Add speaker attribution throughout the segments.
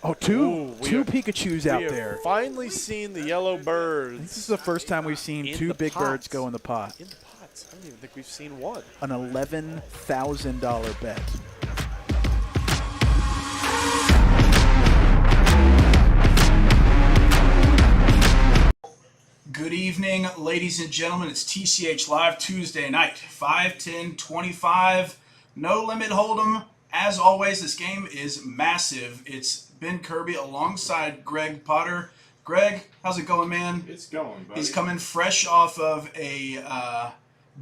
Speaker 1: Oh, two Pikachus out
Speaker 2: we
Speaker 1: there.
Speaker 2: have finally seen the yellow birds.
Speaker 1: This is the first time we've seen two big birds go in the pot.
Speaker 2: In the pots. I don't even think we've seen one.
Speaker 1: An $11,000 bet.
Speaker 3: Good evening, ladies and gentlemen. It's TCH Live Tuesday night, 5-10-25. No limit hold'em. As always, this game is massive. It's Ben Kirby alongside Greg Potter. Greg, how's it going, man?
Speaker 4: It's going, buddy.
Speaker 3: He's coming fresh off of a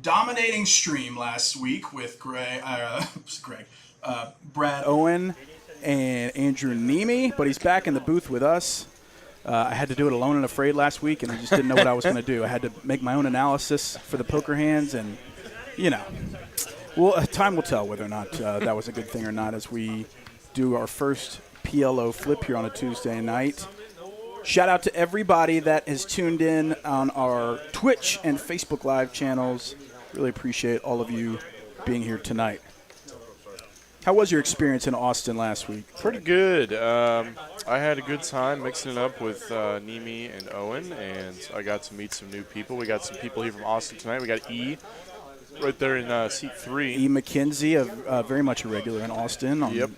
Speaker 3: dominating stream last week with Brad
Speaker 1: Owen and Andrew Nemi, but he's back in the booth with us. I had to do it alone and afraid last week, and I just didn't know what I was going to do. I had to make my own analysis for the poker hands, and, you know. Well, time will tell whether or not that was a good thing or not as we do our first PLO flip here on a Tuesday night. Shout out to everybody that has tuned in on our Twitch and Facebook Live channels. Really appreciate all of you being here tonight. How was your experience in Austin last week?
Speaker 2: Pretty good. I had a good time mixing it up with Nemi and Owen, and I got to meet some new people. We got some people here from Austin tonight. We got E right there in seat 3.
Speaker 1: E. McKenzie, very much a regular in Austin. On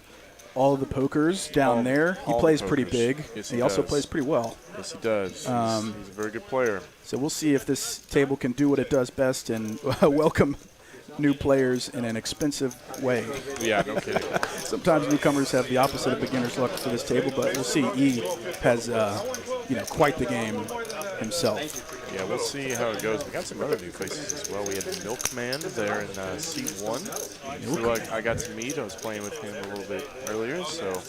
Speaker 1: all of the pokers down there. He plays pretty big.
Speaker 2: Yes,
Speaker 1: he also plays pretty well.
Speaker 2: Yes, he does. He's a very good player.
Speaker 1: So we'll see if this table can do what it does best and welcome new players in an expensive way.
Speaker 2: Yeah, no kidding.
Speaker 1: Sometimes newcomers have the opposite of beginner's luck for this table, but we'll see. E has, quite the game himself.
Speaker 2: Yeah, we'll see how it goes. We got some other new faces as well. We had the Milkman there in C1. Who I got to meet. I was playing with him a little bit earlier. So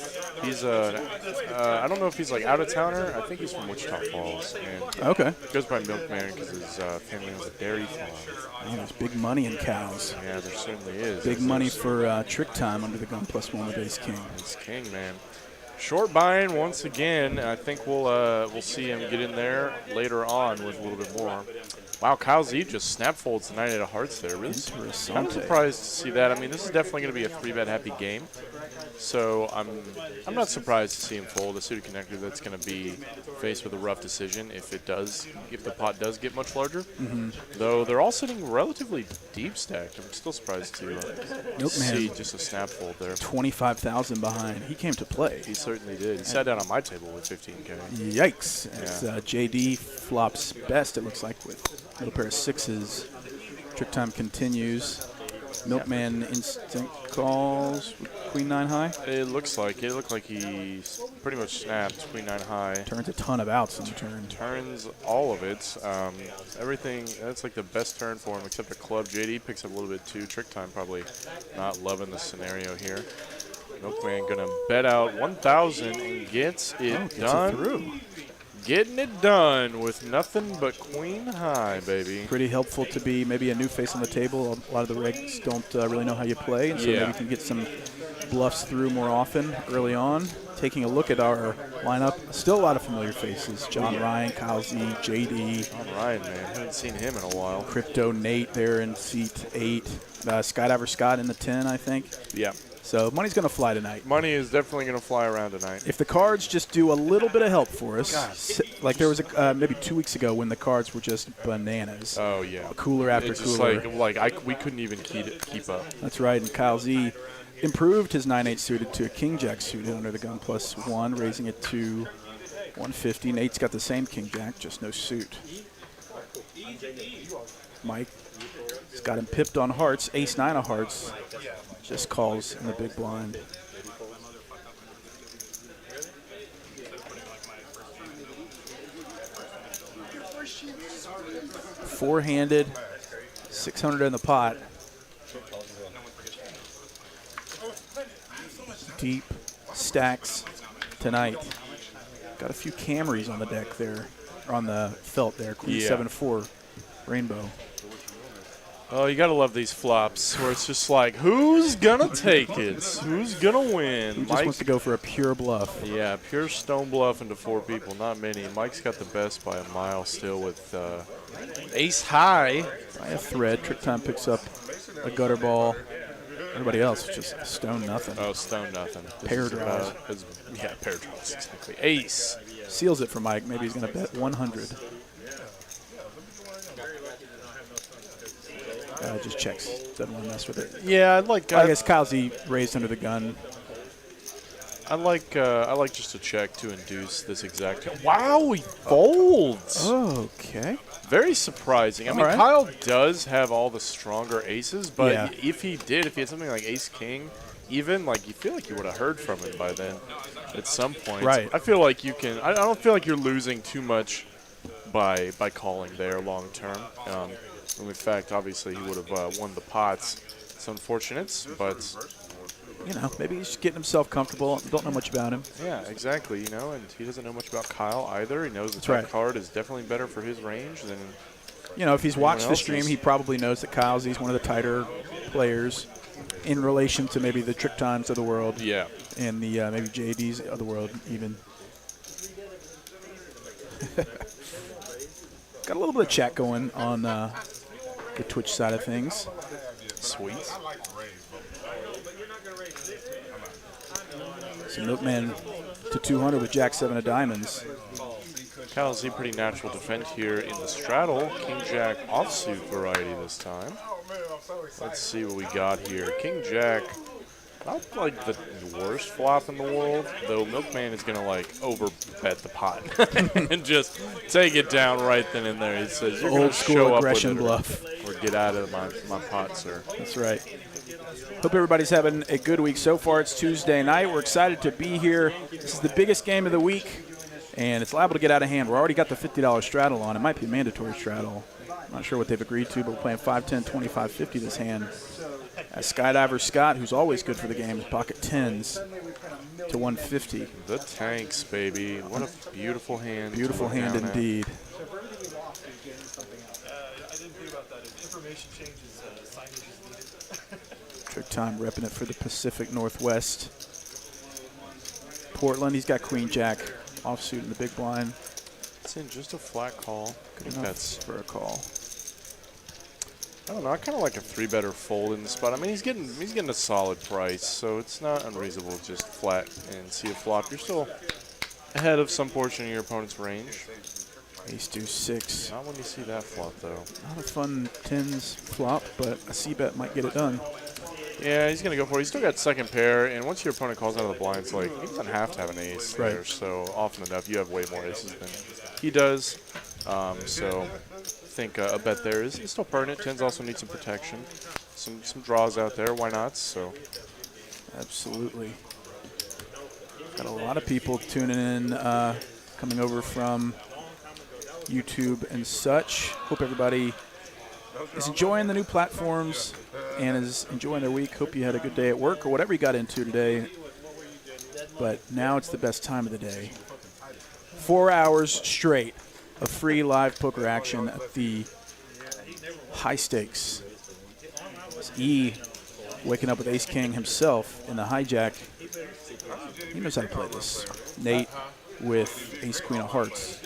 Speaker 2: he's I don't know if he's like out of towner. I think he's from Wichita Falls. And
Speaker 1: okay.
Speaker 2: Goes by Milkman because his family owns a dairy farm.
Speaker 1: Oh, there's big money in cows.
Speaker 2: Yeah, there certainly is.
Speaker 1: Big money for trick time under the gun +1 with Ace King.
Speaker 2: Ace King, man. Short buying once again. I think we'll see him get in there later on with a little bit more. Wow, Kyle Z just snap folds the 9 of hearts there. Really, I'm surprised to see that. I mean, this is definitely going to be a 3-bet happy game. So I'm not surprised to see him fold a suited connector that's going to be faced with a rough decision if the pot does get much larger. Though they're all sitting relatively deep stacked. I'm still surprised to see just a snap fold there.
Speaker 1: 25,000 behind. He came to play.
Speaker 2: He certainly did. He sat down on my table with 15K.
Speaker 1: Yikes! As JD flops best, it looks like, with a little pair of 6s. Trick time continues. Milkman instant calls with Queen 9 high.
Speaker 2: It looks like it. It looked like he pretty much snapped Queen 9 high.
Speaker 1: Turns a ton of outs in the turn.
Speaker 2: Turns all of it. Everything. That's like the best turn for him except a club. JD picks up a little bit too. Trick time probably not loving the scenario here. Milkman gonna bet out 1,000 and gets it done.
Speaker 1: Through.
Speaker 2: Getting it done with nothing but Queen High, baby.
Speaker 1: Pretty helpful to be maybe a new face on the table. A lot of the regs don't really know how you play, and so maybe you can get some bluffs through more often early on. Taking a look at our lineup, still a lot of familiar faces. John Ryan, Kyle Z, JD.
Speaker 2: John Ryan, man. Haven't seen him in a while.
Speaker 1: Crypto Nate there in seat 8. Skydiver Scott in the 10, I think.
Speaker 2: Yeah.
Speaker 1: So money's going to fly tonight.
Speaker 2: Money is definitely going to fly around tonight.
Speaker 1: If the cards just do a little bit of help for us, like there was maybe 2 weeks ago when the cards were just bananas.
Speaker 2: Oh, yeah.
Speaker 1: Cooler after
Speaker 2: it's
Speaker 1: cooler.
Speaker 2: We couldn't even keep up.
Speaker 1: That's right, and Kyle Z improved his 9-8 suited to a King-Jack suited under the gun +1, raising it to 150. Nate's got the same King-Jack, just no suit. Mike has got him pipped on hearts, Ace-9 of hearts. Just calls in the big blind. Four-handed, 600 in the pot. Deep stacks tonight. Got a few Camrys on the deck there, or on the felt there. Queen 7-4 rainbow.
Speaker 2: Oh, you gotta love these flops where it's just like, who's gonna take it? Who's gonna win?
Speaker 1: He just wants to go for a pure bluff.
Speaker 2: Yeah, pure stone bluff into 4 people. Not many. Mike's got the best by a mile still with Ace High.
Speaker 1: By a thread. Trick time picks up a gutter ball. Everybody else just stone nothing.
Speaker 2: Oh, stone nothing.
Speaker 1: Pair draws.
Speaker 2: Yeah, pair draws, exactly. Ace.
Speaker 1: Seals it for Mike. Maybe he's going to bet 100. Just checks. Doesn't want to mess with it.
Speaker 2: Yeah, I'd like.
Speaker 1: I guess Kyle Z raised under the gun.
Speaker 2: I like just a check to induce this exact. Wow, he folds.
Speaker 1: Okay.
Speaker 2: Very surprising. I mean,
Speaker 1: right.
Speaker 2: Kyle does have all the stronger aces, but
Speaker 1: Yeah.
Speaker 2: if he had something like Ace King, even like you feel like you would have heard from him by then, at some point.
Speaker 1: Right.
Speaker 2: I feel like you can. I don't feel like you're losing too much by calling there long term. In fact, obviously he would have won the pots. It's unfortunate, but.
Speaker 1: Maybe he's just getting himself comfortable. Don't know much about him.
Speaker 2: Yeah, exactly. And he doesn't know much about Kyle either. He knows that
Speaker 1: right.
Speaker 2: card is definitely better for his range than.
Speaker 1: If he's watched the
Speaker 2: else's.
Speaker 1: stream, he probably knows that Kyle's he's one of the tighter players in relation to maybe the Trick Times of the world.
Speaker 2: Yeah.
Speaker 1: And the maybe JDs of the world even. Got a little bit of chat going on the Twitch side of things.
Speaker 2: Sweet.
Speaker 1: So Milkman to 200 with Jack 7 of diamonds.
Speaker 2: Kyle Z pretty natural defend here in the straddle. King Jack offsuit variety this time. Let's see what we got here. King Jack, not like the worst flop in the world, though Milkman is gonna like over bet the pot and just take it down right then and there. He says, "You're
Speaker 1: Old school
Speaker 2: show
Speaker 1: aggression
Speaker 2: up with
Speaker 1: bluff."
Speaker 2: or get out of my pot, sir."
Speaker 1: That's right. Hope everybody's having a good week so far. It's Tuesday night. We're excited to be here. This is the biggest game of the week, and it's liable to get out of hand. We're already got the $50 straddle on. It might be a mandatory straddle. I'm not sure what they've agreed to, but we're playing 5, 10, 25, 50 this hand. As Skydiver Scott, who's always good for the game, is pocket 10s to 150.
Speaker 2: The tanks, baby. What a beautiful hand.
Speaker 1: Beautiful hand indeed. Trick Time repping it for the Pacific Northwest. Portland, he's got Queen Jack offsuit in the big blind.
Speaker 2: It's in just a flat call.
Speaker 1: Good enough for a call.
Speaker 2: I don't know. I kind of like a 3-better fold in the spot. I mean, he's getting a solid price, so it's not unreasonable to just flat and see a flop. You're still ahead of some portion of your opponent's range.
Speaker 1: Ace deuce 6.
Speaker 2: Not when you see that flop, though.
Speaker 1: Not a fun 10s flop, but a C-bet might get it done.
Speaker 2: Yeah, he's going to go for it. He's still got second pair, and once your opponent calls out of the blinds, like, he doesn't have to have an ace there. So often enough, you have way more aces than he does. So I think a bet there is still pertinent. 10s also need some protection. Some draws out there. Why not? So
Speaker 1: absolutely. Got a lot of people tuning in, coming over from YouTube and such. Hope everybody is enjoying the new platforms and is enjoying their week. Hope you had a good day at work or whatever you got into today. But now it's the best time of the day. 4 hours straight of free live poker action at the high stakes. It's E waking up with Ace King himself in the hijack. He knows how to play this. Nate with Ace Queen of Hearts.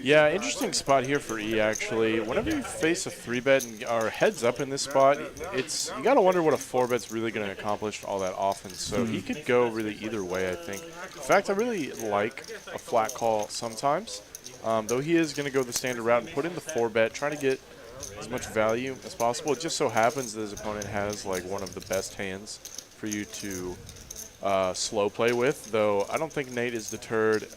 Speaker 2: yeah, interesting spot here for E, actually. Whenever you face a 3-bet and are heads up in this spot, you got to wonder what a 4-bet's really going to accomplish all that often. So he could go really either way, I think. In fact, I really like a flat call sometimes. Though he is going to go the standard route and put in the 4-bet, trying to get as much value as possible. It just so happens that his opponent has like one of the best hands for you to slow play with, though I don't think Nate is deterred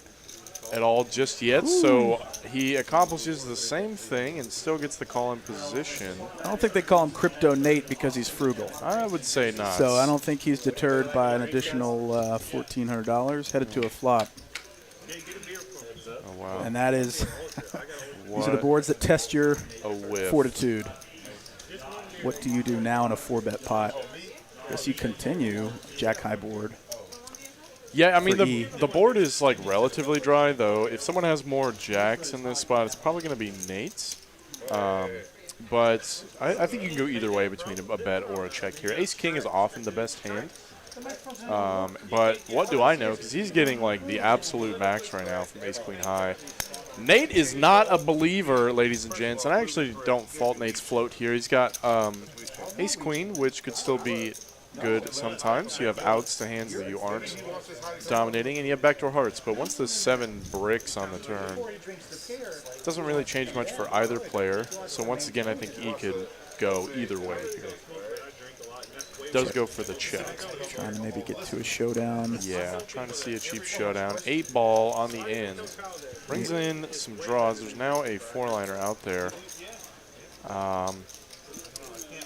Speaker 2: at all just yet. Ooh. So he accomplishes the same thing and still gets the call in position.
Speaker 1: I don't think they call him Crypto Nate because he's frugal.
Speaker 2: I would say not.
Speaker 1: So I don't think he's deterred by an additional $1,400 headed to a flop.
Speaker 2: Oh, wow.
Speaker 1: And that is, these are the boards that test your fortitude. What do you do now in a 4-bet pot? I guess you continue Jack High board.
Speaker 2: Yeah, I mean, the board is like relatively dry, though. If someone has more jacks in this spot, it's probably going to be Nate's. But I think you can go either way between a bet or a check here. Ace King is often the best hand. But what do I know? Because he's getting like the absolute max right now from Ace Queen High. Nate is not a believer, ladies and gents, and I actually don't fault Nate's float here. He's got ace queen, which could still be good sometimes. You have outs to hands that you aren't dominating, and you have backdoor hearts. But once the 7 bricks on the turn, it doesn't really change much for either player. So once again, I think E could go either way here. Does go for the check.
Speaker 1: Trying to maybe get to a showdown.
Speaker 2: Yeah, trying to see a cheap showdown. 8 ball on the end. Brings in some draws. There's now a 4-liner out there.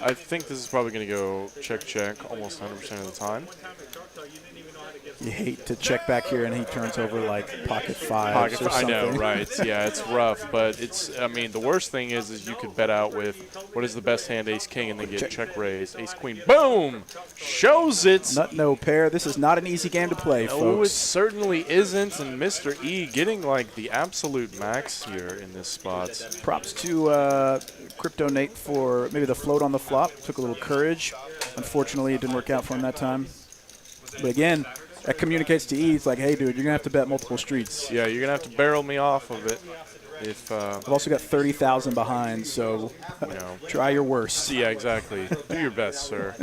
Speaker 2: I think this is probably going to go check almost 100% of the time.
Speaker 1: You hate to check back here and he turns over like pocket 5 or something.
Speaker 2: I know, right? Yeah, it's rough, but it's. I mean, the worst thing is you could bet out with what is the best hand, ace king, and then get check raise, ace queen, boom, shows it.
Speaker 1: Nut no pair. This is not an easy game to play, folks.
Speaker 2: No, it certainly isn't, and Mr. E getting like the absolute max here in this spot.
Speaker 1: Props to Crypto Nate for maybe the float on the flop. Took a little courage. Unfortunately, it didn't work out for him that time. But again, that communicates to E. It's like, hey, dude, you're going to have to bet multiple streets.
Speaker 2: Yeah, you're going to have to barrel me off of it. If
Speaker 1: I've also got 30,000 behind, so try your worst.
Speaker 2: Yeah, exactly. Do your best, sir.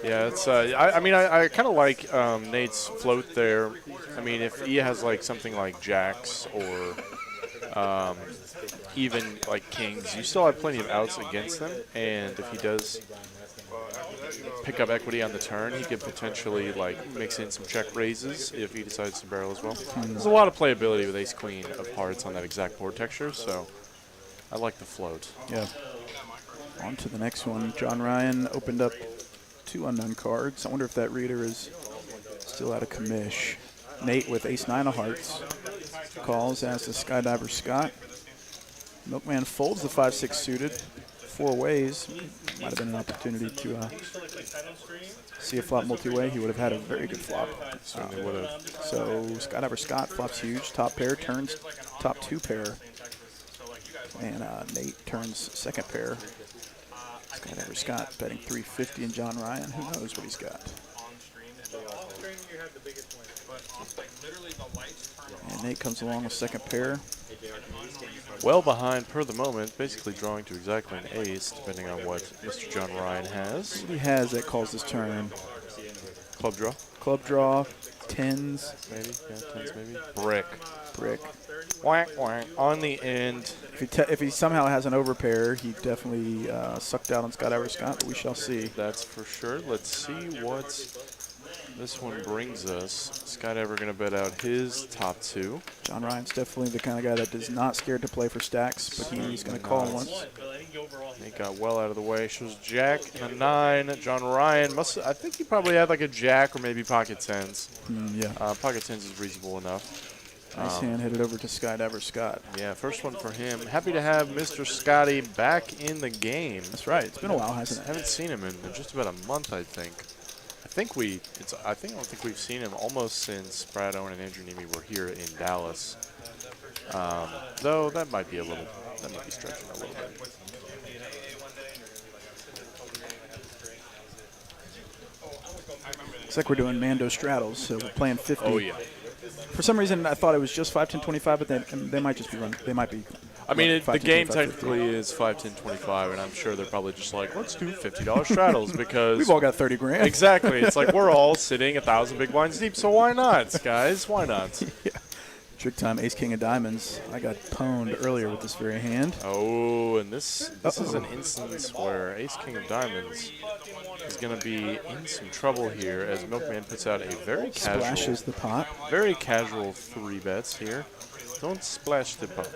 Speaker 2: Yeah, it's. I mean, I kind of like Nate's float there. I mean, if E has like something like jacks or even like kings, you still have plenty of outs against them. And if he does pick up equity on the turn, he could potentially like mix in some check raises if he decides to barrel as well. There's a lot of playability with ace queen of hearts on that exact board texture, so I like the float.
Speaker 1: Yeah. On to the next one. John Ryan opened up 2 unknown cards. I wonder if that reader is still out of commish. Nate with ace-9 of hearts calls as the Skydiver Scott. Milkman folds the 5-6 suited 4 ways. Might have been an opportunity to see a flop multi-way. He would have had a very good flop.
Speaker 2: Certainly would have.
Speaker 1: So Skydiver Scott flops huge. Top pair turns top 2 pair. And Nate turns second pair. Skydiver Scott betting 350 and John Ryan. Who knows what he's got? And Nate comes along with second pair.
Speaker 2: Well behind per the moment, basically drawing to exactly an ace, depending on what Mr. John Ryan has.
Speaker 1: What he has that calls his turn?
Speaker 2: Club draw?
Speaker 1: Club draw, tens.
Speaker 2: Maybe, yeah, tens maybe. Brick.
Speaker 1: Brick.
Speaker 2: Whack, whack. On the end.
Speaker 1: If he somehow has an overpair, he definitely sucked out on Skydiver Scott, but we shall see.
Speaker 2: That's for sure. Let's see what this one brings us. Skydiver going to bet out his top 2.
Speaker 1: John Ryan's definitely the kind of guy that is not scared to play for stacks, but he's going to call once.
Speaker 2: He got well out of the way. Shows jack and a 9. John Ryan I think he probably had like a jack or maybe pocket 10s.
Speaker 1: Yeah.
Speaker 2: Pocket 10s is reasonable enough.
Speaker 1: Nice hand headed over to Skydiver Scott.
Speaker 2: Yeah, first one for him. Happy to have Mr. Scotty back in the game.
Speaker 1: That's right. It's been a while, hasn't it?
Speaker 2: I haven't seen him in just about a month, I think. I don't think we've seen him almost since Brad Owen and Andrew Nemi were here in Dallas. Though that might be stretching a little bit.
Speaker 1: It's like we're doing Mando straddles, so we're playing 50.
Speaker 2: Oh yeah.
Speaker 1: For some reason, I thought it was just 5, 10, 25, but they might just be run. They might be.
Speaker 2: I mean,
Speaker 1: 5,
Speaker 2: the
Speaker 1: 10,
Speaker 2: game
Speaker 1: 25,
Speaker 2: technically
Speaker 1: 50.
Speaker 2: is 5, 10, 25, and I'm sure they're probably just like, let's do $50 straddles because
Speaker 1: We've all got 30 grand.
Speaker 2: Exactly. It's like we're all sitting 1,000 big blinds deep, so why not, guys? Why not?
Speaker 1: Yeah. Trick time, ace king of diamonds. I got pwned earlier with this very hand.
Speaker 2: Oh, and this is an instance where ace king of diamonds is going to be in some trouble here as Milkman puts out a very casual,
Speaker 1: Splashes the pot.
Speaker 2: very casual 3 bets here. Don't splash the pot.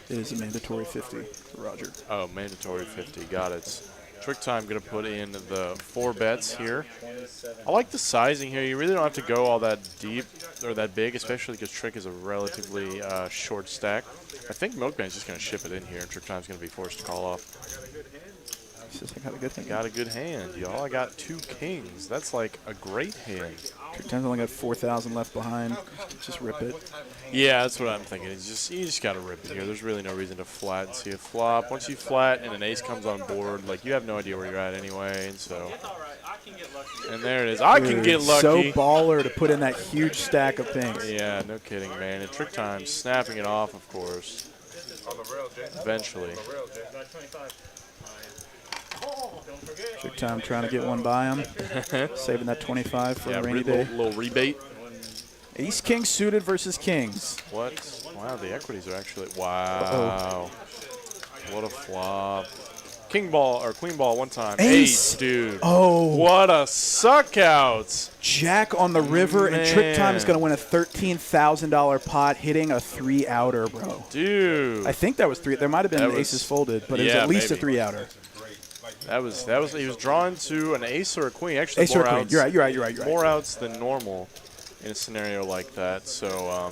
Speaker 1: It is a mandatory 50 for Roger.
Speaker 2: Oh, mandatory 50. Got it. Trick time going to put in the 4 bets here. I like the sizing here. You really don't have to go all that deep or that big, especially because Trick is a relatively short stack. I think Milkman's just going to ship it in here, and Trick time's going to be forced to call off.
Speaker 1: I got a good hand.
Speaker 2: Got a good hand, y'all. I got 2 kings. That's like a great hand.
Speaker 1: Trick time's only got 4,000 left behind. Just rip it.
Speaker 2: Yeah, that's what I'm thinking. You just got to rip it here. There's really no reason to flat and see a flop. Once you flat and an ace comes on board, like you have no idea where you're at anyway. And so, and there it is. I can get lucky.
Speaker 1: So baller to put in that huge stack of pinks.
Speaker 2: Yeah, no kidding, man. And Trick time snapping it off, of course. Eventually.
Speaker 1: Trick time trying to get one by him. Saving that 25 for a rainy day.
Speaker 2: Little rebate.
Speaker 1: Ace king suited versus kings.
Speaker 2: What? Wow, the equities are actually. Wow. What a flop. King ball or queen ball one time.
Speaker 1: Ace,
Speaker 2: dude.
Speaker 1: Oh.
Speaker 2: What a suck out.
Speaker 1: Jack on the river, and Trick Time is going to win a $13,000 pot, hitting a 3-outer, bro.
Speaker 2: Dude.
Speaker 1: I think that was 3. There might have been aces folded, but it was at least a 3-outer.
Speaker 2: That was. He was drawn to an ace or a queen. Actually,
Speaker 1: Ace
Speaker 2: more
Speaker 1: or a queen.
Speaker 2: outs.
Speaker 1: You're right.
Speaker 2: More outs than normal in a scenario like that. So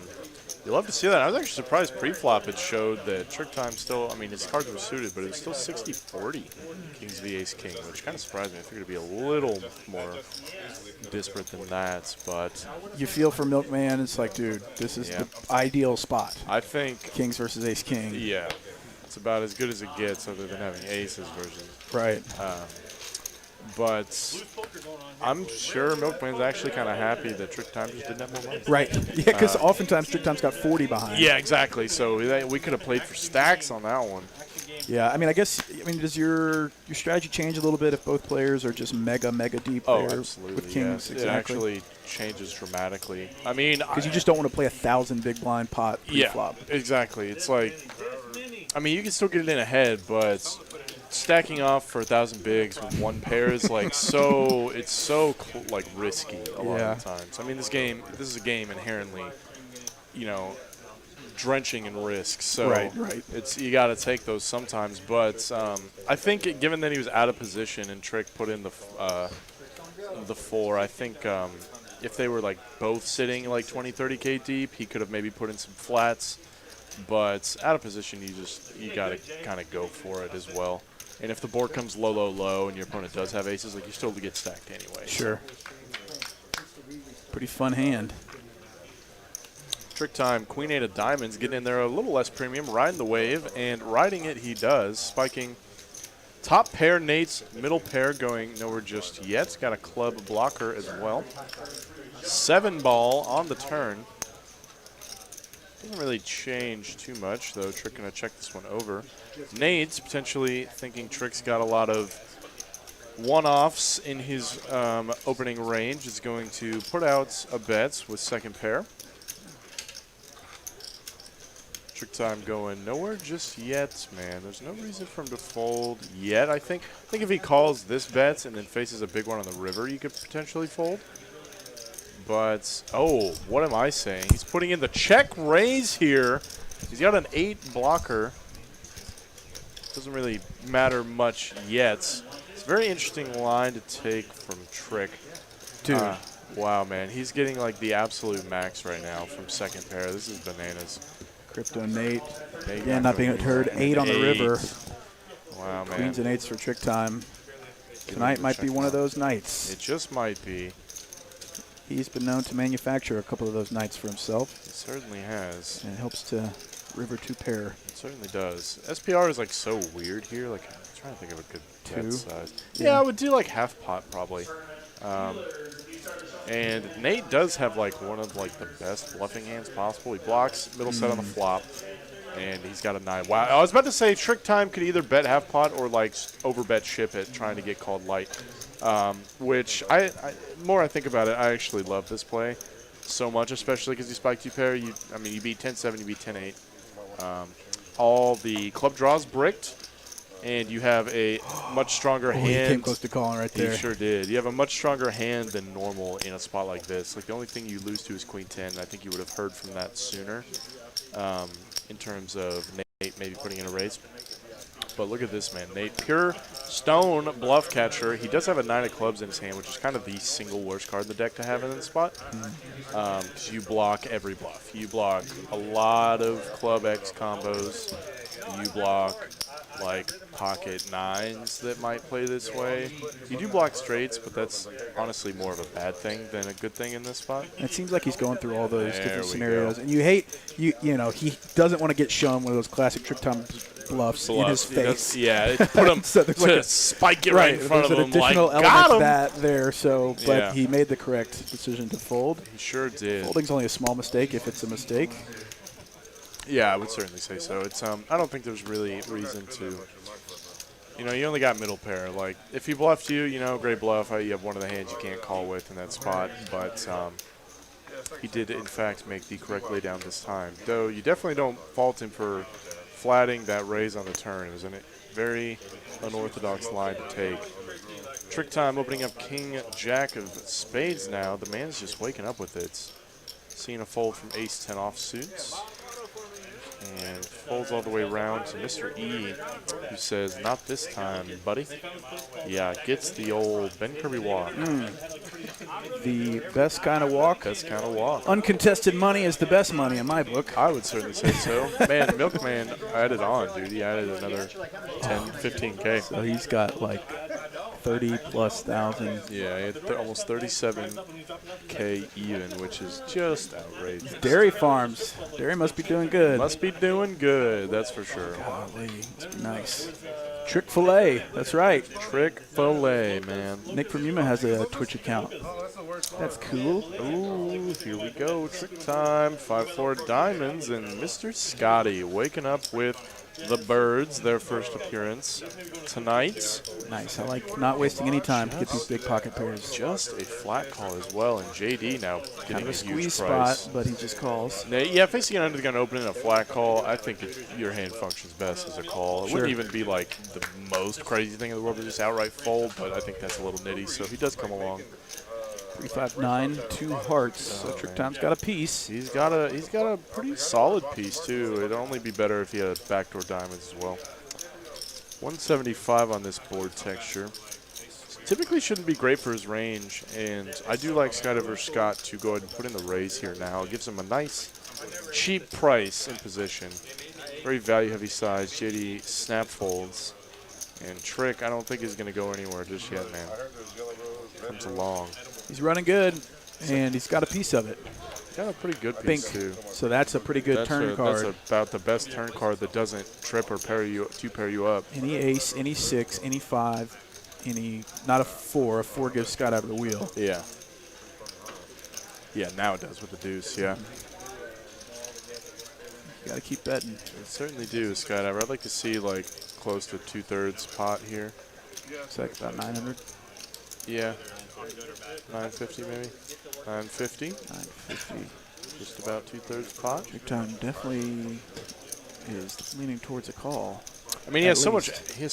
Speaker 2: you'll love to see that. I was actually surprised pre-flop it showed that Trick Time still. I mean, his cards were suited, but it was still 60-40 Kings v Ace King, which kind of surprised me. I figured it'd be a little more disparate than that, but
Speaker 1: you feel for Milkman. It's like, dude, this is the ideal spot.
Speaker 2: I think
Speaker 1: Kings versus Ace King.
Speaker 2: Yeah, it's about as good as it gets, other than having aces versus.
Speaker 1: Right.
Speaker 2: But I'm sure Milkman's actually kind of happy that Trick Time just didn't have more money.
Speaker 1: Right. Yeah, because oftentimes Trick Time's got 40 behind.
Speaker 2: Yeah, exactly. So we could have played for stacks on that one.
Speaker 1: Yeah, I mean, does your strategy change a little bit if both players are just mega deep there
Speaker 2: absolutely,
Speaker 1: with kings?
Speaker 2: yes.
Speaker 1: Exactly.
Speaker 2: It actually changes dramatically. I mean,
Speaker 1: because you just don't want to play 1,000 big blind pot pre-flop.
Speaker 2: Yeah, exactly. It's like, I mean, you can still get it in ahead, but stacking off for 1,000 bigs with one pair is like it's so like risky a lot of the times. I mean, this is a game inherently, drenching in risk. So
Speaker 1: right.
Speaker 2: It's you got to take those sometimes. But I think given that he was out of position and Trick put in the 4, I think if they were like both sitting like 20-30K deep, he could have maybe put in some flats. But out of position, you got to kind of go for it as well. And if the board comes low, and your opponent does have aces, like you still get stacked anyway.
Speaker 1: Sure. Pretty fun hand.
Speaker 2: Trick Time, Queen 8 of diamonds, getting in there a little less premium, riding the wave, and riding it he does, spiking top pair Nate's, middle pair going nowhere just yet. Got a club blocker as well. 7-ball on the turn. Doesn't really change too much, though. Trick going to check this one over. Nate's potentially thinking Trick's got a lot of one-offs in his opening range. Is going to put out a bet with second pair. Trick Time going nowhere just yet, man. There's no reason for him to fold yet. I think if he calls this bet and then faces a big one on the river, you could potentially fold. But, oh, what am I saying? He's putting in the check raise here. He's got an 8 blocker. Doesn't really matter much yet. It's a very interesting line to take from Trick.
Speaker 1: Dude.
Speaker 2: Wow, man. He's getting like the absolute max right now from second pair. This is bananas.
Speaker 1: Crypto Nate. Again, not being heard. 8 on the river.
Speaker 2: Wow, man.
Speaker 1: Queens and 8s for Trick Time. Tonight might be one of those nights.
Speaker 2: It just might be.
Speaker 1: He's been known to manufacture a couple of those nights for himself.
Speaker 2: He certainly has.
Speaker 1: And it helps to river 2 pair.
Speaker 2: It certainly does. SPR is like so weird here. Like I'm trying to think of a good bet size.
Speaker 1: Yeah,
Speaker 2: I would do like half pot probably. And Nate does have like one of like the best bluffing hands possible. He blocks middle set on the flop, and he's got a 9. Wow, I was about to say Trick Time could either bet half pot or like overbet ship it, trying to get called light. Which more I think about it, I actually love this play so much, especially because you spike 2 pair. You beat 10-7, you beat 10-8. All the club draws bricked, and you have a much stronger hand. He
Speaker 1: came close to calling right there.
Speaker 2: He sure did. You have a much stronger hand than normal in a spot like this. Like the only thing you lose to is Queen 10. I think you would have heard from that sooner in terms of Nate maybe putting in a raise. But look at this, man. Nate, pure stone bluff catcher. He does have a 9 of clubs in his hand, which is kind of the single worst card in the deck to have in this spot. Because you block every bluff. You block a lot of club X combos. You block like pocket 9s that might play this way. You do block straights, but that's honestly more of a bad thing than a good thing in this spot.
Speaker 1: It seems like he's going through all those different scenarios. And you hate, he doesn't want to get shown one of those classic Trick Time bluffs in his face.
Speaker 2: Put him
Speaker 1: so
Speaker 2: to spike it right in front of him.
Speaker 1: There's an additional
Speaker 2: like,
Speaker 1: element
Speaker 2: got
Speaker 1: to
Speaker 2: him.
Speaker 1: that there, but he made the correct decision to fold.
Speaker 2: He sure did.
Speaker 1: Folding's only a small mistake if it's a mistake.
Speaker 2: Yeah, I would certainly say so. It's I don't think there's really reason to You know, you only got middle pair. Like, if he bluffed you, you know, great bluff. You have one of the hands you can't call with in that spot. But he did, in fact, make the correct laydown this time. Though you definitely don't fault him for flatting that raise on the turn. It was a very unorthodox line to take. Trick time opening up King Jack of spades now. The man's just waking up with it. Seeing a fold from ace 10 offsuits. And folds all the way around to Mr. E, who says, not this time, buddy. Yeah, gets the old Ben Kirby walk.
Speaker 1: The best kind of walk.
Speaker 2: Best kind of walk.
Speaker 1: Uncontested money is the best money in my book.
Speaker 2: I would certainly say so. Man, Milkman added on, dude. He added another 10, 15K.
Speaker 1: So he's got like 30,000+.
Speaker 2: Yeah, he had almost 37K even, which is just outrageous.
Speaker 1: Dairy farms. Dairy must be doing good.
Speaker 2: Must be doing good, that's for sure.
Speaker 1: Golly, must be nice. Trick-fil-A, that's right.
Speaker 2: Trick-fil-A, man.
Speaker 1: Nick from Yuma has a Twitch account. That's cool.
Speaker 2: Ooh, here we go. Trick time. 5-4 diamonds, and Mr. Scotty waking up with the Birds, their first appearance tonight.
Speaker 1: Nice. I like not wasting any time to get these big pocket pairs.
Speaker 2: Just a flat call as well, and JD now getting
Speaker 1: Kind of a
Speaker 2: a
Speaker 1: squeeze
Speaker 2: huge price.
Speaker 1: spot, but he just calls.
Speaker 2: Now, yeah, facing an under the gun opening a flat call, I think your hand functions best as a call. It
Speaker 1: Sure.
Speaker 2: wouldn't even be like the most crazy thing in the world to just outright fold, but I think that's a little nitty. So he does come along.
Speaker 1: 3-5-9, 2 hearts. So Trick Time's got a piece.
Speaker 2: He's got a pretty solid piece too. It'd only be better if he had backdoor diamonds as well. 175 on this board texture. Typically shouldn't be great for his range, and I do like Skydiver Scott to go ahead and put in the raise here now. It gives him a nice, cheap price in position. Very value-heavy size. JD snap folds. And Trick, I don't think is going to go anywhere just yet, man. Comes along.
Speaker 1: He's running good, and he's got a piece of it.
Speaker 2: Got a pretty good piece,
Speaker 1: Pink.
Speaker 2: too.
Speaker 1: So that's a pretty good turn card.
Speaker 2: That's about the best turn card that doesn't trip or pair you up.
Speaker 1: Any ace, any 6, any 5, any, not a 4. A 4 gives Skydiver the wheel.
Speaker 2: Yeah. Yeah, now it does with the deuce, yeah.
Speaker 1: You got to keep betting.
Speaker 2: It certainly do, Skydiver. I'd like to see, like, close to 2/3 pot here.
Speaker 1: It's like about 900.
Speaker 2: Yeah. 950 maybe? 950?
Speaker 1: 950.
Speaker 2: Just about 2/3 pot.
Speaker 1: Trick Time definitely is leaning towards a call.
Speaker 2: I mean, he has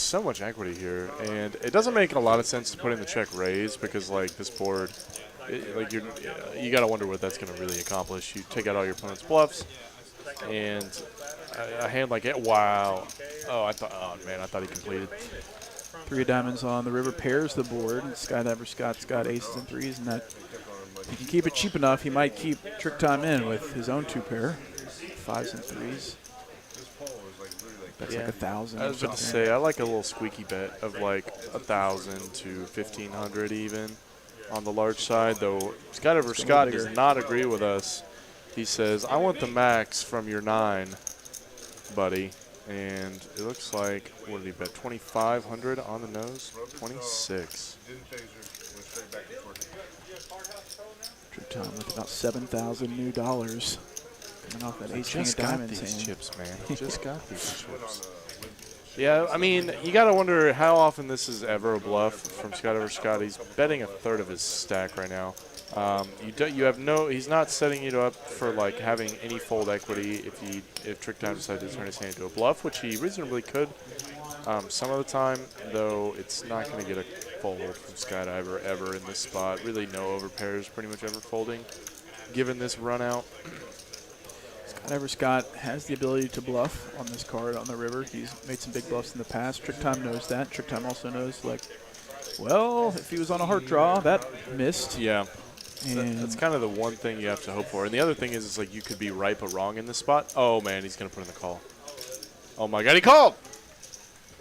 Speaker 2: so much equity here, and it doesn't make a lot of sense to put in the check raise because, like, this board, you got to wonder what that's going to really accomplish. You take out all your opponent's bluffs, and a hand like it, wow. Oh man, I thought he completed.
Speaker 1: 3 diamonds on the river pairs the board. And Skydiver Scott's got aces and 3s, and that if he can keep it cheap enough, he might keep Trick Time in with his own 2 pair, 5s and 3s. That's like 1,000.
Speaker 2: I was about to say, I like a little squeaky bet of like 1,000 to 1,500 even on the large side, though Skydiver Scott does not agree with us. He says, I want the max from your 9, buddy. And it looks like, what did he bet, 2,500 on the nose? 26.
Speaker 1: Trick Time with about $7,000 new dollars coming off that ace king of
Speaker 2: Just got
Speaker 1: diamonds
Speaker 2: these
Speaker 1: hand.
Speaker 2: chips, man. He just got these chips. Yeah, I mean, you got to wonder how often this is ever a bluff from Skydiver Scott. He's betting 1/3 of his stack right now. He's not setting you up for like having any fold equity if Trick Time decided to turn his hand into a bluff, which he reasonably could. Some of the time, though, it's not going to get a fold from Skydiver ever in this spot. Really, no overpairs pretty much ever folding, given this run out.
Speaker 1: Skydiver Scott has the ability to bluff on this card on the river. He's made some big bluffs in the past. Trick Time knows that. Trick Time also knows, like, well, if he was on a heart draw, that missed.
Speaker 2: Yeah.
Speaker 1: And
Speaker 2: That's kind of the one thing you have to hope for. And the other thing is like you could be right but wrong in this spot. Oh, man, he's going to put in the call. Oh, my God, he called!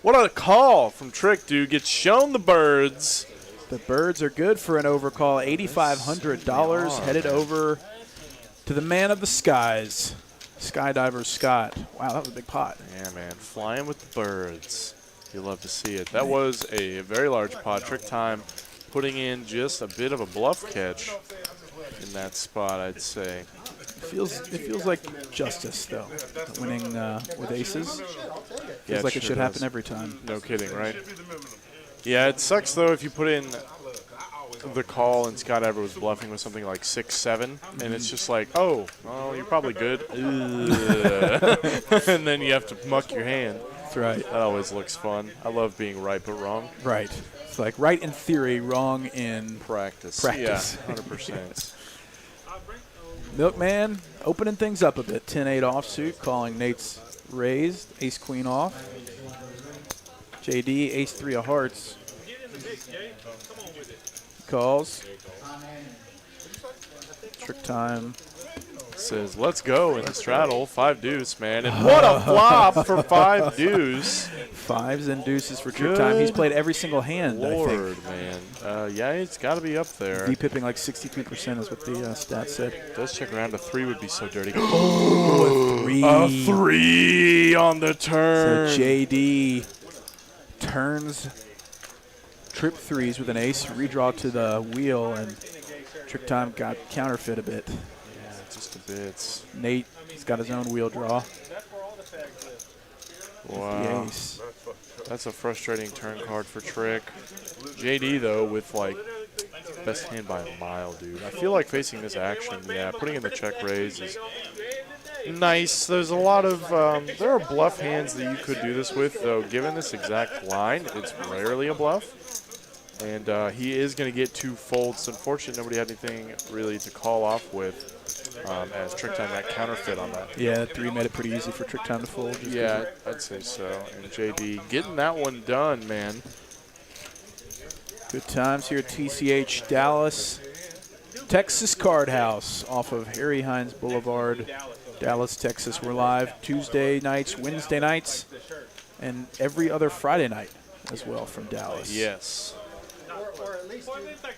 Speaker 2: What a call from Trick, dude. Gets shown the birds.
Speaker 1: the Birds are good for an overcall. $8,500 headed over to the man of the skies, Skydiver Scott. Wow, that was a big pot.
Speaker 2: Yeah, man, flying with the birds. You love to see it. That was a very large pot. Trick Time putting in just a bit of a bluff catch in that spot, I'd say.
Speaker 1: It feels like justice, though, winning with aces. Feels like it should happen every time.
Speaker 2: No kidding, right? Yeah, it sucks, though, if you put in the call and Skydiver was bluffing with something like 6-7, and it's just like, oh, well, you're probably good. And then you have to muck your hand.
Speaker 1: That's right.
Speaker 2: That always looks fun. I love being right but wrong.
Speaker 1: Right. It's like right in theory, wrong in
Speaker 2: practice.
Speaker 1: Yeah,
Speaker 2: 100%.
Speaker 1: Milkman opening things up a bit. 10-8 offsuit, calling Nate's raised. Ace-queen off. JD, ace-3 of hearts. Calls. Trick time.
Speaker 2: Says, let's go in the straddle. 5 deuce, man. And what a flop for 5 deuce.
Speaker 1: 5s and deuces for trick time. He's played every single hand,
Speaker 2: Lord,
Speaker 1: I think.
Speaker 2: Man. Yeah, it's got to be up there.
Speaker 1: V-pipping like 63% is what the stats said.
Speaker 2: Does check around. A 3 would be so dirty.
Speaker 1: Oh, a 3.
Speaker 2: A 3 on the turn.
Speaker 1: So JD turns trip 3s with an ace, redraw to the wheel, and trick time got counterfeit a bit.
Speaker 2: Yeah, just a bit.
Speaker 1: Nate, he's got his own wheel draw.
Speaker 2: Wow.
Speaker 1: Ace.
Speaker 2: That's a frustrating turn card for Trick. JD, though, with, like, best hand by a mile, dude. I feel like facing this action, yeah, putting in the check raise is nice. There's a lot of, there are bluff hands that you could do this with, though. Given this exact line, it's rarely a bluff. And he is going to get 2 folds. Unfortunately, nobody had anything really to call off with as Trick Time got counterfeit on that.
Speaker 1: Yeah, 3 made it pretty easy for Trick Time to fold.
Speaker 2: Yeah, I'd say so. And JD getting that one done, man.
Speaker 1: Good times here at TCH Dallas. Texas Card House off of Harry Hines Boulevard, Dallas, Texas. We're live Tuesday nights, Wednesday nights, and every other Friday night as well from Dallas.
Speaker 2: Yes.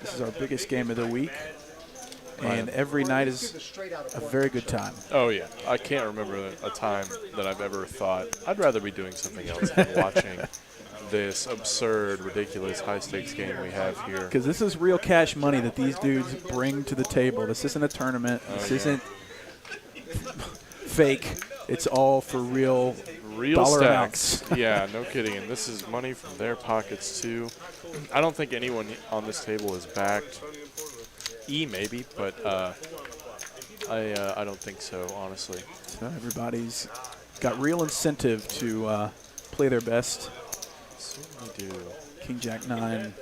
Speaker 1: This is our biggest game of the week, and every night is a very good time.
Speaker 2: Oh, yeah. I can't remember a time that I've ever thought, I'd rather be doing something else than watching this absurd, ridiculous, high-stakes game we have here.
Speaker 1: Because this is real cash money that these dudes bring to the table. This isn't a tournament. This isn't fake. It's all for real dollar
Speaker 2: stacks.
Speaker 1: amounts.
Speaker 2: Yeah, no kidding. And this is money from their pockets, too. I don't think anyone on this table is backed. E, maybe, but I don't think so, honestly.
Speaker 1: So everybody's got real incentive to play their best.
Speaker 2: Certainly do.
Speaker 1: King Jack 9.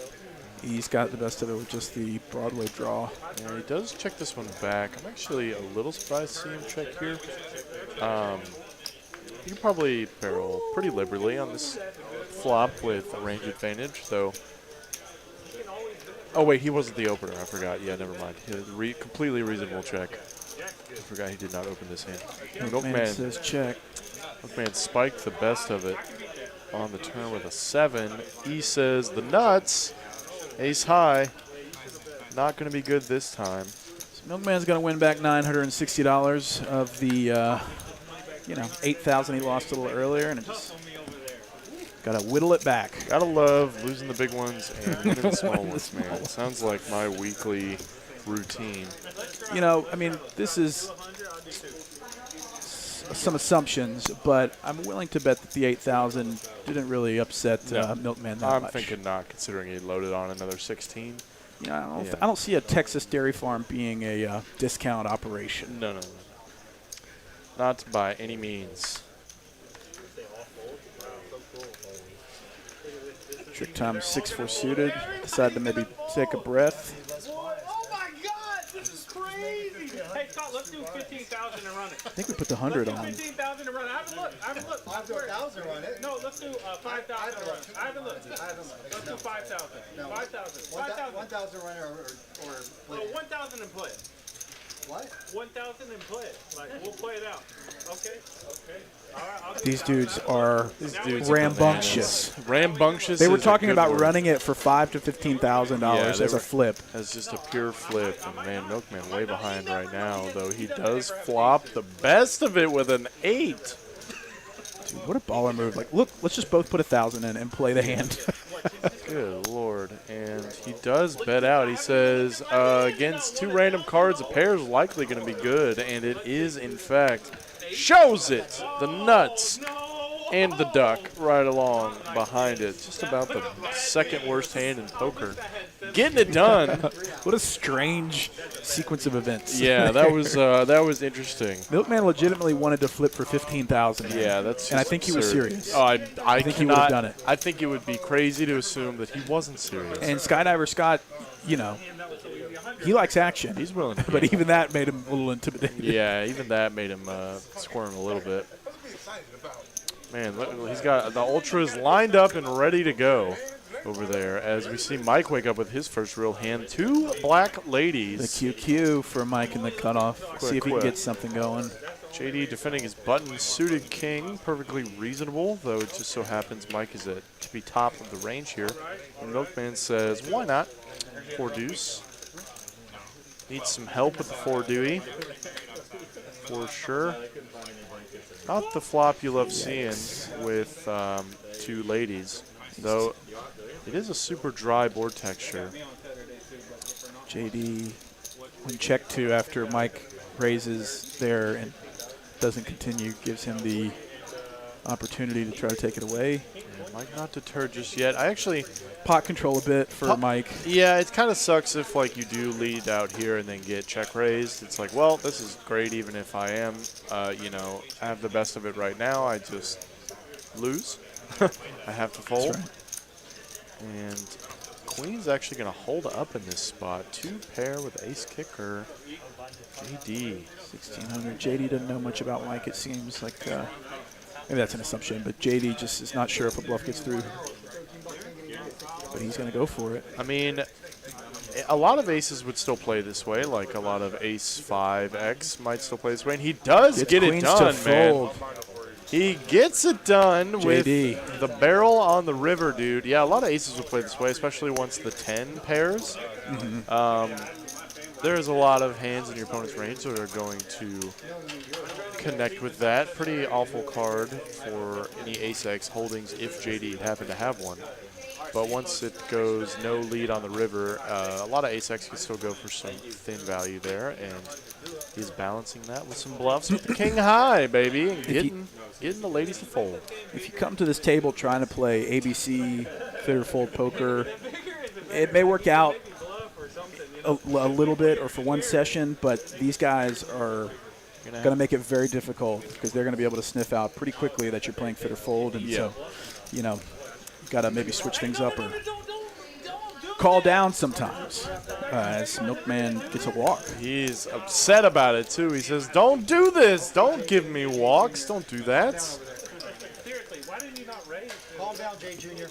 Speaker 1: He's got the best of it with just the Broadway draw.
Speaker 2: Yeah, he does check this one back. I'm actually a little surprised to see him check here. You can probably barrel pretty liberally on this flop with a range advantage, though. Oh, wait, he wasn't the opener. I forgot. Yeah, never mind. Completely reasonable check. I forgot he did not open this hand.
Speaker 1: Milkman says check.
Speaker 2: Milkman spiked the best of it on the turn with a 7. He says the nuts. Ace high. Not going to be good this time.
Speaker 1: So Milkman's going to win back $960 of the, $8,000 he lost a little earlier, and it just got to whittle it back.
Speaker 2: Gotta love losing the big ones and winning the small ones, man. It sounds like my weekly routine.
Speaker 1: This is some assumptions, but I'm willing to bet that the 8,000 didn't really upset Milkman that much.
Speaker 2: I'm thinking not, considering he loaded on another 16.
Speaker 1: I don't see a Texas dairy farm being a discount operation.
Speaker 2: No. Not by any means.
Speaker 1: Trick time 6-4 suited. Decided to maybe take a breath.
Speaker 4: Oh my God, this is crazy! Hey Scott, let's do 15,000 and run it.
Speaker 1: I think we put the 100 on.
Speaker 4: 15,000 and run it. I haven't looked.
Speaker 5: I've got 1,000 run it.
Speaker 4: No, let's do 5,000 run it. I haven't looked. Let's do 5,000.
Speaker 5: No.
Speaker 4: 5,000.
Speaker 5: 1,000 run or
Speaker 4: 1,000 and play it.
Speaker 5: what?
Speaker 4: 1,000 and play it. Like we'll play it out. Okay. All right. I'll do
Speaker 1: These dudes are rambunctious.
Speaker 2: Rambunctious.
Speaker 1: They were
Speaker 2: is a
Speaker 1: talking
Speaker 2: good
Speaker 1: about
Speaker 2: word.
Speaker 1: running it for $5,000 to $15,000 as a flip.
Speaker 2: As just a pure flip. And man, Milkman way behind right now, though he does flop the best of it with an 8.
Speaker 1: Dude, what a baller move! Like, look, let's just both put 1,000 in and play the hand.
Speaker 2: Good Lord. And he does bet out. He says, against 2 random cards, a pair is likely going to be good, and it is, in fact, shows it. The nuts and the duck right along behind it. Just about the second worst hand in poker. Getting it done.
Speaker 1: What a strange sequence of events.
Speaker 2: Yeah, that was interesting.
Speaker 1: Milkman legitimately wanted to flip for 15,000.
Speaker 2: Yeah, that's.
Speaker 1: And I think he was
Speaker 2: absurd.
Speaker 1: serious.
Speaker 2: Oh,
Speaker 1: I think he would have done it.
Speaker 2: I think it would be crazy to assume that he wasn't serious.
Speaker 1: And Skydiver Scott, he likes action.
Speaker 2: He's willing to.
Speaker 1: But even that made him a little intimidated.
Speaker 2: Yeah, even that made him squirm a little bit. Man, look, he's got the ultras lined up and ready to go over there as we see Mike wake up with his first real hand. 2 black ladies.
Speaker 1: The QQ for Mike in the cutoff. See if he can get something going.
Speaker 2: JD defending his button-suited king. Perfectly reasonable, though it just so happens Mike is to be top of the range here. And Milkman says, why not? 4 deuce. Needs some help with the 4 dewey. For sure. Not the flop you love seeing with 2 ladies, though it is a super dry board texture.
Speaker 1: JD, when check 2 after Mike raises there and doesn't continue, gives him the opportunity to try to take it away.
Speaker 2: Yeah, Mike not deterred just yet. I actually
Speaker 1: pot control a bit for Mike.
Speaker 2: Yeah, it kind of sucks if you do lead out here and then get check raised. It's like, well, this is great even if I am, I have the best of it right now. I just lose. I have to fold.
Speaker 1: That's right.
Speaker 2: And Queen's actually going to hold up in this spot. 2 pair with ace kicker. JD.
Speaker 1: 1,600. JD doesn't know much about Mike, it seems like. Maybe that's an assumption, but JD just is not sure if a bluff gets through. But he's going to go for it.
Speaker 2: I mean, a lot of aces would still play this way, like a lot of ace 5x might still play this way, and he does get it done, man. He gets it done with the barrel on the river, dude. Yeah, a lot of aces would play this way, especially once the 10 pairs. There's a lot of hands in your opponent's range that are going to connect with that. Pretty awful card for any ace-x holdings if JD happened to have one. But once it goes no lead on the river, a lot of ace-x can still go for some thin value there, and he's balancing that with some bluffs with the king high, baby, and getting the ladies to fold.
Speaker 1: If you come to this table trying to play ABC, fit or fold poker, it may work out a little bit or for one session, but these guys are going to make it very difficult because they're going to be able to sniff out pretty quickly that you're playing fit or fold, and so, got to maybe switch things up or call down sometimes as Milkman gets a walk.
Speaker 2: He's upset about it, too. He says, don't do this. Don't give me walks. Don't do that.
Speaker 4: Seriously, why did you not raise?
Speaker 5: Calm down, Jay Jr.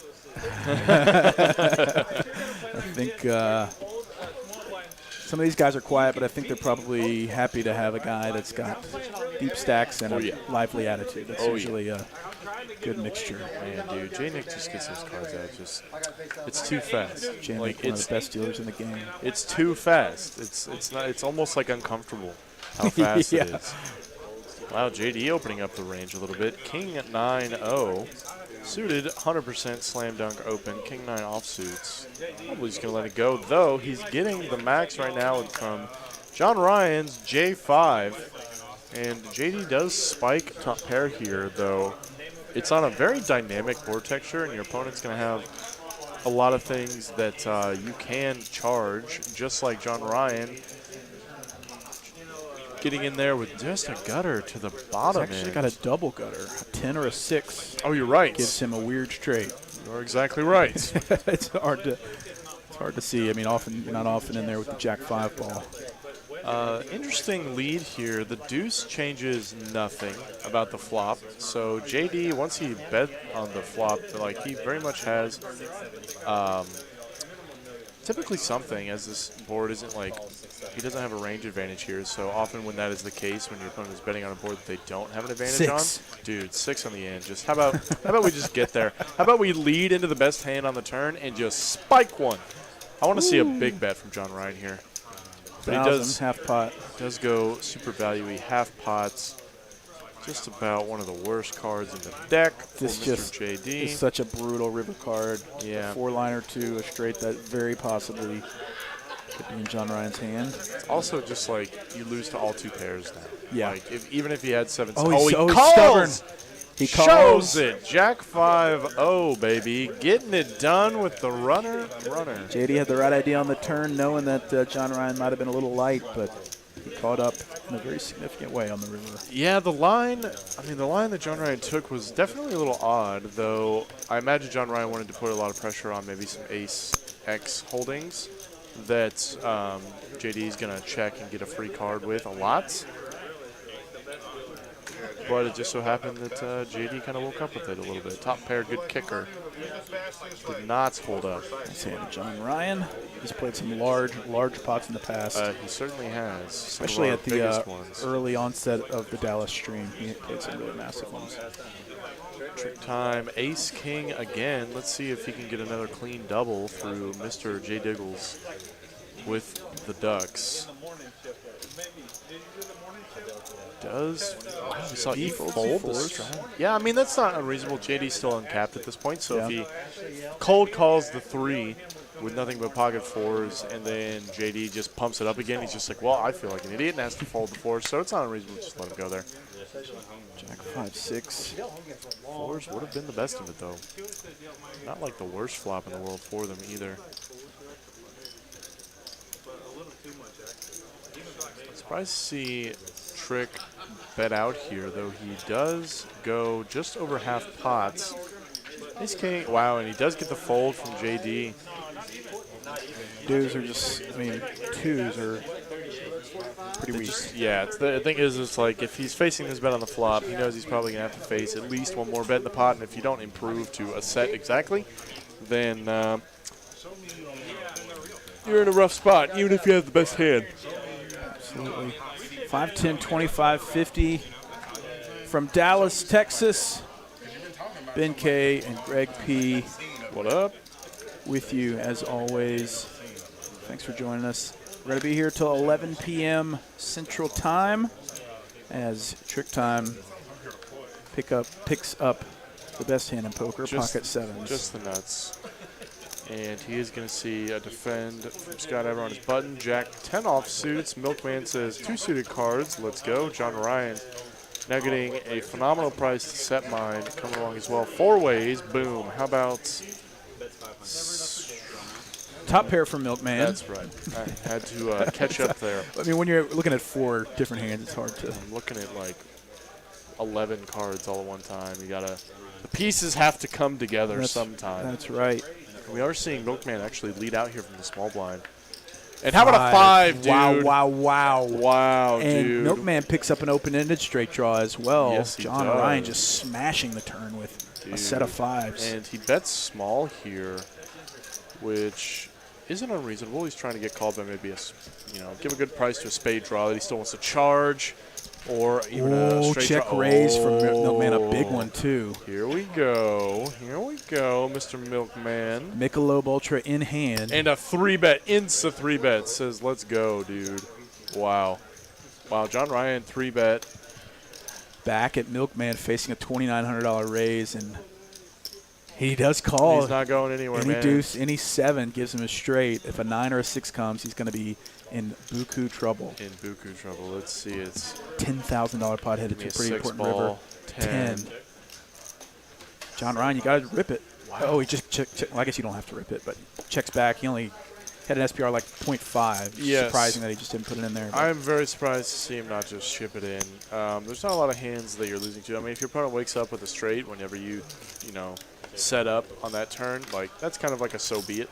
Speaker 1: I think some of these guys are quiet, but I think they're probably happy to have a guy that's got deep stacks and a lively attitude. That's usually a good mixture.
Speaker 2: Man, dude, J-Nick just gets those cards out. It's too fast.
Speaker 1: J-Nick, one of the best dealers in the game.
Speaker 2: It's too fast. It's almost like uncomfortable how fast it is. Wow, JD opening up the range a little bit. King at 9-0. Suited, 100% slam dunk open. King 9 offsuits. Probably just going to let it go, though he's getting the max right now from John Ryan's J5. And JD does spike top pair here, though. It's on a very dynamic board texture, and your opponent's going to have a lot of things that you can charge, just like John Ryan. Getting in there with just a gutter to the bottom end.
Speaker 1: He's actually got a double gutter, a 10 or a 6.
Speaker 2: Oh, you're right.
Speaker 1: Gives him a weird straight.
Speaker 2: You're exactly right.
Speaker 1: It's hard to see. I mean, you're not often in there with the Jack-5 ball.
Speaker 2: Interesting lead here. The deuce changes nothing about the flop. So JD, once he bet on the flop, he very much has typically something, as this board isn't he doesn't have a range advantage here. So often when that is the case, when your opponent is betting on a board that they don't have an advantage on, dude, 6 on the end. Just how about we just get there? How about we lead into the best hand on the turn and just spike one? I want to see a big bet from John Ryan here. But he does
Speaker 1: half pot.
Speaker 2: Does go super value-y half pots. Just about one of the worst cards in the deck for
Speaker 1: This
Speaker 2: Mr.
Speaker 1: just
Speaker 2: JD.
Speaker 1: is such a brutal river card.
Speaker 2: Yeah.
Speaker 1: A 4-liner to a straight that very possibly could be in John Ryan's hand.
Speaker 2: It's also just like you lose to all 2 pairs now.
Speaker 1: Yeah.
Speaker 2: Like even if he had 7.
Speaker 1: Oh,
Speaker 2: he
Speaker 1: he's
Speaker 2: calls.
Speaker 1: stubborn. He calls.
Speaker 2: Shows it. Jack 5-0, baby. Getting it done with the runner.
Speaker 1: JD had the right idea on the turn, knowing that John Ryan might have been a little light, but he caught up in a very significant way on the river.
Speaker 2: Yeah, the line that John Ryan took was definitely a little odd, though I imagine John Ryan wanted to put a lot of pressure on maybe some Ace-X holdings that JD's going to check and get a free card with a lot. But it just so happened that JD kind of woke up with it a little bit. Top pair, good kicker. Did not hold up.
Speaker 1: Let's hand to John Ryan. He's played some large pots in the past.
Speaker 2: He certainly has.
Speaker 1: Especially at the early onset of the Dallas stream. He played some really massive ones.
Speaker 2: Trick time, Ace King again. Let's see if he can get another clean double through Mr. J. Diggles with the Ducks. Wow, we saw E fold the strat. Yeah, I mean, that's not unreasonable. JD's still uncapped at this point, so if he cold calls the 3 with nothing but pocket 4s, and then JD just pumps it up again, he's just like, well, I feel like an idiot, and has to fold the 4s, so it's not unreasonable to just let him go there.
Speaker 1: Jack 5-6.
Speaker 2: 4s would have been the best of it, though. Not like the worst flop in the world for them either. Surprised to see Trick bet out here, though he does go just over half pots. Ace King, wow, and he does get the fold from JD.
Speaker 1: Twos are pretty weak.
Speaker 2: The thing is, it's like if he's facing this bet on the flop, he knows he's probably going to have to face at least one more bet in the pot, and if you don't improve to a set exactly, then you're in a rough spot, even if you have the best hand.
Speaker 1: Absolutely. 5-10, 25-50 from Dallas, Texas. Ben K and Greg P.
Speaker 2: What up?
Speaker 1: With you as always. Thanks for joining us. We're going to be here till 11 p.m. Central Time as Trick Time picks up the best hand in poker, pocket 7s.
Speaker 2: Just the nuts. And he is going to see a defend from Skydiver on his button. Jack 10 offsuits. Milkman says 2 suited cards. Let's go. John Ryan now getting a phenomenal price to set mine. Coming along as well. 4 ways. Boom. How about
Speaker 1: top pair from Milkman?
Speaker 2: That's right. I had to catch up there.
Speaker 1: I mean, when you're looking at 4 different hands, it's hard to.
Speaker 2: I'm looking at like 11 cards all at one time. The pieces have to come together sometime.
Speaker 1: That's right.
Speaker 2: We are seeing Milkman actually lead out here from the small blind. And how about a 5, dude? Wow,
Speaker 1: and
Speaker 2: dude.
Speaker 1: Milkman picks up an open-ended straight draw as well.
Speaker 2: Yes, he
Speaker 1: John
Speaker 2: does.
Speaker 1: Ryan just smashing the turn with a set of 5s.
Speaker 2: And he bets small here, which isn't unreasonable. He's trying to get called by maybe give a good price to a spade draw that he still wants to charge. Or even a straight
Speaker 1: check
Speaker 2: draw.
Speaker 1: raise from Milkman, a big one too.
Speaker 2: Here we go, Mr. Milkman.
Speaker 1: Michelob Ultra in hand.
Speaker 2: And a 3-bet, insta 3-bet, says let's go, dude. Wow, John Ryan 3-bet.
Speaker 1: Back at Milkman facing a $2,900 raise, and he does call.
Speaker 2: He's not going anywhere,
Speaker 1: any
Speaker 2: man.
Speaker 1: Deuce, any 7 gives him a straight. If a 9 or a 6 comes, he's going to be in buku trouble.
Speaker 2: Let's see. It's
Speaker 1: $10,000 pot headed to a pretty important river.
Speaker 2: 10.
Speaker 1: John Ryan, you got to rip it. Wow. Oh, he just checked. Well, I guess you don't have to rip it, but checks back. He only had an SPR like 0.5.
Speaker 2: Yes.
Speaker 1: Surprising that he just didn't put it in there.
Speaker 2: I'm very surprised to see him not just ship it in. There's not a lot of hands that you're losing to. I mean, if your opponent wakes up with a straight whenever you set up on that turn, like that's kind of like a so be it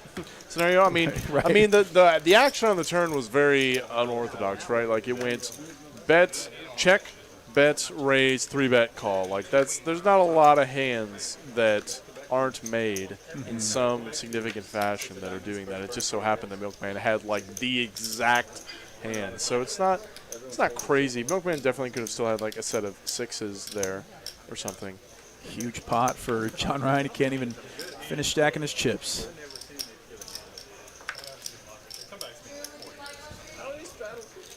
Speaker 2: scenario. I mean,
Speaker 1: right.
Speaker 2: I mean the action on the turn was very unorthodox, right? Like it went bet, check, bet, raise, 3-bet call. Like there's not a lot of hands that aren't made in some significant fashion that are doing that. It just so happened that Milkman had like the exact hand, so it's not crazy. Milkman definitely could have still had like a set of 6s there or something.
Speaker 1: Huge pot for John Ryan. He can't even finish stacking his chips.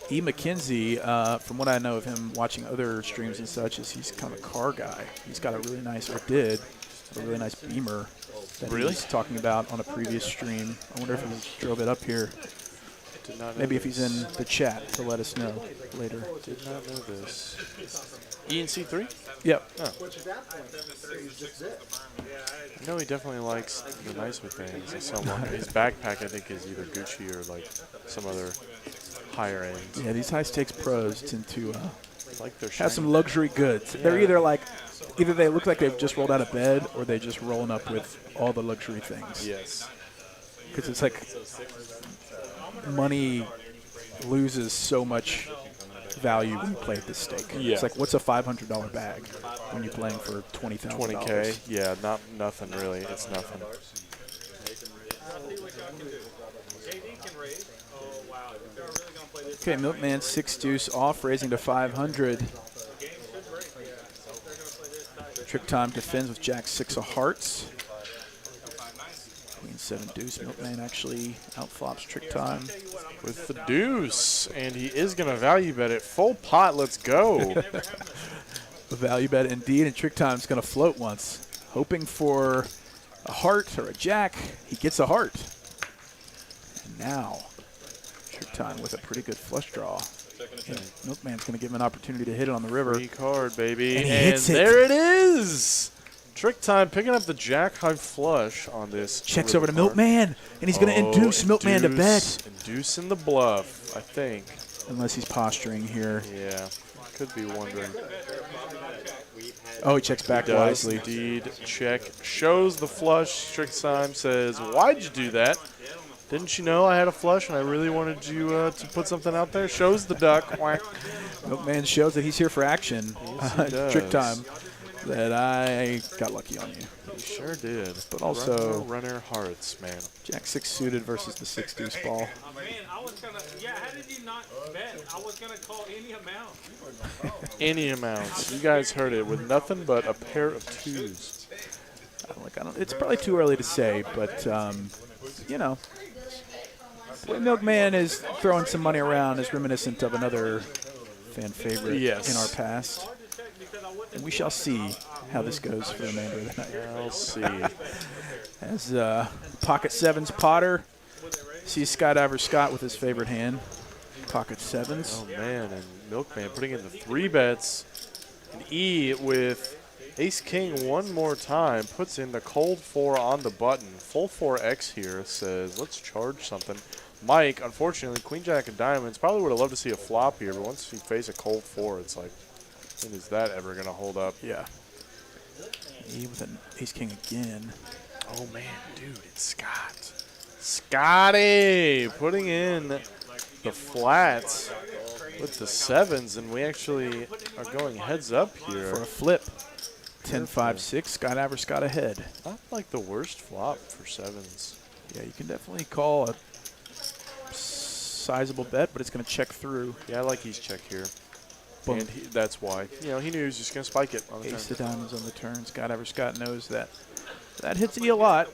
Speaker 1: E. McKenzie, from what I know of him watching other streams and such, is he's kind of a car guy. He's got a really nice, or did, a really nice Beamer that he was talking about on a previous stream. I wonder if he drove it up here.
Speaker 2: Did not know
Speaker 1: Maybe if
Speaker 2: this.
Speaker 1: he's in the chat to let us know later.
Speaker 2: Did not know this. E and C3?
Speaker 1: Yep.
Speaker 5: Which at that point is just it.
Speaker 2: I know he definitely likes the nicer things. I saw one. His backpack, I think, is either Gucci or like some other higher end.
Speaker 1: Yeah, these high stakes pros tend to
Speaker 2: Like their
Speaker 1: have some luxury goods. They're either they look like they've just rolled out of bed, or they just rolling up with all the luxury things.
Speaker 2: Yes.
Speaker 1: Because it's like money loses so much value when you play at this stake.
Speaker 2: Yeah.
Speaker 1: It's like, what's a $500 bag when you're playing for $20,000?
Speaker 2: 20K? Yeah, nothing really. It's nothing.
Speaker 1: Okay, Milkman 6 deuce off, raising to 500. Trick time defends with Jack 6 of hearts. Queen 7 deuce. Milkman actually outflops trick time.
Speaker 2: With the deuce, and he is going to value bet it. Full pot, let's go.
Speaker 1: A value bet indeed, and trick time's going to float once. Hoping for a heart or a jack. He gets a heart. And now, trick time with a pretty good flush draw. And Milkman's going to give him an opportunity to hit it on the river.
Speaker 2: Free card, baby.
Speaker 1: And he
Speaker 2: And
Speaker 1: hits it.
Speaker 2: there it is. Trick time picking up the jack high flush on this.
Speaker 1: Checks
Speaker 2: river
Speaker 1: over to
Speaker 2: card.
Speaker 1: Milkman, and he's going to induce Milkman to bet.
Speaker 2: Inducing the bluff, I think.
Speaker 1: Unless he's posturing here.
Speaker 2: Yeah, could be wondering.
Speaker 1: Oh, he checks back
Speaker 2: Does
Speaker 1: wisely.
Speaker 2: indeed check. Shows the flush. Trick time says, why'd you do that? Didn't you know I had a flush and I really wanted you to put something out there? Shows the duck. Whack.
Speaker 1: Milkman shows that he's here for action.
Speaker 2: Yes, he
Speaker 1: Trick
Speaker 2: does.
Speaker 1: time. That I got lucky on you.
Speaker 2: He sure did.
Speaker 1: But also-
Speaker 2: runner hearts, man.
Speaker 1: Jack 6 suited versus the 6 deuce ball.
Speaker 4: Man, I was gonna. Yeah, how did you not bet? I was gonna call any amount.
Speaker 2: Any amounts. You guys heard it with nothing but a pair of twos.
Speaker 1: It's probably too early to say, but you know, the way Milkman is throwing some money around is reminiscent of another fan favorite
Speaker 2: Yes.
Speaker 1: in our past. And we shall see how this goes for the remainder of the night.
Speaker 2: I'll see.
Speaker 1: As pocket sevens Potter sees Skydiver Scott with his favorite hand, pocket sevens.
Speaker 2: Oh, man. And Milkman putting in the 3 bets. And E with ace-king one more time. Puts in the cold 4 on the button. Full 4X here says, let's charge something. Mike, unfortunately, queen-jack and diamonds. Probably would have loved to see a flop here, but once you face a cold 4, it's like, when is that ever going to hold up?
Speaker 1: Yeah. E with an ace-king again.
Speaker 2: Oh, man, dude, it's Scott. Scotty putting in the flats with the 7s, and we actually are going heads up here.
Speaker 1: For a flip. 10-5-6, Skydiver Scott ahead.
Speaker 2: Not like the worst flop for 7s.
Speaker 1: Yeah, you can definitely call a sizable bet, but it's going to check through.
Speaker 2: Yeah, I like his check here.
Speaker 1: Boom.
Speaker 2: And that's why. You know, he knew he was just going to spike it on the
Speaker 1: Ace
Speaker 2: turn.
Speaker 1: of diamonds on the turn. Skydiver Scott knows that. That hits E a lot.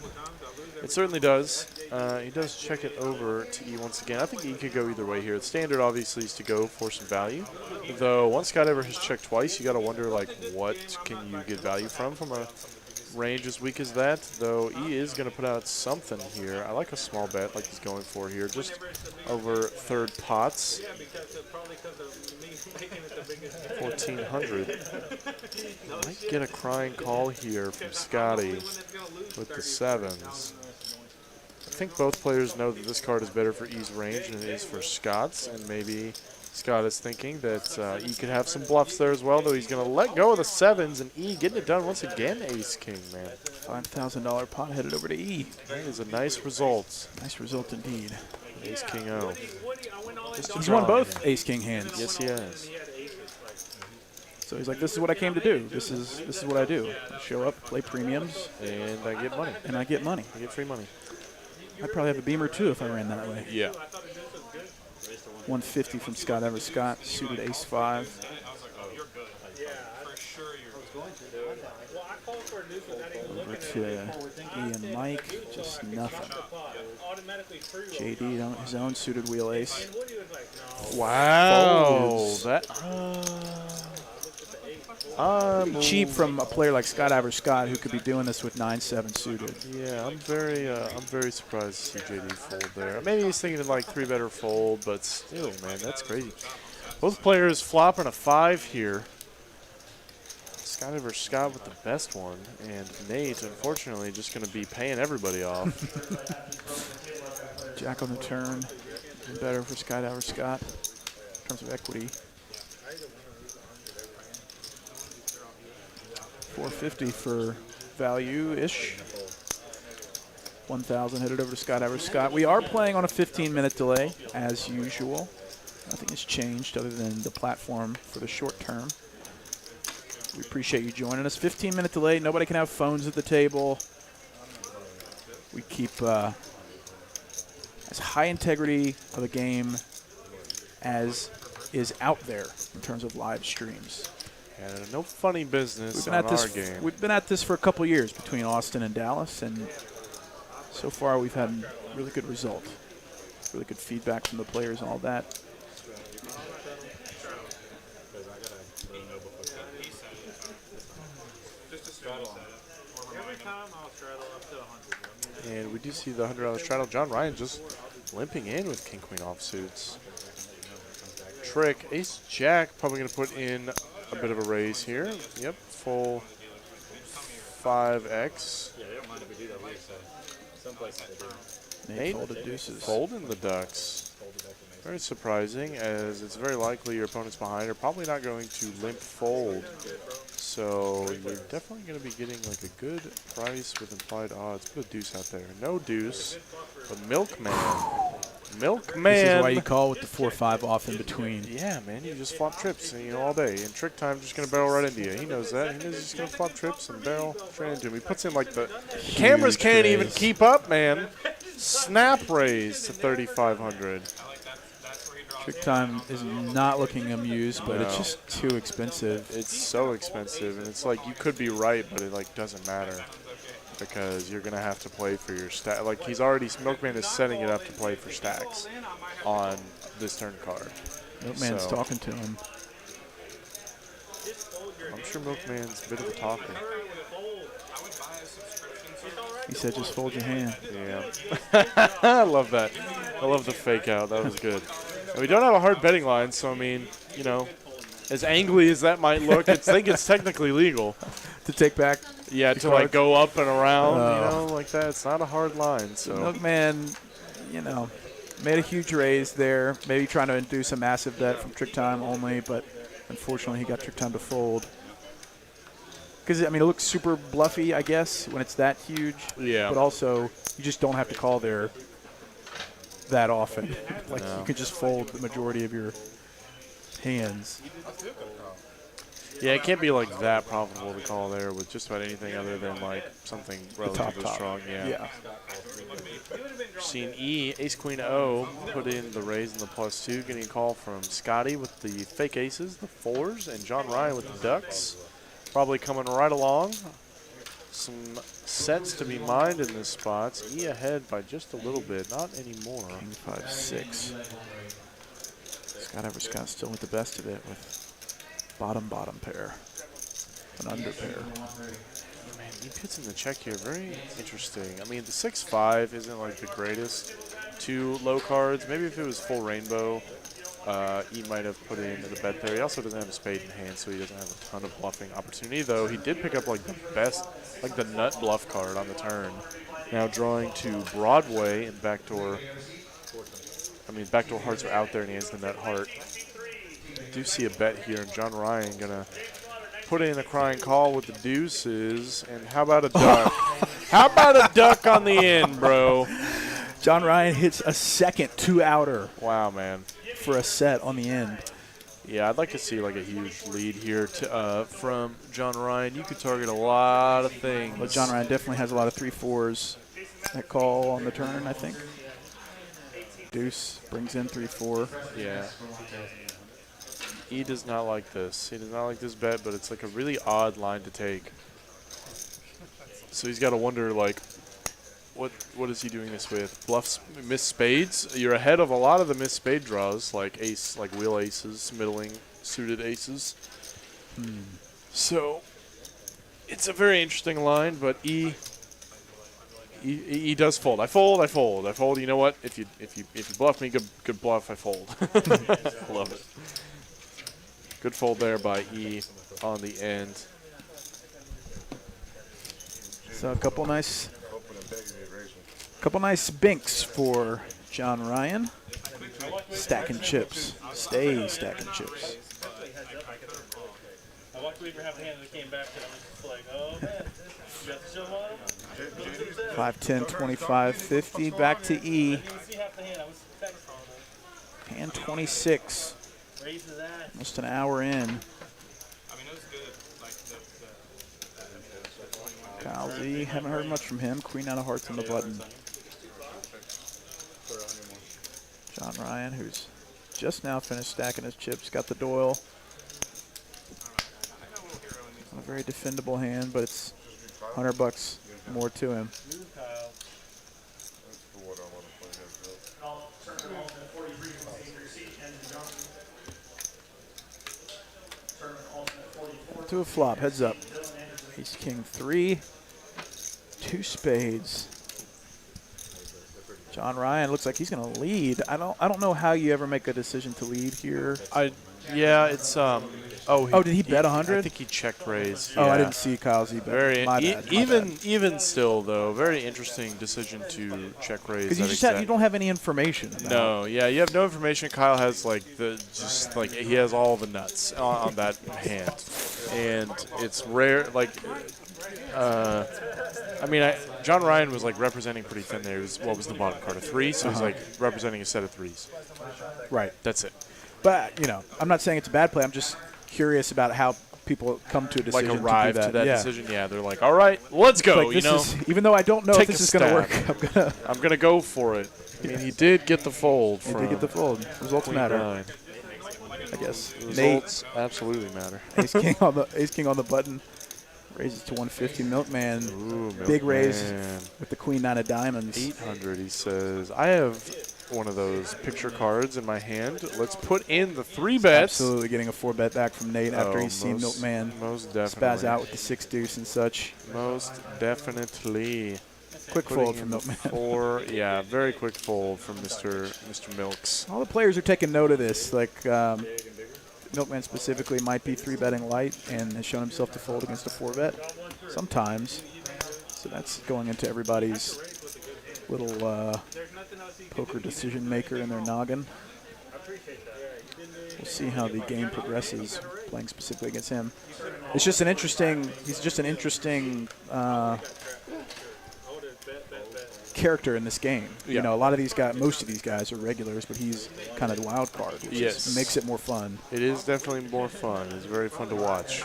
Speaker 2: It certainly does. He does check it over to E once again. I think E could go either way here. The standard, obviously, is to go for some value. Though, once Skydiver has checked twice, you got to wonder, like, what can you get value from a range as weak as that? Though, E is going to put out something here. I like a small bet like he's going for here. Just over third pots. 1,400. Might get a crying call here from Scotty with the 7s. I think both players know that this card is better for E's range than it is for Scott's, and maybe Scott is thinking that E could have some bluffs there as well, though he's going to let go of the 7s, and E getting it done once again, ace-king, man.
Speaker 1: $5,000 pot headed over to E.
Speaker 2: That is a nice result.
Speaker 1: Nice result indeed.
Speaker 2: Ace-king-O.
Speaker 1: He's won both ace-king hands.
Speaker 2: Yes, he has.
Speaker 1: So he's like, this is what I came to do. This is what I do. I show up, play premiums,
Speaker 2: And I get money.
Speaker 1: and I get money.
Speaker 2: I get free money.
Speaker 1: I'd probably have a Beamer too if I ran that way.
Speaker 2: Yeah.
Speaker 1: 150 from Skydiver Scott, suited ace-5.
Speaker 4: for a deuce without even
Speaker 1: Over
Speaker 4: looking at
Speaker 1: to
Speaker 4: it.
Speaker 1: E and Mike, just nothing.
Speaker 4: Automatically free roll.
Speaker 1: JD on his own suited wheel ace.
Speaker 4: And Woody was like, no.
Speaker 2: Wow.
Speaker 1: Folds.
Speaker 2: That.
Speaker 1: Cheap from a player like Skydiver Scott, who could be doing this with 9-7 suited.
Speaker 2: Yeah, I'm very surprised to see JD fold there. Maybe he's thinking of like 3-better fold, but still, man, that's crazy. Both players flopping a 5 here. Skydiver Scott with the best one, and Nate, unfortunately, just going to be paying everybody off.
Speaker 1: Jack on the turn, better for Skydiver Scott in terms of equity. 450 for value-ish. 1,000 headed over to Skydiver Scott. We are playing on a 15-minute delay, as usual. Nothing has changed other than the platform for the short term. We appreciate you joining us. 15-minute delay. Nobody can have phones at the table. We keep as high integrity of a game as is out there in terms of live streams.
Speaker 2: And no funny business on our game.
Speaker 1: We've been at this for a couple years between Austin and Dallas, and so far we've had really good result. Really good feedback from the players and all that.
Speaker 4: Every time I'll straddle up to 100.
Speaker 2: And we do see the $100 straddle. John Ryan just limping in with King Queen offsuits. Trick, Ace Jack probably going to put in a bit of a raise here. Yep, full 5x.
Speaker 5: Yeah, they don't mind if we do that. Some places they do.
Speaker 2: Nate
Speaker 1: folded deuces.
Speaker 2: folding the ducks. Very surprising, as it's very likely your opponent's behind are probably not going to limp fold. So you're definitely going to be getting like a good price with implied odds. Put a deuce out there. No deuce, but Milkman. Milkman.
Speaker 1: This is why you call with the 4-5 off in between.
Speaker 2: Yeah, man, you just flop trips, all day. And Trick Time just going to barrel right into you. He knows that. He knows he's going to flop trips and barrel straight into him. He puts in like the cameras can't even keep up, man. Snap raise to 3,500.
Speaker 1: Trick Time is not looking amused, but it's just too expensive.
Speaker 2: It's so expensive, and it's like you could be right, but it like doesn't matter because you're gonna have to play for your stack. Like he's already Milkman is setting it up to play for stacks on this turn card.
Speaker 1: Milkman's
Speaker 2: So,
Speaker 1: talking to him.
Speaker 2: I'm sure Milkman's a bit of a talker.
Speaker 1: He said, "Just fold your hand."
Speaker 2: Yeah, I love that. I love the fake out. That was good. And we don't have a hard betting line, so I mean, as angly as that might look, I think it's technically legal.
Speaker 1: To take back.
Speaker 2: Yeah, to like go up and around, like that. It's not a hard line. So
Speaker 1: Milkman, made a huge raise there. Maybe trying to induce a massive bet from Trick Time only, but unfortunately he got Trick Time to fold. Because, it looks super bluffy, I guess, when it's that huge.
Speaker 2: Yeah.
Speaker 1: But also, you just don't have to call there that often. You can just fold the majority of your hands.
Speaker 2: yeah, it can't be like that profitable to call there with just about anything other than like something relatively
Speaker 1: top.
Speaker 2: strong.
Speaker 1: Yeah.
Speaker 2: Seen E, Ace Queen O put in the raise and the +2, getting a call from Scotty with the fake aces, the 4s, and John Ryan with the ducks. Probably coming right along. Some sets to be mined in this spot. E ahead by just a little bit, not anymore.
Speaker 1: King 5-6. Skydiver Scott still with the best of it with bottom pair, an under pair.
Speaker 2: Man, he puts in the check here. Very interesting. The 6-5 isn't like the greatest. 2 low cards. Maybe if it was full rainbow, he might have put in the bet there. He also doesn't have a spade in hand, so he doesn't have a ton of bluffing opportunity, though he did pick up like the best, like the nut bluff card on the turn. Now drawing to Broadway and backdoor. Backdoor hearts are out there, and he has the nut heart. I do see a bet here, and John Ryan gonna put in a crying call with the deuces. And how about a duck? How about a duck on the end, bro?
Speaker 1: John Ryan hits a second 2-outer.
Speaker 2: Wow, man.
Speaker 1: For a set on the end.
Speaker 2: Yeah, I'd like to see like a huge lead here from John Ryan. You could target a lot of things.
Speaker 1: Well, John Ryan definitely has a lot of 3-4s that call on the turn, I think. Deuce brings in 3-4.
Speaker 2: Yeah. He does not like this. He does not like this bet, but it's like a really odd line to take. So he's got to wonder, like, what is he doing this with? Bluffs, missed spades. You're ahead of a lot of the missed spade draws, like ace, like wheel aces, middling suited aces. So it's a very interesting line, but he does fold. I fold. You know what? If you bluff me, good bluff. I fold. Love it. Good fold there by E on the end.
Speaker 1: So a couple nice binks for John Ryan. Stacking chips. Stay stacking chips.
Speaker 4: I walked away from half the hand and came back and I was just like, oh man, you got the show on?
Speaker 1: 5, 10, 25, 50. Back to E.
Speaker 4: I didn't see half the hand. I was text on it.
Speaker 1: Hand 26.
Speaker 4: Raises that.
Speaker 1: Almost an hour in.
Speaker 5: I mean, it was good. Like
Speaker 1: Kyle Z, haven't heard much from him. Queen out of hearts on the button. John Ryan, who's just now finished stacking his chips, got the Doyle. Not a very defendable hand, but it's $100 more to him. To a flop, heads up. Ace King 3, 2 spades. John Ryan looks like he's going to lead. I don't know how you ever make a decision to lead here.
Speaker 2: Yeah, it's
Speaker 1: did he bet 100?
Speaker 2: I think he checked raise.
Speaker 1: Oh,
Speaker 2: yeah.
Speaker 1: I didn't see Kyle Z bet.
Speaker 2: Very
Speaker 1: My bad.
Speaker 2: even still though, very interesting decision to check raise.
Speaker 1: Because you don't have any information. About
Speaker 2: No, yeah, you have no information. Kyle has he has all the nuts on that hand, and it's rare. Like, John Ryan was like representing pretty thin there. What was the bottom card? A 3, so he's like representing a set of 3s.
Speaker 1: Right.
Speaker 2: That's it.
Speaker 1: But I'm not saying it's a bad play. I'm just curious about how people come to a decision.
Speaker 2: Like arrive
Speaker 1: to do
Speaker 2: to that
Speaker 1: yeah.
Speaker 2: decision. Yeah, they're like, all right, let's go.
Speaker 1: Like even though I don't know if
Speaker 2: take
Speaker 1: this
Speaker 2: a
Speaker 1: is going to
Speaker 2: stab.
Speaker 1: work,
Speaker 2: I'm gonna go for it. I mean, he did get the fold.
Speaker 1: He did get the fold. Results
Speaker 2: Queen
Speaker 1: matter,
Speaker 2: 9.
Speaker 1: I guess.
Speaker 2: Results absolutely matter.
Speaker 1: Ace King on the button. Raises to 150. Milkman,
Speaker 2: Ooh,
Speaker 1: big raise
Speaker 2: Milkman.
Speaker 1: with the Queen 9 of diamonds.
Speaker 2: 800, he says. I have one of those picture cards in my hand. Let's put in the 3 bets.
Speaker 1: Absolutely getting a 4-bet back from Nate after he's seen Milkman
Speaker 2: most definitely
Speaker 1: spaz out with the 6 deuce and such.
Speaker 2: Most definitely.
Speaker 1: Quick fold from Milkman.
Speaker 2: 4, yeah, very quick fold from Mr. Milks.
Speaker 1: All the players are taking note of this. Like Milkman specifically might be 3-betting light and has shown himself to fold against a 4-bet sometimes. So that's going into everybody's little poker decision maker in their noggin. We'll see how the game progresses playing specifically against him. He's just an interesting character in this game.
Speaker 2: Yeah.
Speaker 1: A lot of these guys, most of these guys are regulars, but he's kind of the wild card, which makes it more fun.
Speaker 2: It is definitely more fun. It's very fun to watch.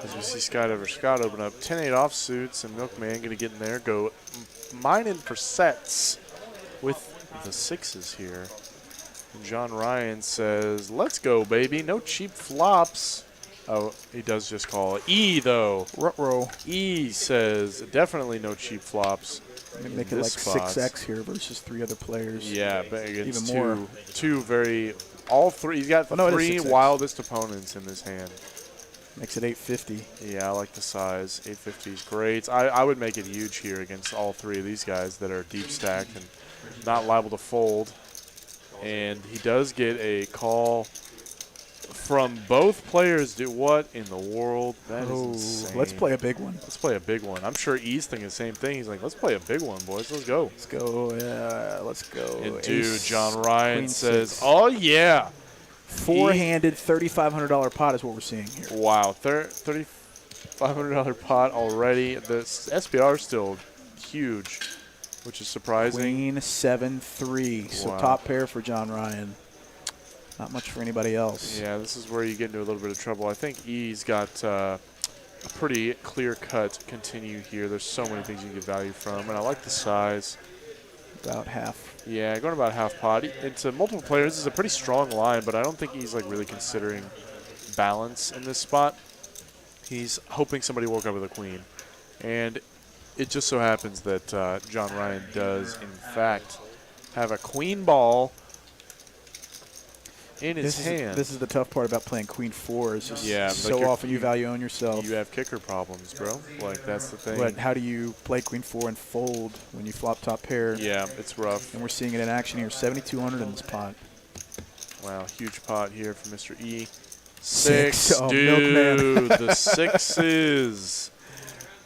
Speaker 2: As we see Skydiver Scott open up 10-8 offsuits, and Milkman going to get in there, go mining for sets with the 6s here. And John Ryan says, let's go, baby. No cheap flops. Oh, he does just call it. E, though.
Speaker 1: Ruh-roh.
Speaker 2: E says, definitely no cheap flops.
Speaker 1: Make it like 6x here versus 3 other players.
Speaker 2: Yeah, but against
Speaker 1: even more.
Speaker 2: two very, all 3. He's got 3 wildest opponents in this hand.
Speaker 1: Makes it 850.
Speaker 2: Yeah, I like the size. 850 is great. I would make it huge here against all 3 of these guys that are deep stacked and not liable to fold. And he does get a call from both players. What in the world? That is insane.
Speaker 1: Let's play a big one.
Speaker 2: Let's play a big one. I'm sure E's thinking the same thing. He's like, let's play a big one, boys. Let's go.
Speaker 1: Let's go. Let's go.
Speaker 2: And dude, John Ryan
Speaker 1: Queen
Speaker 2: says,
Speaker 1: 6.
Speaker 2: oh, yeah.
Speaker 1: 4-handed $3,500 pot is what we're seeing here.
Speaker 2: Wow, $3,500 pot already. The SPR is still huge, which is surprising.
Speaker 1: Queen 7-3. So top pair for John Ryan. Not much for anybody else.
Speaker 2: Yeah, this is where you get into a little bit of trouble. I think E's got a pretty clear-cut continue here. There's so many things you can get value from, and I like the size.
Speaker 1: About half.
Speaker 2: Yeah, going about half pot. Into multiple players is a pretty strong line, but I don't think he's like really considering balance in this spot. He's hoping somebody woke up with a queen. And It just so happens that John Ryan does, in fact, have a queen ball in his hand.
Speaker 1: This is the tough part about playing queen 4 is just so
Speaker 2: like
Speaker 1: often you value own yourself.
Speaker 2: You have kicker problems, bro. Like, that's the thing.
Speaker 1: But how do you play queen 4 and fold when you flop top pair?
Speaker 2: Yeah, it's rough.
Speaker 1: And we're seeing it in action here. 7,200 in this pot.
Speaker 2: Wow, huge pot here for Mr. E. Six,
Speaker 1: Oh,
Speaker 2: dude. The sixes.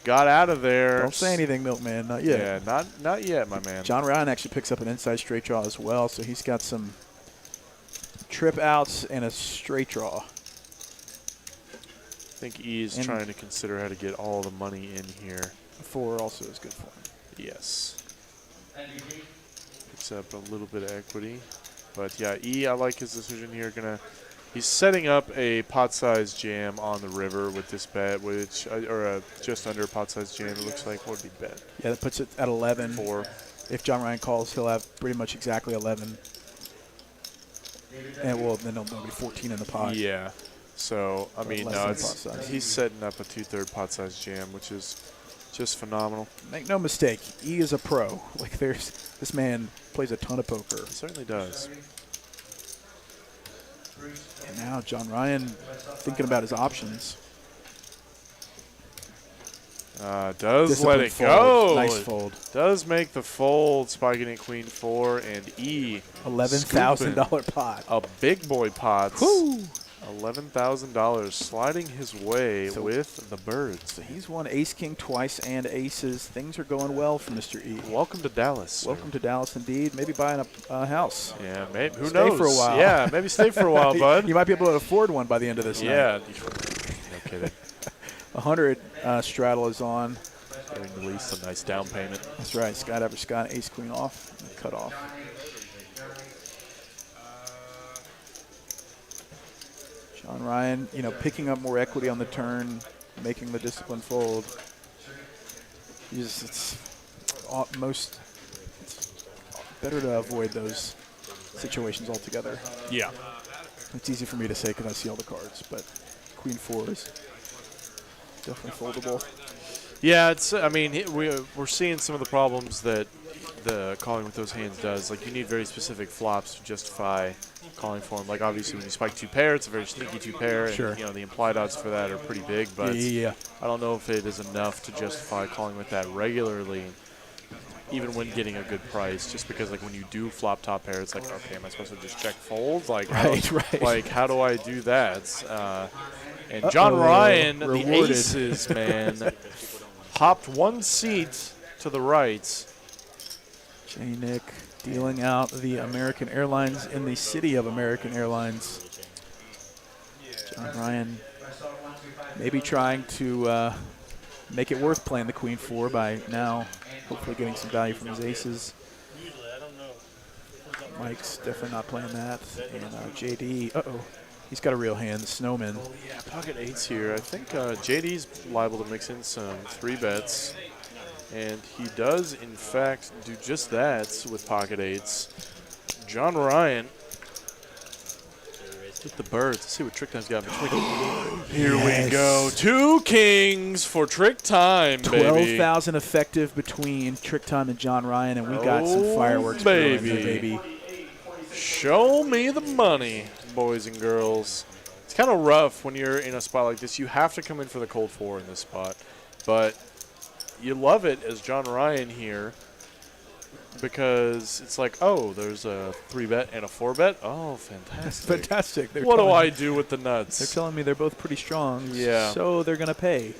Speaker 2: Got out of there.
Speaker 1: Don't say anything, Milkman. Not yet.
Speaker 2: Yeah, not yet, my man.
Speaker 1: John Ryan actually picks up an inside straight draw as well, so he's got some trip outs and a straight draw.
Speaker 2: I think E is trying to consider how to get all the money in here.
Speaker 1: 4 also is good for him.
Speaker 2: Yes. Picks up a little bit of equity. But yeah, E, I like his decision here. He's setting up a pot-sized jam on the river with this bet, which or just under pot-sized jam. It looks like. What would he bet?
Speaker 1: Yeah, that puts it at 11.
Speaker 2: 4.
Speaker 1: If John Ryan calls, he'll have pretty much exactly 11. And well, then there'll be 14 in the pot.
Speaker 2: Yeah. So I mean,
Speaker 1: Less
Speaker 2: no,
Speaker 1: than
Speaker 2: it's
Speaker 1: pot size.
Speaker 2: he's setting up a 2/3 pot-sized jam, which is just phenomenal.
Speaker 1: Make no mistake, E is a pro. Like this man plays a ton of poker.
Speaker 2: It certainly does.
Speaker 1: And now John Ryan thinking about his options.
Speaker 2: Does let it
Speaker 1: fold.
Speaker 2: go.
Speaker 1: Nice fold.
Speaker 2: Does make the fold, spiking at queen 4, and E.
Speaker 1: $11,000 pot.
Speaker 2: A big boy pots.
Speaker 1: Woo!
Speaker 2: $11,000 sliding his way with the birds.
Speaker 1: So he's won ace king twice and aces. Things are going well for Mr. E.
Speaker 2: Welcome to Dallas.
Speaker 1: Welcome to Dallas, indeed. Maybe buying a house.
Speaker 2: Yeah, maybe. Who
Speaker 1: Stay
Speaker 2: knows?
Speaker 1: for a while.
Speaker 2: Yeah, maybe stay for a while, bud.
Speaker 1: You might be able to afford one by the end of this night.
Speaker 2: Yeah. No kidding.
Speaker 1: 100 straddle is on.
Speaker 2: Getting at least a nice down payment.
Speaker 1: That's right. Skydiver Scott, ace queen off, cut off. John Ryan, picking up more equity on the turn, making the discipline fold. It's better to avoid those situations altogether.
Speaker 2: Yeah.
Speaker 1: It's easy for me to say because I see all the cards, but queen 4 is definitely foldable.
Speaker 2: Yeah, I mean, we're seeing some of the problems that the calling with those hands does. Like, you need very specific flops to justify calling for them. Like, obviously, when you spike 2 pair, it's a very sneaky 2 pair.
Speaker 1: Sure.
Speaker 2: And, the implied odds for that are pretty big. But
Speaker 1: Yeah.
Speaker 2: I don't know if it is enough to justify calling with that regularly, even when getting a good price. Just because, like, when you do flop top pair, it's like, okay, am I supposed to just check fold? Like,
Speaker 1: Right.
Speaker 2: Like, how do I do that? And John Ryan,
Speaker 1: rewarded.
Speaker 2: the aces, man, hopped 1 seat to the right.
Speaker 1: J. Nick dealing out the American Airlines in the city of American Airlines. John Ryan maybe trying to make it worth playing the queen 4 by now hopefully getting some value from his aces. Mike's definitely not playing that. And JD, he's got a real hand, the Snowman.
Speaker 2: Yeah, pocket 8s here. I think JD's liable to mix in some 3 bets. And he does, in fact, do just that with pocket 8s. John Ryan with the birds. Let's see what Trick Time's got in between. Here we go. 2 kings for Trick Time, baby.
Speaker 1: 12,000 effective between Trick Time and John Ryan, and we got some fireworks
Speaker 2: baby.
Speaker 1: going, baby.
Speaker 2: Show me the money, boys and girls. It's kind of rough when you're in a spot like this. You have to come in for the cold 4 in this spot. But you love it as John Ryan here because it's like, oh, there's a 3-bet and a 4-bet. Oh, fantastic.
Speaker 1: Fantastic.
Speaker 2: What do I do with the nuts?
Speaker 1: They're telling me they're both pretty strong,
Speaker 2: Yeah.
Speaker 1: so they're going to pay.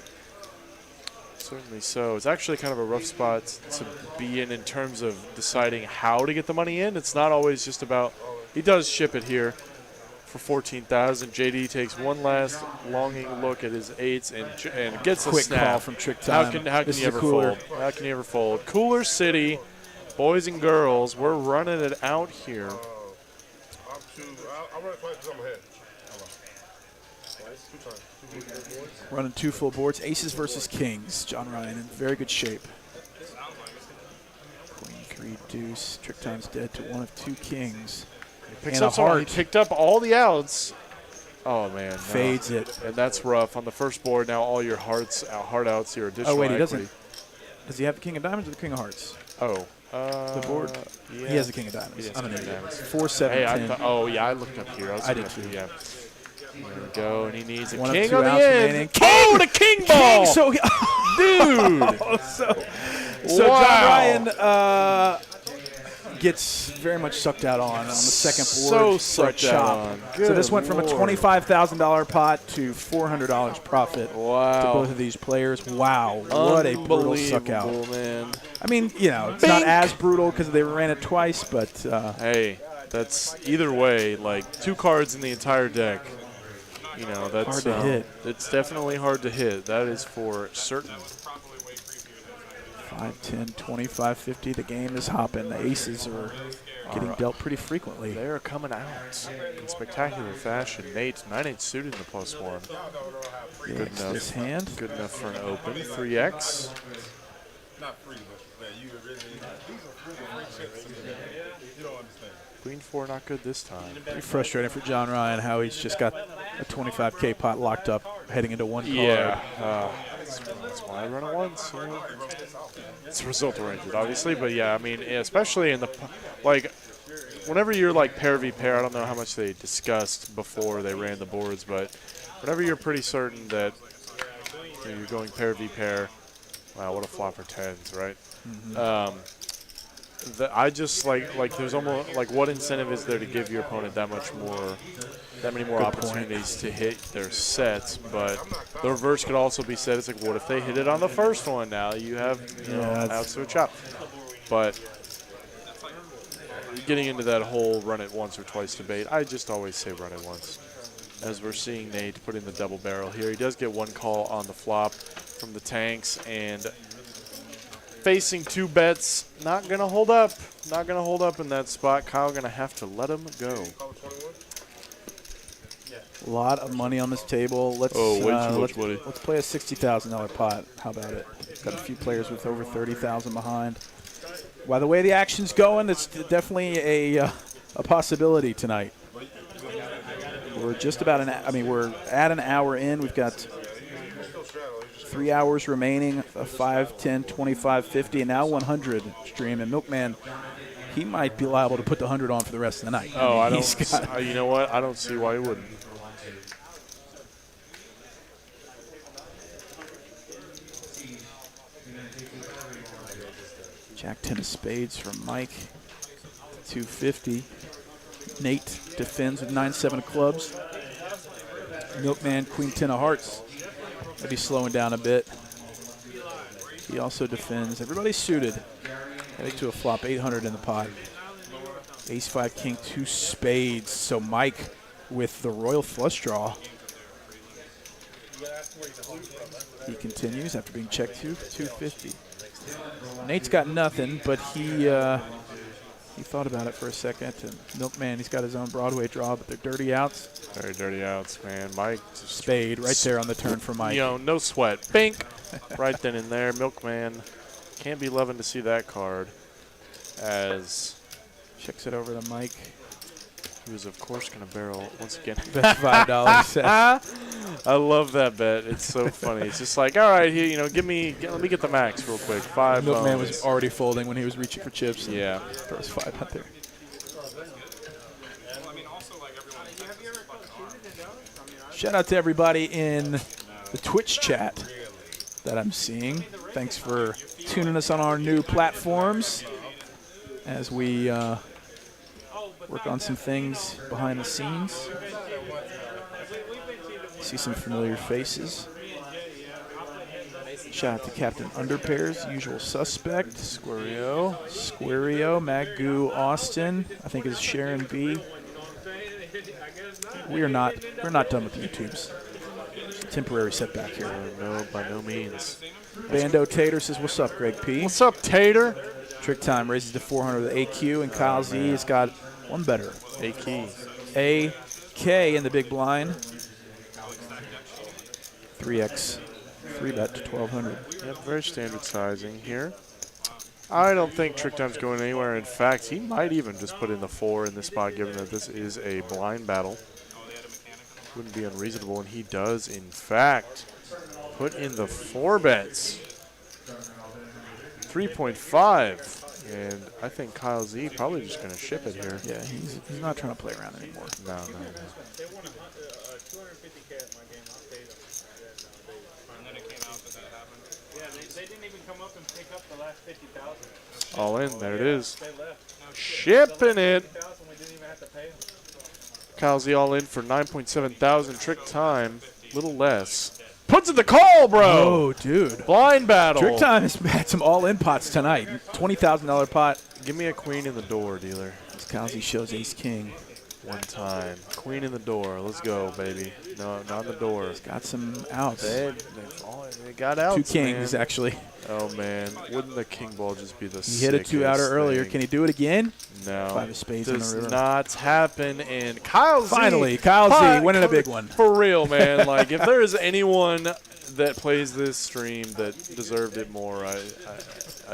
Speaker 2: Certainly so. It's actually kind of a rough spot to be in terms of deciding how to get the money in. It's not always just about – he does ship it here for $14,000. JD takes one last longing look at his 8s and gets
Speaker 1: Quick
Speaker 2: a snap.
Speaker 1: call from Trick Time.
Speaker 2: How can you ever fold? How can you ever fold? Cooler City, boys and girls, we're running it out here.
Speaker 6: I'll run it twice because I'm ahead.
Speaker 1: Running 2 full boards. Aces versus kings. John Ryan in very good shape. Queen 3 deuce. Trick Time's dead to 1 of 2 kings.
Speaker 2: Picks
Speaker 1: and
Speaker 2: up
Speaker 1: a
Speaker 2: some, he
Speaker 1: heart.
Speaker 2: picked up all the outs. Oh, man. No.
Speaker 1: Fades it.
Speaker 2: And that's rough. On the first board, now all your heart outs, your additional
Speaker 1: Oh, wait, he
Speaker 2: equity.
Speaker 1: doesn't. Does he have the king of diamonds or the king of hearts?
Speaker 2: Oh.
Speaker 1: The board?
Speaker 2: Yeah.
Speaker 1: He has the king of diamonds.
Speaker 2: He has
Speaker 1: I'm an
Speaker 2: king of
Speaker 1: idiot.
Speaker 2: diamonds.
Speaker 1: 4, 7,
Speaker 2: Hey,
Speaker 1: 10.
Speaker 2: I looked up here.
Speaker 1: I did
Speaker 2: looking
Speaker 1: too.
Speaker 2: up, yeah. There we go, and he needs a
Speaker 1: One of
Speaker 2: king
Speaker 1: 2
Speaker 2: on the
Speaker 1: outs
Speaker 2: end.
Speaker 1: remaining.
Speaker 2: Oh, the king ball!
Speaker 1: So,
Speaker 2: Dude!
Speaker 1: so
Speaker 2: Wow.
Speaker 1: John Ryan gets very much sucked out on the second board for a
Speaker 2: sucked out
Speaker 1: chop.
Speaker 2: on.
Speaker 1: So this went from a
Speaker 2: Lord.
Speaker 1: $25,000 pot to $400 profit to
Speaker 2: Wow.
Speaker 1: both of these players. Wow, what a brutal suck out.
Speaker 2: Unbelievable, man.
Speaker 1: I mean, it's not as brutal because they ran it twice, but
Speaker 2: Hey, that's either way, like 2 cards in the entire deck. That's
Speaker 1: hard to hit.
Speaker 2: It's definitely hard to hit. That is for certain.
Speaker 1: 5, 10, 25, 50. The game is hopping. The aces are getting dealt pretty frequently.
Speaker 2: They are coming out in spectacular fashion. Nate, 9-8 suited in the +1. Good enough.
Speaker 1: This hand.
Speaker 2: Good enough for an open. 3x. Queen 4 not good this time.
Speaker 1: Pretty frustrating for John Ryan how he's just got a 25K pot locked up heading into 1 card.
Speaker 2: Yeah. That's why I run it once. It's result oriented, obviously, but yeah, I mean, especially in the whenever you're like pair v pair, I don't know how much they discussed before they ran the boards, but whenever you're pretty certain that you're going pair v pair, wow, what a flop for 10s, right?
Speaker 1: Mm-hmm.
Speaker 2: I just like there's almost like what incentive is there to give your opponent that many more opportunities to hit their sets? But the reverse could also be said. It's like, what if they hit it on the first one? Now you have outs to a chop. But getting into that whole run it once or twice debate, I just always say run it once. As we're seeing Nate put in the double barrel here, he does get 1 call on the flop from the tanks and. Facing 2 bets, not gonna hold up. Not gonna hold up in that spot. Kyle gonna have to let him go.
Speaker 1: A lot of money on this table. Let's
Speaker 2: way too much money.
Speaker 1: Let's play a $60,000 pot. How about it? Got a few players with over 30,000 behind. By the way the action's going, it's definitely a possibility tonight. We're just about we're at an hour in. We've got 3 hours remaining, 5, 10, 25, 50, and now 100 stream. And Milkman, he might be liable to put the 100 on for the rest of the night.
Speaker 2: Oh, I don't. You know what? I don't see why he wouldn't.
Speaker 1: Jack 10 of spades from Mike, 250. Nate defends with 9-7 of clubs. Milkman, Queen 10 of hearts. Maybe slowing down a bit. He also defends. Everybody's suited. Heading to a flop, 800 in the pot. Ace 5, King 2 spades. So Mike with the royal flush draw. He continues after being checked to 250. Nate's got nothing, but he thought about it for a second. And Milkman, he's got his own Broadway draw, but they're dirty outs.
Speaker 2: Very dirty outs, man. Mike.
Speaker 1: Spade right there on the turn for Mike.
Speaker 2: No sweat. Bink. Right then and there. Milkman can't be loving to see that card as
Speaker 1: checks it over to Mike.
Speaker 2: He was, of course, going to barrel once again.
Speaker 1: That's $5.
Speaker 2: I love that bet. It's so funny. It's just like, all right, here, let me get the max real quick. 5.
Speaker 1: Milkman was already folding when he was reaching for chips.
Speaker 2: Yeah.
Speaker 1: Throws 5 out there. Shout out to everybody in the Twitch chat that I'm seeing. Thanks for tuning us on our new platforms as we work on some things behind the scenes. See some familiar faces. Shout out to Captain Underpairs, usual suspect. Squario, Magoo, Austin. I think is Sharon B. We're not done with the YouTubes. Just a temporary setback here.
Speaker 2: No, by no means.
Speaker 1: Bando Tater says, "What's up, Greg P?"
Speaker 2: What's up, Tater?
Speaker 1: Trick Time raises to 400 with AQ, and Kyle Z has got one better. AK in the big blind. 3x, 3-bet to 1,200.
Speaker 2: Yep, very standard sizing here. I don't think Trick Time's going anywhere. In fact, he might even just put in the 4 in this spot, given that this is a blind battle. Wouldn't be unreasonable, and he does, in fact, put in the 4 bets. 3.5. And I think Kyle Z probably just going to ship it here.
Speaker 1: Yeah, he's not trying to play around anymore.
Speaker 2: No.
Speaker 4: They won 250K at my game. I'll pay them.
Speaker 5: And then it came out that happened.
Speaker 4: Yeah, they didn't even come up and pick up the last 50,000.
Speaker 2: All in. There it is.
Speaker 4: They left.
Speaker 2: Shipping it.
Speaker 4: 50,000, we didn't even have to pay them.
Speaker 2: Kyle Z all in for 9.7 thousand. Trick time. Little less. Puts in the call, bro.
Speaker 1: Oh, dude.
Speaker 2: Blind battle.
Speaker 1: Trick Time has had some all-in pots tonight. $20,000 pot.
Speaker 2: Give me a queen in the door, dealer.
Speaker 1: As Kowsey shows ace-king.
Speaker 2: One time. Queen in the door. Let's go, baby. No, not in the door.
Speaker 1: He's got some outs.
Speaker 2: They got outs,
Speaker 1: 2 kings,
Speaker 2: man.
Speaker 1: actually.
Speaker 2: Oh, man. Wouldn't the king ball just be the
Speaker 1: He hit a 2-outer earlier. Can he do it again?
Speaker 2: No.
Speaker 1: 5 of spades in the
Speaker 2: Does
Speaker 1: river.
Speaker 2: not happen. And Kyle Z.
Speaker 1: Finally, Kyle Z winning a big one.
Speaker 2: For real, man. Like, if there is anyone that plays this stream that deserved it more, I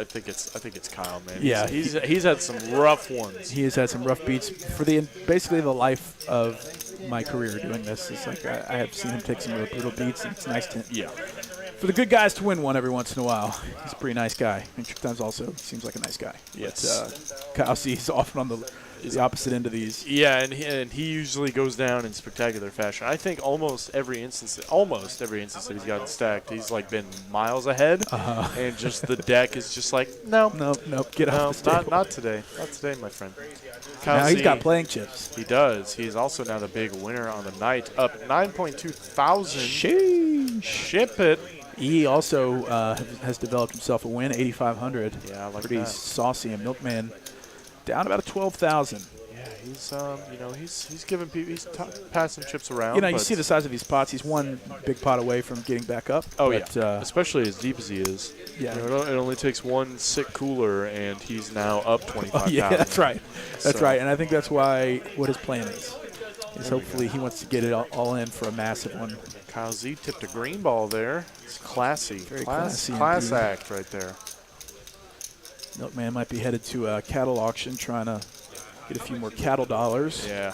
Speaker 2: think it's Kyle, man.
Speaker 1: Yeah.
Speaker 2: He's had some rough ones.
Speaker 1: He has had some rough beats for basically the life of my career doing this. It's like I have seen him take some real brutal beats, and it's nice for the good guys to win one every once in a while. He's a pretty nice guy. And Trick Times also seems like a nice guy.
Speaker 2: Yes.
Speaker 1: But Kyle C is often on the opposite end of these.
Speaker 2: Yeah, and he usually goes down in spectacular fashion. I think almost every instance that he's gotten stacked, he's like been miles ahead, and just the deck is just like no,
Speaker 1: get off the table.
Speaker 2: not today, my friend.
Speaker 1: Now he's got playing chips.
Speaker 2: He does. He's also now the big winner on the night, up 9.2 thousand.
Speaker 1: Sheesh.
Speaker 2: Ship it.
Speaker 1: He also has developed himself a win, 8,500.
Speaker 2: Yeah, I like
Speaker 1: pretty
Speaker 2: that.
Speaker 1: saucy. And Milkman down about 12,000.
Speaker 2: Yeah, he's giving people, passing chips around.
Speaker 1: You see the size of these pots. He's one big pot away from getting back up.
Speaker 2: Oh,
Speaker 1: but,
Speaker 2: yeah. Especially as deep as he is.
Speaker 1: Yeah.
Speaker 2: It only takes one sick cooler, and he's now up 25,000.
Speaker 1: Yeah, that's right. That's right. And I think that's what his plan is hopefully he wants to get it all in for a massive one.
Speaker 2: Kyle Z tipped a green ball there. It's classy.
Speaker 1: Very classy.
Speaker 2: Class act right there.
Speaker 1: Milkman might be headed to a cattle auction trying to get a few more cattle dollars.
Speaker 2: Yeah.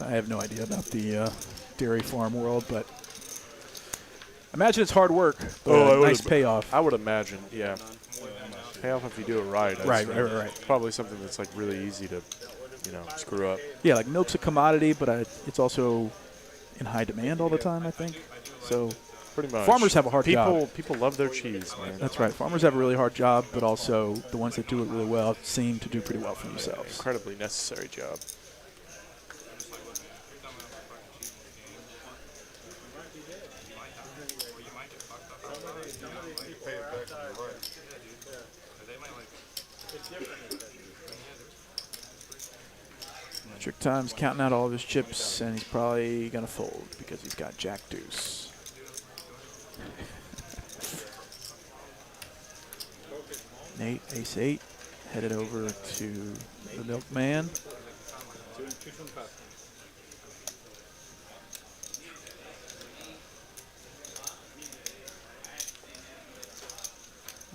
Speaker 1: I have no idea about the dairy farm world, but I imagine it's hard work, but nice payoff.
Speaker 2: I would imagine, yeah. Payoff if you do it right.
Speaker 1: Right.
Speaker 2: Probably something that's like really easy to, screw up.
Speaker 1: Yeah, like milk's a commodity, but it's in high demand all the time, I think. So
Speaker 2: pretty much.
Speaker 1: Farmers have a hard job.
Speaker 2: People love their cheese, man.
Speaker 1: That's right. Farmers have a really hard job, but also the ones that do it really well seem to do pretty well for themselves.
Speaker 2: Incredibly necessary job.
Speaker 1: Trick Time's counting out all of his chips, and he's probably going to fold because he's got Jack Deuce. Nate, ace-8, headed over to the Milkman.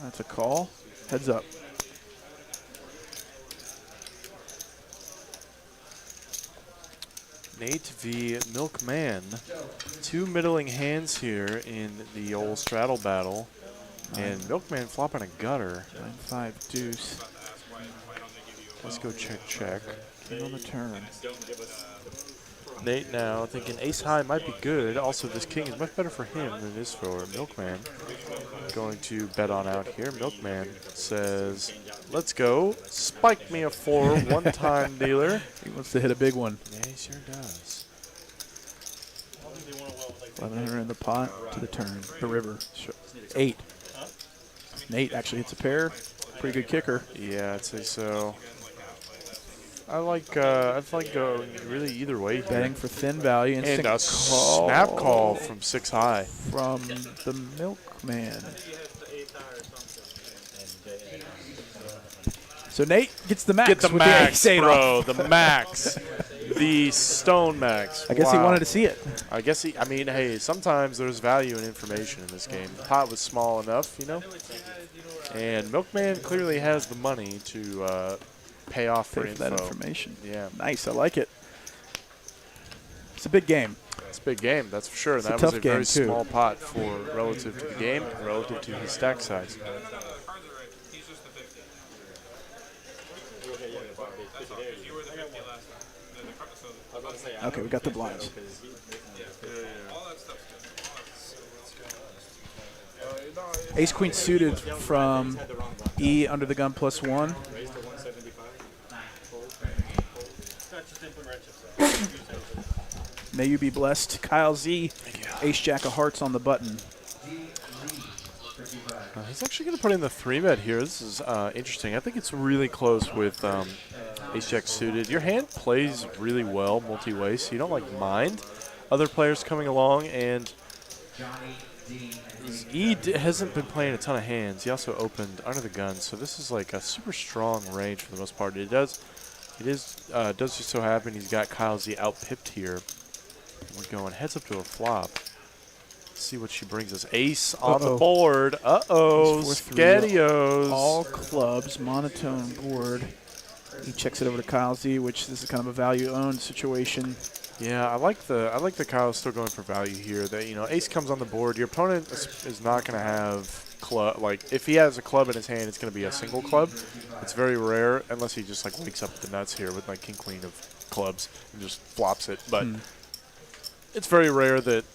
Speaker 1: That's a call. Heads up.
Speaker 2: Nate v. Milkman. 2 middling hands here in the old straddle battle. And Milkman flopping a gutter.
Speaker 1: 9-5 deuce.
Speaker 2: Let's go check.
Speaker 1: King on the turn.
Speaker 2: Nate now thinking ace high might be good. Also, this king is much better for him than it is for Milkman. Going to bet on out here. Milkman says, let's go. Spike me a 4 one-time dealer.
Speaker 1: He wants to hit a big one.
Speaker 2: Yeah, he sure does.
Speaker 1: 1,100 in the pot to the turn. The river. 8. Nate actually hits a pair. Pretty good kicker.
Speaker 2: Yeah, I'd say so. I like going really either way.
Speaker 1: Betting for thin value.
Speaker 2: And a snap call from 6 high.
Speaker 1: From the Milkman. So Nate gets the max.
Speaker 2: Get the
Speaker 1: with
Speaker 2: max,
Speaker 1: the
Speaker 2: bro. The max. The stone max.
Speaker 1: I guess he wanted to see it.
Speaker 2: I guess hey, sometimes there's value in information in this game. The pot was small enough, And Milkman clearly has the money to pay off for
Speaker 1: that information.
Speaker 2: Yeah.
Speaker 1: Nice. I like it. It's a big game.
Speaker 2: It's a big game, that's for sure.
Speaker 1: It's
Speaker 2: that
Speaker 1: a
Speaker 2: was a very
Speaker 1: too.
Speaker 2: small pot for relative to the game and relative to his stack size.
Speaker 5: That's all. 'Cause you were the 50 last time.
Speaker 1: Okay, we got the blinds.
Speaker 5: All that stuff's good.
Speaker 1: Ace queen suited from E under the gun +1. May you be blessed. Kyle Z, ace jack of hearts on the button.
Speaker 2: He's actually going to put in the 3-bet here. This is interesting. I think it's really close with ace jack suited. Your hand plays really well multi-way, so you don't like mind other players coming along. And hasn't been playing a ton of hands. He also opened under the gun, so this is like a super strong range for the most part. It does just so happen he's got Kyle Z out-pipped here. We're going heads up to a flop. Let's see what she brings us. Ace on the board. Scadios.
Speaker 1: All clubs, monotone board. He checks it over to Kyle Z, which this is kind of a value-owned situation.
Speaker 2: Yeah, I like the Kyle still going for value here. That ace comes on the board. Your opponent is not going to have club. Like if he has a club in his hand, it's going to be a single club. It's very rare unless he just like wakes up with the nuts here with like king queen of clubs and just flops it. But it's very rare that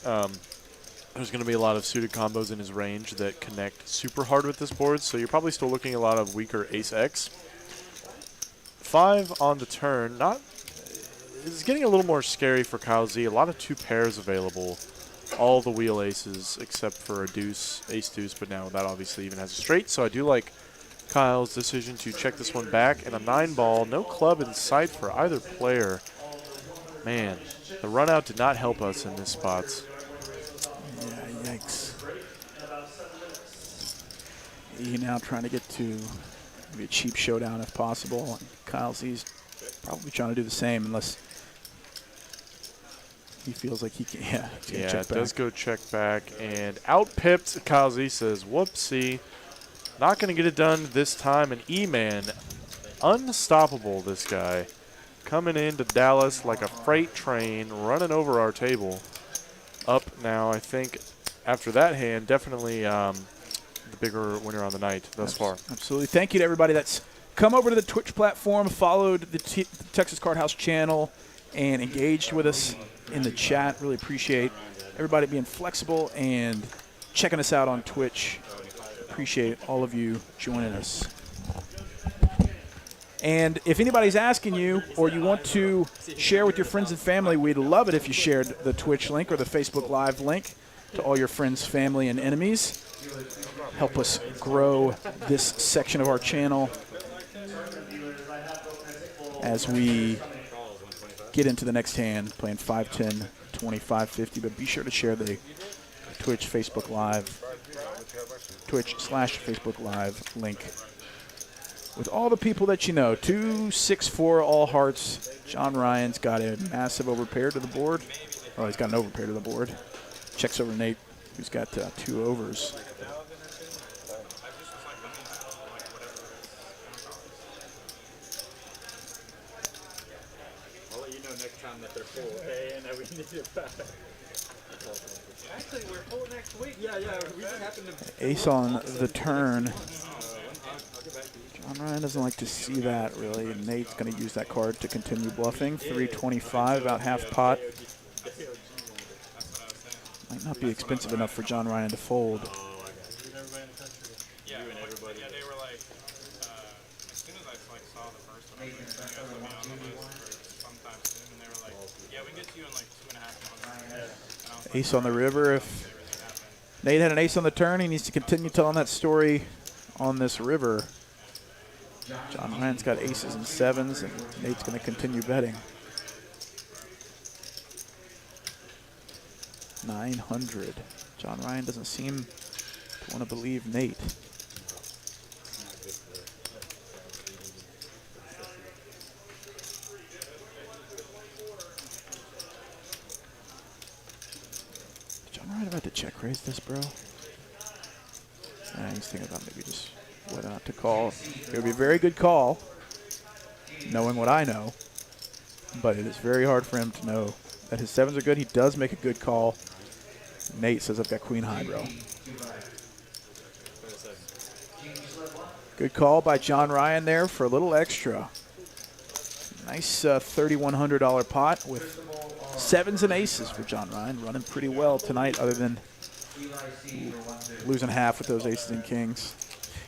Speaker 2: there's going to be a lot of suited combos in his range that connect super hard with this board. So you're probably still looking at a lot of weaker ace X. 5 on the turn. It's getting a little more scary for Kyle Z. A lot of 2 pairs available. All the wheel aces except for a deuce, ace deuce, but now that obviously even has a straight. So I do like Kyle's decision to check this one back. And a 9-ball, no club in sight for either player. Man, the run out did not help us in this spot.
Speaker 1: Yeah, yikes. E now trying to get to maybe a cheap showdown if possible. And Kyle Z's probably trying to do the same unless he feels like he can. Yeah,
Speaker 2: it does go check back. And out-pipped, Kyle Z says, whoopsie. Not going to get it done this time. And E-Man, unstoppable, this guy. Coming into Dallas like a freight train, running over our table. Up now, I think, after that hand, definitely the bigger winner on the night thus far.
Speaker 1: Absolutely. Thank you to everybody that's come over to the Twitch platform, followed the Texas Card House channel, and engaged with us in the chat. Really appreciate everybody being flexible and checking us out on Twitch. Appreciate all of you joining us. And if anybody's asking you or you want to share with your friends and family, we'd love it if you shared the Twitch link or the Facebook Live link to all your friends, family, and enemies. Help us grow this section of our channel as we get into the next hand, playing 5-10, 25-50. But be sure to share the Twitch, Facebook Live, Twitch/Facebook Live link with all the people that you know. 2-6-4 all hearts. John Ryan's got a massive overpair to the board. Oh, he's got an overpair to the board. Checks over Nate, who's got 2 overs.
Speaker 6: I'll let you know next time that they're full, okay? And that we need it back.
Speaker 4: Actually, we're full next week.
Speaker 6: Yeah, we just happen to...
Speaker 1: Ace on the turn. John Ryan doesn't like to see that, really, and Nate's going to use that card to continue bluffing. 325, about half pot. Might not be expensive enough for John Ryan to fold.
Speaker 5: Yeah, they were like, as soon as I saw the first one, I was like, you guys will be on the list for sometime soon, and they were like, yeah, we can get to you in like 2.5 months.
Speaker 1: Ace on the river. If Nate had an ace on the turn, he needs to continue telling that story on this river. John Ryan's got aces and 7s, and Nate's going to continue betting. 900. John Ryan doesn't seem to want to believe Nate. John Ryan about to check raise this, bro? He's thinking about maybe just whether or not to call. It would be a very good call, knowing what I know, but it is very hard for him to know that his 7s are good. He does make a good call. Nate says, I've got queen high, bro. Good call by John Ryan there for a little extra. Nice $3,100 pot with 7s and aces for John Ryan. Running pretty well tonight other than losing half with those aces and kings.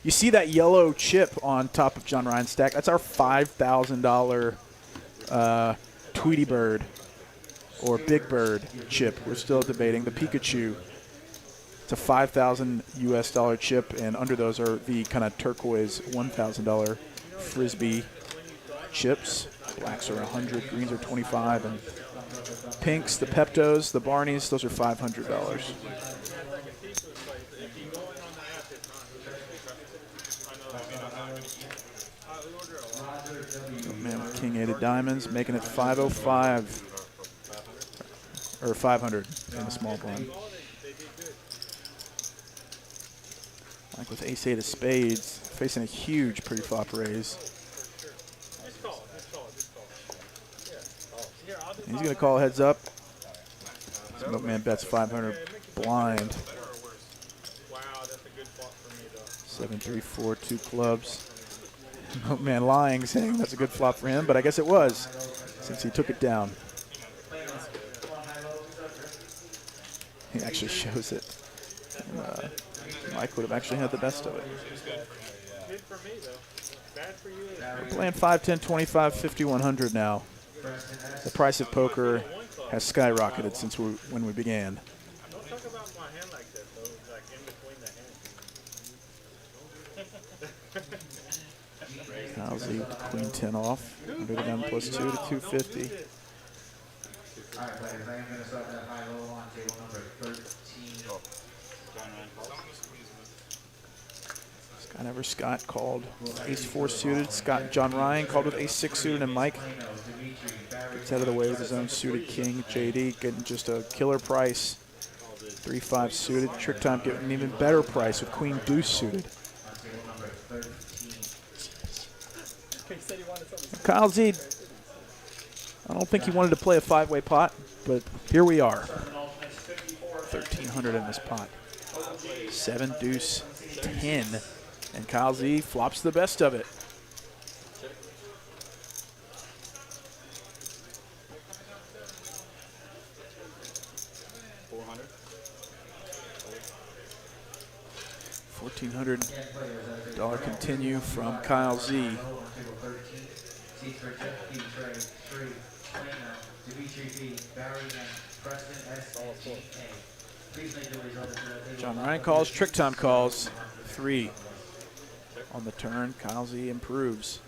Speaker 1: You see that yellow chip on top of John Ryan's stack? That's our $5,000 Tweety Bird or Big Bird chip. We're still debating the Pikachu. It's a $5,000 US dollar chip, and under those are the kind of turquoise $1,000 Frisbee chips. Blacks are 100, greens are 25, and pinks, the Peptos, the Barneys, those are $500. Oh, man, with King 8 of diamonds, making it 505 or 500 in the small blind. Like with Ace 8 of spades, facing a huge pre-flop raise. He's going to call heads up. Milkman bets 500 blind. 7-3-4, 2 clubs. Milkman lying, saying that's a good flop for him, but I guess it was, since he took it down. He actually shows it. And, Mike would have actually had the best of it.
Speaker 6: Good for me, though. Bad for you.
Speaker 1: We're playing 5, 10, 25, 50, 100 now. The price of poker has skyrocketed since when we began.
Speaker 6: Don't talk about my hand like that, though. Like in between the hands.
Speaker 1: How's he with Queen 10 off? Under the gun +2 to 250.
Speaker 7: All right, players, I am going to start that high-low on table number 13.
Speaker 1: Skydiver Scott called Ace-4 suited. John Ryan called with Ace-6 suited, and Mike gets out of the way with his own suited king. JD getting just a killer price. 3-5 suited. Trick Time getting an even better price with Queen Deuce suited. Kyle Z, I don't think he wanted to play a 5-way pot, but here we are. 1,300 in this pot. 7 deuce 10, and Kyle Z flops the best of it. $1,400 continue from Kyle Z. John Ryan calls, Trick Time calls. 3 on the turn. Kyle Z improves.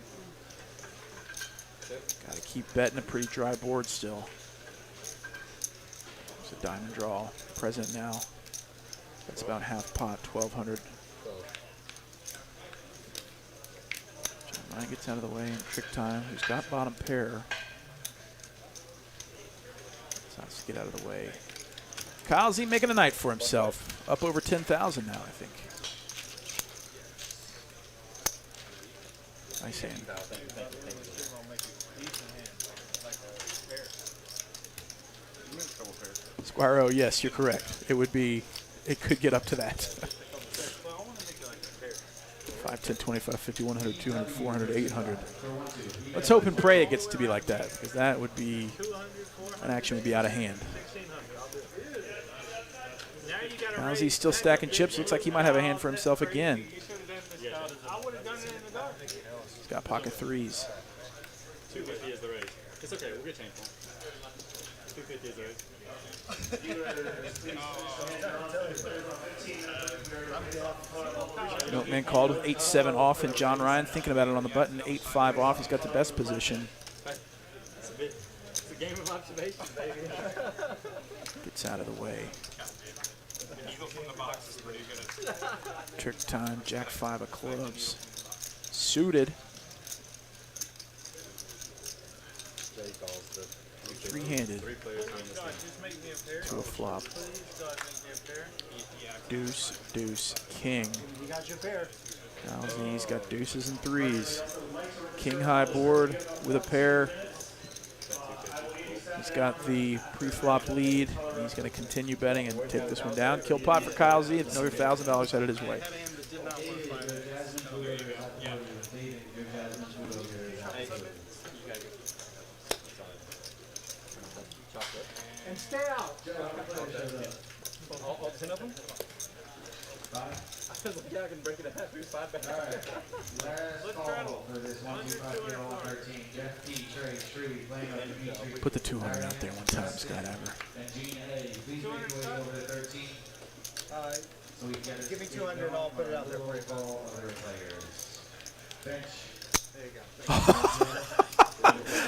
Speaker 1: Got to keep betting a pretty dry board still. It's a diamond draw present now. That's about half pot, 1,200. John Ryan gets out of the way in Trick Time, who's got bottom pair. So let's get out of the way. Kyle Z making a night for himself. Up over 10,000 now, I think. Nice hand. Squiro, yes, you're correct. It would be, it could get up to that. 5, 10, 25, 50, 100, 200, 400, 800. Let's hope and pray it gets to be like that, because that would be, an action would be out of hand. How's he still stacking chips? Looks like he might have a hand for himself again. He's got pocket 3s.
Speaker 6: 250 is the raise. It's okay, we'll get changed. 250 is the raise.
Speaker 1: Milkman called with 8-7 off, and John Ryan thinking about it on the button. 8-5 off. He's got the best position.
Speaker 6: It's a game of observation, baby.
Speaker 1: Gets out of the way. Trick Time, Jack 5 of clubs. Suited. 3-handed. To a flop. Deuce, deuce, king. He's got deuces and 3s. King high board with a pair. He's got the pre-flop lead. He's going to continue betting and take this one down. Kill pot for Kyle Z. Another $1,000 headed his way.
Speaker 4: And stay out.
Speaker 6: All 10 of them? I was like, yeah, I can break it in half. Here's 5 back.
Speaker 7: All right. Last call for this 125 kilo 113. Jeff P. Trey Street playing up Dimitri.
Speaker 1: Put the 200 out there one time, Skydiver.
Speaker 7: And Gene A. Please make your way over to 13. So we can
Speaker 8: Give me 200 and I'll put it out there for you.
Speaker 7: All other players. Bench.
Speaker 8: There you go.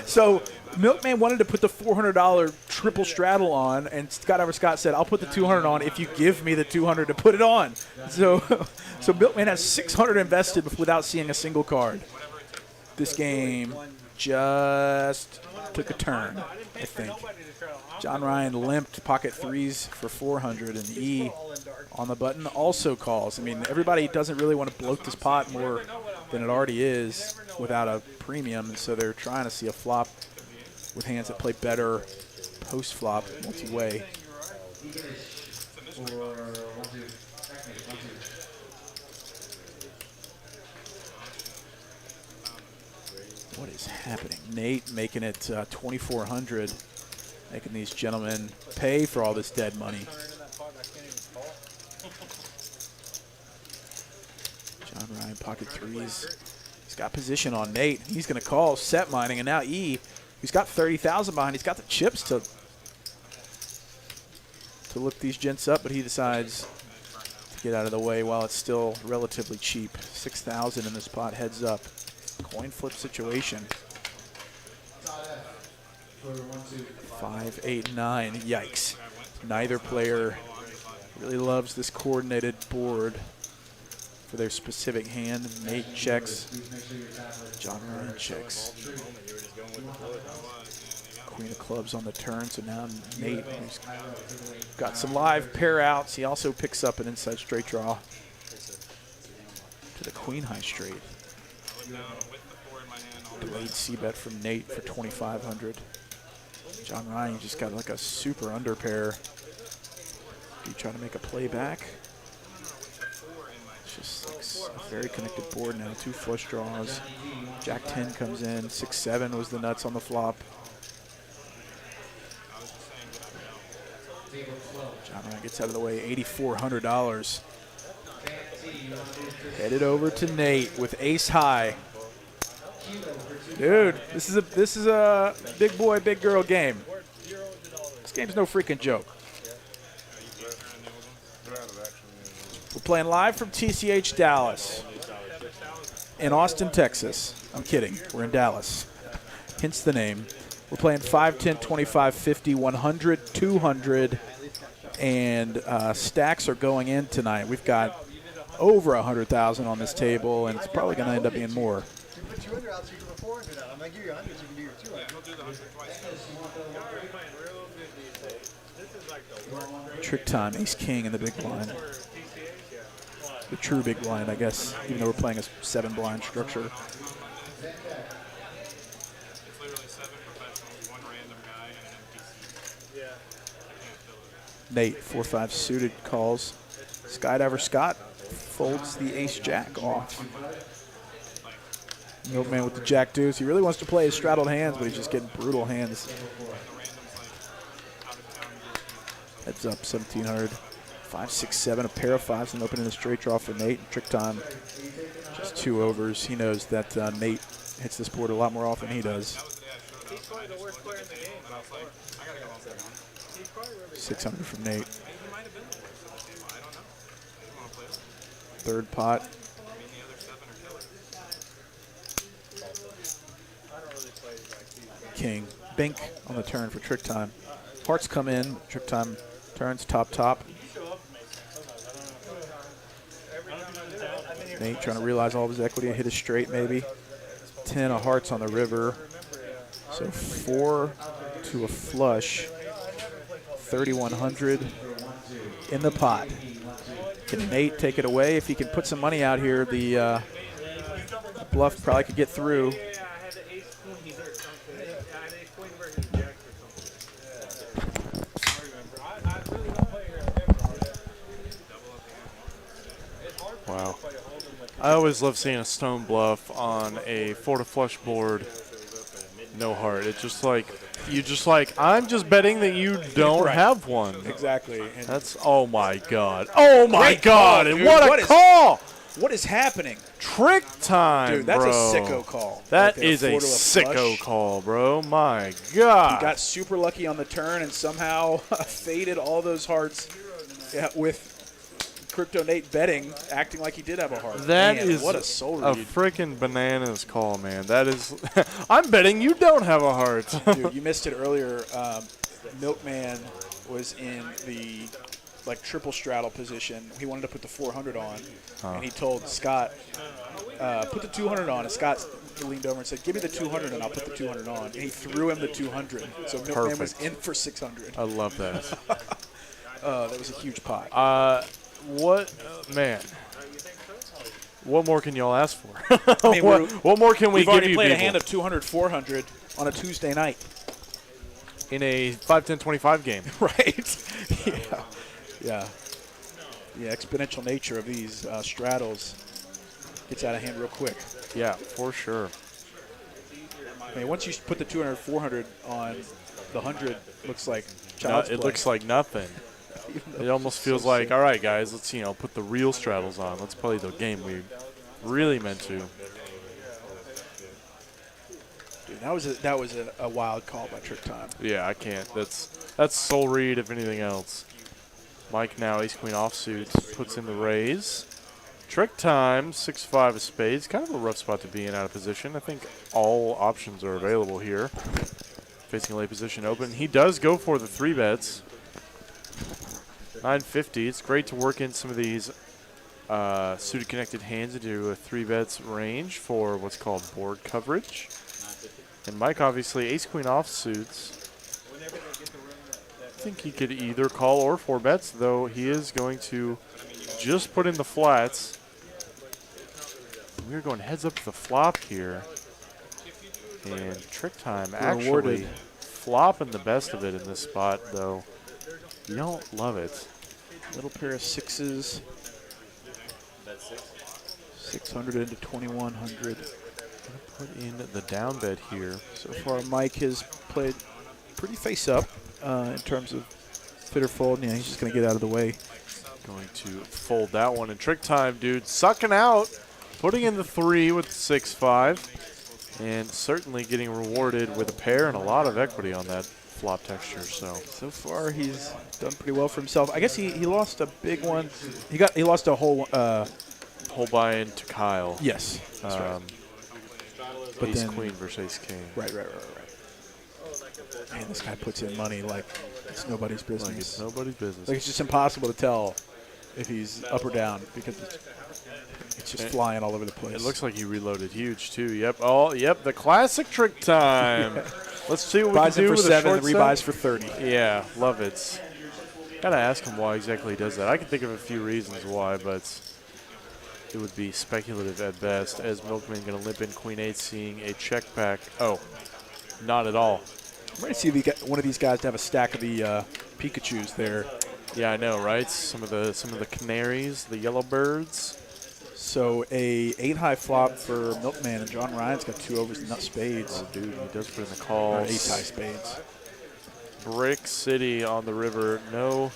Speaker 1: So Milkman wanted to put the $400 triple straddle on, and Skydiver Scott said, "I'll put the 200 on if you give me the 200 to put it on." So Milkman has 600 invested without seeing a single card. This game just took a turn, I think. John Ryan limped pocket threes for 400, and E on the button also calls. I mean, everybody doesn't really want to bloat this pot more than it already is without a premium, and so they're trying to see a flop with hands that play better post-flop multi-way. What is happening? Nate making it 2,400, making these gentlemen pay for all this dead money. John Ryan pocket threes. He's got position on Nate. He's going to call set mining, and now E, who's got 30,000 behind. He's got the chips to look these gents up, but he decides to get out of the way while it's still relatively cheap. 6,000 in this pot, heads up. Coin flip situation. 5, 8, 9. Yikes. Neither player really loves this coordinated board for their specific hand. Nate checks. John Ryan checks. Queen of clubs on the turn, so now Nate, who's got some live pair outs, he also picks up an inside straight draw to the queen high straight. Delayed c-bet from Nate for 2,500. John Ryan just got like a super under pair. You trying to make a play back? It's just like a very connected board now. 2 flush draws. Jack 10 comes in. 6-7 was the nuts on the flop. John Ryan gets out of the way. $8,400. Headed over to Nate with ace high. Dude, this is a big boy, big girl game. This game's no freaking joke. We're playing live from TCH Dallas in Austin, Texas. I'm kidding. We're in Dallas. Hence the name. We're playing 5, 10, 25, 50, 100, 200, and stacks are going in tonight. We've got over 100,000 on this table, and it's probably going to end up being more.
Speaker 8: 200 out so you can put 400 out. I'm going to give you 100 so you can do your 200.
Speaker 1: Trick time, ace king in the big blind. The true big blind, I guess, even though we're playing a 7 blind structure.
Speaker 5: It's literally 7 professionals, 1 random guy, and an MTC. Yeah.
Speaker 1: Nate, 4-5 suited calls. Skydiver Scott folds the ace-jack off. Milkman with the jack deuce. He really wants to play his straddled hands, but he's just getting brutal hands. Heads up, 1,700. 5, 6, 7, a pair of 5s and opening the straight draw for Nate. Trick time, just 2 overs. He knows that Nate hits this board a lot more often than he does. 600 from Nate. Third pot. King. Bink on the turn for trick time. Hearts come in. Trick time turns top. Nate trying to realize all of his equity and hit a straight maybe. 10 of hearts on the river. So 4 to a flush. 3,100 in the pot. Can Nate take it away? If he can put some money out here, the bluff probably could get through.
Speaker 2: Wow. I always love seeing a stone bluff on a 4 to flush board. no heart. It's just like you just like I'm just betting that you don't
Speaker 1: Right.
Speaker 2: have one.
Speaker 1: Exactly. And
Speaker 2: That's oh my god. Oh my
Speaker 1: Great
Speaker 2: god.
Speaker 1: call,
Speaker 2: And
Speaker 1: dude.
Speaker 2: what a
Speaker 1: is-
Speaker 2: call.
Speaker 1: What is happening?
Speaker 2: Trick time,
Speaker 1: Dude, that's
Speaker 2: bro.
Speaker 1: a sicko call.
Speaker 2: That
Speaker 1: Right there,
Speaker 2: is a
Speaker 1: four to
Speaker 2: sicko
Speaker 1: flush.
Speaker 2: call, bro. My god.
Speaker 1: He got super lucky on the turn and somehow faded all those hearts with Crypto Nate betting, acting like he did have a heart.
Speaker 2: That
Speaker 1: Man,
Speaker 2: is
Speaker 1: what a soul
Speaker 2: a
Speaker 1: read.
Speaker 2: freaking bananas call, man. That is I'm betting you don't have a heart.
Speaker 1: Dude, you missed it earlier. Milkman was in the triple straddle position. He wanted to put the 400 on, and he told Scott, put the 200 on. And Scott leaned over and said, give me the 200 and I'll put the 200 on. And he threw him the 200. So Milkman was
Speaker 2: Perfect.
Speaker 1: in for 600.
Speaker 2: I love that.
Speaker 1: That was a huge pot.
Speaker 2: Man. What more can y'all ask for?
Speaker 1: I mean,
Speaker 2: what more can we
Speaker 1: we've
Speaker 2: give
Speaker 1: already
Speaker 2: you
Speaker 1: played
Speaker 2: people?
Speaker 1: a hand of 200, 400 on a Tuesday night.
Speaker 2: In a 5-10-25 game.
Speaker 1: Right? Yeah. The exponential nature of these straddles gets out of hand real quick.
Speaker 2: Yeah, for sure.
Speaker 1: I mean, once you put the 200, 400 on, the 100 looks like child's play.
Speaker 2: It looks like nothing. It almost feels like, all right, guys, let's put the real straddles on. Let's play the game we really meant to.
Speaker 1: Dude, that was a wild call by Trick Time.
Speaker 2: Yeah, I can't. That's soul read, if anything else. Mike now ace queen offsuit puts in the raise. Trick time 6-5 of spades. Kind of a rough spot to be in out of position. I think all options are available here. Facing a late position open. He does go for the 3-bets. 950. It's great to work in some of these suited connected hands into a 3-bets range for what's called board coverage. And Mike obviously ace queen offsuits. I think he could either call or 4-bets, though he is going to just put in the flats. We're going heads up to the flop here. And Trick Time actually
Speaker 1: Rewarded.
Speaker 2: flopping the best of it in this spot, though. You don't love it.
Speaker 1: Little pair of sixes. 600 into 2100.
Speaker 2: Put in the down bet here.
Speaker 1: So far, Mike has played pretty face up in terms of fit or fold. Yeah, he's just going to get out of the way.
Speaker 2: Going to fold that one. And Trick Time, dude, sucking out. Putting in the 3 with the 6-5. And certainly getting rewarded with a pair and a lot of equity on that flop texture.
Speaker 1: So far, he's done pretty well for himself. I guess he lost a big one. He lost a whole
Speaker 2: whole buy-in to Kyle.
Speaker 1: Yes, that's right. But
Speaker 2: Ace
Speaker 1: then,
Speaker 2: queen versus ace king.
Speaker 1: Right. Man, this guy puts in money like it's nobody's business.
Speaker 2: Like it's nobody's business.
Speaker 1: Like it's just impossible to tell if he's up or down because it's just flying all over the place.
Speaker 2: It looks like he reloaded huge too. Yep. Oh, yep. The classic Trick Time.
Speaker 1: Yeah.
Speaker 2: Let's see what
Speaker 1: buys
Speaker 2: we can
Speaker 1: him
Speaker 2: do
Speaker 1: for
Speaker 2: with
Speaker 1: 7,
Speaker 2: a short
Speaker 1: rebuys
Speaker 2: set.
Speaker 1: for 30.
Speaker 2: Yeah, love it. Gotta ask him why exactly he does that. I can think of a few reasons why, but it would be speculative at best. As Milkman gonna limp in Queen 8, seeing a check back. Oh, not at all.
Speaker 1: I'm ready to see one of these guys to have a stack of the Pikachus there.
Speaker 2: Yeah, I know, right? Some of the canaries, the yellow birds.
Speaker 1: So a 8-high flop for Milkman, and John Ryan's got 2 overs and nut spades.
Speaker 2: Oh, dude, he does put in the call.
Speaker 1: Or 8-high spades.
Speaker 2: Brick City on the river. No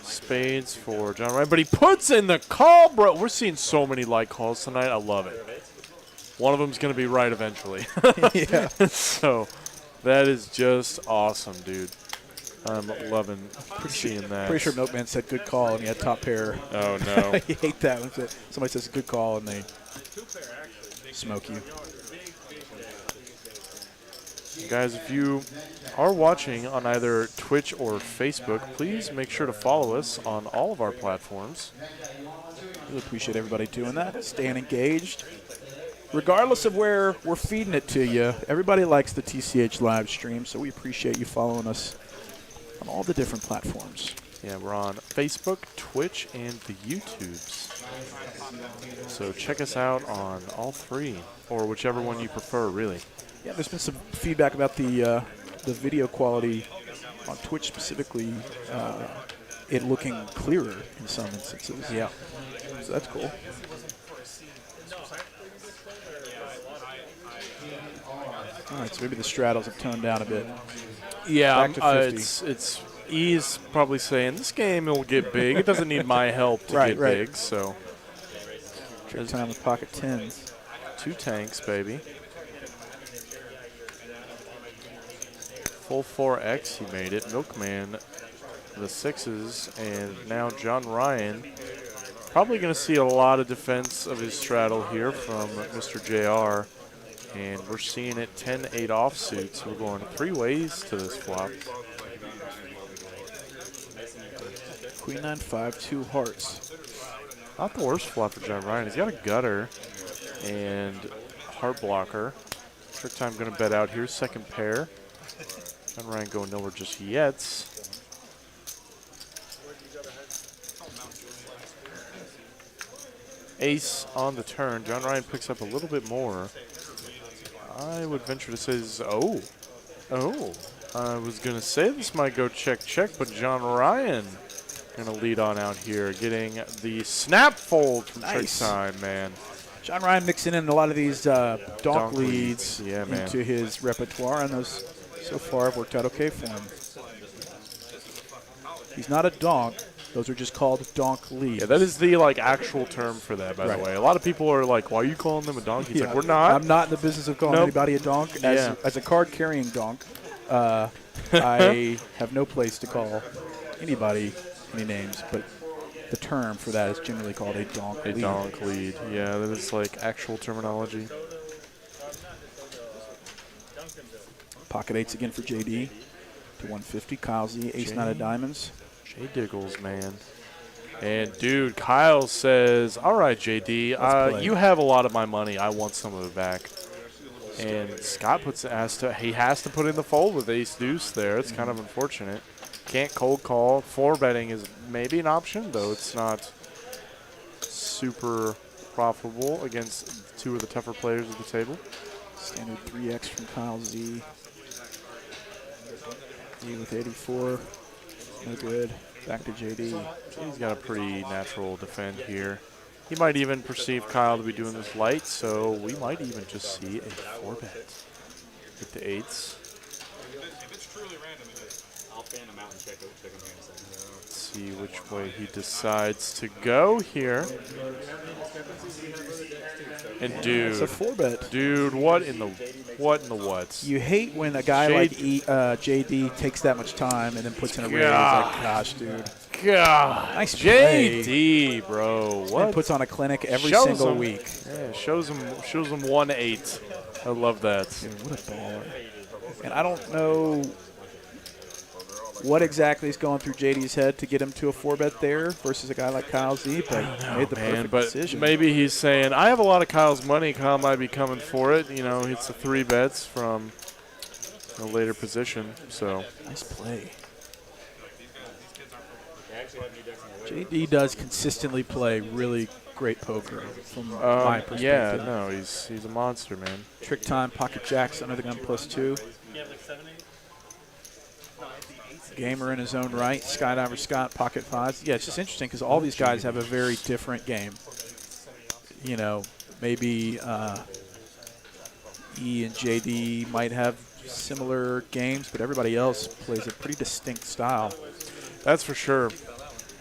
Speaker 2: spades for John Ryan, but he puts in the call, bro. We're seeing so many light calls tonight. I love it. One of them's going to be right eventually.
Speaker 1: Yeah.
Speaker 2: So that is just awesome, dude. I'm loving seeing that.
Speaker 1: Pretty sure Milkman said good call, and he had top pair.
Speaker 2: Oh, no.
Speaker 1: I hate that when somebody says good call, and they smoke you.
Speaker 2: Guys, if you are watching on either Twitch or Facebook, please make sure to follow us on all of our platforms.
Speaker 1: Really appreciate everybody doing that, staying engaged. Regardless of where we're feeding it to you, everybody likes the TCH live stream, so we appreciate you following us on all the different platforms.
Speaker 2: Yeah, we're on Facebook, Twitch, and the YouTubes. So check us out on all 3, or whichever one you prefer, really.
Speaker 1: Yeah, there's been some feedback about the video quality on Twitch specifically, it looking clearer in some instances.
Speaker 2: Yeah.
Speaker 1: So that's cool. All right, so maybe the straddles have toned down a bit.
Speaker 2: Yeah,
Speaker 1: Back to 50.
Speaker 2: it's E's probably saying this game will get big. It doesn't need my help to
Speaker 1: Right,
Speaker 2: get
Speaker 1: right.
Speaker 2: big. So
Speaker 1: Trick time with pocket tens.
Speaker 2: 2 tanks, baby. Full 4X, he made it. Milkman, the 6s, and now John Ryan. Probably going to see a lot of defense of his straddle here from Mr. JR. And we're seeing it 10-8 offsuit, so we're going 3 ways to this flop.
Speaker 1: Queen 9-5, 2 hearts.
Speaker 2: Not the worst flop for John Ryan. He's got a gutter and heart blocker. Trick time going to bet out here, second pair. John Ryan going nowhere just yet. Ace on the turn. John Ryan picks up a little bit more. I would venture to say this is, I was going to say this might go check, but John Ryan going to lead on out here, getting the snap fold from Trick time, man.
Speaker 1: John Ryan mixing in a lot of these donk leads
Speaker 2: yeah, man.
Speaker 1: into his repertoire, and those so far have worked out okay for him. He's not a donk. Those are just called donk leads.
Speaker 2: Yeah, that is the actual term for that, by the way. A lot of people are like, why are you calling them a donk? He's like, we're not.
Speaker 1: I'm not in the business of calling anybody a donk. As a card-carrying donk, I have no place to call anybody any names, but the term for that is generally called a donk lead.
Speaker 2: A donk lead. Yeah, that is actual terminology.
Speaker 1: Pocket eights again for JD to 150. Kyle Z, ace nine of diamonds.
Speaker 2: Jay Diggles, man. And, dude, Kyle says, all right, JD, you have a lot of my money. I want some of it back. And Scott he has to put in the fold with ace deuce there. It's kind of unfortunate. Can't cold call. 4-betting is maybe an option, though it's not super profitable against 2 of the tougher players at the table.
Speaker 1: Standard 3X from Kyle Z. Z with 84. No good. Back to JD.
Speaker 2: He's got a pretty natural defend here. He might even perceive Kyle to be doing this light, so we might even just see a 4-bet with the 8s.
Speaker 5: If it's truly random, it is.
Speaker 6: I'll fan him out and check him here in a second.
Speaker 2: Let's see which way he decides to go here. And dude,
Speaker 1: it's a 4-bet.
Speaker 2: Dude, what in the what?
Speaker 1: You hate when a guy like JD takes that much time and then puts in a raise. Like, gosh, dude.
Speaker 2: God,
Speaker 1: nice play.
Speaker 2: JD, bro. What?
Speaker 1: And puts on a clinic every single week.
Speaker 2: Yeah, shows him 1-8. I love that.
Speaker 1: Dude, what a baller. And I don't know what exactly is going through JD's head to get him to a 4-bet there versus a guy like Kyle Z, but made the perfect decision.
Speaker 2: Maybe he's saying, I have a lot of Kyle's money. Kyle might be coming for it. You know, it's the 3 bets from a later position. So
Speaker 1: nice play. JD does consistently play really great poker from my perspective.
Speaker 2: Yeah, no, he's a monster, man.
Speaker 1: Trick time, pocket jacks under the gun +2. Gamer in his own right. Skydiver Scott, pocket 5s. Yeah, it's just interesting because all these guys have a very different game. You know, maybe E and JD might have similar games, but everybody else plays a pretty distinct style.
Speaker 2: That's for sure.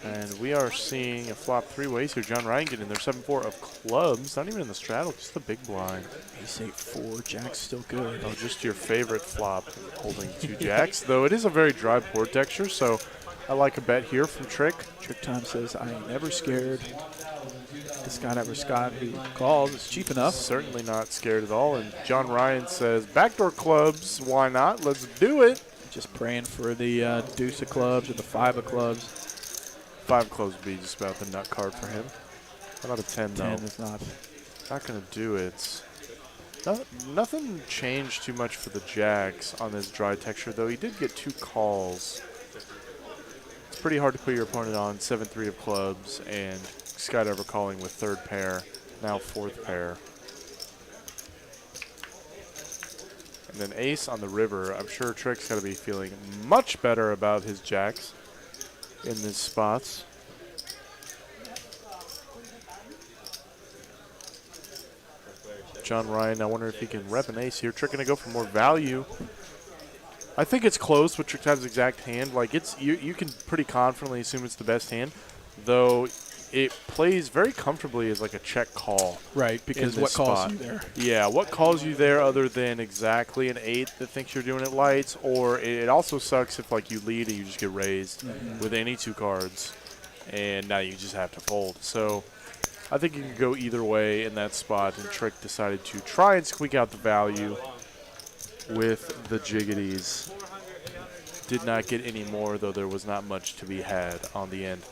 Speaker 2: And we are seeing a flop 3 ways here. John Ryan getting in there, 7-4 of clubs. Not even in the straddle, just the big blind.
Speaker 1: Ace 8-4, jack's still good.
Speaker 2: Oh, just your favorite flop, holding 2 jacks. Though it is a very dry board texture, so I like a bet here from Trick.
Speaker 1: Trick time says, I ain't never scared. This guy never Scott who calls. It's cheap enough.
Speaker 2: Certainly not scared at all. And John Ryan says, backdoor clubs, why not? Let's do it.
Speaker 1: Just praying for the deuce of clubs or the 5 of clubs.
Speaker 2: 5 clubs would be just about the nut card for him. How about a 10, though?
Speaker 1: 10 is not
Speaker 2: going to do it. Nothing changed too much for the jacks on this dry texture, though. He did get 2 calls. It's pretty hard to put your opponent on 7-3 of clubs and Skydiver calling with 3rd pair, now 4th pair. And then ace on the river. I'm sure Trick's got to be feeling much better about his jacks in these spots. John Ryan. I wonder if he can rep an ace here. Trick going to go for more value. I think it's close with Trick Time's exact hand. Like, it's you can pretty confidently assume it's the best hand, though it plays very comfortably as like a check call.
Speaker 1: Right, because what calls you there?
Speaker 2: Yeah, what calls you there other than exactly an 8 that thinks you're doing it lights, or it also sucks if like you lead and you just get raised with any 2 cards, and now you just have to fold. So I think you can go either way in that spot, and Trick decided to try and squeak out the value with the jiggities. Did not get any more, though there was not much to be had on the end.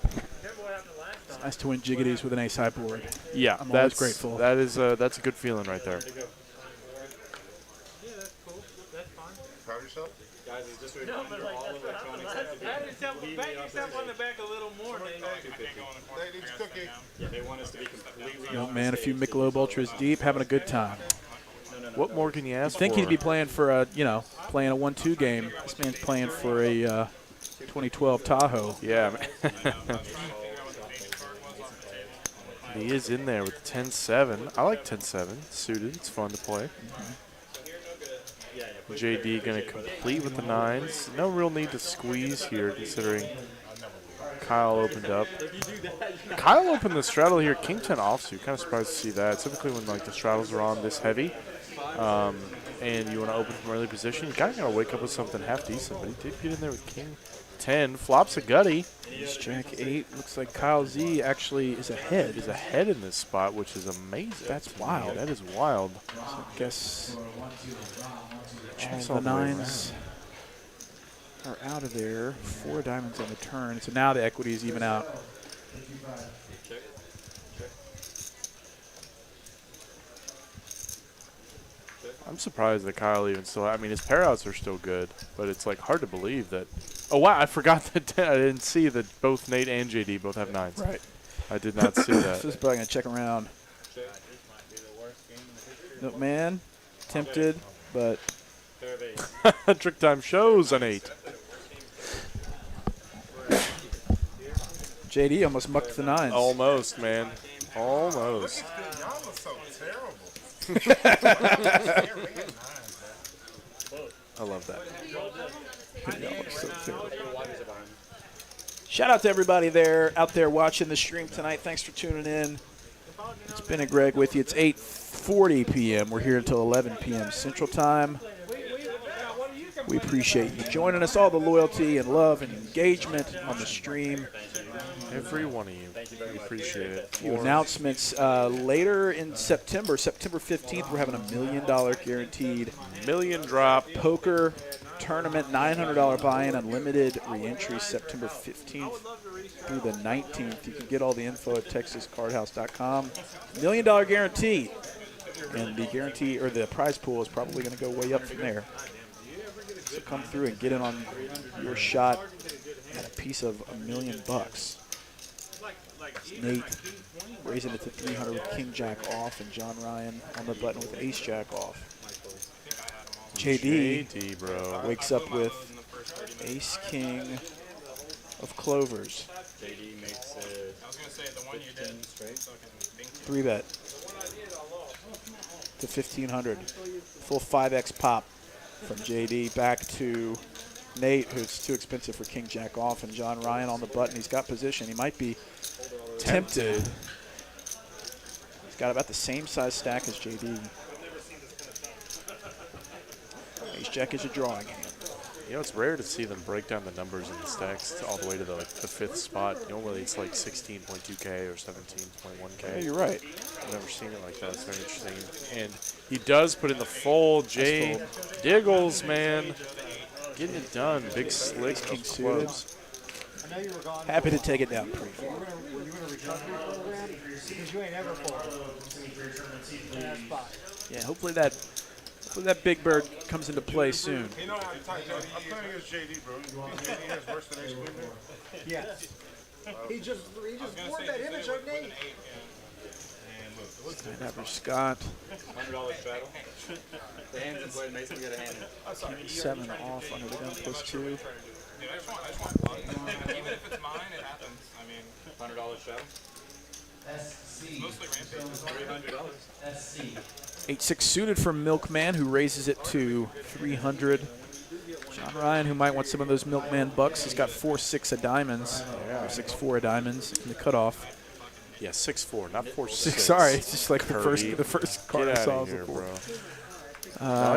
Speaker 1: It's nice to win jiggities with an ace high board.
Speaker 2: Yeah,
Speaker 1: I'm always grateful.
Speaker 2: That's a good feeling right there.
Speaker 5: Yeah, that's cool. That's fine.
Speaker 8: Proud of yourself?
Speaker 6: Guys, it's just
Speaker 4: No, but like, pat yourself on the back a little more, Dave.
Speaker 8: That needs cookie.
Speaker 6: Yeah, they want us to be completely
Speaker 1: Young man, a few Michelob Ultras deep, having a good time.
Speaker 2: What more can you ask
Speaker 1: I think
Speaker 2: for?
Speaker 1: he'd be playing for a, playing a 1-2 game. This man's playing for a 2012 Tahoe.
Speaker 2: Yeah, man. He is in there with 10-7. I like 10-7 suited. It's fun to play. JD going to complete with the 9s. No real need to squeeze here, considering Kyle opened up. Kyle opened the straddle here, King 10 offsuit. Kind of surprised to see that. Typically, when like the straddles are on this heavy, and you want to open from early position, you kind of got to wake up with something half decent. But he did get in there with King 10, flops a gutty.
Speaker 1: Ace Jack 8. Looks like Kyle Z actually is ahead.
Speaker 2: He's ahead in this spot, which is amazing.
Speaker 1: That's wild.
Speaker 2: That is wild.
Speaker 1: So I guess
Speaker 2: Checks
Speaker 1: all
Speaker 2: all
Speaker 1: the
Speaker 2: the way
Speaker 1: 9s are out of there. 4 diamonds on the turn. So now the equity is even out.
Speaker 2: I'm surprised that Kyle even still. I mean, his pairouts are still good, but it's like hard to believe that. Oh wow! I forgot that I didn't see that both Nate and JD both have 9s.
Speaker 1: Right.
Speaker 2: I did not see
Speaker 1: So
Speaker 2: that.
Speaker 1: this is probably going to check around. No, man, tempted, but
Speaker 2: Trick time shows an 8.
Speaker 1: JD almost mucked the 9s.
Speaker 2: Almost, man. Almost.
Speaker 8: Y'all look so terrible.
Speaker 2: I love that.
Speaker 1: Shout out to everybody out there watching the stream tonight. Thanks for tuning in. It's Ben and Greg with you. It's 8:40 p.m. We're here until 11 p.m. Central Time. We appreciate you joining us, all the loyalty and love and engagement on the stream.
Speaker 2: Every one of you. We appreciate it.
Speaker 1: A few announcements later in September 15th, we're having $1 million guaranteed
Speaker 2: Million drop.
Speaker 1: poker tournament, $900 buy-in, unlimited re-entry September 15th through the 19th. You can get all the info at texascardhouse.com. $1 million guarantee, and the guarantee or the prize pool is probably going to go way up from there. So come through and get in on your shot at a piece of $1 million. Nate raising it to 300 with King Jack off, and John Ryan on the button with Ace Jack off. JD
Speaker 2: bro.
Speaker 1: wakes up with Ace King of clovers.
Speaker 6: JD makes it.
Speaker 5: I was gonna say the one you did.
Speaker 1: 3-bet to 1,500. Full 5x pop from JD back to Nate, who's too expensive for King Jack off, and John Ryan on the button. He's got position. He might be tempted. He's got about the same size stack as JD. Ace Jack is a drawing hand.
Speaker 2: You know, it's rare to see them break down the numbers in the stacks all the way to the 5th spot. Normally it's like 16.2K or 17.1K.
Speaker 1: Yeah, you're right.
Speaker 2: I've never seen it like that. It's very interesting. And he does put in the fold. Jay Diggles, man. Getting it done. Big slick
Speaker 1: King
Speaker 2: of
Speaker 1: suited.
Speaker 2: clubs.
Speaker 8: I know you were gone.
Speaker 1: Happy to take it down pretty
Speaker 8: Were
Speaker 1: far.
Speaker 8: you in a recovery program? Because you ain't ever full. In that spot.
Speaker 1: Yeah, hopefully that big bird comes into play soon.
Speaker 9: You know how tight I'm playing against JD, bro. JD has worse than Ace Queen.
Speaker 8: Yes. He just poured that image on Nate.
Speaker 1: Skydiver Scott,
Speaker 6: $100 straddle. The hands in play, Mason, we got a hand in.
Speaker 1: King 7 off under the gun +2.
Speaker 5: Dude, I just want fun. Even if it's mine, it happens. I mean,
Speaker 6: $100 straddle.
Speaker 7: SC.
Speaker 5: Mostly rampage.
Speaker 7: SC.
Speaker 1: 8-6 suited from Milkman, who raises it to 300. John Ryan, who might want some of those Milkman bucks, has got 4-6 of diamonds, or 6-4 of diamonds in the cutoff.
Speaker 2: Yeah, 6-4, not 4-6.
Speaker 1: Sorry, it's just like
Speaker 2: Kirby.
Speaker 1: the first card I
Speaker 2: Get
Speaker 1: saw
Speaker 2: out
Speaker 1: was
Speaker 2: of
Speaker 1: a
Speaker 2: here,
Speaker 1: four.
Speaker 2: bro.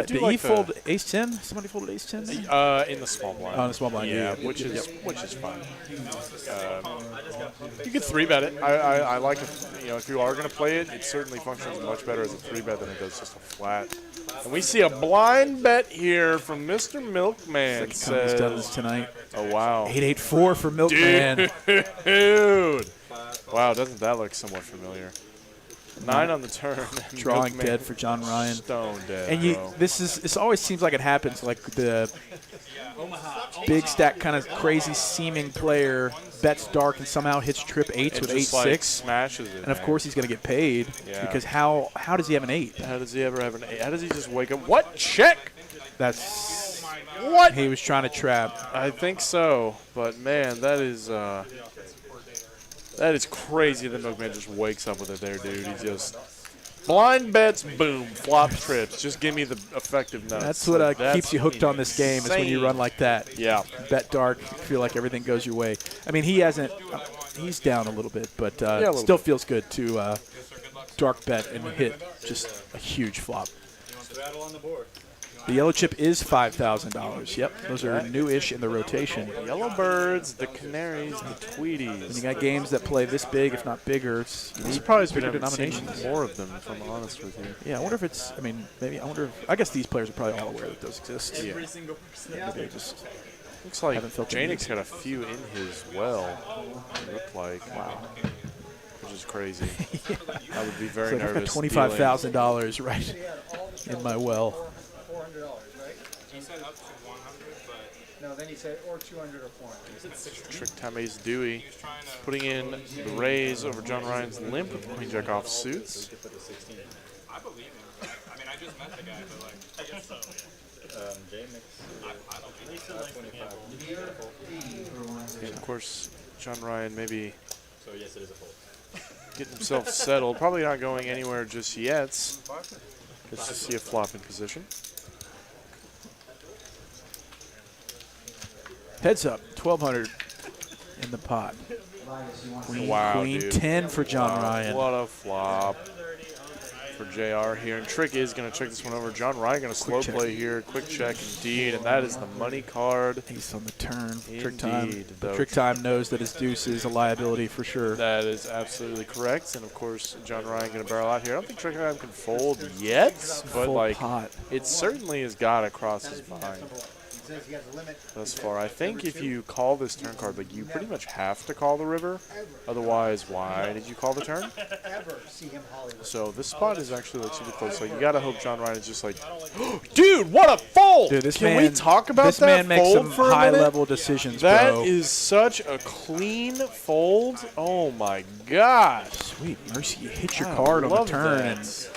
Speaker 1: Did he
Speaker 2: like
Speaker 1: fold ace-10? Somebody folded ace-10?
Speaker 2: In the small blind.
Speaker 1: Oh, in the small blind, yeah.
Speaker 2: Which is fine. You can 3-bet it. I like it. You know, if you are going to play it, it certainly functions much better as a 3-bet than it does just a flat. And we see a blind bet here from Mr. Milkman.
Speaker 1: He's done this tonight.
Speaker 2: Oh, wow.
Speaker 1: 8-8-4 for Milkman.
Speaker 2: Dude. Wow, doesn't that look somewhat familiar? 9 on the turn.
Speaker 1: Drawing dead for John Ryan.
Speaker 2: Stone dead,
Speaker 1: And
Speaker 2: bro.
Speaker 1: this always seems like it happens, like the big stack kind of crazy seeming player bets dark and somehow hits trip 8s with 8-6.
Speaker 2: Like smashes it,
Speaker 1: and of course he's going to get paid because how does he have an 8?
Speaker 2: How does he ever have an 8? How does he just wake up? What? Check!
Speaker 1: That's
Speaker 2: what
Speaker 1: he was trying to trap.
Speaker 2: I think so, but man, that is crazy that Milkman just wakes up with it there, dude. He just blind bets, boom, flop trips. Just give me the effective nuts.
Speaker 1: That's what keeps you hooked on this game is when you run like that.
Speaker 2: Yeah.
Speaker 1: Bet dark, feel like everything goes your way. I mean, he hasn't. He's down a little bit, but still feels good to dark bet and hit just a huge flop. The yellow chip is $5,000. Yep, those are new-ish in the rotation.
Speaker 2: Yellowbirds, the Canaries, the Tweeties.
Speaker 1: When you got games that play this big, if not bigger,
Speaker 2: I'm surprised we
Speaker 1: bigger
Speaker 2: haven't seen
Speaker 1: denominations.
Speaker 2: more of them, if I'm honest with you.
Speaker 1: Yeah, I wonder if it's. I mean, maybe I wonder. I guess these players are probably all aware that those exist.
Speaker 2: Yeah.
Speaker 1: Maybe they just
Speaker 2: Looks like
Speaker 1: haven't felt the
Speaker 2: Janik's
Speaker 1: need.
Speaker 2: got a few in his well. It looked like. Wow. Which is crazy. I would be very
Speaker 1: I've got
Speaker 2: nervous.
Speaker 1: $25,000 right in my well.
Speaker 8: $400, right?
Speaker 5: He said up to 100, but
Speaker 8: No, then he said or 200 or 400.
Speaker 2: Trick time ace Dewey putting in the raise over John Ryan's limp with Queen Jack off suits.
Speaker 5: I believe him. I mean, I just met the guy, but like, I guess so.
Speaker 2: And of course, John Ryan maybe
Speaker 6: So yes, it is a fold.
Speaker 2: getting himself settled. Probably not going anywhere just yet. Let's just see a flop in position.
Speaker 1: Heads up, 1,200 in the pot. Queen
Speaker 2: dude.
Speaker 1: 10 for John Ryan.
Speaker 2: What a flop for JR here. And Trick is going to check this one over. John Ryan going to slow
Speaker 1: check.
Speaker 2: play here. Quick check indeed. And that is the money card.
Speaker 1: Ace on the turn. Trick
Speaker 2: Indeed,
Speaker 1: time. But
Speaker 2: though.
Speaker 1: Trick time knows that his deuce is a liability for sure.
Speaker 2: That is absolutely correct. And of course, John Ryan going to barrel out here. I don't think Trick time can fold yet, but
Speaker 1: Full
Speaker 2: like
Speaker 1: pot.
Speaker 2: it certainly has got to cross his mind.
Speaker 8: He says he has a limit.
Speaker 2: Thus far, I think if you call this turn card, like you pretty much have to call the river. Otherwise, why did you call the turn?
Speaker 8: Ever see him Hollywood.
Speaker 2: So this spot is actually like super close. Like you gotta hope John Ryan is just like, dude, what a fold!
Speaker 1: Dude, this
Speaker 2: Can
Speaker 1: man,
Speaker 2: we talk about
Speaker 1: this
Speaker 2: that
Speaker 1: man makes
Speaker 2: fold
Speaker 1: some
Speaker 2: for a minute?
Speaker 1: high-level decisions,
Speaker 2: That
Speaker 1: bro.
Speaker 2: is such a clean fold. Oh my gosh!
Speaker 1: Sweet mercy, you hit your
Speaker 2: I
Speaker 1: card on the
Speaker 2: love
Speaker 1: turn
Speaker 2: that.
Speaker 1: and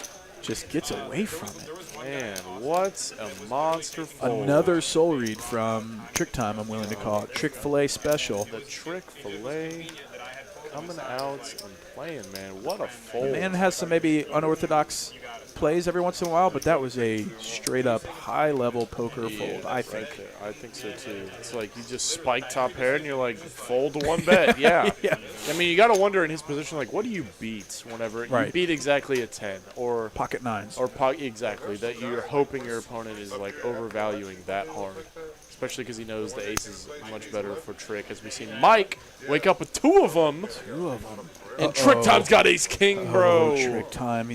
Speaker 1: just gets away from it.
Speaker 2: Man, what a monster fold!
Speaker 1: Another soul read from Trick Time, I'm willing to call it. Trick-fil-A special.
Speaker 2: The Trick-fil-A coming out and playing, man. What a fold!
Speaker 1: The man has some maybe unorthodox plays every once in a while, but that was a straight-up high-level poker fold, I think.
Speaker 2: Right there. I think so too. It's like you just spike top pair and you're like, fold to one bet. Yeah.
Speaker 1: Yeah.
Speaker 2: I mean, you got to wonder in his position, like, what do you beat whenever you
Speaker 1: Right.
Speaker 2: beat exactly a 10 or
Speaker 1: Pocket nines.
Speaker 2: or exactly that you're hoping your opponent is like overvaluing that hard, especially because he knows the ace is much better for Trick. As we see Mike wake up with two of them, and Trick Time's got ace king, bro.
Speaker 1: Oh, Trick Time.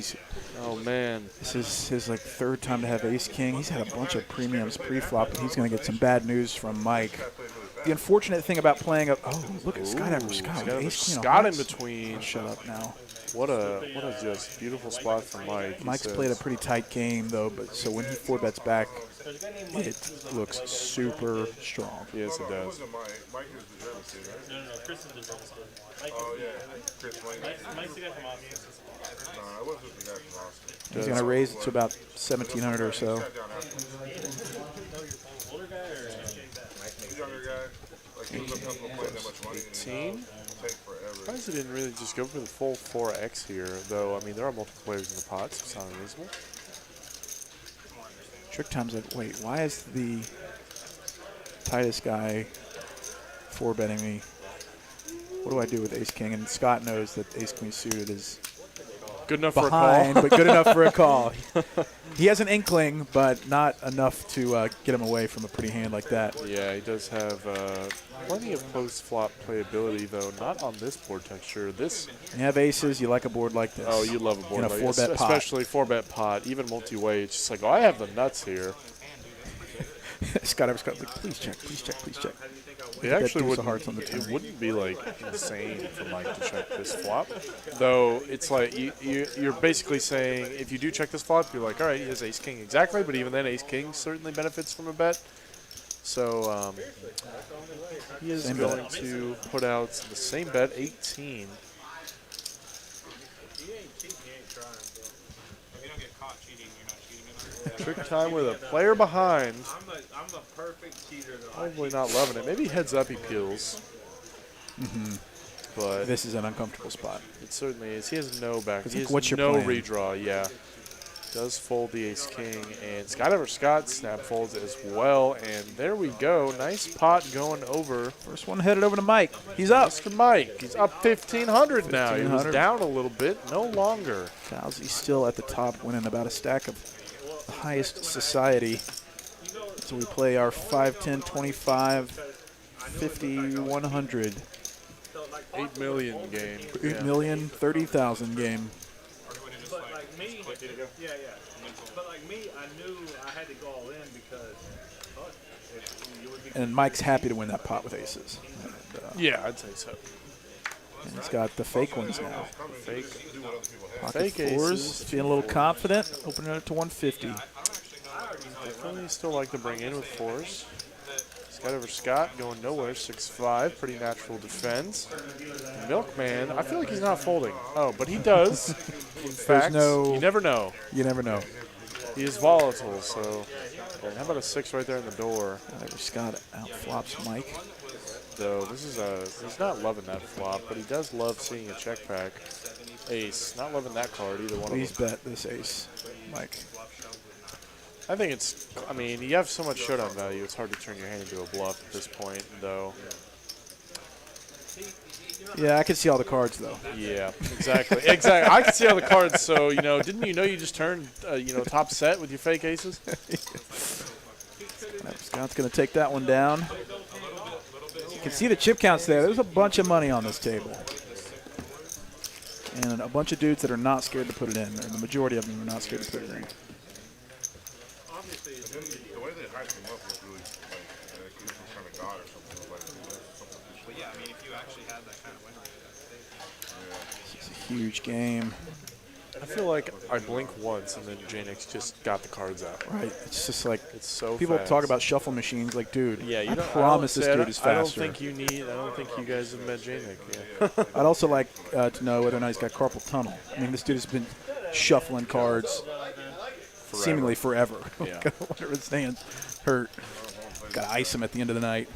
Speaker 2: Oh man.
Speaker 1: This is his like third time to have ace king. He's had a bunch of premiums pre-flop, and he's going to get some bad news from Mike. The unfortunate thing about playing a look at Skydiver Scott.
Speaker 2: He's got
Speaker 1: Ace queen on
Speaker 2: Scott in
Speaker 1: hearts.
Speaker 2: between.
Speaker 1: Shut up now.
Speaker 2: What a just beautiful spot for Mike. He
Speaker 1: Mike's
Speaker 2: says.
Speaker 1: played a pretty tight game though, but so when he 4-bets back, it looks super strong.
Speaker 2: Yes, it does.
Speaker 9: Mike is the German team, right?
Speaker 6: No, Chris is the German still.
Speaker 9: Oh, yeah. Chris Wayne.
Speaker 6: Mike's the guy from Austin.
Speaker 9: I wasn't the guy from Austin.
Speaker 1: He's going to raise it to about 1,700 or so.
Speaker 9: Sat down after.
Speaker 6: Older guy or
Speaker 9: The younger guy. Like, he was uncomfortable playing that much money.
Speaker 2: 18. Surprised he didn't really just go for the full 4x here, though. I mean, there are multiple players in the pot, so it's not unreasonable.
Speaker 1: Trick time's like, wait, why is the tightest guy 4-betting me? What do I do with ace king? And Scott knows that ace queen suited is
Speaker 2: good enough
Speaker 1: behind,
Speaker 2: for a call.
Speaker 1: but good enough for a call. He has an inkling, but not enough to get him away from a pretty hand like that.
Speaker 2: Yeah, he does have plenty of post-flop playability, though not on this board texture. This.
Speaker 1: You have aces, you like a board like this.
Speaker 2: Oh, you love a board
Speaker 1: in a
Speaker 2: like
Speaker 1: 4-bet
Speaker 2: this,
Speaker 1: pot.
Speaker 2: especially 4-bet pot, even multi-way. It's just like, oh, I have the nuts here.
Speaker 1: Skydiver Scott, like, please check, please check, please check.
Speaker 2: It actually
Speaker 1: deuce of hearts on the
Speaker 2: it
Speaker 1: turn.
Speaker 2: wouldn't be like insane for Mike to check this flop, though. It's like you're basically saying if you do check this flop, you're like, all right, he has ace king exactly, but even then, ace king certainly benefits from a bet. So he is going to put out the same bet, 18.
Speaker 5: He ain't cheating, he ain't trying, bro. If you don't get caught cheating, you're not cheating enough.
Speaker 2: Trick time with a player behind.
Speaker 5: I'm the perfect cheater, though.
Speaker 2: Probably not loving it. Maybe heads up he peels. But
Speaker 1: This is an uncomfortable spot.
Speaker 2: it certainly is. He has no back. He has
Speaker 1: what's your
Speaker 2: no
Speaker 1: plan?
Speaker 2: redraw. Yeah. Does fold the ace king, and Skydiver Scott snap folds as well. And there we go. Nice pot going over.
Speaker 1: First one headed over to Mike. He's up.
Speaker 2: Mr. Mike. He's up 1,500 now. He was
Speaker 1: 1,500.
Speaker 2: down a little bit. No longer.
Speaker 1: Cowsey's still at the top, winning about a stack of the highest society. So we play our 5, 10, 25, 50, 100.
Speaker 2: 8 million game.
Speaker 1: 8 million, 30,000 game.
Speaker 4: But like me, But like me, I knew I had to go all in because you would be.
Speaker 1: And Mike's happy to win that pot with aces. And,
Speaker 2: Yeah, I'd say so.
Speaker 1: and he's got the fake ones now.
Speaker 2: Fake.
Speaker 1: Pocket
Speaker 2: Fake
Speaker 1: fours,
Speaker 2: aces.
Speaker 1: feeling a little confident, opening it to 150.
Speaker 2: Definitely still like to bring in with fours. Skydiver Scott going nowhere, 6'5", pretty natural defense. Milkman, I feel like he's not folding. Oh, but he does. In fact,
Speaker 1: no-
Speaker 2: you never know.
Speaker 1: You never know.
Speaker 2: He is volatile, so. And how about a 6 right there in the door?
Speaker 1: Skydiver Scott outflops Mike.
Speaker 2: Though this is he's not loving that flop, but he does love seeing a check back. Ace, not loving that card either one
Speaker 1: Please
Speaker 2: of them.
Speaker 1: bet this ace, Mike.
Speaker 2: I think it's, I mean, you have so much showdown value, it's hard to turn your hand into a bluff at this point, though.
Speaker 1: Yeah, I can see all the cards, though.
Speaker 2: Yeah, exactly. Exactly. I can see all the cards, so, didn't you know you just turned, top set with your fake aces?
Speaker 1: Scott's going to take that one down. You can see the chip counts there. There's a bunch of money on this table. And a bunch of dudes that are not scared to put it in. And the majority of them are not scared to put it in.
Speaker 9: The way they hyped him up was really like he was some kind of god or something.
Speaker 5: But yeah, I mean, if you actually had that kind of win rate,
Speaker 1: It's a huge game.
Speaker 2: I feel like I blink once and then Janix just got the cards out.
Speaker 1: Right. It's just like
Speaker 2: It's so
Speaker 1: people
Speaker 2: fast.
Speaker 1: talk about shuffle machines. Like, dude,
Speaker 2: Yeah, you
Speaker 1: I
Speaker 2: don't,
Speaker 1: promise this dude is
Speaker 2: I don't
Speaker 1: faster.
Speaker 2: think you guys have met Janik. Yeah.
Speaker 1: I'd also like to know whether or not he's got carpal tunnel. I mean, this dude has been shuffling cards seemingly forever.
Speaker 2: Yeah.
Speaker 1: Whatever his hands hurt. Got to ice him at the end of the night.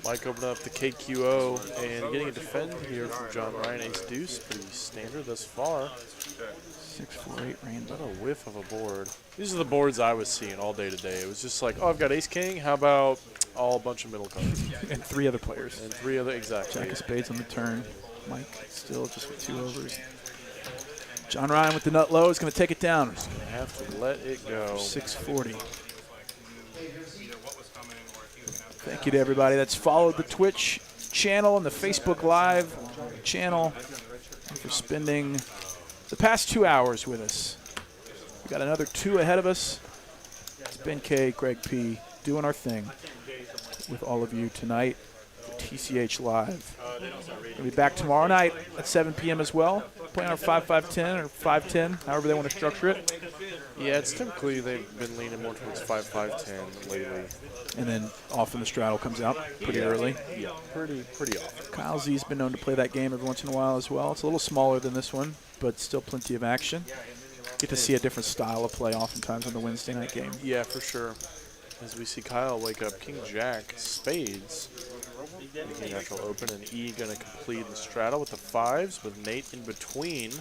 Speaker 2: Mike opening up the KQO and getting a defend here from John Ryan. Ace deuce, pretty standard thus far.
Speaker 1: 6, 4, 8 rainbow.
Speaker 2: Not a whiff of a board. These are the boards I was seeing all day today. It was just like, oh, I've got ace king. How about all a bunch of middle cards
Speaker 1: And 3 other players.
Speaker 2: and 3 other exactly.
Speaker 1: Jack of spades on the turn. Mike still just with 2 overs. John Ryan with the nut low is going to take it down.
Speaker 2: Gonna have to let it go.
Speaker 1: 640.
Speaker 5: either what was coming or if he was going to have to.
Speaker 1: Thank you to everybody that's followed the Twitch channel and the Facebook Live channel and for spending the past 2 hours with us. We got another 2 ahead of us. It's Ben K, Greg P, doing our thing with all of you tonight. TCH Live. We'll be back tomorrow night at 7 p.m. as well. Playing our 5-5-10 or 5-10, however they want to structure it.
Speaker 2: Yeah, it's typically they've been leaning more towards 5-5-10 lately.
Speaker 1: And then often the straddle comes out pretty early.
Speaker 2: Yeah, pretty often.
Speaker 1: Kyle Z's been known to play that game every once in a while as well. It's a little smaller than this one, but still plenty of action. Get to see a different style of play oftentimes on the Wednesday night game.
Speaker 2: Yeah, for sure. As we see Kyle wake up King Jack spades. Making natural open, and E going to complete the straddle with the 5s with Nate in between.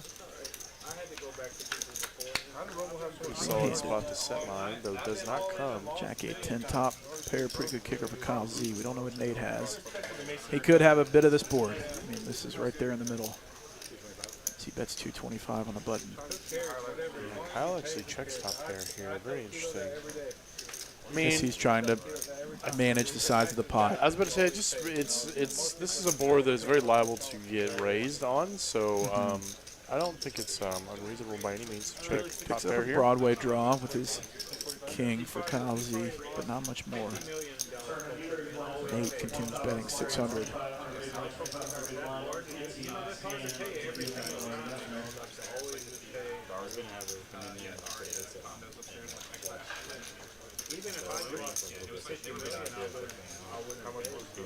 Speaker 2: Solid spot to set line, though does not come.
Speaker 1: Jack 8-10 top pair, pretty good kicker for Kyle Z. We don't know what Nate has. He could have a bit of this board. I mean, this is right there in the middle. He bets 225 on the button.
Speaker 2: Kyle actually checks top pair here. Very interesting. I mean,
Speaker 1: he's trying to manage the size of the pot.
Speaker 2: I was about to say, this is a board that is very liable to get raised on. So I don't think it's unreasonable by any means to check top
Speaker 1: Picks
Speaker 2: pair
Speaker 1: up a
Speaker 2: here.
Speaker 1: Broadway draw with his king for Kyle Z, but not much more. Nate continues betting 600.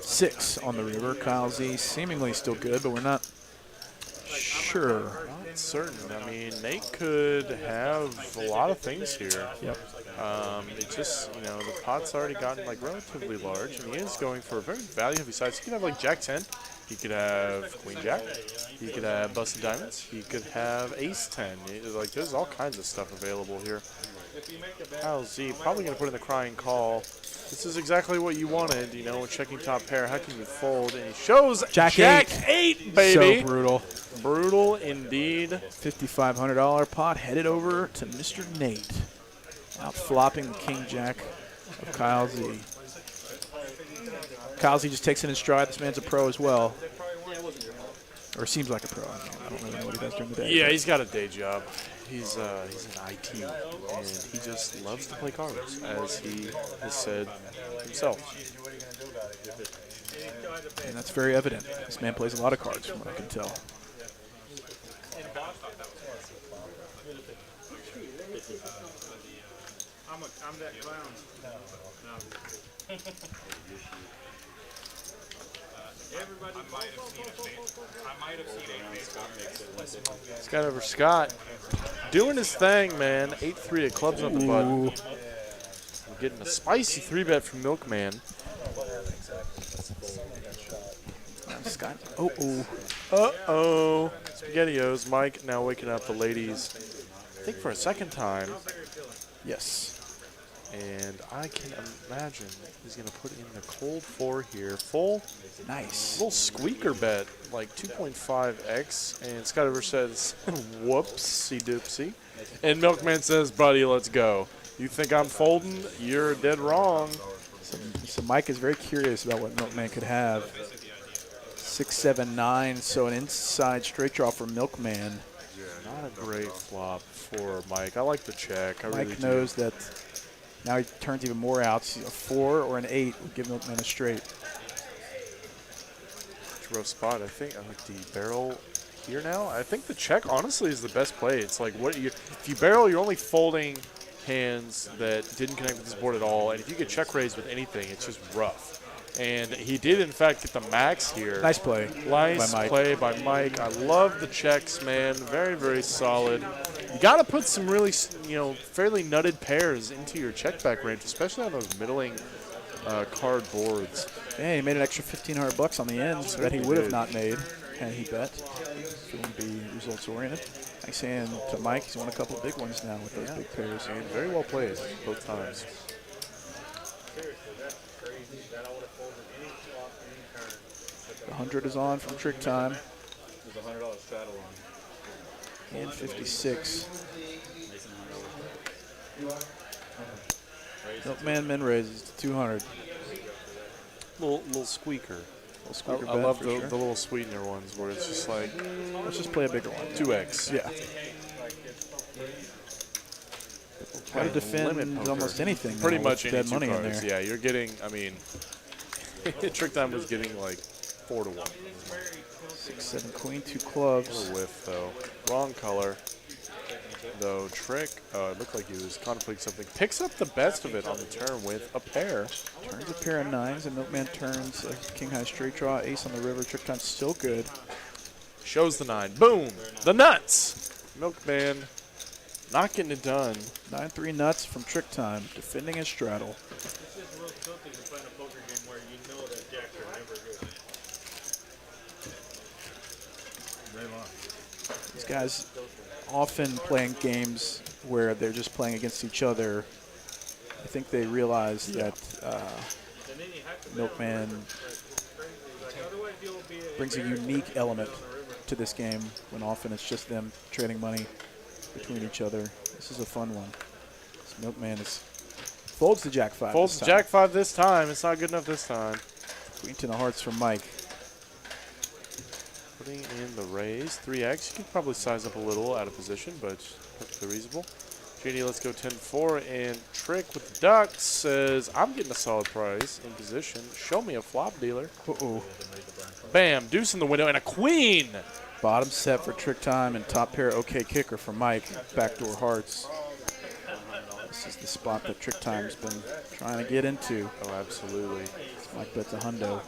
Speaker 1: 6 on the river. Kyle Z seemingly still good, but we're not sure.
Speaker 2: Not certain. I mean, Nate could have a lot of things here.
Speaker 1: Yep.
Speaker 2: It just, you know, the pot's already gotten like relatively large, and he is going for a very value-heavy size. He could have like Jack 10. He could have Queen Jack. He could have busted diamonds. He could have Ace 10. Like, there's all kinds of stuff available here. Kyle Z probably going to put in the crying call. This is exactly what you wanted, you know, checking top pair. How can you fold? And he shows
Speaker 1: Jack
Speaker 2: 8, baby.
Speaker 1: So brutal.
Speaker 2: Brutal indeed.
Speaker 1: $5,500 pot headed over to Mr. Nate. Out flopping the King Jack of Kyle Z. Kyle Z just takes it in stride. This man's a pro as well. Or seems like a pro. I don't really know what he does during the day.
Speaker 2: Yeah, he's got a day job. He's in IT, and he just loves to play cards, as he has said himself.
Speaker 1: And that's very evident. This man plays a lot of cards, from what I can tell.
Speaker 4: I'm that clown. No. Everybody. I might have seen a
Speaker 2: Skydiver Scott doing his thing, man. 8-3 at clubs on the button. We're getting a spicy 3-bet from Milkman.
Speaker 1: Scott.
Speaker 2: Uh-oh. SpaghettiOs. Mike now waking up the ladies, I think for a second time.
Speaker 1: Yes.
Speaker 2: And I can imagine he's going to put in the cold 4 here. Full.
Speaker 1: Nice.
Speaker 2: Little squeaker bet, like 2.5x. And Skydiver says, whoopsie doopsie. And Milkman says, buddy, let's go. You think I'm folding? You're dead wrong.
Speaker 1: So Mike is very curious about what Milkman could have. 6, 7, 9. So an inside straight draw for Milkman.
Speaker 2: Not a great flop for Mike. I like the check. I really
Speaker 1: Mike
Speaker 2: do.
Speaker 1: knows that now he turns even more outs. A 4 or an 8 would give Milkman a straight.
Speaker 2: It's a rough spot. I think I like the barrel here now. I think the check honestly is the best play. It's like if you barrel, you're only folding hands that didn't connect with this board at all. And if you get check raised with anything, it's just rough. And he did, in fact, get the max here.
Speaker 1: Nice play.
Speaker 2: Nice play by Mike. I love the checks, man. Very, very solid. You got to put some really, fairly nutted pairs into your check back range, especially on those middling card boards.
Speaker 1: Yeah, he made an extra $1,500 on the ends that he would have not made had he bet. He wouldn't be results oriented. Thanks hand to Mike. He's won a couple of big ones now with those big pairs.
Speaker 2: And very well played both times.
Speaker 1: The 100 is on from Trick Time.
Speaker 6: There's a $100 straddle on.
Speaker 1: And 56. Milkman min raises to 200.
Speaker 2: Little squeaker.
Speaker 1: Little squeaker
Speaker 2: I
Speaker 1: bet
Speaker 2: love
Speaker 1: for
Speaker 2: the
Speaker 1: sure.
Speaker 2: little sweetener ones where it's just like,
Speaker 1: Let's just play a bigger one.
Speaker 2: 2x.
Speaker 1: Yeah. Got to defend almost anything.
Speaker 2: Pretty
Speaker 1: now
Speaker 2: much
Speaker 1: with
Speaker 2: any
Speaker 1: dead
Speaker 2: two
Speaker 1: money in
Speaker 2: cards.
Speaker 1: there.
Speaker 2: Yeah, you're getting, Trick Time was getting like 4 to 1.
Speaker 1: 6, 7, queen, 2 clubs.
Speaker 2: A whiff, though. Wrong color. Though Trick, it looked like he was contemplating something. Picks up the best of it on the turn with a pair.
Speaker 1: Turns a pair of 9s, and Milkman turns a king high straight draw, ace on the river. Trick Time's still good.
Speaker 2: Shows the 9. Boom! The nuts! Milkman Not getting it done.
Speaker 1: 9-3 nuts from Trick Time, defending his straddle.
Speaker 4: It's just real tilting to playing a poker game where you know that jacks are never good.
Speaker 1: These guys often playing games where they're just playing against each other. I think they realize that Milkman brings a unique element to this game when often it's just them trading money between each other. This is a fun one. This Milkman folds the Jack 5.
Speaker 2: Folds the Jack 5 this time. It's not good enough this time.
Speaker 1: Queen 10 of hearts from Mike.
Speaker 2: Putting in the raise. 3x. You can probably size up a little out of position, but it's perfectly reasonable. JD, let's go 10-4. And Trick with the ducks says, I'm getting a solid prize in position. Show me a flop dealer.
Speaker 1: Uh-oh.
Speaker 2: Bam. Deuce in the window and a queen.
Speaker 1: Bottom set for Trick Time and top pair OK kicker for Mike. Backdoor hearts. This is the spot that Trick Time's been trying to get into.
Speaker 2: Oh, absolutely.
Speaker 1: Mike bets a hundo.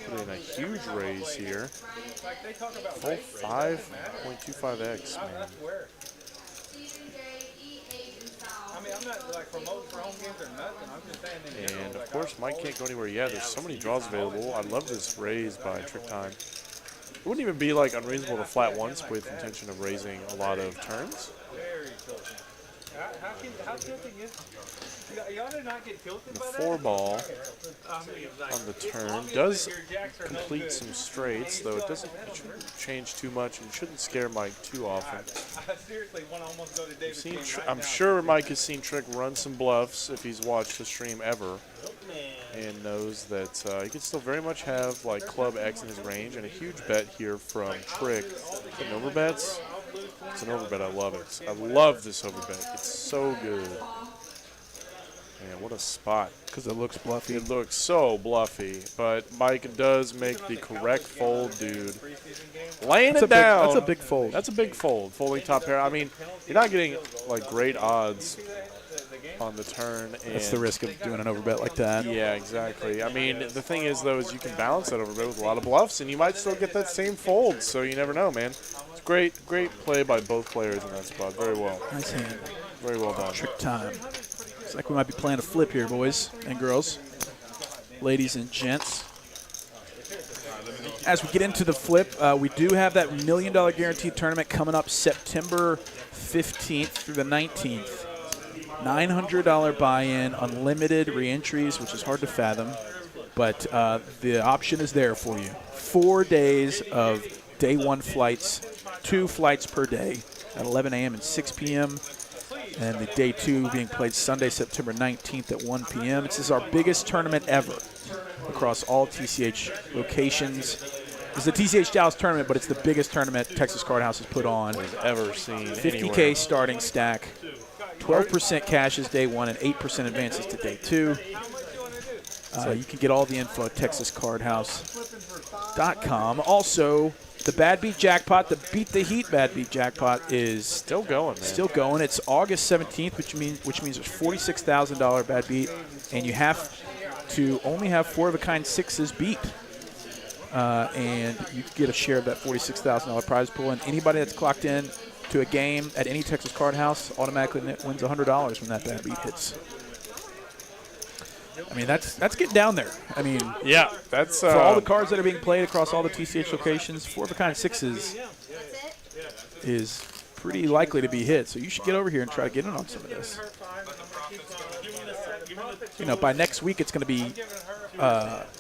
Speaker 2: Put in a huge raise here. Full 5.25x, man.
Speaker 4: I'm not like promoting for home games or nothing. I'm just saying in general.
Speaker 2: And of course, Mike can't go anywhere yet. There's so many draws available. I love this raise by Trick Time. It wouldn't even be like unreasonable to flat once with intention of raising a lot of turns.
Speaker 4: Very tilting. How tilting is it? Y'all did not get tilted
Speaker 2: The
Speaker 4: by that?
Speaker 2: 4-ball
Speaker 4: Like,
Speaker 2: on the turn does complete some straights, though it shouldn't change too much and shouldn't scare Mike too often.
Speaker 4: I seriously want to almost go to David's game right
Speaker 2: I'm
Speaker 4: now.
Speaker 2: sure Mike has seen Trick run some bluffs if he's watched the stream ever, and knows that he can still very much have like club X in his range. And a huge bet here from Trick. An overbets. It's an overbet. I love it. I love this overbet. It's so good. Man, what a spot.
Speaker 1: Because it looks bluffy.
Speaker 2: It looks so bluffy, but Mike does make the correct fold, dude. Laying it down.
Speaker 1: That's a big fold.
Speaker 2: That's a big fold. Folding top pair. I mean, you're not getting like great odds on the turn. And
Speaker 1: That's the risk of doing an overbet like that.
Speaker 2: Yeah, exactly. I mean, the thing is, though, is you can balance that overbet with a lot of bluffs, and you might still get that same fold, so you never know, man. It's great play by both players in that spot. Very well.
Speaker 1: Nice hand.
Speaker 2: Very well done.
Speaker 1: Trick Time. Looks like we might be playing a flip here, boys and girls, ladies and gents. As we get into the flip, we do have that $1 million guaranteed tournament coming up September 15th through the 19th. $900 buy-in, unlimited re-entries, which is hard to fathom, but the option is there for you. 4 days of day one flights, 2 flights per day at 11 a.m. and 6 p.m., and the day 2 being played Sunday, September 19th at 1 p.m. This is our biggest tournament ever across all TCH locations. It's the TCH Dallas tournament, but it's the biggest tournament Texas Card House has put on.
Speaker 2: We've ever seen
Speaker 1: 50K
Speaker 2: anywhere.
Speaker 1: starting stack, 12% cash is day 1 and 8% advances to day 2. You can get all the info at texascardhouse.com. Also, the Bad Beat Jackpot, the Beat the Heat Bad Beat Jackpot is
Speaker 2: still going, man.
Speaker 1: Still going. It's August 17th, which means there's $46,000 Bad Beat, and you have to only have 4-of-a-kind 6s beat. And you get a share of that $46,000 prize pool, and anybody that's clocked in to a game at any Texas Card House automatically wins $100 when that Bad Beat hits. I mean, that's getting down there. I mean,
Speaker 2: yeah, that's
Speaker 1: for all the cards that are being played across all the TCH locations, 4-of-a-kind 6s is pretty likely to be hit. So you should get over here and try to get in on some of this. You know, by next week it's going to be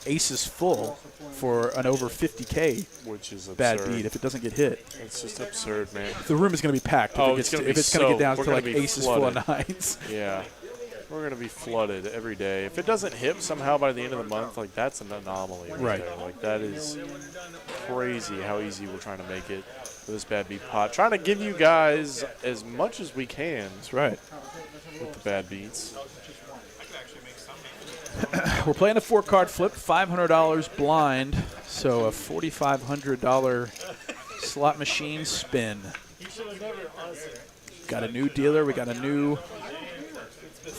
Speaker 1: aces full for an over 50K
Speaker 2: which is
Speaker 1: Bad
Speaker 2: absurd.
Speaker 1: Beat if it doesn't get hit.
Speaker 2: It's just absurd, man.
Speaker 1: The room is going to be packed if it's going to get down to like aces full of 9s.
Speaker 2: Yeah. We're going to be flooded every day. If it doesn't hit somehow by the end of the month, like that's an anomaly right there. Like that is crazy how easy we're trying to make it for this Bad Beat pot. Trying to give you guys as much as we can.
Speaker 1: That's right.
Speaker 2: With the Bad Beats.
Speaker 1: We're playing a 4-card flip, $500 blind, so a $4,500 slot machine spin. Got a new dealer. We got a new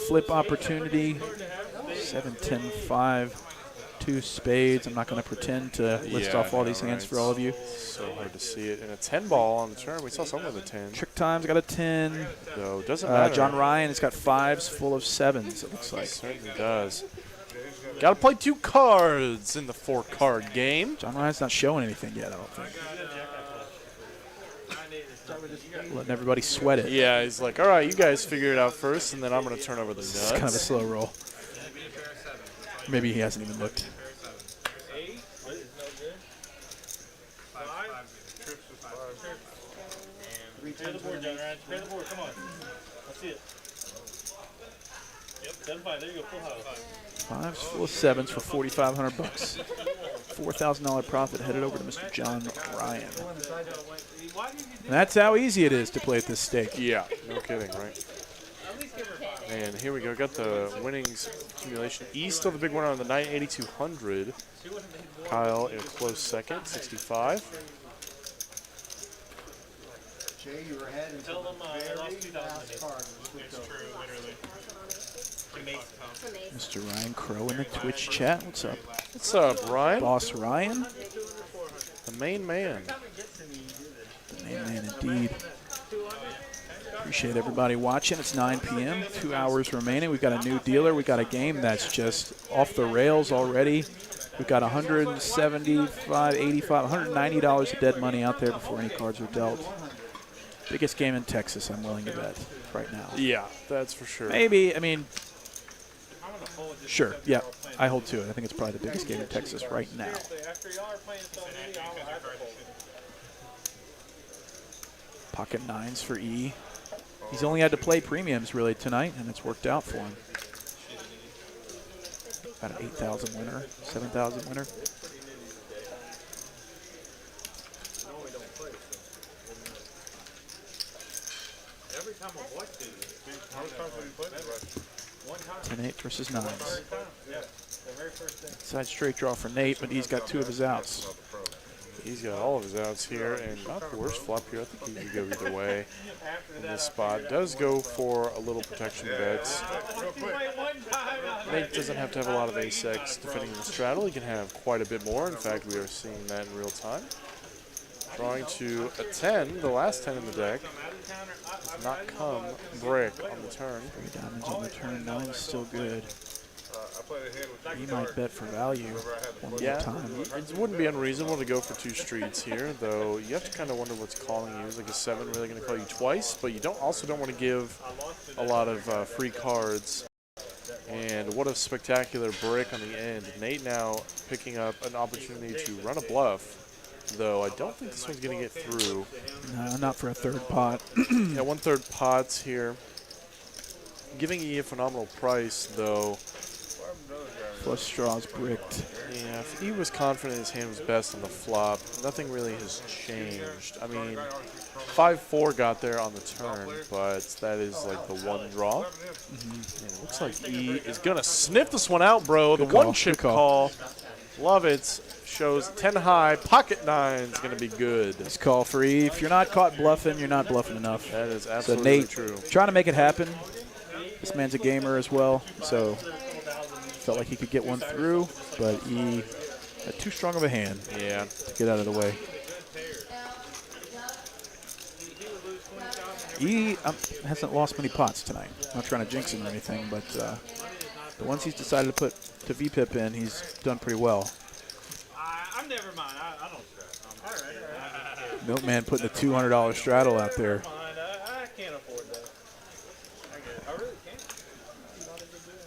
Speaker 1: flip opportunity. 7, 10, 5. 2 spades. I'm not going to pretend to list off all these hands for all of you.
Speaker 2: So hard to see it. And a 10 ball on the turn. We saw some with a 10.
Speaker 1: Trick Time's got a 10.
Speaker 2: So doesn't matter.
Speaker 1: John Ryan has got 5s full of 7s, it looks like.
Speaker 2: Certainly does. Got to play 2 cards in the 4-card game.
Speaker 1: John Ryan's not showing anything yet, I don't think. Letting everybody sweat it.
Speaker 2: Yeah, he's like, all right, you guys figure it out first, and then I'm going to turn over the nuts.
Speaker 1: It's kind of a slow roll. Maybe he hasn't even looked.
Speaker 6: Clear the board, John Ryan. Clear the board. Come on. Let's see it. Yep, 7-5. There you go. Full house.
Speaker 1: 5s full of 7s for $4,500. $4,000 profit headed over to Mr. John Ryan. And that's how easy it is to play at this stake.
Speaker 2: Yeah, no kidding, right? And here we go. Got the winnings accumulation. East still the big winner on the night, 8,200. Kyle in a close second, 65.
Speaker 7: Jay, you were ahead until
Speaker 6: Tell them
Speaker 7: the
Speaker 6: lost
Speaker 7: very
Speaker 6: 2,000.
Speaker 7: last card.
Speaker 6: It's true, literally.
Speaker 1: Mr. Ryan Crow in the Twitch chat. What's up?
Speaker 2: What's up, Ryan?
Speaker 1: Boss Ryan.
Speaker 2: The main man.
Speaker 1: The main man indeed. Appreciate everybody watching. It's 9 p.m. 2 hours remaining. We've got a new dealer. We've got a game that's just off the rails already. We've got $175, $85, $190 of dead money out there before any cards are dealt. Biggest game in Texas, I'm willing to bet right now.
Speaker 2: Yeah, that's for sure.
Speaker 1: Maybe, I mean, sure, yeah, I hold to it. I think it's probably the biggest game in Texas right now. Pocket 9s for E. He's only had to play premiums really tonight, and it's worked out for him. About an 8,000 winner, 7,000 winner.
Speaker 4: Every time I watch it,
Speaker 9: How many times have you played this?
Speaker 1: 10-8 versus 9s.
Speaker 4: yeah, the very first thing.
Speaker 1: Side straight draw for Nate, but he's got 2 of his outs.
Speaker 2: He's got all of his outs here, and not the worst flop here. I think he could go either way in this spot. Does go for a little protection bets. Nate doesn't have to have a lot of ace-X defending the straddle. He can have quite a bit more. In fact, we are seeing that in real time. Drawing to a 10, the last 10 in the deck. Does not come brick on the turn.
Speaker 1: 3 diamonds on the turn, 9 is still good.
Speaker 9: I played a hand with
Speaker 1: He might bet for value one more time.
Speaker 2: It wouldn't be unreasonable to go for 2 streets here, though you have to kind of wonder what's calling you. Is like a 7 really going to call you twice? But you also don't want to give a lot of free cards. And what a spectacular brick on the end. Nate now picking up an opportunity to run a bluff, though I don't think this one's going to get through.
Speaker 1: No, not for a 3rd pot.
Speaker 2: Yeah, 1/3 pots here. Giving E a phenomenal price, though.
Speaker 1: Flush straws bricked.
Speaker 2: Yeah, if E was confident his hand was best on the flop, nothing really has changed. I mean, 5-4 got there on the turn, but that is like the one draw. And it looks like E is going to sniff this one out, bro.
Speaker 1: Good
Speaker 2: the
Speaker 1: call,
Speaker 2: one-chip
Speaker 1: good call.
Speaker 2: call. Love it. Shows 10 high. Pocket 9 is going to be good.
Speaker 1: This call for E. If you're not caught bluffing, you're not bluffing enough.
Speaker 2: That is
Speaker 1: So
Speaker 2: absolutely
Speaker 1: Nate,
Speaker 2: true.
Speaker 1: trying to make it happen. This man's a gamer as well, so felt like he could get one through, but E had too strong of a hand
Speaker 2: Yeah.
Speaker 1: to get out of the way. E hasn't lost many pots tonight. I'm not trying to jinx him or anything, but the ones he's decided to put to VPIP in, he's done pretty well.
Speaker 4: I'm never mind. I don't stress. All right.
Speaker 1: Milkman putting the $200 straddle out there.
Speaker 4: I can't afford that. I really can't. Not a good deal.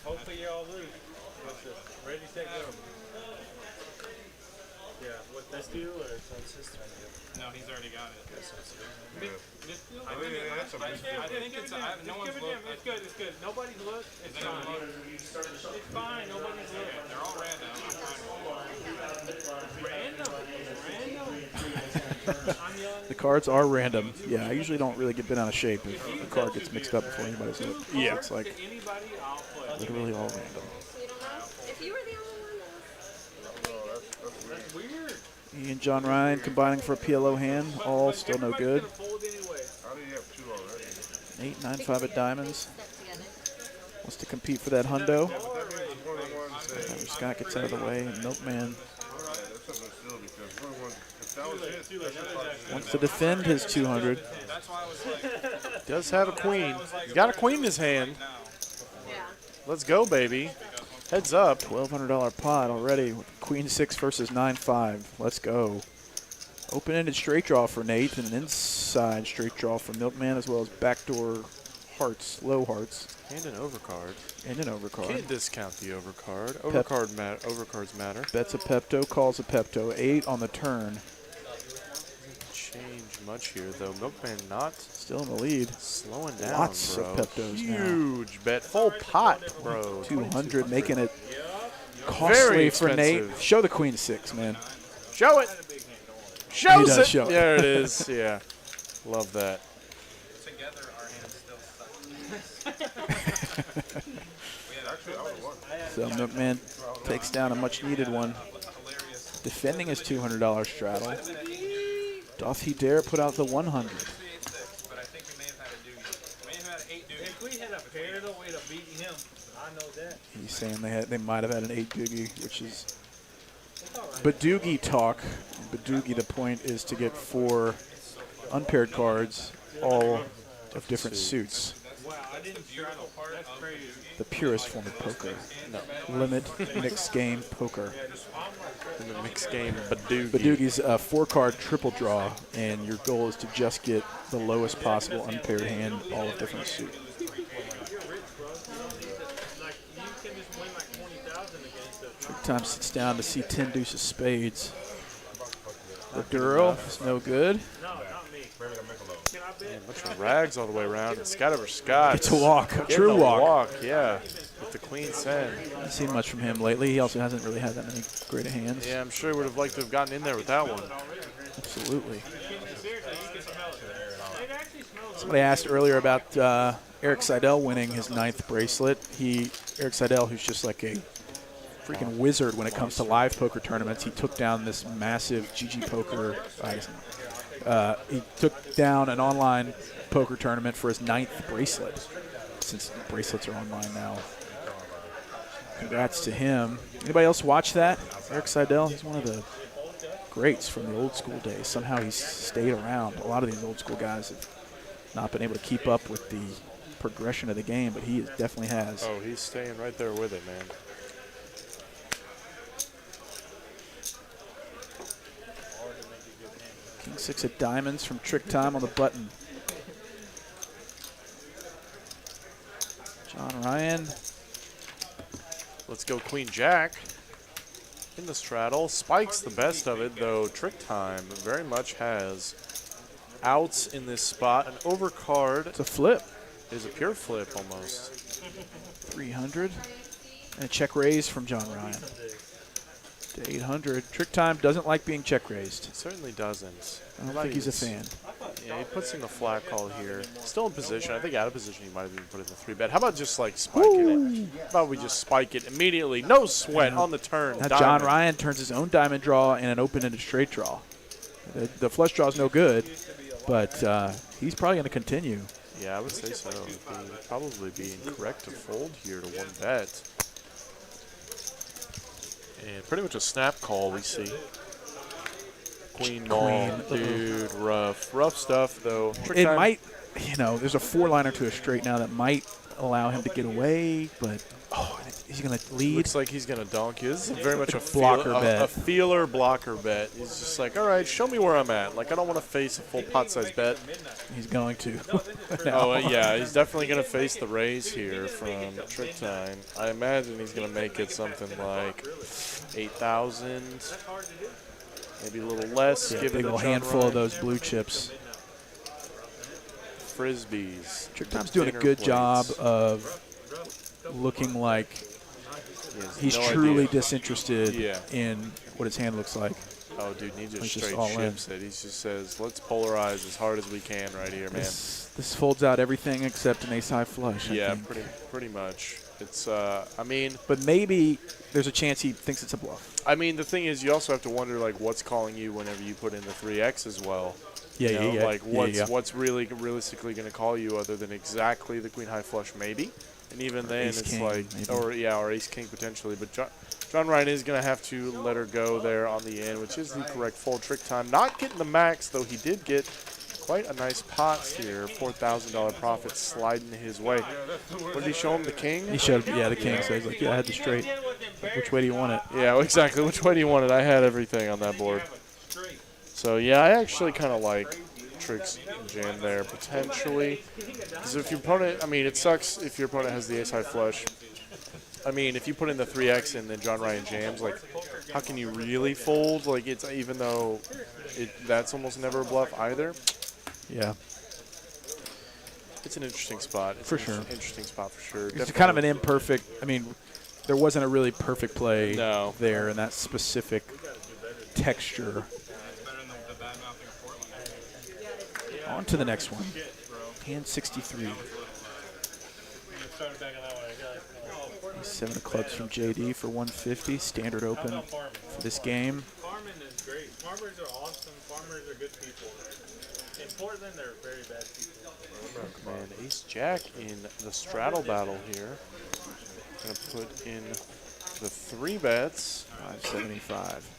Speaker 4: Hopefully you all lose. What's this? Ready, set, go. Yeah. What this deal or sister?
Speaker 5: No, he's already got it.
Speaker 9: I
Speaker 5: think it's no one's looked.
Speaker 4: It's good. It's good. Nobody's looked. It's fine. It's fine. Nobody's looked.
Speaker 5: They're all random.
Speaker 1: The cards are random. Yeah, I usually don't really get bent out of shape if the card gets mixed up before anybody's looked.
Speaker 2: Yeah.
Speaker 1: It's like
Speaker 4: Anybody, I'll play.
Speaker 1: literally all random.
Speaker 10: If you were the only one,
Speaker 4: That's weird.
Speaker 1: E and John Ryan combining for a PLO hand, all still no good.
Speaker 9: How do you have 2 already?
Speaker 1: 8, 9, 5 at diamonds. Wants to compete for that hundo. Scott gets out of the way, and Milkman wants to defend his 200.
Speaker 2: Does have a queen. He's got a queen in his hand.
Speaker 10: Yeah.
Speaker 2: Let's go, baby. Heads up.
Speaker 1: $1,200 pot already with Queen 6 versus 9-5. Let's go. Open-ended straight draw for Nate and an inside straight draw for Milkman, as well as backdoor hearts, low hearts.
Speaker 2: And an overcard.
Speaker 1: And an overcard.
Speaker 2: Can't discount the overcard. Overcards matter.
Speaker 1: Bets a Pepto, calls a Pepto. 8 on the turn.
Speaker 2: Change much here, though. Milkman not
Speaker 1: still in the lead.
Speaker 2: Slowing down,
Speaker 1: Lots
Speaker 2: bro.
Speaker 1: of Peptos
Speaker 2: Huge
Speaker 1: now.
Speaker 2: bet. Full pot, bro.
Speaker 1: 200, making it costly for Nate. Show the Queen 6, man.
Speaker 2: Show it. Shows it.
Speaker 1: Show it.
Speaker 2: There it is. Yeah. Love that.
Speaker 5: Together, our hands still
Speaker 1: So Milkman takes down a much-needed one. Defending his $200 straddle. Doth he dare put out the 100?
Speaker 5: But I think we may have had a doogie. We may have had an 8 doogie.
Speaker 4: If we had a pair, though, we'd have beaten him. I know that.
Speaker 1: He's saying they might have had an 8 doogie, which is Badoogie talk. Badoogie, the point is to get 4 unpaired cards, all of different suits.
Speaker 4: Wow, I didn't straddle. That's crazy.
Speaker 1: The purest form of poker. No. Limit mixed game poker.
Speaker 2: In the mixed game, Badoogie.
Speaker 1: Badoogie's a 4-card triple draw, and your goal is to just get the lowest possible unpaired hand, all of different suits. Trick Time sits down to see 10 deuces spades. The Duro is no good.
Speaker 2: Man, bunch of rags all the way around. And Skydiver Scott.
Speaker 1: It's a walk, a
Speaker 2: Getting
Speaker 1: true
Speaker 2: a
Speaker 1: walk.
Speaker 2: Yeah, with the queen 10.
Speaker 1: Haven't seen much from him lately. He also hasn't really had that many great hands.
Speaker 2: Yeah, I'm sure he would have liked to have gotten in there with that one.
Speaker 1: Absolutely. Somebody asked earlier about Eric Seidel winning his 9th bracelet. Eric Seidel, who's just like a freaking wizard when it comes to live poker tournaments. He took down this massive GG Poker. He took down an online poker tournament for his 9th bracelet, since bracelets are online now. Congrats to him. Anybody else watch that? Eric Seidel, he's one of the greats from the old school days. Somehow he's stayed around. A lot of these old school guys have not been able to keep up with the progression of the game, but he definitely has.
Speaker 2: Oh, he's staying right there with it, man.
Speaker 1: King 6 of diamonds from Trick Time on the button. John Ryan.
Speaker 2: Let's go Queen Jack in the straddle. Spike's the best of it, though. Trick Time very much has outs in this spot. An overcard.
Speaker 1: It's a flip.
Speaker 2: It is a pure flip almost.
Speaker 1: 300. And a check raise from John Ryan. To 800. Trick Time doesn't like being check raised.
Speaker 2: Certainly doesn't.
Speaker 1: I don't think he's a fan.
Speaker 2: Yeah, he puts in the flat call here. Still in position. I think out of position he might have even put in the 3-bet. How about just like spiking it? How about we just spike it immediately? No sweat on the turn.
Speaker 1: Now John Ryan turns his own diamond draw and an open-ended straight draw. The flush draw is no good, but he's probably going to continue.
Speaker 2: Yeah, I would say so. It'd probably be incorrect to fold here to 1 bet. And pretty much a snap call we see. Queen ball, dude, rough stuff though.
Speaker 1: It might, there's a 4-liner to a straight now that might allow him to get away, but he's gonna lead.
Speaker 2: Looks like he's gonna donk you. This is very much a
Speaker 1: blocker bet.
Speaker 2: A feeler blocker bet. He's just like, all right, show me where I'm at. Like I don't want to face a full pot size bet.
Speaker 1: He's going to.
Speaker 2: Yeah, he's definitely gonna face the raise here from Trick Time. I imagine he's gonna make it something like 8,000. Maybe a little less.
Speaker 1: Yeah,
Speaker 2: given
Speaker 1: big
Speaker 2: the
Speaker 1: old handful of those blue chips.
Speaker 2: Frisbees.
Speaker 1: Trick Time's doing a good job of looking like he's truly disinterested in what his hand looks like.
Speaker 2: Oh, dude, he just
Speaker 1: He's
Speaker 2: straight
Speaker 1: just all
Speaker 2: ships it. He just says, let's polarize as hard as we can right here, man.
Speaker 1: This folds out everything except an ace-high flush.
Speaker 2: Yeah,
Speaker 1: I think.
Speaker 2: pretty much. It's, I mean.
Speaker 1: But maybe there's a chance he thinks it's a bluff.
Speaker 2: I mean, the thing is, you also have to wonder, like, what's calling you whenever you put in the 3X as well.
Speaker 1: Yeah,
Speaker 2: You know,
Speaker 1: yeah,
Speaker 2: like
Speaker 1: yeah.
Speaker 2: what's really realistically going to call you other than exactly the queen high flush maybe, and even then
Speaker 1: ace
Speaker 2: it's
Speaker 1: king,
Speaker 2: like
Speaker 1: maybe.
Speaker 2: or ace king potentially. But John Ryan is going to have to let her go there on the end, which is the correct fold. Trick time, not getting the max though. He did get quite a nice pot here, $4,000 profit sliding his way. What did he show him? The king?
Speaker 1: He showed, the king. So he's like, yeah, I had the straight. Which way do you want it?
Speaker 2: Yeah, exactly. Which way do you want it? I had everything on that board. So yeah, I actually kind of like Trick's jam there potentially, because if your opponent, I mean, it sucks if your opponent has the ace high flush. I mean, if you put in the 3x and then John Ryan jams, like, how can you really fold? Like, it's even though that's almost never a bluff either.
Speaker 1: Yeah.
Speaker 2: It's an interesting spot. It's
Speaker 1: for
Speaker 2: an
Speaker 1: sure.
Speaker 2: Interesting spot for sure.
Speaker 1: It's kind of an imperfect. I mean, there wasn't a really perfect play there in that specific texture. On to the next one. Hand 63. Seven of clubs from JD for 150. Standard open for this game.
Speaker 6: Farming is great. Farmers are awesome. Farmers are good people. In Portland, they're very bad people.
Speaker 2: Man, ace jack in the straddle battle here. Gonna put in the 3 bets.
Speaker 1: 575.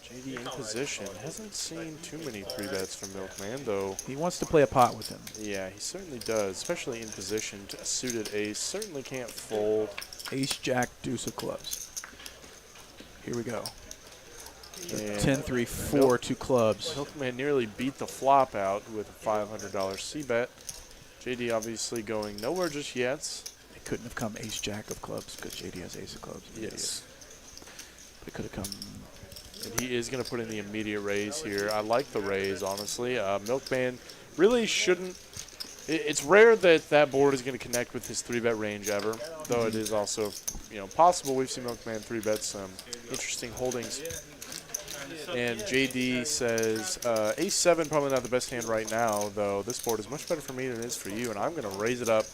Speaker 2: JD in position. Hasn't seen too many 3 bets from Milkman, though.
Speaker 1: He wants to play a pot with him.
Speaker 2: Yeah, he certainly does, especially in position. A suited ace certainly can't fold.
Speaker 1: Ace, jack, deuce of clubs. Here we go.
Speaker 2: And
Speaker 1: 10-3, 4, 2 clubs.
Speaker 2: Milkman nearly beat the flop out with a $500 C-bet. JD obviously going nowhere just yet.
Speaker 1: It couldn't have come ace, jack of clubs because JD has ace of clubs.
Speaker 2: Yes.
Speaker 1: But it could have come.
Speaker 2: And he is going to put in the immediate raise here. I like the raise, honestly. Milkman really shouldn't. It's rare that that board is going to connect with his 3-bet range ever, though it is also, possible. We've seen Milkman 3-bet some interesting holdings. And JD says, ace-7 probably not the best hand right now, though this board is much better for me than it is for you, and I'm going to raise it up.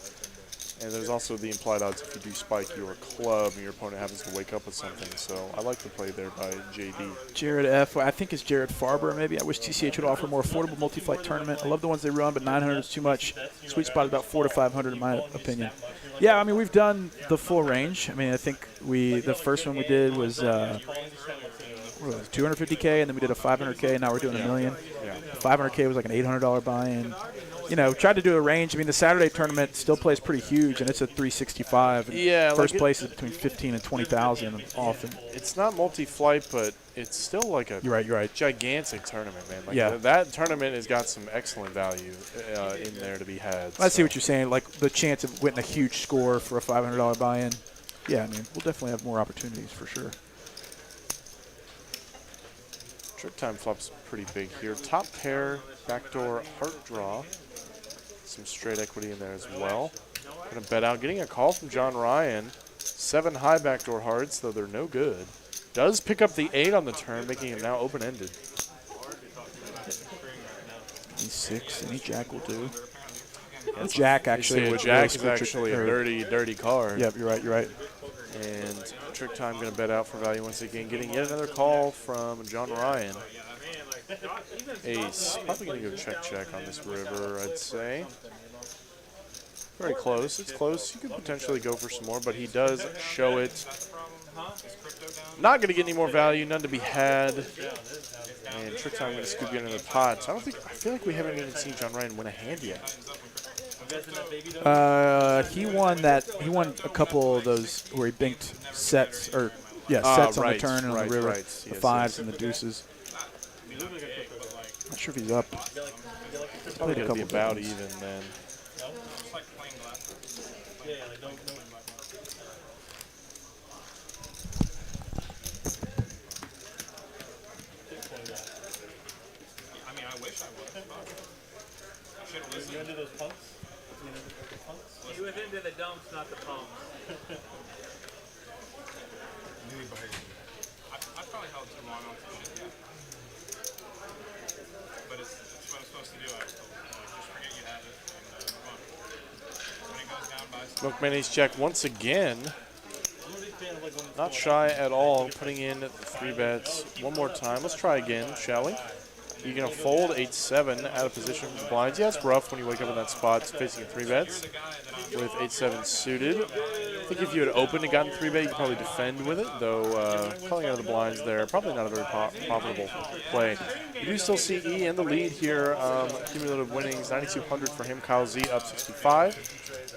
Speaker 2: And there's also the implied odds if you do spike your club and your opponent happens to wake up with something. So I like the play there by JD.
Speaker 1: Jared F. I think it's Jared Farber maybe. I wish TCH would offer a more affordable multi-flight tournament. I love the ones they run, but 900 is too much. Sweet spot is about 400 to 500 in my opinion. Yeah, I mean, we've done the full range. I mean, I think the first one we did was 250K, and then we did a 500K, and now we're doing $1 million.
Speaker 2: Yeah.
Speaker 1: 500K was like an $800 buy-in. Tried to do a range. I mean, the Saturday tournament still plays pretty huge, and it's a 365.
Speaker 2: Yeah,
Speaker 1: first place is between 15 and 20,000 often.
Speaker 2: It's not multi-flight, but it's still like a
Speaker 1: you're right.
Speaker 2: gigantic tournament, man. Like
Speaker 1: yeah.
Speaker 2: That tournament has got some excellent value in there to be had.
Speaker 1: I see what you're saying. Like the chance of winning a huge score for a $500 buy-in. Yeah, I mean, we'll definitely have more opportunities for sure.
Speaker 2: Trick time flop's pretty big here. Top pair, backdoor, heart draw. Some straight equity in there as well. Gonna bet out. Getting a call from John Ryan. 7 high backdoor hearts, though they're no good. Does pick up the 8 on the turn, making it now open-ended.
Speaker 1: E6, any jack will do. Jack actually.
Speaker 2: Jack is actually a dirty card.
Speaker 1: Yep, you're right.
Speaker 2: And Trick time gonna bet out for value once again. Getting yet another call from John Ryan. Ace. Probably going to go check on this river, I'd say. Very close. It's close. You could potentially go for some more, but he does show it. Not going to get any more value. None to be had. And Trick time going to scoop you into the pot. So I feel like we haven't even seen John Ryan win a hand yet.
Speaker 1: He won a couple of those where he binked sets, sets on the turn and on the river. The 5s and the deuces. Not sure if he's up.
Speaker 2: It's probably going to be about even then.
Speaker 5: I mean, I wish I would. I should have listened.
Speaker 6: You into those pumps?
Speaker 4: He was into the dumps, not the pumps.
Speaker 5: I probably held too long on some shit. Yeah. But it's what I'm supposed to do. I was told. Just forget you have it and move on. When it goes down by some.
Speaker 2: Milkman ace check once again. Not shy at all, putting in 3 bets one more time. Let's try again, shall we? You gonna fold 8-7 out of position from the blinds. Yeah, it's rough when you wake up in that spot facing 3-bets with 8-7 suited. I think if you had opened and gotten 3-bet, you could probably defend with it, though calling out of the blinds there, probably not a very profitable play. You do still see E in the lead here. Cumulative winnings, 9,200 for him. Kyle Z up 65.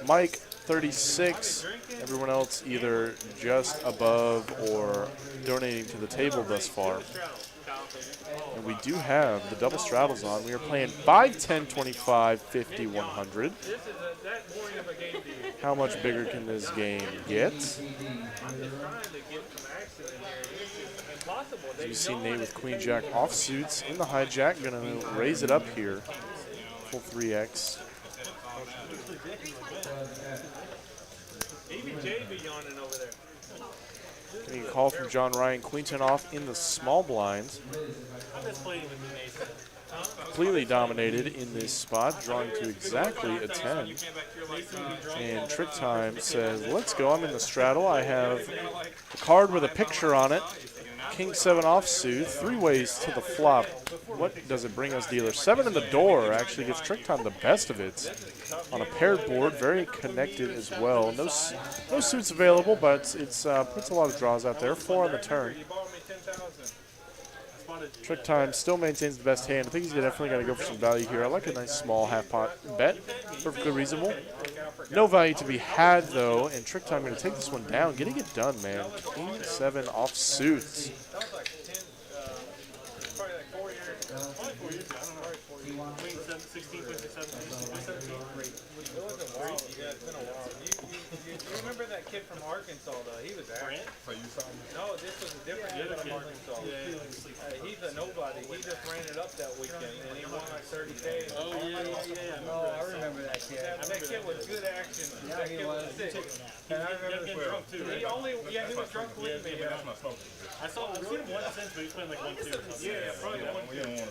Speaker 2: Mike, 36. Everyone else either just above or donating to the table thus far. And we do have the double straddles on. We are playing 5, 10, 25, 50, 100. How much bigger can this game get? As you see Nate with Queen Jack offsuits in the hijack, gonna raise it up here. Full 3x. Getting a call from John Ryan. Queen 10 off in the small blinds. Completely dominated in this spot, drawing to exactly a 10. And Trick Time says, let's go. I'm in the straddle. I have a card with a picture on it. King 7 offsuit, 3 ways to the flop. What does it bring us, dealer? 7 in the door actually gives Trick Time the best of it. On a paired board, very connected as well. No suits available, but it's puts a lot of draws out there. 4 on the turn. Trick Time still maintains the best hand. I think he's definitely going to go for some value here. I like a nice small half-pot bet. Perfectly reasonable. No value to be had, though, and Trick Time going to take this one down. Getting it done, man. King 7 offsuit.
Speaker 5: You remember that kid from Arkansas, though? He was there. No, this was a different kid from Arkansas. He's a nobody. He just ran it up that weekend, and he won like 30K.
Speaker 8: Oh, I remember that kid.
Speaker 5: That kid was good action.
Speaker 8: Yeah,
Speaker 5: That
Speaker 8: he
Speaker 5: kid
Speaker 8: was.
Speaker 5: sick.
Speaker 8: And I remember
Speaker 5: He drunk too. He was drunk with me.
Speaker 6: I've seen him once since, but he's playing like 1-2 or something.
Speaker 5: Yeah, probably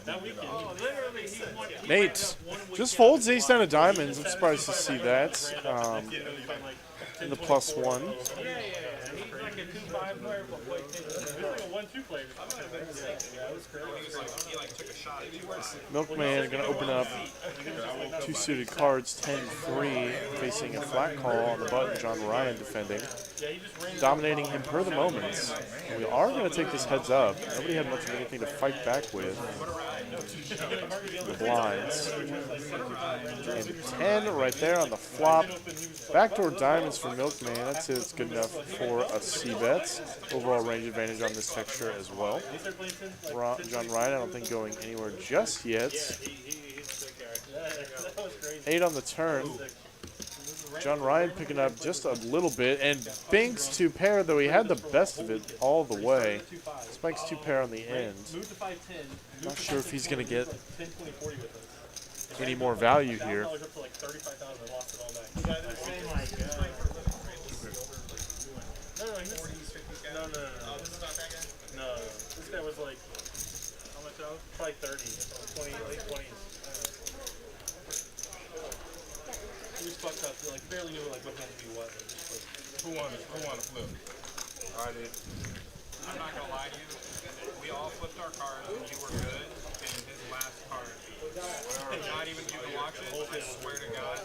Speaker 5: that weekend. Oh, literally, he won.
Speaker 2: Nate just folds ace down of diamonds. I'm surprised to see that. In the +1.
Speaker 5: Yeah. He's like a 2-5 player, but play 10.
Speaker 6: He's like a 1-2 player.
Speaker 2: Milkman going to open up 2 suited cards, 10-3, facing a flat call on the button. John Ryan defending. Dominating him per the moments. And we are going to take this heads up. Nobody had much of anything to fight back with. The blinds. And 10 right there on the flop. Backdoor diamonds for Milkman. That's it. It's good enough for a C-bet. Overall range advantage on this texture as well. John Ryan, I don't think going anywhere just yet. 8 on the turn. John Ryan picking up just a little bit, and Binks 2 pair, though he had the best of it all the way. Spikes 2 pair on the end. Not sure if he's going to get any more value here.
Speaker 6: No. This guy was like, how much out? Probably 30, 20, late 20s. He was fucked up, like barely knew like what had to be what.
Speaker 9: Who won the flip? I did.
Speaker 5: I'm not gonna lie to you. We all flipped our cards and you were good. And his last card, not even you to watch it. I swear to God,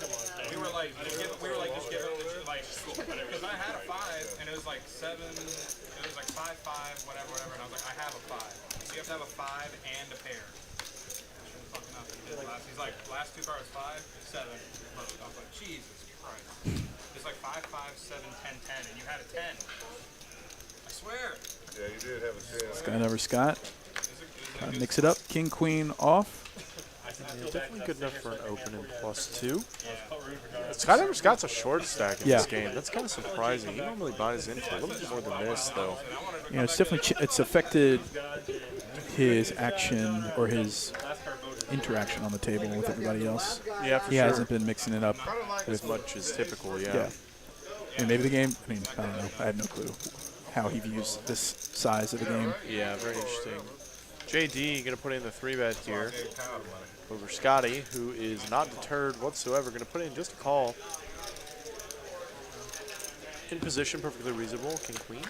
Speaker 5: we were like, just give it like, because I had a 5 and it was like 7. It was like 5, 5, whatever. And I was like, I have a 5. So you have to have a 5 and a pair. He's like, last 2 cards 5, 7. I was like, Jesus Christ. It's like 5, 5, 7, 10, 10, and you had a 10. I swear.
Speaker 9: Yeah, you did have a 10.
Speaker 1: Skydiver Scott. Mix it up. King, queen off.
Speaker 2: Yeah, definitely good enough for an open and +2. Skydiver Scott's a short stack in this game. That's kind of surprising. He normally buys into a little bit more than this, though.
Speaker 1: Yeah, it's definitely it's affected his action or his interaction on the table with everybody else.
Speaker 2: Yeah, for
Speaker 1: he
Speaker 2: sure.
Speaker 1: hasn't been mixing it up
Speaker 2: As much as typical, yeah.
Speaker 1: And maybe the game, I mean, I don't know. I have no clue how he views this size of the game.
Speaker 2: Yeah, very interesting. JD going to put in the 3-bet here over Scotty, who is not deterred whatsoever. Going to put in just a call. In position, perfectly reasonable. King, queen.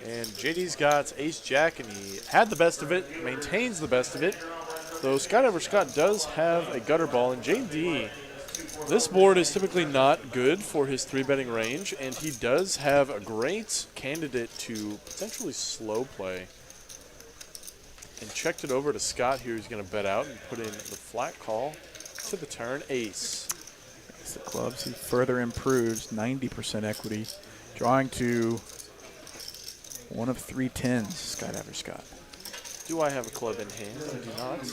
Speaker 2: And JD's got ace-jack, and he had the best of it, maintains the best of it. Though Skydiver Scott does have a gutter ball, and JD, this board is typically not good for his 3-betting range, and he does have a great candidate to potentially slow play. And checked it over to Scott here, who's going to bet out and put in the flat call to the turn, ace.
Speaker 1: It's the clubs. He further improves 90% equity, drawing to one of 3 10s, Skydiver Scott.
Speaker 2: Do I have a club in hand? I do not.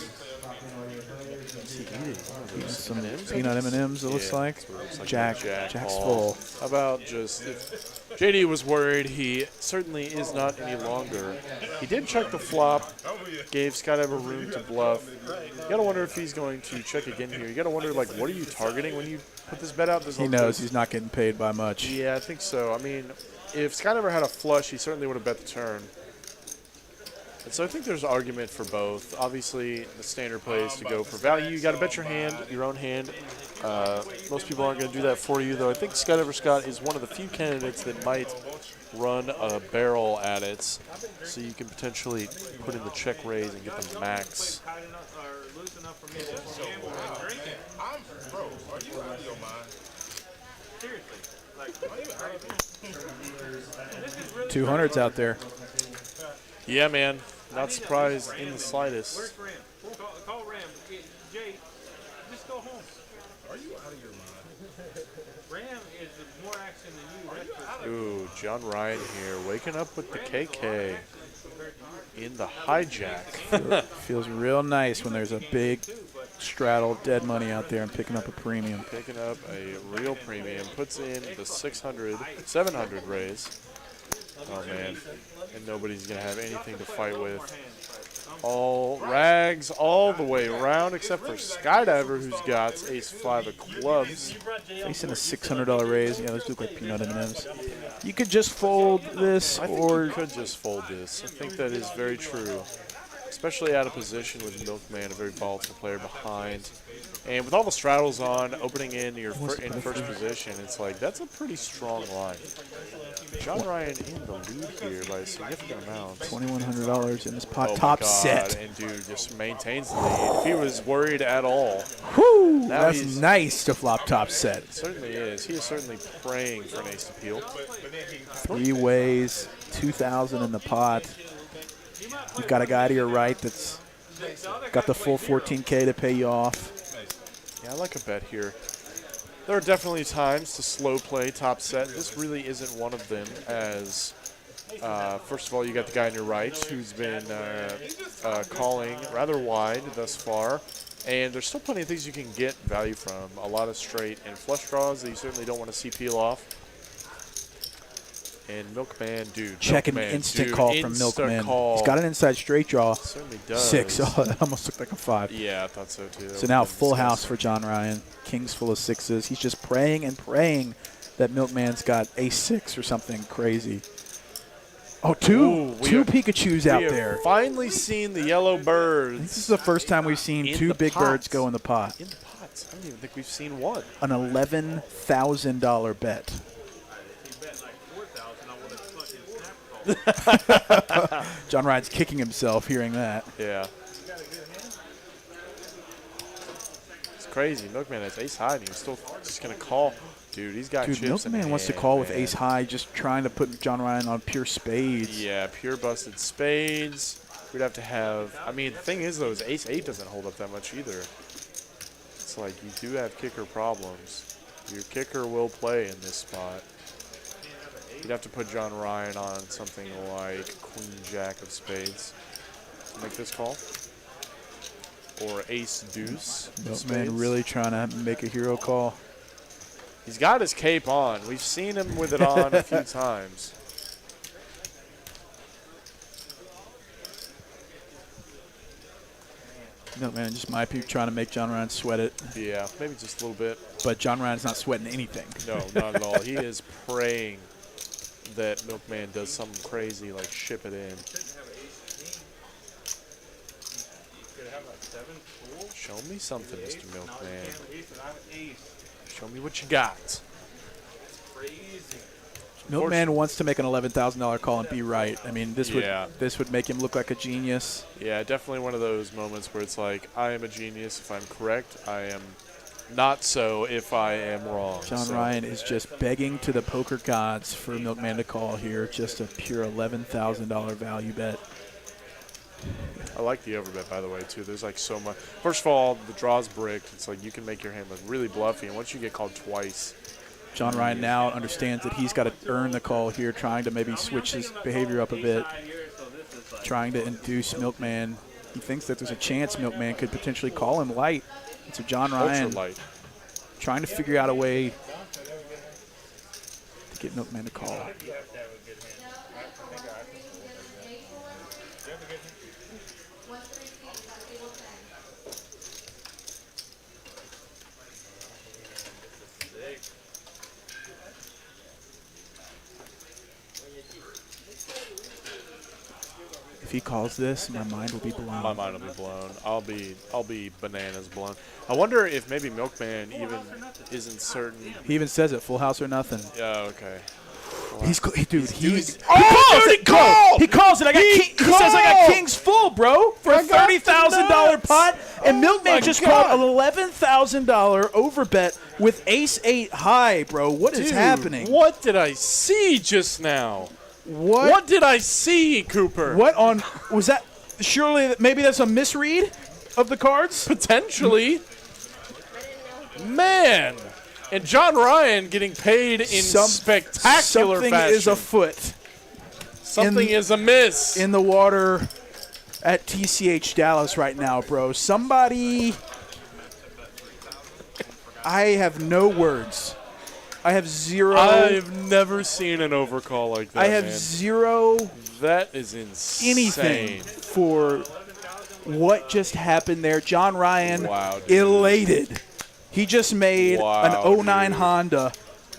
Speaker 2: What's he eating?
Speaker 1: Some
Speaker 2: M&Ms?
Speaker 1: peanut M&Ms, it looks like.
Speaker 2: That's what it looks like.
Speaker 1: Jack's
Speaker 2: ball.
Speaker 1: full.
Speaker 2: How about just, if JD was worried, he certainly is not any longer. He did check the flop, gave Skydiver room to bluff. You gotta wonder if he's going to check again here. You gotta wonder, like, what are you targeting when you put this bet out?
Speaker 1: He knows he's not getting paid by much.
Speaker 2: Yeah, I think so. I mean, if Skydiver had a flush, he certainly would have bet the turn. And so I think there's an argument for both. Obviously, the standard play is to go for value. You got to bet your hand, your own hand. Most people aren't going to do that for you, though. I think Skydiver Scott is one of the few candidates that might run a barrel at it, so you can potentially put in the check raise and get the max.
Speaker 1: $200s out there.
Speaker 2: Yeah, man. Not surprised in the slightest.
Speaker 4: Where's Ram? Call Ram. Jay, just go home.
Speaker 9: Are you out of your mind?
Speaker 4: Ram is more action than you. That's for
Speaker 2: Ooh, John Ryan here, waking up with the KK in the hijack.
Speaker 1: Feels real nice when there's a big straddle dead money out there and picking up a premium.
Speaker 2: Picking up a real premium, puts in the 700 raise. Oh, man. And nobody's going to have anything to fight with. All rags all the way around, except for Skydiver, who's got ace-5 of clubs.
Speaker 1: Facing a $600 raise. Yeah, those look like peanut M&Ms. You could just fold this,
Speaker 2: I think
Speaker 1: or
Speaker 2: you could just fold this. I think that is very true. Especially out of position with Milkman, a very volatile player behind. And with all the straddles on, opening in your first position, it's like, that's a pretty strong line. John Ryan in the lead here by a significant amount.
Speaker 1: $2,100 in this pot.
Speaker 2: Oh
Speaker 1: Top
Speaker 2: my God.
Speaker 1: set.
Speaker 2: And dude just maintains the lead. If he was worried at all.
Speaker 1: Whew,
Speaker 2: now
Speaker 1: that's nice to flop top set.
Speaker 2: It certainly is. He is certainly praying for an ace to peel.
Speaker 1: 3 ways, 2,000 in the pot. You've got a guy to your right that's got the full 14K to pay you off.
Speaker 2: Yeah, I like a bet here. There are definitely times to slow play top set. This really isn't one of them, as first of all, you got the guy on your right who's been calling rather wide thus far. And there's still plenty of things you can get value from. A lot of straight and flush draws that you certainly don't want to see peel off. And Milkman, dude.
Speaker 1: Check an instant call from Milkman. He's got an inside straight draw.
Speaker 2: Certainly does.
Speaker 1: 6. Oh, that almost looked like a 5.
Speaker 2: Yeah, I thought so too.
Speaker 1: So now full house for John Ryan. Kings full of 6s. He's just praying and praying that Milkman's got ace-6 or something crazy. Oh, two Pikachus out there.
Speaker 2: We have finally seen the yellow birds.
Speaker 1: This is the first time we've seen 2 big birds go in the pot.
Speaker 2: In the pots. I don't even think we've seen one.
Speaker 1: An $11,000 bet. John Ryan's kicking himself hearing that.
Speaker 2: Yeah. It's crazy. Milkman has ace high, and he's still just going to call. Dude, he's got chips in
Speaker 1: Milkman
Speaker 2: hand,
Speaker 1: wants to call with ace high, just trying to put John Ryan on pure spades.
Speaker 2: Yeah, pure busted spades. We'd have to have, I mean, the thing is, though, is ace 8 doesn't hold up that much either. It's like you do have kicker problems. Your kicker will play in this spot. You'd have to put John Ryan on something like Queen Jack of spades to make this call. Or Ace Deuce.
Speaker 1: Milkman really trying to make a hero call.
Speaker 2: He's got his cape on. We've seen him with it on a few times.
Speaker 1: Milkman just might be trying to make John Ryan sweat it.
Speaker 2: Yeah, maybe just a little bit.
Speaker 1: But John Ryan's not sweating anything.
Speaker 2: No, not at all. He is praying that Milkman does something crazy like ship it in. Show me something, Mr. Milkman. Show me what you got.
Speaker 1: Milkman wants to make an $11,000 call and be right. I mean, this would make him look like a genius.
Speaker 2: Yeah, definitely one of those moments where it's like, I am a genius if I'm correct. I am not so if I am wrong.
Speaker 1: John Ryan is just begging to the poker gods for Milkman to call here. Just a pure $11,000 value bet.
Speaker 2: I like the overbet, by the way, too. There's like so much. First of all, the draw's bricked. It's like you can make your hand look really bluffy, and once you get called twice.
Speaker 1: John Ryan now understands that he's got to earn the call here, trying to maybe switch his behavior up a bit, trying to induce Milkman. He thinks that there's a chance Milkman could potentially call him light. So John Ryan trying to figure out a way to get Milkman to call. If he calls this, my mind will be blown.
Speaker 2: My mind will be blown. I'll be bananas blown. I wonder if maybe Milkman even isn't certain.
Speaker 1: He even says it, full house or nothing.
Speaker 2: Yeah, okay.
Speaker 1: He calls it.
Speaker 2: He
Speaker 1: calls it. He says I got kings full, bro, for a $30,000 pot, and Milkman just called an $11,000 overbet with ace-8 high, bro. What is happening?
Speaker 2: What did I see just now? What did I see, Cooper?
Speaker 1: What on was that? Surely, maybe that's a misread of the cards.
Speaker 2: Potentially. Man. And John Ryan getting paid in spectacular
Speaker 1: something
Speaker 2: fashion.
Speaker 1: Is afoot.
Speaker 2: Something is amiss.
Speaker 1: In the water at TCH Dallas right now, bro. Somebody. I have no words. I have zero.
Speaker 2: I've never seen an overcall like that.
Speaker 1: I have zero.
Speaker 2: That is insane.
Speaker 1: Anything for what just happened there. John Ryan elated. He just made an 09 Honda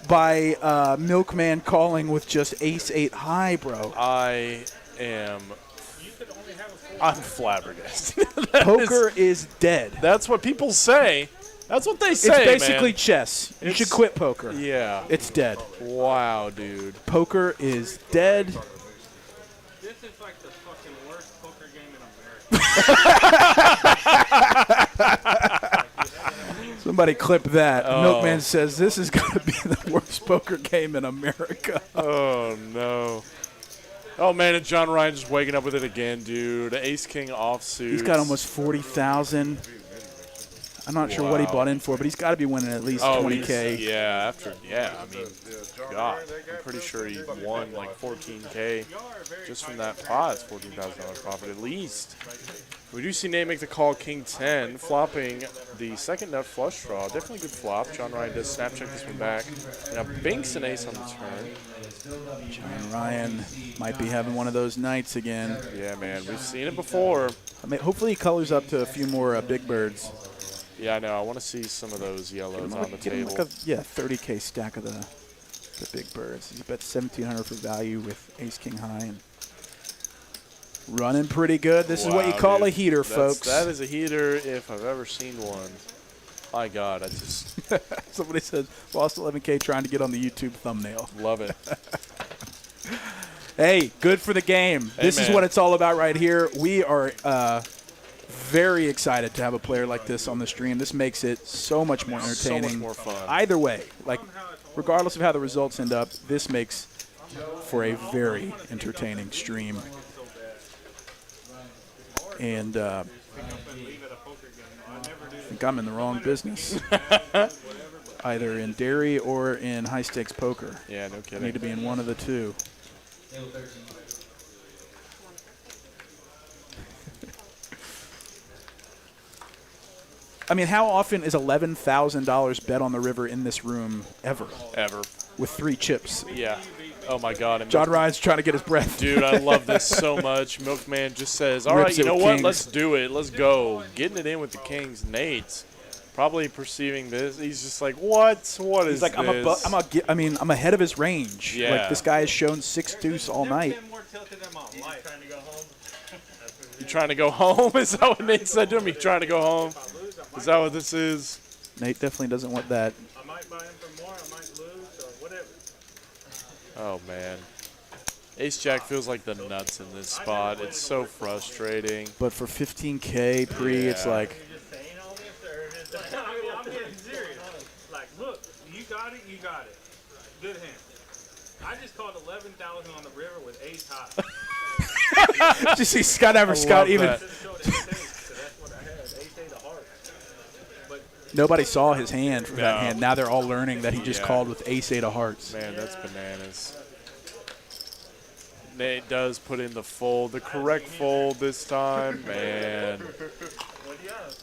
Speaker 1: by Milkman calling with just ace-8 high, bro.
Speaker 2: I'm flabbergasted.
Speaker 1: Poker is dead.
Speaker 2: That's what people say. That's what they say,
Speaker 1: It's basically chess. You should quit poker.
Speaker 2: Yeah.
Speaker 1: It's dead.
Speaker 2: Wow, dude.
Speaker 1: Poker is dead.
Speaker 5: This is like the fucking worst poker game in America.
Speaker 1: Somebody clip that. Milkman says this is going to be the worst poker game in America.
Speaker 2: Oh, no. Oh, man, and John Ryan just waking up with it again, dude. Ace-King offsuit.
Speaker 1: He's got almost 40,000. I'm not sure what he bought in for, but he's got to be winning at least 20K.
Speaker 2: I mean, God, I'm pretty sure he won like 14K just from that pot. It's $14,000 profit at least. We do see Nate make the call King 10, flopping the second nut flush draw. Definitely good flop. John Ryan does snap check this one back. Now binks an ace on the turn.
Speaker 1: John Ryan might be having one of those nights again.
Speaker 2: Yeah, man, we've seen it before.
Speaker 1: I mean, hopefully he colors up to a few more big birds.
Speaker 2: Yeah, I know. I want to see some of those yellows on the table.
Speaker 1: Like a 30K stack of the big birds. He bet 1,700 for value with ace-king high. And running pretty good. This is what you call a heater, folks.
Speaker 2: That is a heater if I've ever seen one. My God, I just...
Speaker 1: Somebody said, lost 11K trying to get on the YouTube thumbnail.
Speaker 2: Love it.
Speaker 1: Hey, good for the game. This is what it's all about right here. We are very excited to have a player like this on the stream. This makes it so much more entertaining.
Speaker 2: So much more fun.
Speaker 1: Either way, like regardless of how the results end up, this makes for a very entertaining stream. And I think I'm in the wrong business. Either in dairy or in high-stakes poker.
Speaker 2: Yeah, no kidding.
Speaker 1: I need to be in one of the two. I mean, how often is $11,000 bet on the river in this room ever?
Speaker 2: Ever.
Speaker 1: With 3 chips.
Speaker 2: Yeah. Oh, my God. And
Speaker 1: John Ryan's trying to get his breath.
Speaker 2: Dude, I love this so much. Milkman just says, all right, you know what?
Speaker 1: Kings.
Speaker 2: Let's do it. Let's go. Getting it in with the Kings. Nate's probably perceiving this. He's just like, what? What is
Speaker 1: He's like,
Speaker 2: this?
Speaker 1: I'm ahead of his range.
Speaker 2: Yeah.
Speaker 1: Like, this guy has shown 6 deuce all night.
Speaker 2: You trying to go home? Is that what Nate said to him? You trying to go home? Is that what this is?
Speaker 1: Nate definitely doesn't want that.
Speaker 4: I might buy him for more, I might lose, or whatever.
Speaker 2: Oh, man. Ace-Jack feels like the nuts in this spot. It's so frustrating.
Speaker 1: But for 15K pre, it's
Speaker 2: Yeah.
Speaker 1: like,
Speaker 4: You're just saying all this, or just, I'm getting serious. Like, look, you got it, you got it. Good hand. I just called 11,000 on the river with ace high.
Speaker 1: did you see Skydiver Scott even?
Speaker 2: that.
Speaker 4: So that's what I had, ace eight of hearts. But
Speaker 1: Nobody saw his hand from that
Speaker 2: No.
Speaker 1: hand. Now they're all learning that he just
Speaker 2: Yeah.
Speaker 1: called with ace-8 of hearts.
Speaker 2: Man, that's bananas. Nate does put in the fold, the correct fold this time. Man.
Speaker 4: what do you have?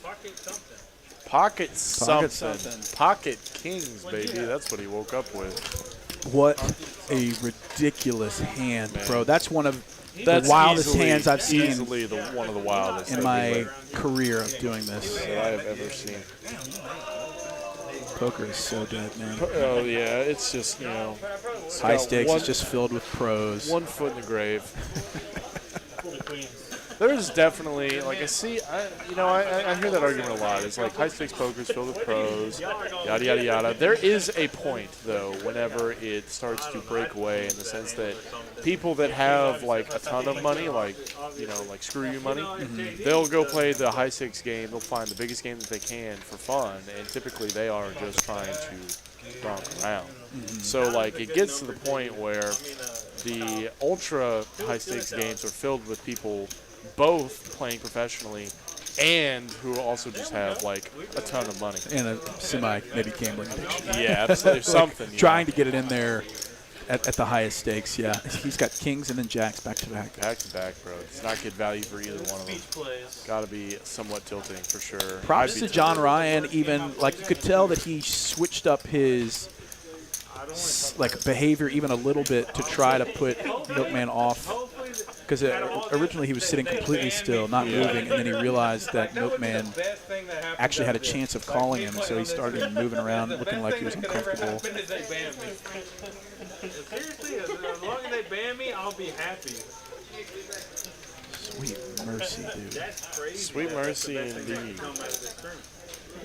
Speaker 4: Pocket something.
Speaker 2: Pocket
Speaker 1: Pocket
Speaker 2: something.
Speaker 1: something.
Speaker 2: Pocket kings, baby. That's what he woke up with.
Speaker 1: What a ridiculous hand,
Speaker 2: Man.
Speaker 1: bro. That's one of
Speaker 2: That's
Speaker 1: the wildest
Speaker 2: easily,
Speaker 1: hands I've seen
Speaker 2: Easily one of the wildest
Speaker 1: in my career of doing this.
Speaker 2: that I have ever seen.
Speaker 1: Poker is so dead, man.
Speaker 2: Oh, yeah. It's just, you know. it's
Speaker 1: High
Speaker 2: got
Speaker 1: stakes
Speaker 2: one,
Speaker 1: is just filled with pros.
Speaker 2: 1 foot in the grave. There's definitely, like, I hear that argument a lot. It's like high stakes poker is filled with pros, yada, yada, yada. There is a point, though, whenever it starts to break away in the sense that people that have, like, a ton of money, like, you know, like screw you money, they'll go play the high stakes game. They'll find the biggest game that they can for fun, and typically they are just trying to romp around. So, like, it gets to the point where the ultra high stakes games are filled with people both playing professionally and who also just have like a ton of money.
Speaker 1: And a maybe gambling addiction.
Speaker 2: Yeah, absolutely. Something.
Speaker 1: Like trying to get it in there at the highest stakes, yeah. He's got kings and then jacks back to back.
Speaker 2: Back to back, bro. It's not good value for either one of them. Got to be somewhat tilting for sure.
Speaker 1: Props
Speaker 2: I'd
Speaker 1: to
Speaker 2: be
Speaker 1: John
Speaker 2: tilted.
Speaker 1: Ryan, even, like, you could tell that he switched up his like behavior even a little bit to try to put Milkman off, because originally he was sitting completely still, not moving, and then he realized that Milkman actually had a chance of calling him, so he started moving around looking like he was uncomfortable.
Speaker 4: Seriously, as long as they ban me, I'll be happy.
Speaker 1: Sweet mercy, dude.
Speaker 4: That's crazy.
Speaker 2: Sweet mercy indeed.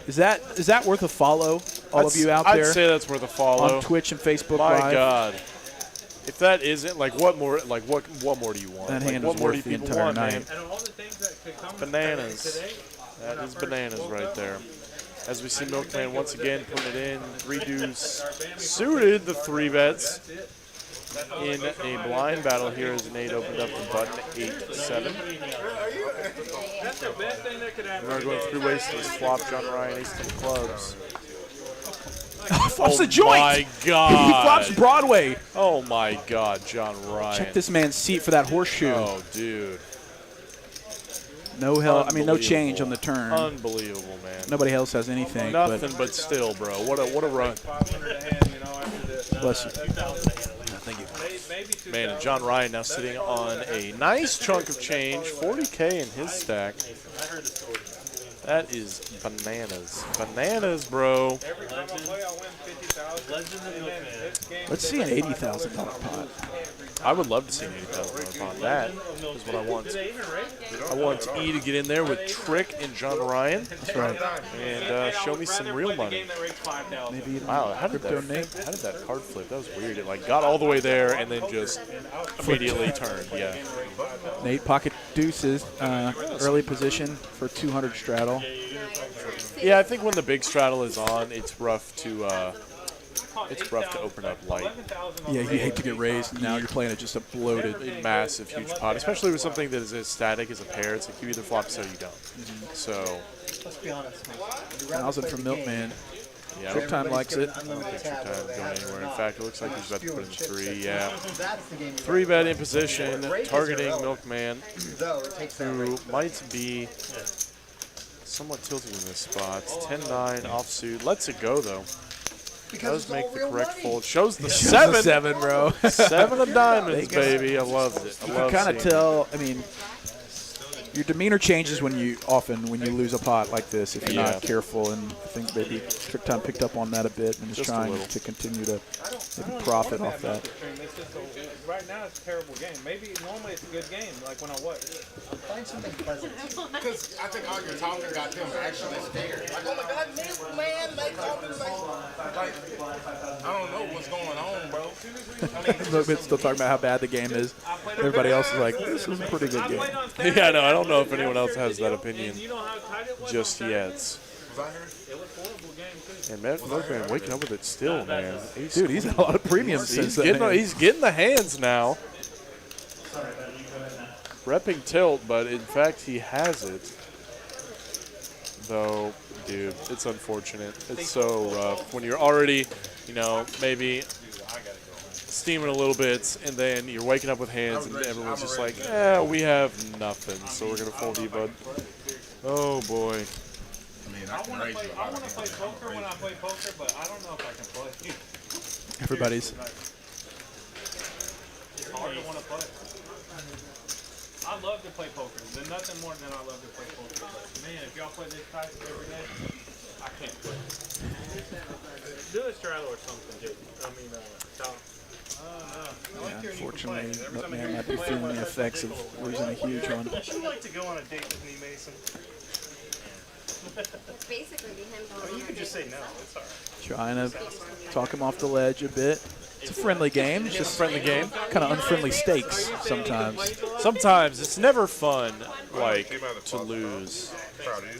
Speaker 1: Is that worth a follow, all of you out there?
Speaker 2: I'd say that's worth a follow.
Speaker 1: On Twitch and Facebook
Speaker 2: My
Speaker 1: Live.
Speaker 2: God. If that isn't, like, what more do you want?
Speaker 1: That hand
Speaker 2: what
Speaker 1: is
Speaker 2: more do
Speaker 1: worth
Speaker 2: you
Speaker 1: the
Speaker 2: people
Speaker 1: entire
Speaker 2: want,
Speaker 1: night.
Speaker 2: man?
Speaker 4: And all the things that could come
Speaker 2: Bananas.
Speaker 4: today,
Speaker 2: That is bananas right there. As we see Milkman once again putting it in, 3 deuce suited the 3 bets in a blind battle here as Nate opened up the button 8-7.
Speaker 4: that's the best thing that could happen.
Speaker 2: We're going 3 ways to this flop. John Ryan, ace 10 clubs.
Speaker 1: Flops the joint.
Speaker 2: My God.
Speaker 1: He flops Broadway.
Speaker 2: Oh my God, John Ryan.
Speaker 1: Check this man's seat for that horseshoe.
Speaker 2: Oh, dude.
Speaker 1: No no change on the turn.
Speaker 2: Unbelievable, man.
Speaker 1: Nobody else has anything.
Speaker 2: Nothing but still, bro. What a run.
Speaker 1: Bless you.
Speaker 4: Thank you.
Speaker 2: Man, and John Ryan now sitting on a nice chunk of change, 40K in his stack. That is bananas. Bananas, bro.
Speaker 4: Every time I play, I win 50,000.
Speaker 1: Let's see an $80,000 pot.
Speaker 2: I would love to see an $80,000 pot. That is what I want. I want E to get in there with Trick and John Ryan.
Speaker 1: That's right.
Speaker 2: And show me some real money.
Speaker 1: Maybe
Speaker 2: Wow, how did that card flip? That was weird. It like got all the way there and then just immediately turned. Yeah.
Speaker 1: Nate pocket deuces, early position for 200 straddle.
Speaker 2: Yeah, I think when the big straddle is on, it's rough to open up light.
Speaker 1: Yeah, you hate to get raised. And now you're playing at just a bloated,
Speaker 2: Massive, huge pot, especially with something that is as static as a pair. It's like you either flop so you don't. So,
Speaker 8: Let's be honest.
Speaker 1: 1,000 from Milkman.
Speaker 2: yeah.
Speaker 1: Trip time likes it.
Speaker 2: I don't think Trip time is going anywhere. In fact, it looks like he's about to put in 3. Yeah.
Speaker 7: That's the game.
Speaker 2: 3 bet in position, targeting Milkman,
Speaker 7: Though it takes that
Speaker 2: who
Speaker 7: rate.
Speaker 2: might be somewhat tilted in this spot. 10-9 offsuit. Lets it go, though. Does make the correct fold. Shows the 7.
Speaker 1: 7, bro.
Speaker 2: 7 of diamonds, baby. I loved it. I
Speaker 1: You
Speaker 2: love
Speaker 1: can kind of
Speaker 2: seeing it.
Speaker 1: tell. I mean, Your demeanor changes when you lose a pot like this if you're not careful, and I think maybe Triton picked up on that a bit and is
Speaker 2: Just
Speaker 1: trying to continue to maybe profit off that.
Speaker 4: It's just right now it's a terrible game. Maybe normally it's a good game, like when I watch.
Speaker 8: Find something pleasant.
Speaker 9: Because I think all your talking got them actually scared. Like, oh my God, man, they called me like, I don't know what's going on, bro.
Speaker 1: Milkman's still talking about how bad the game is. Everybody else is like, this is a pretty good game.
Speaker 2: Yeah, no, I don't know if anyone else has that opinion just yet. And Milkman waking up with it still, man.
Speaker 1: Dude, he's had a lot of premiums since then.
Speaker 2: He's getting the hands now. Repping tilt, but in fact he has it. Though, dude, it's unfortunate. It's so rough when you're already, maybe steaming a little bit, and then you're waking up with hands, and everyone's just like, we have nothing, so we're gonna fold you, bud. Oh boy.
Speaker 4: I want to play poker when I play poker, but I don't know if I can play.
Speaker 1: Everybody's.
Speaker 4: It's hard to want to play. I love to play poker. There's nothing more than I love to play poker. But man, if y'all play this type every day, I can't play. Do a straddle or something, dude. Tom.
Speaker 1: Unfortunately, Milkman might be feeling the effects of losing a huge one.
Speaker 6: Would you like to go on a date with me, Mason?
Speaker 10: It's basically be him going.
Speaker 6: You could just say no. It's all right.
Speaker 1: Trying to talk him off the ledge a bit. It's a friendly game. It's just a friendly game. Kind of unfriendly stakes sometimes.
Speaker 2: Sometimes it's never fun, like, to lose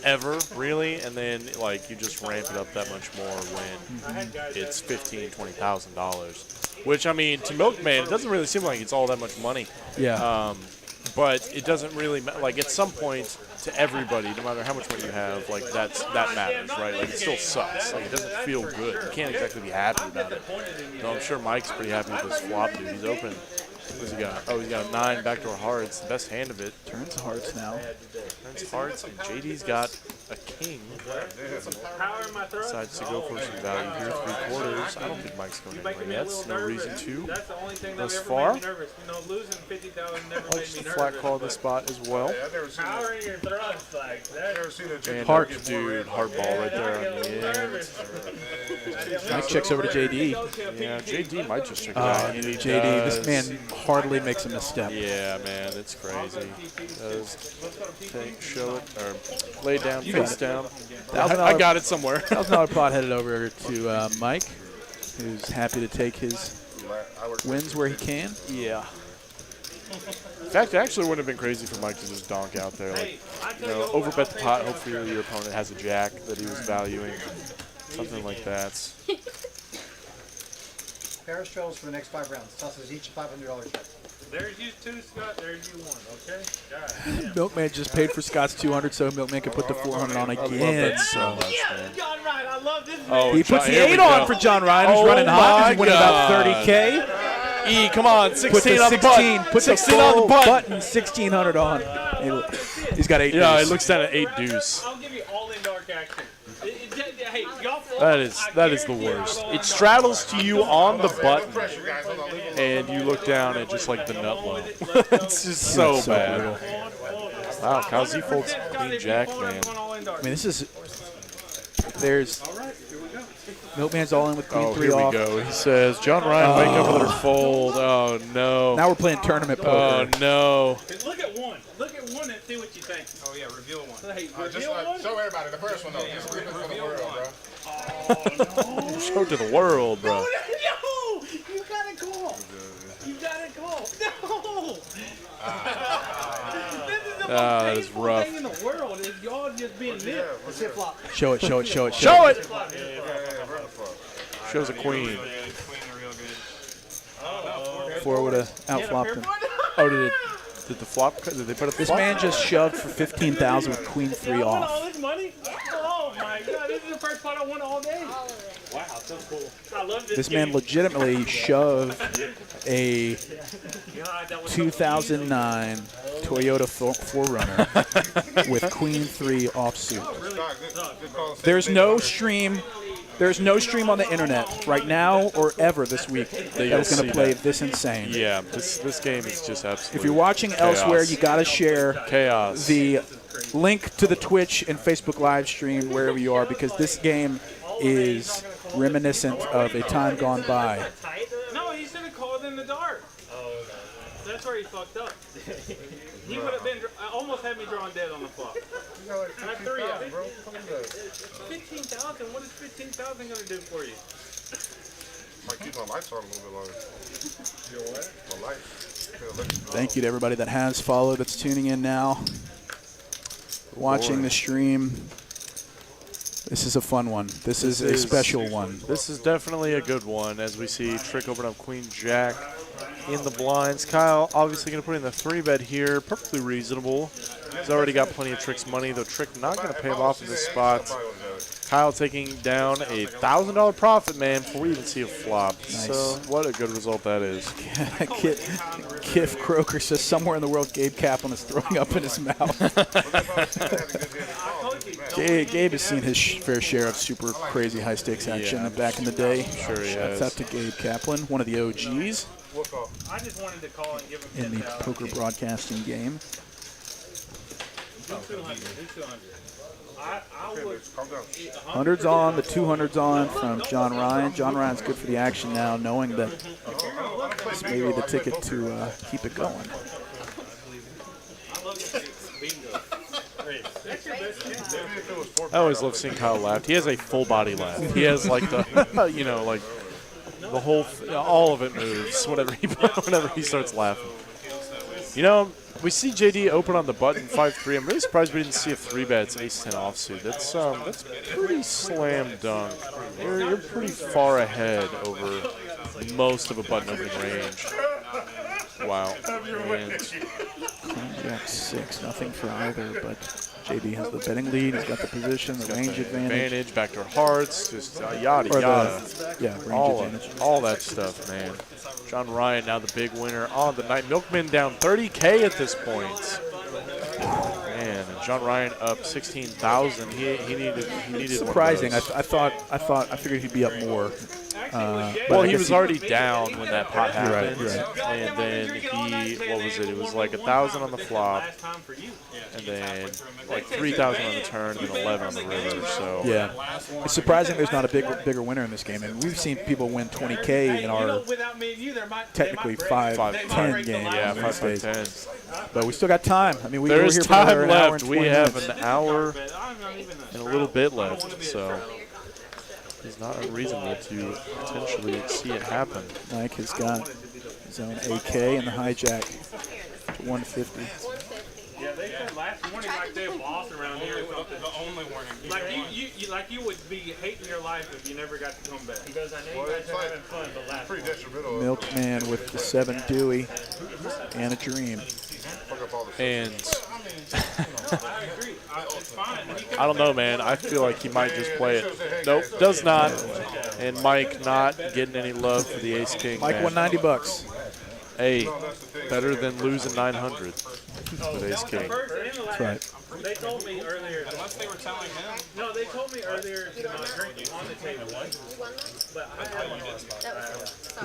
Speaker 2: ever, really, and then like you just ramp it up that much more when it's $15,000, $20,000. Which, I mean, to Milkman, it doesn't really seem like it's all that much money.
Speaker 1: Yeah.
Speaker 2: But it doesn't really like at some point to everybody, no matter how much money you have, like that matters, right? Like it still sucks. Like it doesn't feel good. You can't exactly be happy about it. No, I'm sure Mike's pretty happy with this flop, dude. He's open. What's he got? Oh, he's got a 9 backdoor hearts. The best hand of it.
Speaker 1: Turns hearts now.
Speaker 2: Turns hearts, and JD's got a king. Decides to go for some value here, 3/4. I don't think Mike's going anywhere yet. No reason to. Thus far. Likes the flat call this spot as well.
Speaker 4: Power in your thrusts like that.
Speaker 2: And heart, dude, hard ball right there on the end.
Speaker 1: Mike checks over to JD.
Speaker 2: Yeah, JD might just check it out.
Speaker 1: JD, this man hardly makes a misstep.
Speaker 2: Yeah, man, it's crazy. Does show it or lay down, face down. I got it somewhere.
Speaker 1: $1,000 pot headed over to Mike, who's happy to take his wins where he can.
Speaker 2: Yeah. In fact, it actually wouldn't have been crazy for Mike to just donk out there. Like, overbet the pot. Hopefully your opponent has a jack that he was valuing. Something like that.
Speaker 8: Pair of straddles for the next 5 rounds. Tosses each a $500 check.
Speaker 4: There's you 2, Scott. There's you 1. Okay. God.
Speaker 1: Milkman just paid for Scott's 200, so Milkman can put the 400 on again.
Speaker 2: I love that so much, man.
Speaker 4: John Ryan, I love this man.
Speaker 2: Oh,
Speaker 1: He puts the 8 on for John Ryan, who's running hot. He's winning about 30K.
Speaker 2: E, come on, 16
Speaker 1: Put the
Speaker 2: on the
Speaker 1: 16,
Speaker 2: button.
Speaker 1: put the
Speaker 2: 16 on the
Speaker 1: full
Speaker 2: button.
Speaker 1: button, 1,600 on. He's got 8
Speaker 2: Yeah,
Speaker 1: deuce.
Speaker 2: it looks down at 8 deuce.
Speaker 4: I'll give you all in dark action. Hey, y'all
Speaker 2: That is the worst. It straddles to you on the button, and you look down at just like the nut low. It's just so bad. Wow, Kowzi folds queen jack, man.
Speaker 1: I mean, this is. There's. Milkman's all in with queen 3
Speaker 2: here
Speaker 1: off.
Speaker 2: we go. He says, John Ryan, wake up with her fold. Oh, no.
Speaker 1: Now we're playing tournament poker.
Speaker 2: Oh, no.
Speaker 4: Look at one. Look at one and see what you think.
Speaker 5: Oh yeah, reveal one.
Speaker 4: Hey,
Speaker 9: Just
Speaker 4: reveal
Speaker 9: like,
Speaker 4: one.
Speaker 9: show everybody the first one though. Just read it for the world, bro.
Speaker 4: Oh, no.
Speaker 2: Show to the world, bro.
Speaker 4: Yo, you gotta call. You gotta call. No. This is the most
Speaker 2: that is
Speaker 4: painful
Speaker 2: rough.
Speaker 4: thing in the world is y'all just being nipped.
Speaker 8: Let's hit flop.
Speaker 1: Show it, show it, show it,
Speaker 2: Show
Speaker 1: it.
Speaker 2: it! Shows a queen.
Speaker 5: Queen are real good.
Speaker 1: 4 would have outflopped him. Oh,
Speaker 2: Did the flop? Did they put up the
Speaker 1: this
Speaker 2: flop?
Speaker 1: man just shoved for 15,000 with queen 3
Speaker 4: I won all
Speaker 1: off.
Speaker 4: this money? Oh my god, this is the first pot I won all day. Wow, so cool. I love this
Speaker 1: This
Speaker 4: game.
Speaker 1: man legitimately shoved a
Speaker 4: God, that was
Speaker 1: 2009 Toyota 4Runner with queen 3 offsuit. There's no stream There's no stream on the internet right now or ever this week that is going to play this insane.
Speaker 2: Yeah, this game is just absolutely.
Speaker 1: If you're watching elsewhere, you got to share the link to the Twitch and Facebook live stream wherever you are, because this game is reminiscent of a time gone by.
Speaker 4: No, he should have called in the dark. That's where he fucked up. He would have been, almost had me drawing dead on the flop. And I threw you. 15,000? What is 15,000 going to do for you?
Speaker 9: Might keep my lights on a little bit longer. You know what? My lights.
Speaker 1: Thank you to everybody that has followed, that's tuning in now, watching the stream. This is a fun one. This is a special one.
Speaker 2: This is definitely a good one, as we see Trick open up Queen Jack in the blinds. Kyle obviously going to put in the 3-bet here. Perfectly reasonable. He's already got plenty of Trick's money, though Trick not going to pay him off in this spot. Kyle taking down a $1,000 profit, man, before we even see a flop.
Speaker 1: Nice.
Speaker 2: So what a good result that is.
Speaker 1: Kiff Croker says somewhere in the world Gabe Kaplan is throwing up in his mouth. Gabe has seen his fair share of super crazy high stakes action back in the day.
Speaker 2: Sure he
Speaker 1: Shouts
Speaker 2: has.
Speaker 1: out to Gabe Kaplan, one of the OGs
Speaker 4: I just wanted to call and give him
Speaker 1: in the
Speaker 4: 10,000.
Speaker 1: poker broadcasting game.
Speaker 4: Do 200. Do 200. I would.
Speaker 1: Hundreds on, the 200s on from John Ryan. John Ryan's good for the action now, knowing that this may be the ticket to keep it going.
Speaker 2: I always love seeing Kyle laugh. He has a full body laugh. He has like the, you know, like the whole, all of it moves whenever he starts laughing. You know, we see JD open on the button 5-3. I'm really surprised we didn't see a 3-bet. It's ace-10 offsuit. That's pretty slam dunk. You're pretty far ahead over most of a button opening range. Wow. And
Speaker 1: Jack 6, nothing for either, but JD has the betting lead. He's got the position, the range advantage.
Speaker 2: backdoor hearts, just yada yada.
Speaker 1: Range advantage.
Speaker 2: All that stuff, man. John Ryan now the big winner on the night. Milkman down 30K at this point. Man, and John Ryan up 16,000. He needed
Speaker 1: surprising.
Speaker 2: One of
Speaker 1: I figured he'd be up more.
Speaker 2: Well, he was already down when that pot happened,
Speaker 1: right.
Speaker 2: And then he, what was it? It was like 1,000 on the flop, and then like 3,000 on the turn, and then 11 on the river. So
Speaker 1: yeah, it's surprising there's not a bigger winner in this game, and we've seen people win 20K in our technically 5-10 game.
Speaker 2: Yeah, 5-10.
Speaker 1: But we still got time. I mean,
Speaker 2: There's
Speaker 1: we're here
Speaker 2: time
Speaker 1: for an hour
Speaker 2: left.
Speaker 1: and
Speaker 2: We
Speaker 1: 20
Speaker 2: have
Speaker 1: minutes.
Speaker 2: an hour and a little bit left, so it's not unreasonable to potentially see it happen.
Speaker 1: Mike has got his own AK and the hijack to 150.
Speaker 4: Yeah, they said last morning like they boss around here or something. The only warning. Like you would be hating your life if you never got to come back.
Speaker 6: Because I know you guys are having fun, but last
Speaker 9: Pretty detrimental.
Speaker 1: Milkman with the 7 Dewey and a dream.
Speaker 2: And I don't know, man. I feel like he might just play it. Nope, does not. And Mike not getting any love for the ace king.
Speaker 1: Mike won $90.
Speaker 2: Hey, better than losing 900 with ace king.
Speaker 1: That's right.
Speaker 4: They told me earlier, unless they were telling him. No, they told me earlier to not drink on the table. But I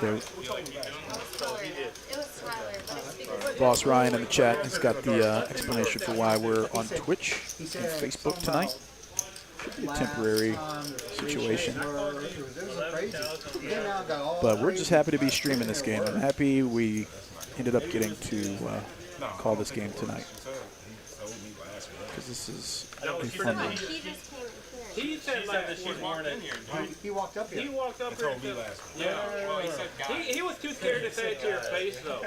Speaker 1: Yeah. Boss Ryan in the chat has got the explanation for why we're on Twitch and Facebook tonight. Should be a temporary situation. But we're just happy to be streaming this game. I'm happy we ended up getting to call this game tonight. Because this is a fun one.
Speaker 4: He said that she's more than
Speaker 8: He walked up here.
Speaker 4: He walked up here.
Speaker 5: Yeah, well, he said guy.
Speaker 4: He was too scared to say it to your face, though.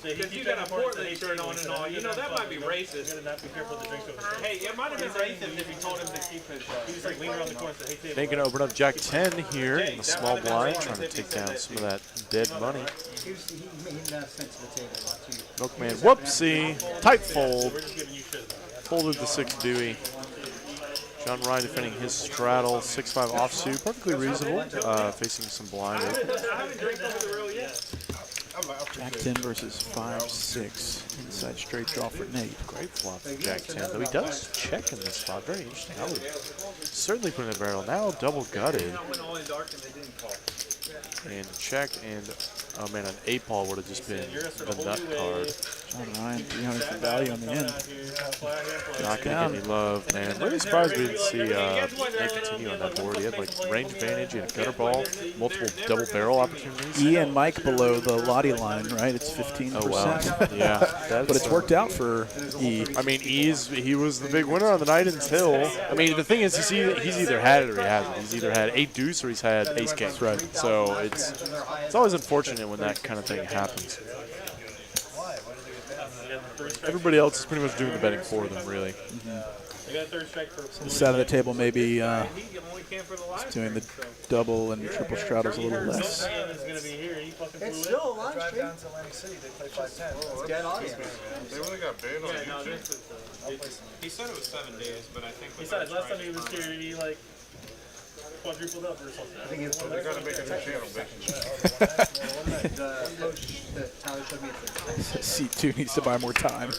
Speaker 4: Because you got a Portland shirt on and all. You know, that might be racist.
Speaker 6: not be careful to drink over the
Speaker 4: Hey, it might have been racist if he told him to keep his.
Speaker 6: He just like lean around the corner and say, hey,
Speaker 2: They can open up Jack 10 here in the small blind, trying to take down some of that dead money.
Speaker 8: He made sense to the table. Not to you.
Speaker 2: Milkman, whoopsie, tight fold. Folded the 6 Dewey. John Ryan defending his straddle, 6-5 offsuit, perfectly reasonable, facing some blind.
Speaker 4: I haven't drank over the road yet.
Speaker 1: Jack 10 versus 5-6. Inside straight draw for Nate.
Speaker 2: Great flop for Jack 10, though he does check in this spot. Very interesting. I would certainly put in the barrel. Now double gutted. And check, and oh man, an 8-ball would have just been the nut card.
Speaker 1: John Ryan, 300 for value on the end.
Speaker 2: Not gonna get any love, man. Really surprised we didn't see Nate continue on that board. He had like range advantage, he had a gutter ball, multiple double barrel opportunities.
Speaker 1: E and Mike below the Lottie line, right? It's 15%.
Speaker 2: Oh wow, yeah.
Speaker 1: But it's worked out for E.
Speaker 2: I mean, he was the big winner on the night until. I mean, the thing is, he's either had it or he hasn't. He's either had 8 deuce or he's had ace king.
Speaker 1: That's right.
Speaker 2: So it's always unfortunate when that kind of thing happens. Everybody else is pretty much doing the betting for them, really.
Speaker 1: The side of the table maybe is doing the double and triple straddles a little less.
Speaker 8: It's still a live stream. Down to Atlantic City, they play 510. It's dead audience.
Speaker 9: They really got banned on YouTube.
Speaker 5: He said it was 7 days, but I think
Speaker 6: Besides, last time he was here, he like quadrupled up or something.
Speaker 8: I think it's
Speaker 9: They gotta make a new channel, bitch.
Speaker 8: the coach that Tyler showed me at the
Speaker 1: C2 needs to buy more time.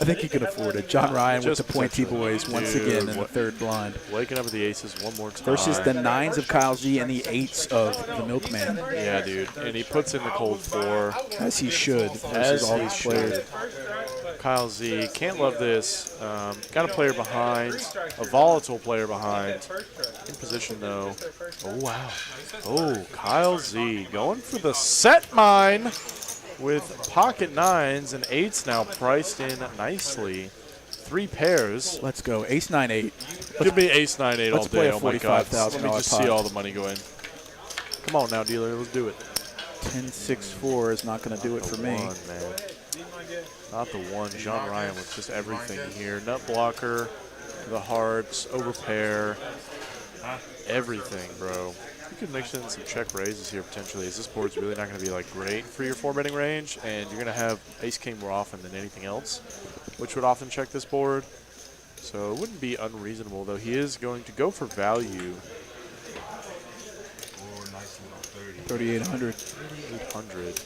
Speaker 1: I think he can afford it. John Ryan with the pointy boys once again in the third blind.
Speaker 2: Waking up with the aces one more time.
Speaker 1: Versus the 9s of Kyle Z and the 8s of the Milkman.
Speaker 2: Yeah, dude. And he puts in the cold 4.
Speaker 1: As he should.
Speaker 2: As
Speaker 1: all
Speaker 2: he
Speaker 1: these players.
Speaker 2: Kyle Z, can't love this. Got a player behind, a volatile player behind. In position though. Oh wow. Oh, Kyle Z going for the set mine with pocket 9s and 8s now priced in nicely. 3 pairs.
Speaker 1: Let's go. Ace 9 8.
Speaker 2: Give me ace 9 8 all
Speaker 1: play
Speaker 2: day.
Speaker 1: a
Speaker 2: Oh my god.
Speaker 1: $45,000
Speaker 2: Let me just
Speaker 1: pot.
Speaker 2: see all the money go in. Come on now, dealer. Let's do it.
Speaker 1: 10-6-4 is not going to do it for me.
Speaker 2: One, man. Not the one. John Ryan with just everything here. Nut blocker, the hearts, overpair, everything, bro. You could mix in some check raises here potentially, as this board's really not going to be like great for your 4-betting range, and you're going to have ace king more often than anything else, which would often check this board. So it wouldn't be unreasonable, though he is going to go for value.
Speaker 1: 3,800.
Speaker 2: 800.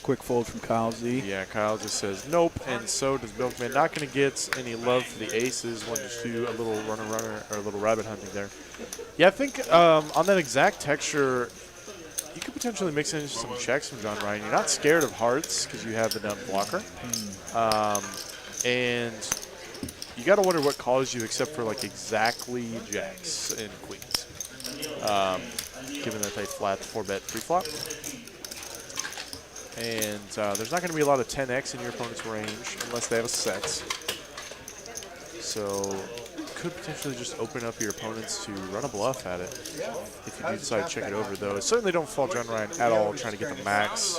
Speaker 1: Quick fold from Kyle Z.
Speaker 2: Yeah, Kyle just says nope, and so does Milkman. Not going to get any love for the aces. One just do a little runner, or a little rabbit hunting there. Yeah, I think on that exact texture, you could potentially mix in some checks from John Ryan. You're not scared of hearts because you have the nut blocker. And you got to wonder what calls you except for like exactly jacks and queens. Given that they flat 4-bet pre-flop. And there's not going to be a lot of 10x in your opponent's range unless they have a set. So you could potentially just open up your opponents to run a bluff at it if you do decide to check it over, though. Certainly don't fault John Ryan at all trying to get the max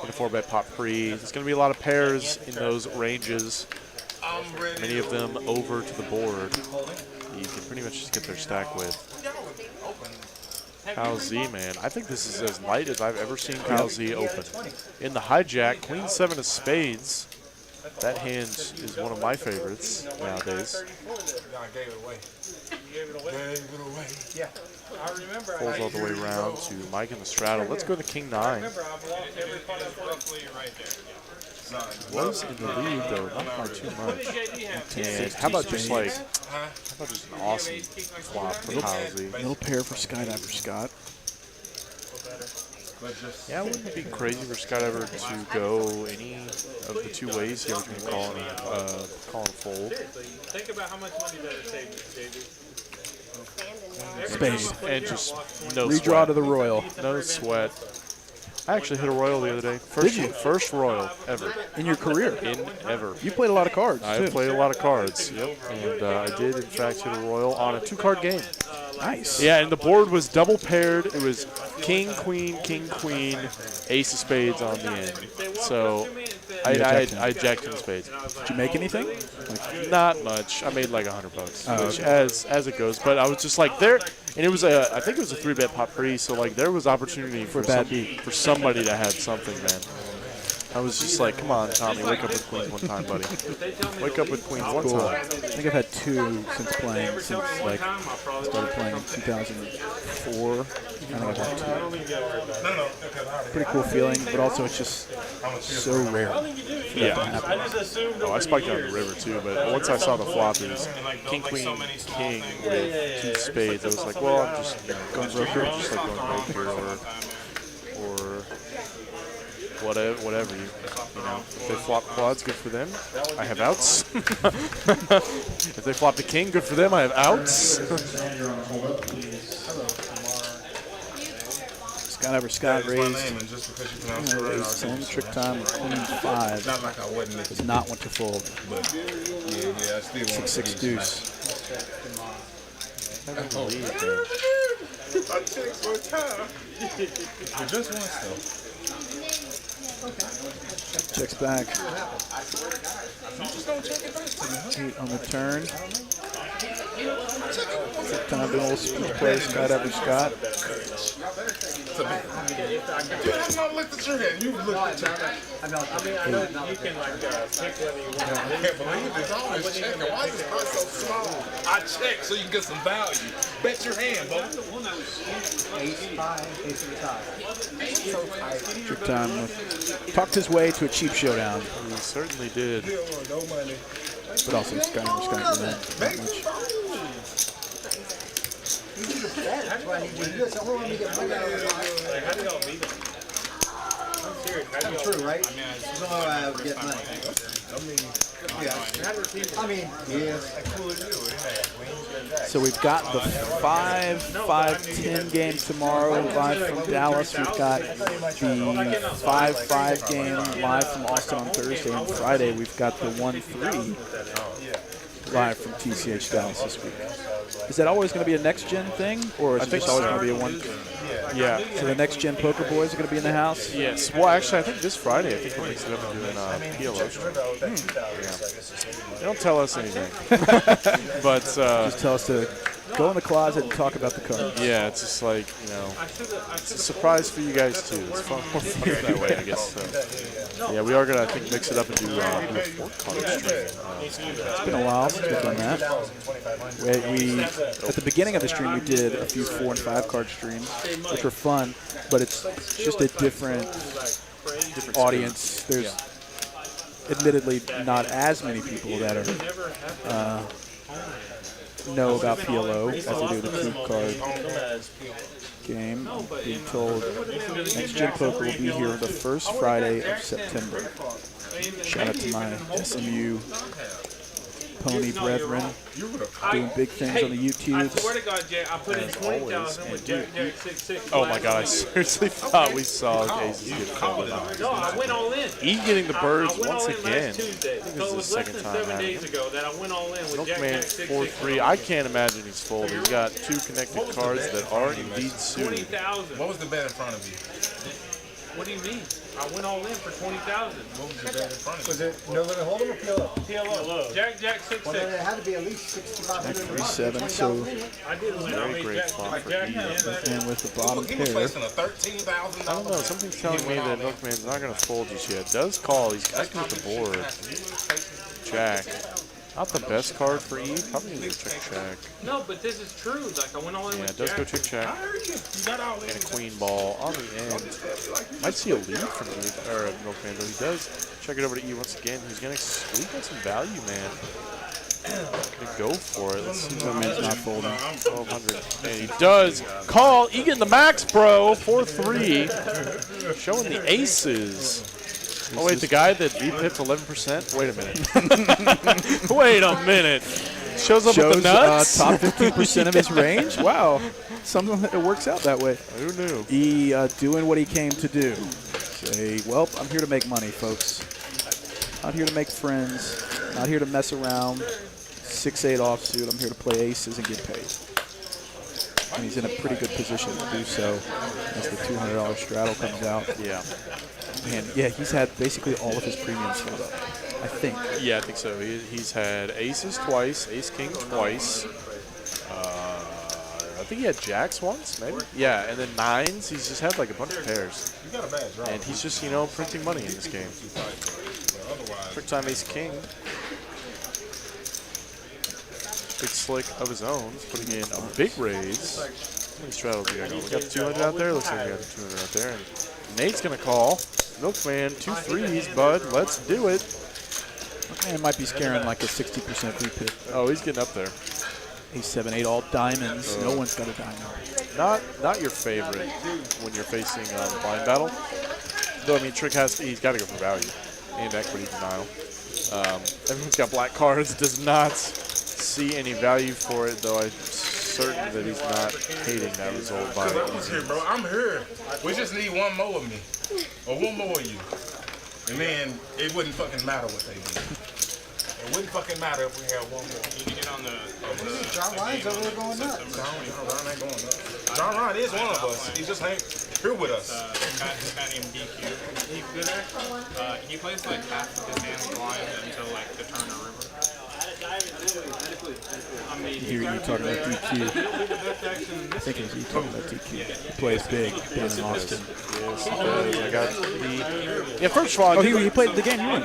Speaker 2: in a 4-bet pot pre. There's going to be a lot of pairs in those ranges, many of them over to the board. You can pretty much just get their stack with. Kyle Z, man. I think this is as light as I've ever seen Kyle Z open. In the hijack, queen 7 of spades. That hand is one of my favorites nowadays. Pulls all the way around to Mike in the straddle. Let's go to king 9. Was in the lead though, not by too much. And how about just like, an awesome flop for Kyle Z?
Speaker 1: Middle pair for Skydiver Scott.
Speaker 2: Yeah, wouldn't it be crazy for Skydiver to go any of the 2 ways here between call and fold?
Speaker 4: Think about how much money that would save you,
Speaker 1: Spade.
Speaker 2: And just no
Speaker 1: Redraw
Speaker 2: sweat.
Speaker 1: to the Royal.
Speaker 2: No sweat. I actually hit a Royal the other day. First Royal ever.
Speaker 1: In your career?
Speaker 2: Ever.
Speaker 1: You played a lot of cards,
Speaker 2: I
Speaker 1: too.
Speaker 2: played a lot of cards, yep. And I did, in fact, hit a Royal on a 2-card game.
Speaker 1: Nice.
Speaker 2: Yeah, and the board was double paired. It was king, queen, ace of spades on the end. So I jacked 10 spades.
Speaker 1: Did you make anything?
Speaker 2: Not much. I made like $100, which as it goes. But I was just like there, and it was I think it was a 3-bet pot pre. So like there was opportunity for somebody to have something, man. I was just like, come on, Tommy, wake up with queens one time, buddy. Wake up with queens one
Speaker 1: Cool.
Speaker 2: time.
Speaker 1: I think I've had 2 since playing, since like started playing in 2004. I think I've had 2. Pretty cool feeling, but also it's just so rare.
Speaker 2: Yeah.
Speaker 6: I just assumed.
Speaker 2: Oh, I spiked on the river too, but once I saw the flop, it was king, queen, king with 2 spades. I was like, well, I'm just going broke here, just like going broke here, or whatever you know. If they flop quads, good for them. I have outs. If they flop the king, good for them. I have outs.
Speaker 1: Skydiver Scott raised.
Speaker 9: Just because you pronounce it right,
Speaker 1: Raised 10, trick time with queen 5.
Speaker 9: not like I wasn't.
Speaker 1: Does not want to fold.
Speaker 9: But yeah, I still want
Speaker 1: 6-6 deuce.
Speaker 2: I don't believe it.
Speaker 9: I checked one time. But just once though.
Speaker 1: Checks back.
Speaker 9: Just don't check it first to me.
Speaker 1: 8 on the turn. Time to old speed play, Skydiver Scott.
Speaker 9: Dude, I not looked at your head. You looked at your head.
Speaker 4: I know you can like pick whether you want.
Speaker 9: I can't believe it's always checking. Why is this card so small? I check so you can get some value. Bet your hand, boy.
Speaker 1: Trick time talked his way to a cheap showdown,
Speaker 2: He certainly did.
Speaker 9: No money.
Speaker 1: but also Skydiver Scott not much.
Speaker 8: That's why I need you to do this. I want to get money out of the box.
Speaker 4: Like, how do y'all beat them? I'm serious. How do
Speaker 8: That's
Speaker 4: y'all?
Speaker 8: true, right? So I would get money. I mean, yeah.
Speaker 1: So we've got the 5-5-10 game tomorrow live from Dallas. We've got the 5-5 game live from Austin on Thursday, and Friday we've got the 1-3 live from TCH Dallas this week. Is that always going to be a next-gen thing, or is it just always going to be a one?
Speaker 2: Yeah.
Speaker 1: So the next-gen poker boys are going to be in the house?
Speaker 2: Yes. Well, actually, I think this Friday, I think we'll mix it up and do an PLO stream. Yeah. They don't tell us anything. But,
Speaker 1: Just tell us to go in the closet and talk about the cards.
Speaker 2: yeah, it's just like, you know, it's a surprise for you guys, too. It's fun, more fun that way, I guess. So, yeah, we are going to, I think, mix it up and do a 4-card stream.
Speaker 1: It's been a while since we've done that. We at the beginning of the stream, we did a few 4- and 5-card streams, which were fun, but it's just a different audience. There's admittedly not as many people that are know about PLO as they do the 2-card game. I'm being told Next Gen Poker will be here the first Friday of September. Shout out to my SMU pony brethren doing big things on the
Speaker 4: I
Speaker 1: YouTubes.
Speaker 4: swear to God, Jack, I put in 20,000 with Jack 6-6.
Speaker 2: Oh, my God, I seriously thought we saw Aces get folded.
Speaker 4: No, I went all in.
Speaker 2: E getting the birds
Speaker 4: I went
Speaker 2: once
Speaker 4: all in
Speaker 2: again.
Speaker 4: last Tuesday.
Speaker 2: I think
Speaker 4: So
Speaker 2: this
Speaker 4: it
Speaker 2: is
Speaker 4: was
Speaker 2: the
Speaker 4: less
Speaker 2: second
Speaker 4: than
Speaker 2: time
Speaker 4: 7
Speaker 2: having
Speaker 4: days ago that I went all in with Jack
Speaker 2: Milkman
Speaker 4: 6-6.
Speaker 2: 4-3. I can't imagine he's folded. He's got 2 connected cards that are indeed suited.
Speaker 4: 20,000.
Speaker 9: What was the bet in front of you?
Speaker 4: What do you mean? I went all in for 20,000.
Speaker 9: What was the bet in front of you?
Speaker 8: Was it no limit hold'em or PLO?
Speaker 4: PLO. Jack 6-6.
Speaker 8: Well, then it had to be at least 6,500.
Speaker 1: 3-7, so
Speaker 4: I did win. I
Speaker 2: Very
Speaker 4: made
Speaker 2: great
Speaker 4: Jack,
Speaker 2: flop for
Speaker 4: Jack
Speaker 2: E.
Speaker 1: and with the bottom
Speaker 9: He was
Speaker 1: pair.
Speaker 9: facing a $13,000.
Speaker 2: I don't know. Something's telling me that Milkman's not going to fold just yet. Does call. He's acting with the board. Jack. Not the best card for E. Probably needs to check.
Speaker 4: No, but this is true. Like, I went all in
Speaker 2: Yeah,
Speaker 4: with
Speaker 2: it does
Speaker 4: Jack.
Speaker 2: go check.
Speaker 9: I heard you. You got all
Speaker 2: And a queen ball on the end. Might see a lead from E, or Milkman, though he does check it over to E once again. He's going to squeak out some value, man. Gonna go for it. Let's see.
Speaker 1: Milkman's not folding.
Speaker 2: 1,200. And he does call. E getting the max, bro. 4-3. Showing the aces. Oh, wait, the guy that V-pipped 11%? Wait a minute. Wait a minute. Shows up with the nuts?
Speaker 1: Top 15% of his range? Wow. Something it works out that way.
Speaker 2: Who knew?
Speaker 1: He doing what he came to do. Say, well, I'm here to make money, folks. Not here to make friends. Not here to mess around. 6-8 offsuit. I'm here to play aces and get paid. And he's in a pretty good position to do so as the $200 straddle comes out.
Speaker 2: Yeah.
Speaker 1: And yeah, he's had basically all of his premiums filled up, I think.
Speaker 2: Yeah, I think so. He's had aces twice, ace-king twice. think he had jacks once, maybe. Yeah, and then nines. He's just had like a bunch of pairs.
Speaker 9: You got a bad draw.
Speaker 2: And he's just, printing money in this game. Trick time ace king. Big slick of his own, putting in a big raise. How many straddles we got going? We got the 200 out there. Looks like we got the 200 out there. And Nate's gonna call. Milkman, 2 threes, bud. Let's do it.
Speaker 1: Milkman might be scaring like a 60% repeat.
Speaker 2: Oh, he's getting up there.
Speaker 1: He's 7-8 all diamonds. No one's got a diamond.
Speaker 2: Not your favorite when you're facing blind battle. Though I mean, Trick he's got to go for value and equity denial. Everyone's got black cards. Does not see any value for it, though. I'm certain that he's not hating that result by.
Speaker 9: I was here, bro. I'm here. We just need one more of me, or one more of you, and then it wouldn't fucking matter what they did. It wouldn't fucking matter if we had one more.
Speaker 5: You can get on the
Speaker 8: John Ryan's over there going nuts.
Speaker 9: John Ryan ain't going nuts. John Ryan is one of us. He just ain't here with us.
Speaker 5: this guy named DQ. He's good at he plays like half of his hands blind until like the turn or river. I mean,
Speaker 1: Here you talking about DQ. I think it was you talking about DQ. He plays big down in Austin.
Speaker 2: Yes, he does. I got the. Yeah, first of all,
Speaker 1: Oh, he played the game you won.
Speaker 2: I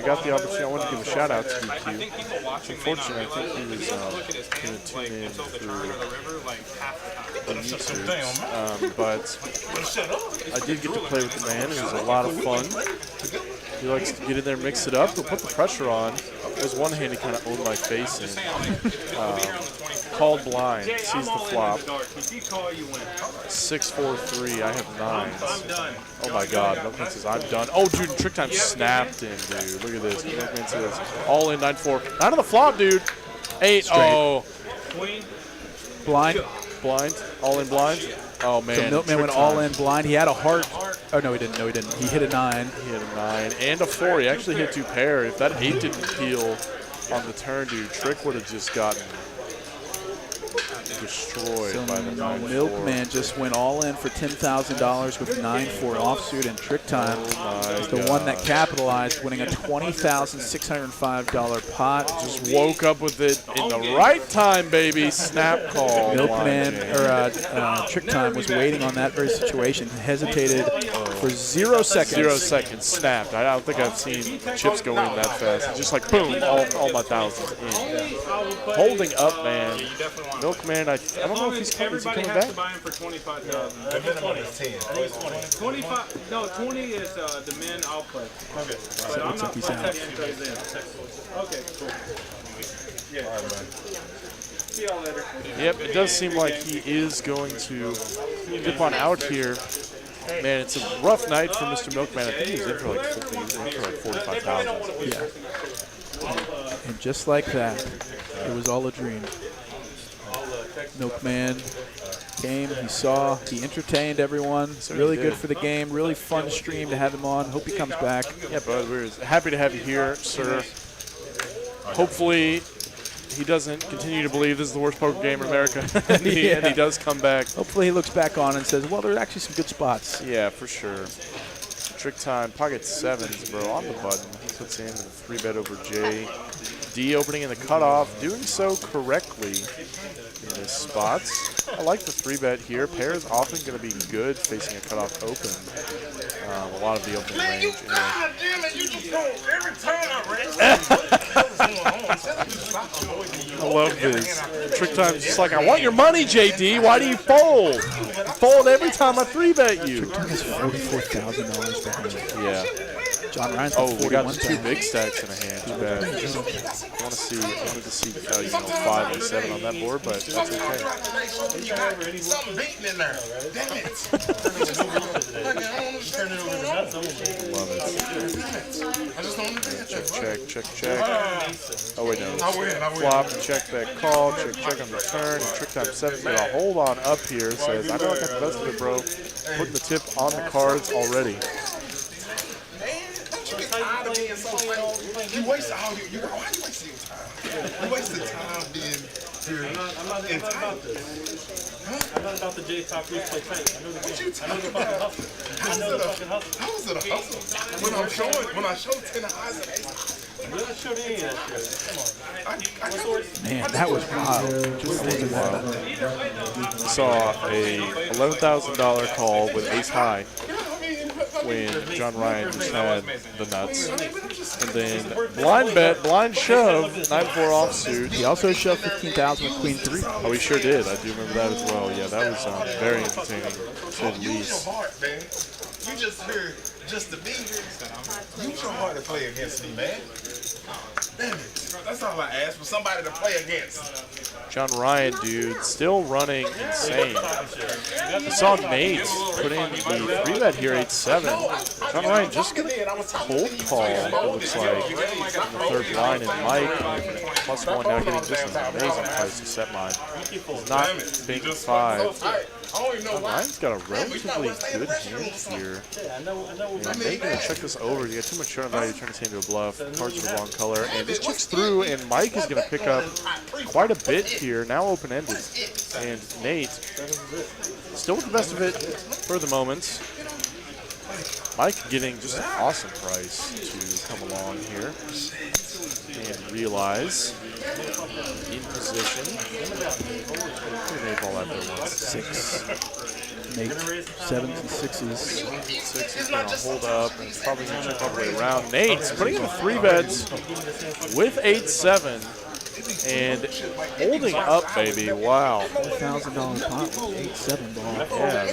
Speaker 2: got the opportunity. I wanted to give a shout out to DQ.
Speaker 5: I think people watching
Speaker 2: Unfortunately, I think he was
Speaker 5: look at his hands like until the turn or the river like half the time.
Speaker 2: YouTube. But I did get to play with the man. It was a lot of fun. He likes to get in there, mix it up, but put the pressure on. There's one hand he kind of owned my face in. Called blind, sees the flop. 6-4-3, I have nines. Oh my God, Milkman says I'm done. Oh dude, trick time snapped in, dude. Look at this. Milkman says all in 9-4. Not on the flop, dude. 8.
Speaker 1: Straight.
Speaker 2: Oh.
Speaker 1: Blind.
Speaker 2: Blind. All in blind. Oh man.
Speaker 1: So Milkman went all in blind. He had a heart. Oh no, he didn't. No, he didn't. He hit a 9.
Speaker 2: He hit a 9 and a 4. He actually hit 2 pair. If that 8 didn't peel on the turn, dude, Trick would have just gotten destroyed
Speaker 1: So
Speaker 2: by the 9-4.
Speaker 1: Milkman just went all in for $10,000 with 9-4 offsuit, and Trick Time is the one that capitalized, winning a $20,605 pot.
Speaker 2: Just woke up with it in the right time, baby. Snap call.
Speaker 1: Milkman Trick Time was waiting on that very situation, hesitated for 0 seconds.
Speaker 2: 0 seconds. Snapped. I don't think I've seen chips go in that fast. Just like boom, all my thousands in. Holding up, man. Milkman, I don't know if he's coming back.
Speaker 4: Everybody has to buy him for $25,000.
Speaker 9: The minimum is 10.
Speaker 4: 25. No, 20 is the men I'll play. Okay. But I'm not playing that until then. Okay, cool. Yeah.
Speaker 9: All right, man.
Speaker 4: See y'all later.
Speaker 2: Yep, it does seem like he is going to dip on out here. Man, it's a rough night for Mr. Milkman. I think he's in for like 45,000.
Speaker 1: Yeah. And just like that, it was all a dream. Milkman came, he saw, he entertained everyone. Really good for the game, really fun stream to have him on. Hope he comes back.
Speaker 2: Yeah, bud, we're happy to have you here, sir. Hopefully he doesn't continue to believe this is the worst poker game in America, and he does come back.
Speaker 1: Hopefully he looks back on and says, well, there's actually some good spots.
Speaker 2: Yeah, for sure. Trick time, pocket 7s, bro, on the button. He puts in a 3-bet over J. D opening in the cutoff, doing so correctly in his spots. I like the 3-bet here. Pair is often going to be good facing a cutoff open. A lot of the opening range.
Speaker 9: God damn it, you just roll every time I raise.
Speaker 2: I love this. Trick time's just like, I want your money, JD. Why do you fold? You fold every time I 3-bet you.
Speaker 1: Trick Time has $44,000 behind it.
Speaker 2: Yeah.
Speaker 1: John Ryan's
Speaker 2: Oh, we got
Speaker 1: 41,000.
Speaker 2: 2 big stacks in a hand. Too bad. I wanted to see 5 and 7 on that board, but that's okay.
Speaker 9: Something beating in there. Damn it.
Speaker 2: Love it.
Speaker 9: I just don't understand.
Speaker 2: Check. Oh, wait, no.
Speaker 9: I win.
Speaker 2: Flop, check back call, check on the turn. And Trick time 7's going to hold on up here. Says, I know I got the best of it, bro. Putting the tip on the cards already.
Speaker 9: You waste all your why you wasting your time? You wasted time being here.
Speaker 6: I'm not about this. I'm not about the J Top play tight. I know the game. I know the fucking hustle.
Speaker 9: How is it a hustle? When I show 10 highs and 8,
Speaker 1: Man, that was wild. Just thinking about that.
Speaker 2: Saw a $11,000 call with ace high when John Ryan just had the nuts. And then blind bet, blind shove, 9-4 offsuit.
Speaker 1: He also shoved 15,000 with queen 3.
Speaker 2: Oh, he sure did. I do remember that as well. Yeah, that was very entertaining, to say the least.
Speaker 9: You just here just to be here. Use your heart to play against me, man. Damn it. That's all I asked for, somebody to play against.
Speaker 2: John Ryan, dude, still running insane. I saw Nate put in the 3-bet here, 8-7. John Ryan just going to cold call, it looks like, in the third line. And Mike, +1 now getting just an amazing price to set mine. He's not big 5. John Ryan's got a relatively good hand here. And Nate going to check this over. You got too much turn value, turn this into a bluff. Cards are the wrong color. And this checks through, and Mike is going to pick up quite a bit here, now open-ended. And Nate, still with the best of it for the moment. Mike getting just an awesome price to come along here and realize in position. Nate ball out there once.
Speaker 1: 6. Nate, 7s and 6s.
Speaker 2: 6 is going to hold up, and it's probably going to check all the way around. Nate's putting in the 3-bets with 8-7. And holding up, baby! Wow,
Speaker 1: $4,000 pot with 8-7 ball.
Speaker 2: Yeah,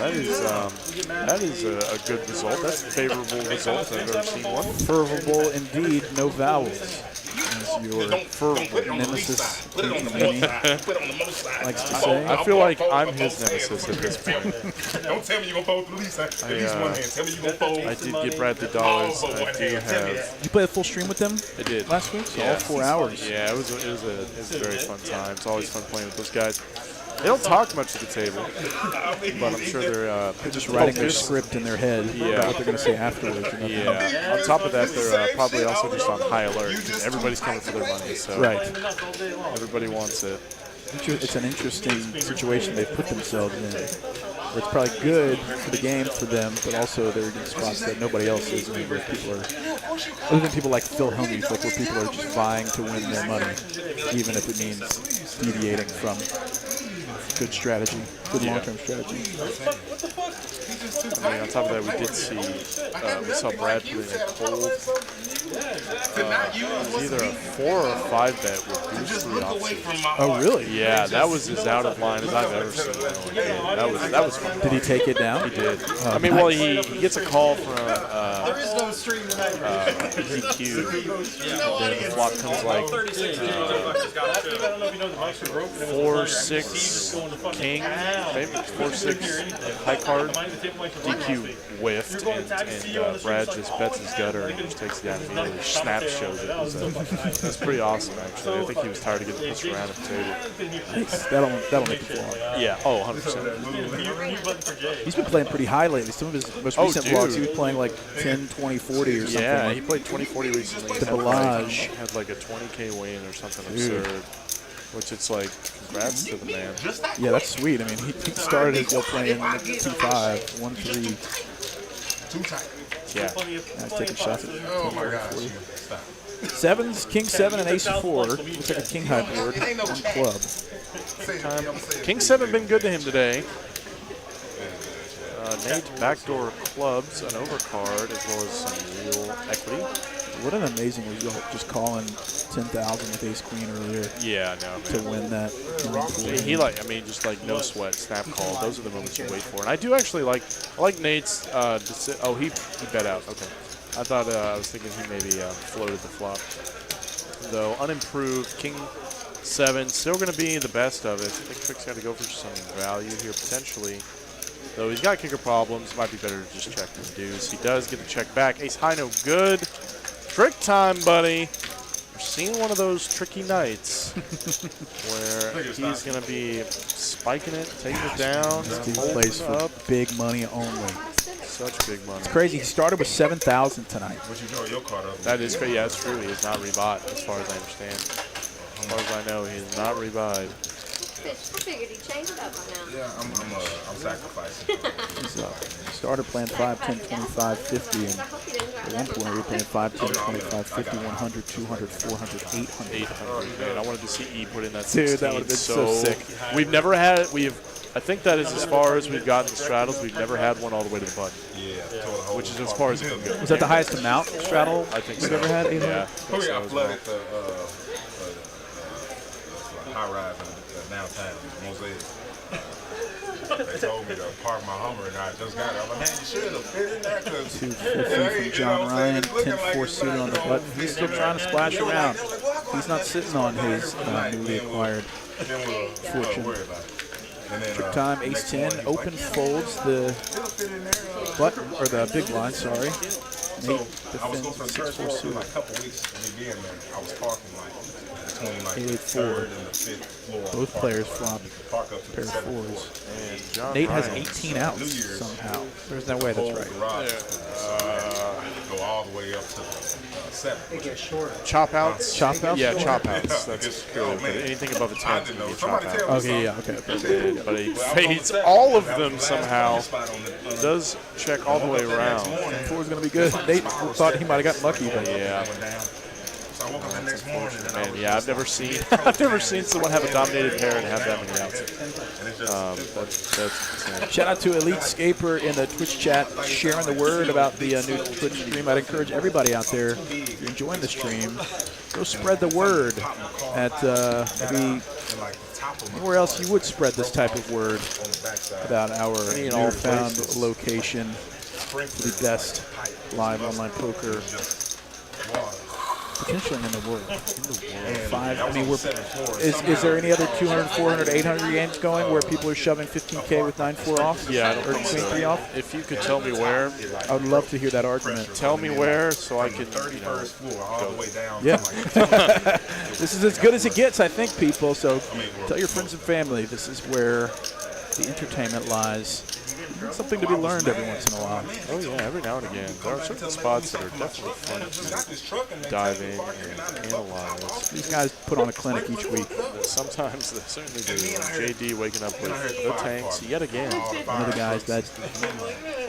Speaker 2: that is a good result. That's a favorable result if I've ever seen one.
Speaker 1: Fervable indeed, no vowels. As your fervable nemesis likes to say.
Speaker 2: I feel like I'm his nemesis at this point.
Speaker 9: Don't tell me you're going to fold at least one hand. Tell me you're going to fold.
Speaker 2: I did get Bradley Dollars. I do have.
Speaker 1: You play a full stream with them?
Speaker 2: I did.
Speaker 1: Last week? So
Speaker 2: yeah.
Speaker 1: all 4 hours.
Speaker 2: Yeah, it was a very fun time. It's always fun playing with those guys. They don't talk much at the table, but I'm sure they're
Speaker 1: just writing their script in their head about what they're going to say afterwards.
Speaker 2: Yeah. On top of that, they're probably also just on high alert. Everybody's coming for their money, so everybody wants it.
Speaker 1: It's an interesting situation they've put themselves in, where it's probably good for the game for them, but also they're in spots that nobody else is. Where people are, other than people like Phil Homies, like where people are just vying to win their money, even if it means deviating from good strategy, good long-term strategy.
Speaker 2: I mean, on top of that, we did see, we saw Brad put in a cold, either a 4 or a 5-bet with boost 3 offsuit.
Speaker 1: Oh, really?
Speaker 2: Yeah, that was as out of line as I've ever seen. That was fun.
Speaker 1: Did he take it down?
Speaker 2: He did. I mean, well, he gets a call from
Speaker 8: there is no stream tonight.
Speaker 2: DQ, and then the flop comes like 4-6 king, maybe 4-6 high card. DQ whiffed, and Brad just bets his gutter and just takes it down immediately. Snap shows it. That's pretty awesome, actually. I think he was tired of getting pushed around at the table.
Speaker 1: That'll make him fall.
Speaker 2: Yeah, 100%.
Speaker 1: He's been playing pretty high lately. Some of his most recent vlogs, he was playing like 10, 20, 40 or something.
Speaker 2: Yeah, he played 20-40 recently.
Speaker 1: The Balage.
Speaker 2: Had like a 20K win or something absurd. Which it's like, congrats to the man.
Speaker 1: Yeah, that's sweet. I mean, he started his playing 2-5, 1-3.
Speaker 2: Yeah.
Speaker 1: Now he's taking shots at
Speaker 9: Oh my gosh.
Speaker 1: 7s, king 7, and ace 4. Looks like a king high board on club.
Speaker 2: King 7 been good to him today. Nate backdoor clubs, an overcard, as well as some real equity.
Speaker 1: What an amazing result, just calling 10,000 with ace queen earlier.
Speaker 2: Yeah, no,
Speaker 1: to win that.
Speaker 2: He like, I mean, just like no sweat, snap call. Those are the moments you wait for. And I do actually like Nate's, oh, he bet out, okay. I thought, I was thinking he maybe floated the flop. Though, unimproved, king 7, still going to be the best of it. I think Trick's got to go for some value here, potentially. Though he's got kicker problems, might be better to just check and deuce. He does get the check back. Ace high, no good. Trick time, buddy. We're seeing one of those tricky nights where he's going to be spiking it, taking it down,
Speaker 1: He plays for
Speaker 2: up.
Speaker 1: big money only.
Speaker 2: Such big money.
Speaker 1: It's crazy. He started with 7,000 tonight.
Speaker 2: That is crazy. Yeah, that's true. He is not rebought, as far as I understand. As far as I know, he is not rebuyed.
Speaker 10: I figured he'd change it up by now.
Speaker 9: Yeah, I'm sacrificing.
Speaker 1: He's started playing 5, 10, 25, 50, and At one point, we were playing 5, 10, 25, 50, 100, 200, 400, 800.
Speaker 2: 800, man. I wanted to see E put in that
Speaker 1: Dude,
Speaker 2: 16.
Speaker 1: that would have been so sick.
Speaker 2: We've never had, I think that is as far as we've gotten the straddles. We've never had one all the way to the button.
Speaker 9: Yeah.
Speaker 2: Which is as far as it can go.
Speaker 1: Was that the highest amount straddle
Speaker 2: I think
Speaker 1: we've
Speaker 2: so.
Speaker 1: ever had? 800?
Speaker 2: Yeah.
Speaker 9: Oh, yeah, I flooded the high rise in downtown, Mosaic. They told me to park my Hummer, and I just got it. I'm like, man, you should have fit in there.
Speaker 1: 250 from John Ryan, 10-4 suited on the button. He's still trying to splash around. He's not sitting on his newly acquired fortune. Trick time, ace-10, open folds the button, or the big blind, sorry.
Speaker 9: So I was going for the first walk for like a couple weeks of me being there. I was parking like between like the 3rd and the 5th floor.
Speaker 1: Both players flop
Speaker 9: Park up to
Speaker 1: pair
Speaker 9: the
Speaker 1: of
Speaker 9: 7th
Speaker 1: fours.
Speaker 9: floor.
Speaker 1: Nate has 18 outs somehow. There's no way that's right.
Speaker 9: Garage, go all the way up to the 7th.
Speaker 2: Chop outs?
Speaker 1: Chop outs?
Speaker 2: Yeah, chop outs. That's true. But anything above a 10 can be a chop out.
Speaker 1: Okay, yeah, okay.
Speaker 2: But he fades all of them somehow. Does check all the way around.
Speaker 1: 4 is going to be good. Nate thought he might have gotten lucky, but
Speaker 2: Yeah.
Speaker 9: So I woke up the next morning and
Speaker 2: And yeah, I've never seen someone have a dominated pair and have that many outs. That's insane.
Speaker 1: shout out to Elite Scaper in the Twitch chat sharing the word about the new Twitch stream. I'd encourage everybody out there, if you're enjoying the stream, go spread the word at maybe anywhere else you would spread this type of word about our newfound location for the best live online poker potentially in the world. Five. I mean, is there any other 200, 400, 800 games going where people are shoving 15K with 9-4 off?
Speaker 2: Yeah, I don't
Speaker 1: or
Speaker 2: think
Speaker 1: Queen
Speaker 2: so.
Speaker 1: 3 off?
Speaker 2: If you could tell me where,
Speaker 1: I would love to hear that argument.
Speaker 2: tell me where so I can,
Speaker 9: all the way down.
Speaker 1: Yeah. This is as good as it gets, I think, people. So tell your friends and family this is where the entertainment lies. Something to be learned every once in a while.
Speaker 2: Oh yeah, every now and again. There are certain spots that are definitely fun to dive in and analyze.
Speaker 1: These guys put on a clinic each week.
Speaker 2: Sometimes they certainly do. JD waking up with the tanks yet again.
Speaker 1: One of the guys that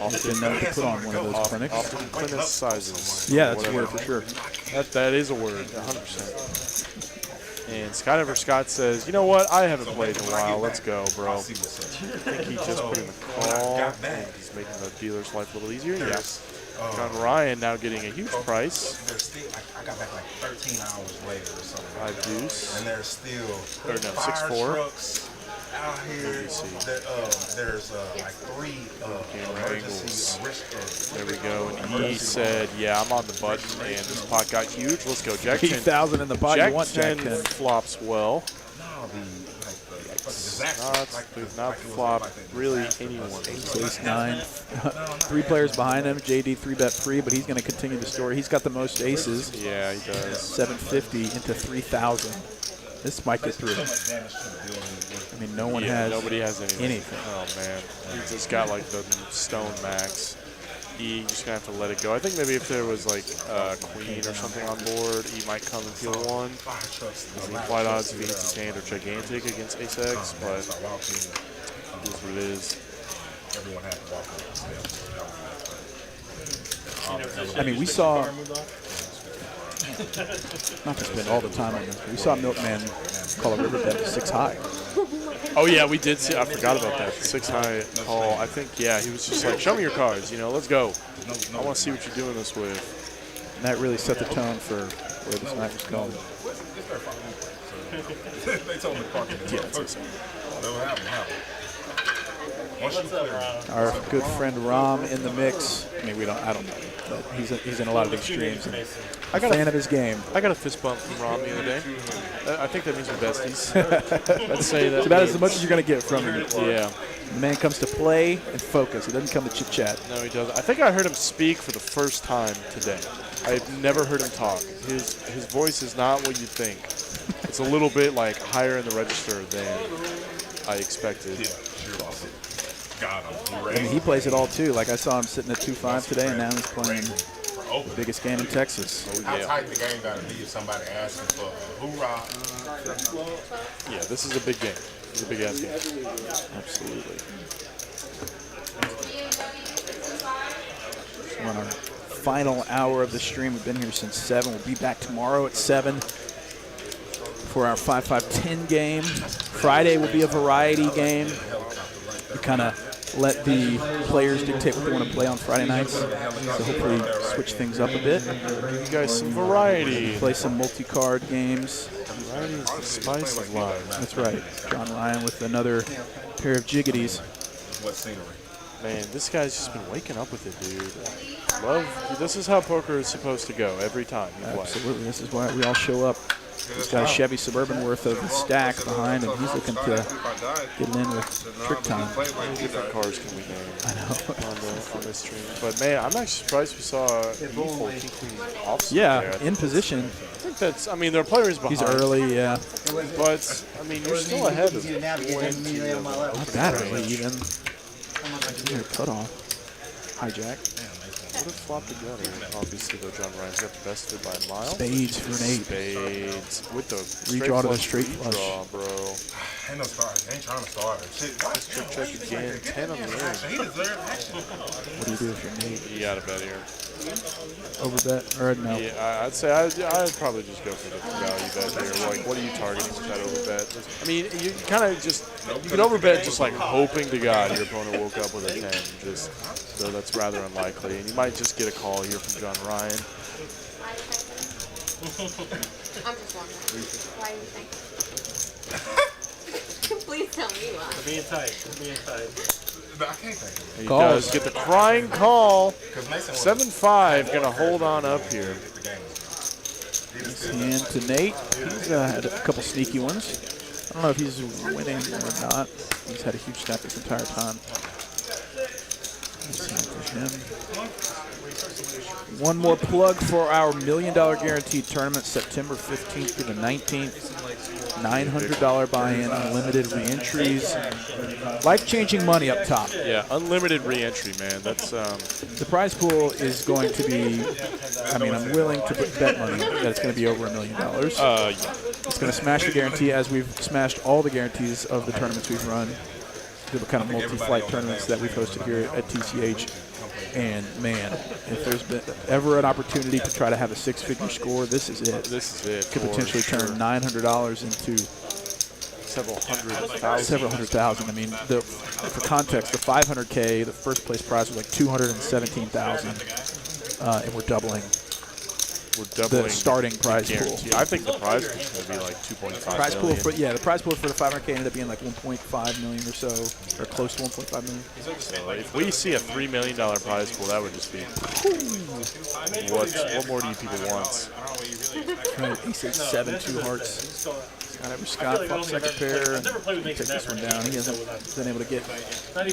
Speaker 1: often known to put on one of those clinics.
Speaker 2: Often clinicizes.
Speaker 1: Yeah, that's a word for sure.
Speaker 2: That is a word, 100%. And Skydiver Scott says, you know what? I haven't played in a while. Let's go, bro. I think he just put in the call, and he's making the dealer's life a little easier. Yes. John Ryan now getting a huge price.
Speaker 9: I got back like 13 hours later or something.
Speaker 2: 5 deuce.
Speaker 9: And there's still
Speaker 2: Or no,
Speaker 9: fire
Speaker 2: 6-4.
Speaker 9: trucks out here. There's like 3 emergency
Speaker 2: There we go. And he said, yeah, I'm on the button, and this pot got huge. Let's go. Jack 10.
Speaker 1: 3,000 in the pot.
Speaker 2: Jack
Speaker 1: You want Jack 10.
Speaker 2: flops well.
Speaker 9: Does
Speaker 2: not flop really anyone.
Speaker 1: Ace 9. 3 players behind him. JD 3-bet free, but he's going to continue the story. He's got the most aces.
Speaker 2: Yeah, he does.
Speaker 1: 750 into 3,000. This might get through. I mean, no one has
Speaker 2: Nobody has anything.
Speaker 1: anything.
Speaker 2: Oh, man. He's just got, like, the stone max. E just going to have to let it go. I think maybe if there was, like, queen or something on board, E might come and peel one. The implied odds of Phoenix's hand are gigantic against Ace X, but it is what it is.
Speaker 1: I mean, we saw, not to spend all the time on this, but we saw Milkman call a river bet 6 high.
Speaker 2: Oh, yeah, we did see. I forgot about that. 6 high call. I think, yeah, he was just like, show me your cards. You know, let's go. I want to see what you're doing this with.
Speaker 1: And that really set the tone for where this night was going.
Speaker 9: They told me to park it.
Speaker 2: Yeah, that's
Speaker 1: Our good friend Ram in the mix. I mean, I don't know, but he's in a lot of these streams. I got a fan of his game.
Speaker 2: I got a fist bump from Rom the other day. I think that means we're besties. Let's say that.
Speaker 1: It's about as much as you're going to get from him.
Speaker 2: Yeah.
Speaker 1: The man comes to play and focus. He doesn't come to chit-chat.
Speaker 2: No, he doesn't. I think I heard him speak for the first time today. I've never heard him talk. His voice is not what you think. It's a little bit like higher in the register than I expected.
Speaker 1: I mean, he plays it all too. Like I saw him sitting at 2-5 today, and now he's playing the biggest game in Texas.
Speaker 9: How tight the game got to be if somebody asking for a hoorah?
Speaker 2: Yeah, this is a big game. It's a big ass game.
Speaker 1: Absolutely. One of our final hour of the stream. We've been here since 7. We'll be back tomorrow at 7 for our 5-5-10 game. Friday will be a variety game. We kind of let the players dictate what they want to play on Friday nights. So hopefully switch things up a bit.
Speaker 2: Give you guys some variety.
Speaker 1: Play some multi-card games.
Speaker 2: Variety is the spice of life.
Speaker 1: That's right. John Ryan with another pair of jiggities.
Speaker 9: What scenery?
Speaker 2: Man, this guy's just been waking up with it, dude. This is how poker is supposed to go every time you play.
Speaker 1: Absolutely. This is why we all show up. He's got a Chevy Suburban worth of stack behind, and he's looking to get in with trick time.
Speaker 2: How many different cars can we name
Speaker 1: I know.
Speaker 2: on this stream? But, man, I'm actually surprised we saw E4 King Queen offsuit
Speaker 1: Yeah,
Speaker 2: there.
Speaker 1: in position.
Speaker 2: I think that's, I mean, there are players behind.
Speaker 1: He's early, yeah.
Speaker 2: But, I mean, you're still ahead of
Speaker 1: Not that early, even. Cut off. Hijack.
Speaker 2: Would have flopped together. Obviously, though, John Ryan's got the best of it by a mile.
Speaker 1: Spades for an 8.
Speaker 2: Spades with the
Speaker 1: Redraw to the straight flush.
Speaker 2: Redraw, bro.
Speaker 9: Ain't no start. Ain't trying to start. Shit,
Speaker 2: Let's check again. 10 on the end.
Speaker 9: He deserves action.
Speaker 1: What do you do if you're an 8?
Speaker 2: You got to bet here.
Speaker 1: Overbet? Or no?
Speaker 2: Yeah, I'd say I'd probably just go for the value bet here. Like, what are you targeting with that overbet? I mean, you kind of just, you can overbet just like hoping to God your opponent woke up with a 10. Just, though that's rather unlikely. And you might just get a call here from John Ryan.
Speaker 10: I'm just wondering. Why do you think? Please tell me why.
Speaker 6: Being tight. Being tight.
Speaker 9: I can't think of it.
Speaker 2: He
Speaker 1: Calls.
Speaker 2: does get the crying call.
Speaker 9: 'Cause Mason was
Speaker 2: 7-5, gonna hold on up here.
Speaker 9: the game.
Speaker 1: And to Nate, he's had a couple sneaky ones. I don't know if he's winning or not. He's had a huge stack this entire time. Let's see for him. One more plug for our $1 Million Guaranteed Tournament, September 15th through the 19th. $900 buy-in, unlimited re-entries. Life-changing money up top.
Speaker 2: Yeah, unlimited re-entry, man. That's
Speaker 1: The prize pool is going to be, I mean, I'm willing to bet money that it's going to be over $1 million.
Speaker 2: yeah.
Speaker 1: It's going to smash the guarantee as we've smashed all the guarantees of the tournaments we've run. The kind of multi-flight tournaments that we've hosted here at TCH. And, man, if there's been ever an opportunity to try to have a 6-figure score, this is it.
Speaker 2: This is it.
Speaker 1: Could potentially turn $900 into
Speaker 2: several hundred thousand.
Speaker 1: I mean, for context, the 500K, the first place prize was like $217,000, and we're doubling the starting prize pool.
Speaker 2: I think the prize pool is going to be like 2.5
Speaker 1: Prize pool
Speaker 2: million.
Speaker 1: for the prize pool for the 500K ended up being like 1.5 million or so, or close to 1.5 million.
Speaker 2: So if we see a $3 million prize pool, that would just be what more do you people want?
Speaker 1: Right, Ace-8, 7, 2 hearts. Skydiver Scott flops second pair and take this one down. He hasn't been able to get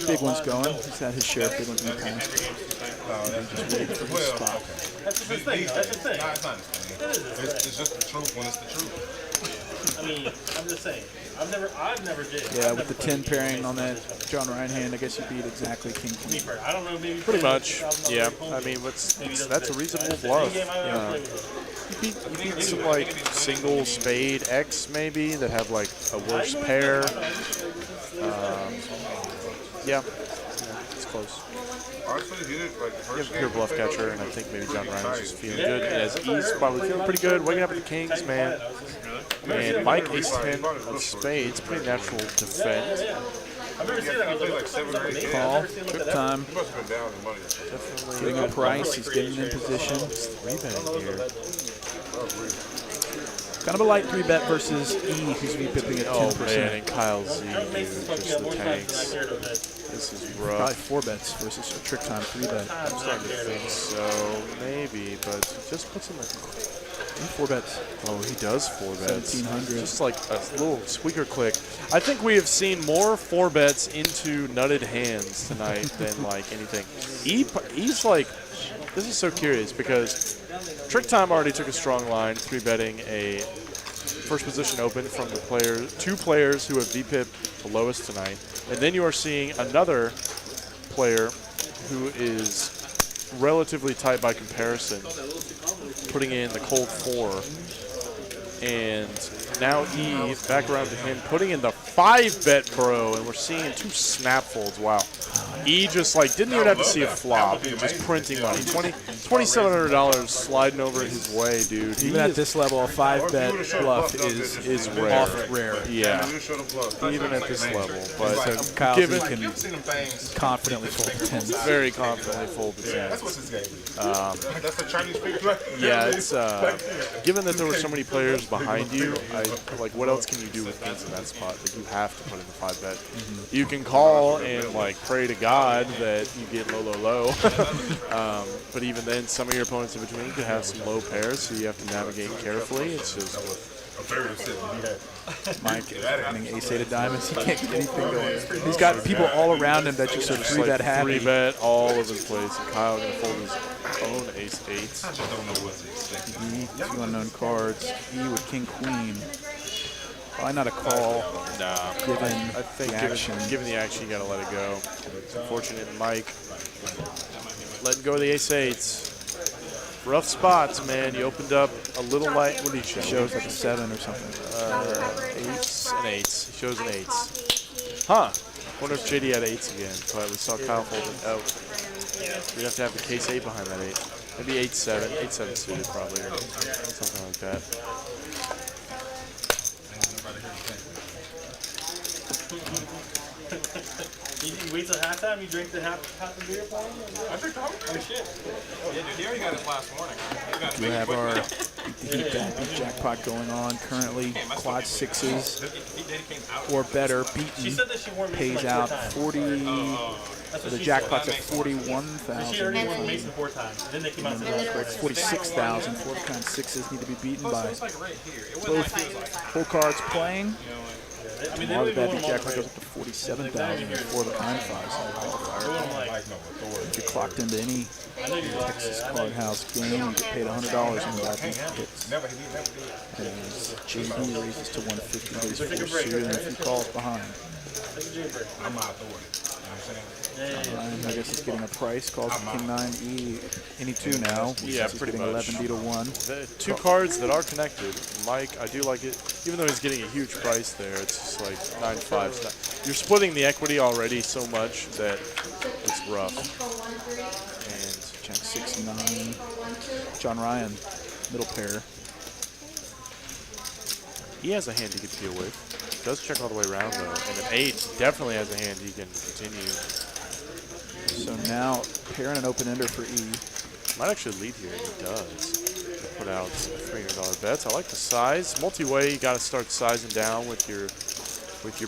Speaker 1: big ones going. He's had his share of big ones in the past. Just waiting for his spot.
Speaker 6: That's just the thing. That's the thing.
Speaker 9: No, it's not the thing. It's just the truth when it's the truth.
Speaker 6: I mean, I'm just saying. I've never did.
Speaker 1: Yeah, with the 10 pairing on that John Ryan hand, I guess you beat exactly King Queen.
Speaker 6: I don't know, maybe
Speaker 2: Pretty much, yeah. I mean, that's a reasonable bluff. You beat some like single spade X maybe that have like a worse pair. Yeah, it's close. You have pure bluff catcher, and I think maybe John Ryan's just feeling good. As he's probably feeling pretty good, waking up at the Kings, man. And Mike Ace-10 of spades, pretty natural to defend.
Speaker 1: Call, trip time.
Speaker 2: Definitely
Speaker 1: Getting a price, he's getting in position.
Speaker 2: 3-betting here.
Speaker 1: Kind of a light 3-bet versus E, who's V-pipping at 10%.
Speaker 2: Oh man, and Kyle Z, just the tanks. This is rough.
Speaker 1: Probably 4-bets versus a trick time 3-bet.
Speaker 2: I'm starting to think so, maybe, but he just puts in the
Speaker 1: 4-bets.
Speaker 2: Oh, he does 4-bets.
Speaker 1: 1,700.
Speaker 2: Just like a little squeaker click. I think we have seen more 4-bets into nutted hands tonight than like anything. He's like, this is so curious because Trick Time already took a strong line, 3-betting a first position open from the two players who have VPIP the lowest tonight. And then you are seeing another player who is relatively tight by comparison, putting in the cold 4. And now E, back around to him, putting in the 5-bet bro, and we're seeing 2 snap folds. Wow. E just like didn't even have to see a flop. He was just printing money. $2,700 sliding over his way, dude.
Speaker 1: Even at this level, a 5-bet bluff is
Speaker 2: rare.
Speaker 1: oft rare.
Speaker 2: Yeah, even at this level. But
Speaker 1: So Kyle
Speaker 2: given
Speaker 1: can confidently fold the 10s.
Speaker 2: very confidently fold the
Speaker 9: That's
Speaker 2: tens.
Speaker 9: what's his game. That's a Chinese figure.
Speaker 2: Yeah, it's given that there were so many players behind you, like what else can you do with kings in that spot? Like you have to put in the 5-bet. You can call and like pray to God that you get low. But even then, some of your opponents in between could have some low pairs, so you have to navigate carefully. It's just
Speaker 1: Mike having ace-8 of diamonds. He can't get anything going. He's got people all around him that just are 3-bet happy.
Speaker 2: 3-bet all over the place. And Kyle going to fold his own ace-8s.
Speaker 9: I just don't know what's expected.
Speaker 1: E, 2 unknown cards. E with king-queen. Probably not a call.
Speaker 2: Nah,
Speaker 1: Given
Speaker 2: I think
Speaker 1: the action.
Speaker 2: given the action, you got to let it go. It's unfortunate, Mike. Letting go of the ace-8s. Rough spots, man. You opened up a little light. What did he show?
Speaker 1: Shows like a 7 or something.
Speaker 2: Eights and 8s. He shows an 8s. Huh. Wonder if JD had 8s again. But we saw Kyle fold it out. We'd have to have the case 8 behind that 8. Maybe 8-7. 8-7 suited probably, or something like that.
Speaker 6: You wait till halftime, you drink the half a beer for him?
Speaker 5: I think oh shit. Yeah, dude, he already got his last warning.
Speaker 1: We have our beat jackpot going on currently. Quad 6s or better.
Speaker 6: She
Speaker 1: Beaten
Speaker 6: said that she wore Mason
Speaker 1: pays
Speaker 6: like
Speaker 1: out
Speaker 6: 4 times.
Speaker 1: 40.
Speaker 6: That's
Speaker 1: So
Speaker 6: what
Speaker 1: the
Speaker 6: she
Speaker 1: jackpot's
Speaker 6: said.
Speaker 1: at
Speaker 6: She
Speaker 1: 41,000.
Speaker 6: already won Mason 4 times. Then they came out and said
Speaker 1: It's 46,000. 4 kind of 6s need to be beaten by
Speaker 5: It's like right here. It
Speaker 1: both full cards playing.
Speaker 6: I mean, they
Speaker 1: All
Speaker 6: don't
Speaker 1: the
Speaker 6: even
Speaker 1: bad beat
Speaker 6: want
Speaker 1: jackpot goes up to 47,000 and 4 of a kind 5s. If you're clocked into any Texas card house game, you get paid $100 when the bad beat hits. And JD raises to 150, but he's 4 suited and a few calls behind.
Speaker 9: I'm out the way. You know what I'm saying?
Speaker 1: Ryan, I guess he's getting a price. Calls King 9E, any 2 now.
Speaker 2: Yeah,
Speaker 1: He's
Speaker 2: pretty
Speaker 1: getting
Speaker 2: much.
Speaker 1: 11D to 1.
Speaker 2: The 2 cards that are connected. Mike, I do like it. Even though he's getting a huge price there, it's just like 9-5. You're splitting the equity already so much that it's rough. And
Speaker 1: Jack 6-9. John Ryan, middle pair.
Speaker 2: he has a hand he could deal with. Does check all the way around though. And an 8 definitely has a hand he can continue.
Speaker 1: So now pair and an open ender for E.
Speaker 2: Might actually lead here, and he does. Put out $300 bets. I like the size. Multi-way, you got to start sizing down with your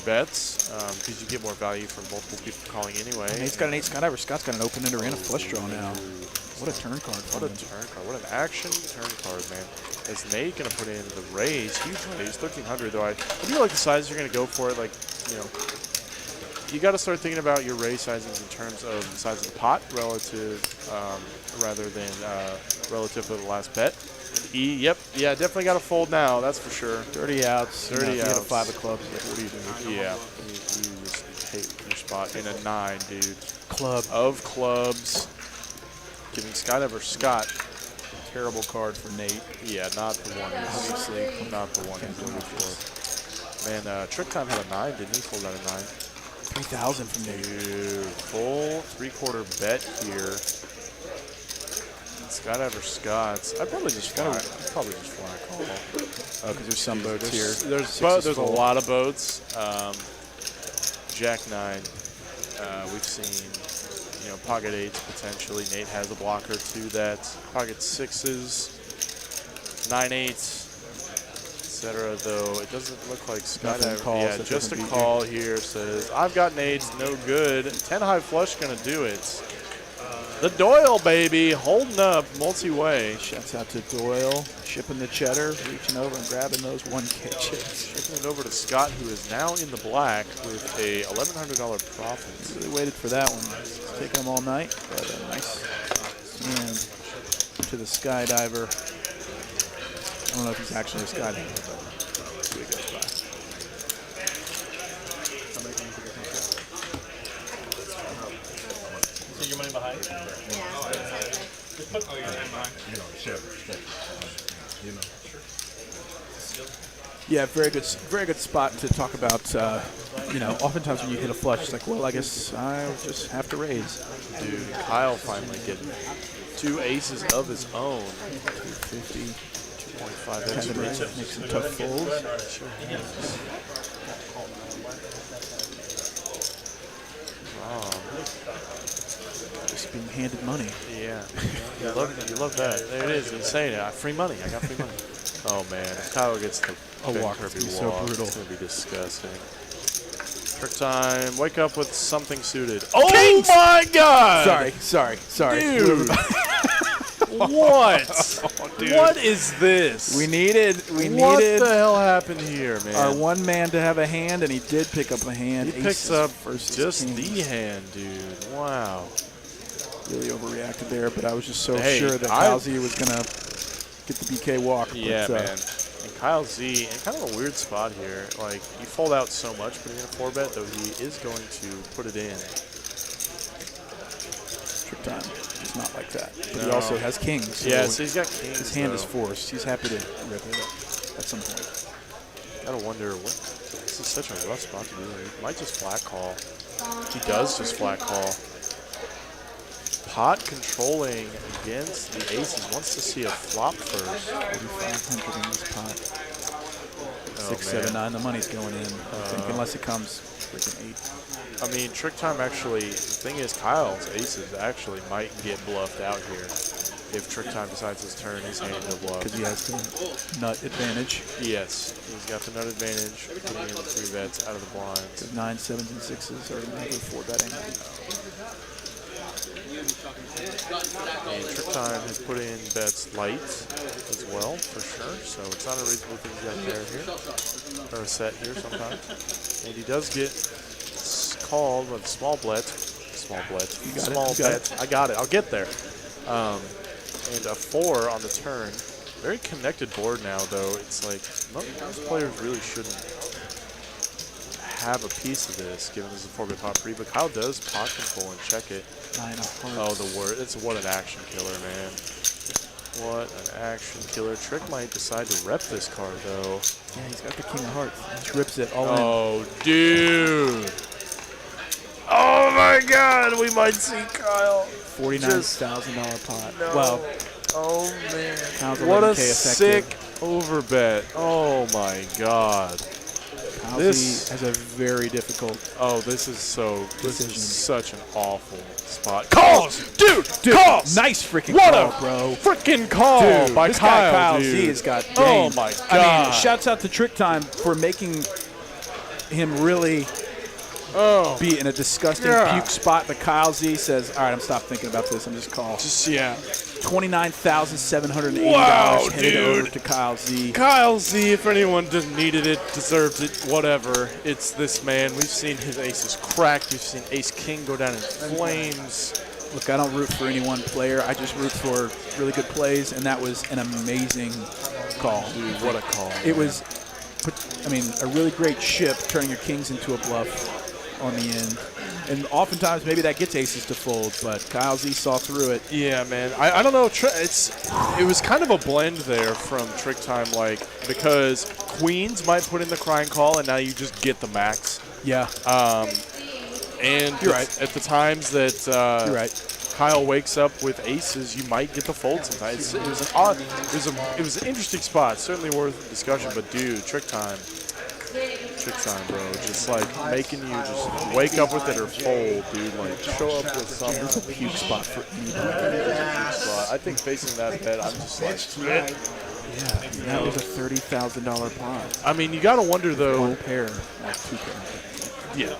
Speaker 2: bets because you get more value from multiple people calling anyway.
Speaker 1: And he's got an 8 Skydiver. Scott's got an open ender and a flush draw now. What a turn card for
Speaker 2: What a
Speaker 1: him.
Speaker 2: turn card. What an action turn card, man. Is Nate going to put in the raise? Huge raise, 1,300 though. I do like the size you're going to go for it. Like, you know, you got to start thinking about your raise sizings in terms of the size of the pot relative, rather than relative to the last bet. E, yep, yeah, definitely got to fold now. That's for sure.
Speaker 1: Dirty outs.
Speaker 2: Dirty
Speaker 1: You know, if you hit a
Speaker 2: outs.
Speaker 1: 5 of clubs, like, what do you do?
Speaker 2: Yeah, you just hate your spot in a 9, dude.
Speaker 1: Club.
Speaker 2: Of clubs, giving Skydiver Scott.
Speaker 1: Terrible card for Nate.
Speaker 2: Yeah, not the one.
Speaker 1: Obviously,
Speaker 2: Not the one he's looking for. Man, Trick Time had a 9, didn't he? Fold out a 9.
Speaker 1: 3,000 from Nate.
Speaker 2: Dude, full 3/4 bet here. Skydiver Scott's. I'd probably just fly. Probably just fly call.
Speaker 1: Oh, because there's some boats here.
Speaker 2: There's a lot of boats. Jack 9. We've seen, you know, pocket 8s potentially. Nate has a blocker to that. Pocket 6s, 9-8s, etc. Though it doesn't look like Skydiver.
Speaker 1: calls,
Speaker 2: Yeah,
Speaker 1: that
Speaker 2: just a
Speaker 1: doesn't beat
Speaker 2: call here says I've got nades, no good. 10 high flush gonna do it. The Doyle, baby, holding up multi-way.
Speaker 1: Shouts out to Doyle, shipping the cheddar, reaching over and grabbing those 1K chips.
Speaker 2: Shipping it over to Scott, who is now in the black with a $1,100 profit.
Speaker 1: Really waited for that one. It's taken him all night, but a nice hand to the Skydiver. I don't know if he's actually a Skydiver, but let's see what he goes by.
Speaker 6: So your money behind? Just put your hand behind.
Speaker 9: You know, the chef. You know.
Speaker 1: Yeah, very good spot to talk about you know, oftentimes when you hit a flush, it's like, well, I guess I just have to raise.
Speaker 2: Dude, Kyle finally getting 2 aces of his own.
Speaker 1: 250.
Speaker 2: 2.5
Speaker 1: Kind of
Speaker 2: extra.
Speaker 1: make some tough folds. Just being handed money.
Speaker 2: Yeah. You love that. There it is. It's saying it. Free money. I got free money. Oh, man. If Kyle gets the
Speaker 1: walk,
Speaker 2: Kirby
Speaker 1: it's so
Speaker 2: walk,
Speaker 1: brutal.
Speaker 2: it's going to be disgusting. Trick time. Wake up with something suited. Oh, my God.
Speaker 1: Sorry.
Speaker 2: Dude. What?
Speaker 1: Oh, dude.
Speaker 2: What is this?
Speaker 1: We needed
Speaker 2: What the hell happened here, man?
Speaker 1: our one man to have a hand, and he did pick up a hand.
Speaker 2: He picks up
Speaker 1: versus
Speaker 2: just
Speaker 1: kings.
Speaker 2: the hand, dude. Wow.
Speaker 1: Really overreacted there, but I was just so
Speaker 2: Hey,
Speaker 1: sure that Kyle Z was going to get the BK walk.
Speaker 2: Yeah,
Speaker 1: but,
Speaker 2: man. And Kyle Z, in kind of a weird spot here. Like, you fold out so much putting in a 4-bet, though he is going to put it in.
Speaker 1: Trick time. It's not like that. But he
Speaker 2: No.
Speaker 1: also has kings. So
Speaker 2: Yeah, so he's got kings,
Speaker 1: his hand is
Speaker 2: though.
Speaker 1: forced. He's happy to rip it at some point.
Speaker 2: Gotta wonder, this is such a rough spot to do. He might just flat call. He does just flat call. Pot controlling against the aces. Wants to see a flop first.
Speaker 1: 4,500 in this pot.
Speaker 2: Oh,
Speaker 1: 6, 7,
Speaker 2: man.
Speaker 1: 9. The money's going in. I think, unless it comes freaking 8.
Speaker 2: I mean, trick time actually, the thing is Kyle's aces actually might get bluffed out here. If trick time decides his turn, his hand to bluff.
Speaker 1: Because he has the nut advantage.
Speaker 2: Yes, he's got the nut advantage, putting in the 3 bets out of the blinds.
Speaker 1: Because 9, 7s, and 6s are never 4-betting.
Speaker 2: And trick time has put in bets light as well, for sure. So it's not a reasonable thing he's got there here, or a set here sometimes. And he does get called with small bet. Small bet. I got it. I'll get there. And a 4 on the turn. Very connected board now, though. It's like most players really shouldn't have a piece of this, given this is a 4-bet pot pre. But Kyle does pot control and check it.
Speaker 1: 9 of hearts.
Speaker 2: Oh, the word. What an action killer, man. What an action killer. Trick might decide to rep this card, though.
Speaker 1: Yeah, he's got the king of hearts. He just rips it all in.
Speaker 2: Oh, dude. Oh, my God. We might see Kyle.
Speaker 1: $49,000 pot.
Speaker 2: No.
Speaker 1: Well,
Speaker 2: oh, man.
Speaker 1: Kyle's
Speaker 2: What a
Speaker 1: 11K effective.
Speaker 2: sick overbet. Oh, my God.
Speaker 1: Kyle
Speaker 2: This
Speaker 1: Z has a very difficult
Speaker 2: this is such an awful spot.
Speaker 1: Calls!
Speaker 2: Dude, calls!
Speaker 1: Nice freaking
Speaker 2: What
Speaker 1: call,
Speaker 2: a
Speaker 1: bro.
Speaker 2: freaking call
Speaker 1: Dude,
Speaker 2: by
Speaker 1: this
Speaker 2: Kyle,
Speaker 1: guy Kyle
Speaker 2: dude.
Speaker 1: Z has got game.
Speaker 2: Oh, my God.
Speaker 1: I mean, shouts out to Trick Time for making him really be in a disgusting puke spot. But Kyle Z says, all right, I'm stopped thinking about this. I'm just calling.
Speaker 2: Yeah.
Speaker 1: $29,780
Speaker 2: Wow,
Speaker 1: headed
Speaker 2: dude.
Speaker 1: over to Kyle Z.
Speaker 2: Kyle Z, if anyone needed it, deserved it, whatever. It's this man. We've seen his aces cracked. We've seen Ace King go down in flames.
Speaker 1: Look, I don't root for any one player. I just root for really good plays, and that was an amazing call.
Speaker 2: Dude, what a call.
Speaker 1: It was, I mean, a really great ship turning your kings into a bluff on the end. And oftentimes maybe that gets aces to fold, but Kyle Z saw through it.
Speaker 2: Yeah, man. I don't know. It was kind of a blend there from Trick Time, because Queens might put in the crying call, and now you just get the max.
Speaker 1: Yeah.
Speaker 2: And
Speaker 1: You're right.
Speaker 2: At the times that
Speaker 1: You're right.
Speaker 2: Kyle wakes up with aces, you might get the fold sometimes. It was an interesting spot, certainly worth discussion. But dude, Trick Time, bro, just making you just wake up with it or fold, dude. Show up with something.
Speaker 1: It's a puke spot for anybody.
Speaker 2: I think facing that bet, I'm just
Speaker 1: Yeah, that was a $30,000 pot.
Speaker 2: I mean, you gotta wonder though.
Speaker 1: One pair, not 2 pair.
Speaker 2: Yeah.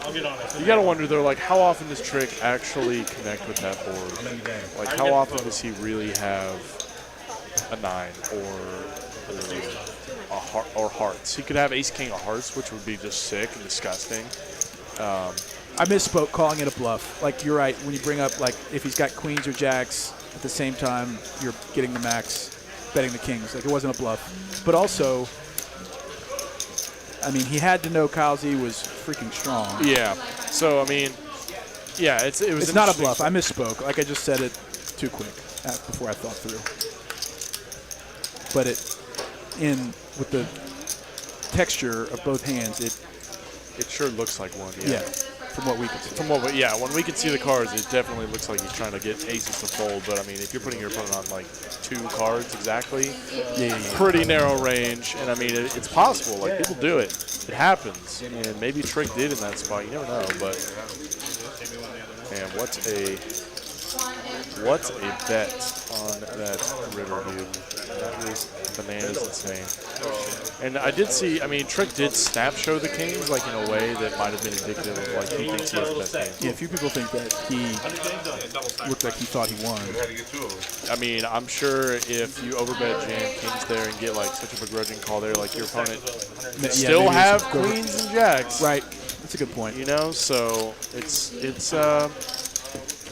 Speaker 2: You gotta wonder though, how often does Trick actually connect with that board? How often does he really have a 9 or a heart or hearts? He could have Ace King of Hearts, which would be just sick and disgusting.
Speaker 1: I misspoke calling it a bluff. You're right. When you bring up, if he's got queens or jacks at the same time, you're getting the max, betting the kings. It wasn't a bluff. But also, I mean, he had to know Kyle Z was freaking strong.
Speaker 2: Yeah. So, I mean, yeah, it was
Speaker 1: It's not a bluff. I misspoke. I just said it too quick before I thought through. But with the texture of both hands,
Speaker 2: It sure looks like one.
Speaker 1: Yeah, from what we can see.
Speaker 2: When we can see the cards, it definitely looks like he's trying to get aces to fold. But I mean, if you're putting your opponent on like 2 cards exactly, pretty narrow range. And I mean, it's possible. Like people do it. It happens. And maybe Trick did in that spot. You never know. But man, what a bet on that river, dude. That is bananas insane. And I did see, I mean, Trick did snap show the kings, like in a way that might have been indicative of like he thinks he has the best hand.
Speaker 1: Yeah, a few people think that he looked like he thought he won.
Speaker 2: I mean, I'm sure if you overbet jam kings there and get like such a begrudging call there, like your opponent still have queens and jacks.
Speaker 1: Right. That's a good point.
Speaker 2: You know, so it's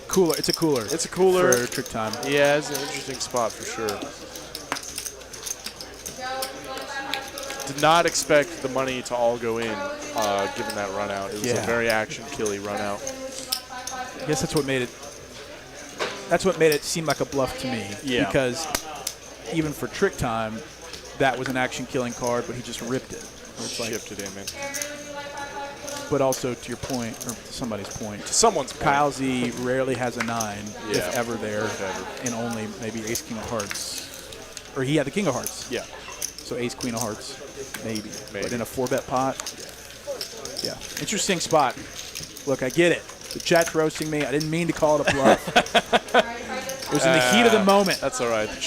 Speaker 1: cooler. It's a cooler.
Speaker 2: It's a cooler
Speaker 1: for trick time.
Speaker 2: Yeah, it's an interesting spot for sure. Did not expect the money to all go in, given that run out. It was a very action-killy run out.
Speaker 1: I guess that's what made it. That's what made it seem like a bluff to me.
Speaker 2: Yeah.
Speaker 1: Because even for trick time, that was an action-killing card, but he just ripped it.
Speaker 2: Shifted in, man.
Speaker 1: But also to your point, or to somebody's point,
Speaker 2: to someone's point,
Speaker 1: Kyle Z rarely has a 9, if ever there, and only maybe ace king of hearts, or he had the king of hearts.
Speaker 2: Yeah.
Speaker 1: So ace queen of hearts, maybe. But in a 4-bet pot, yeah, interesting spot. Look, I get it. The chat's roasting me. I didn't mean to call it a bluff. It was in the heat of the moment.
Speaker 2: That's all right. The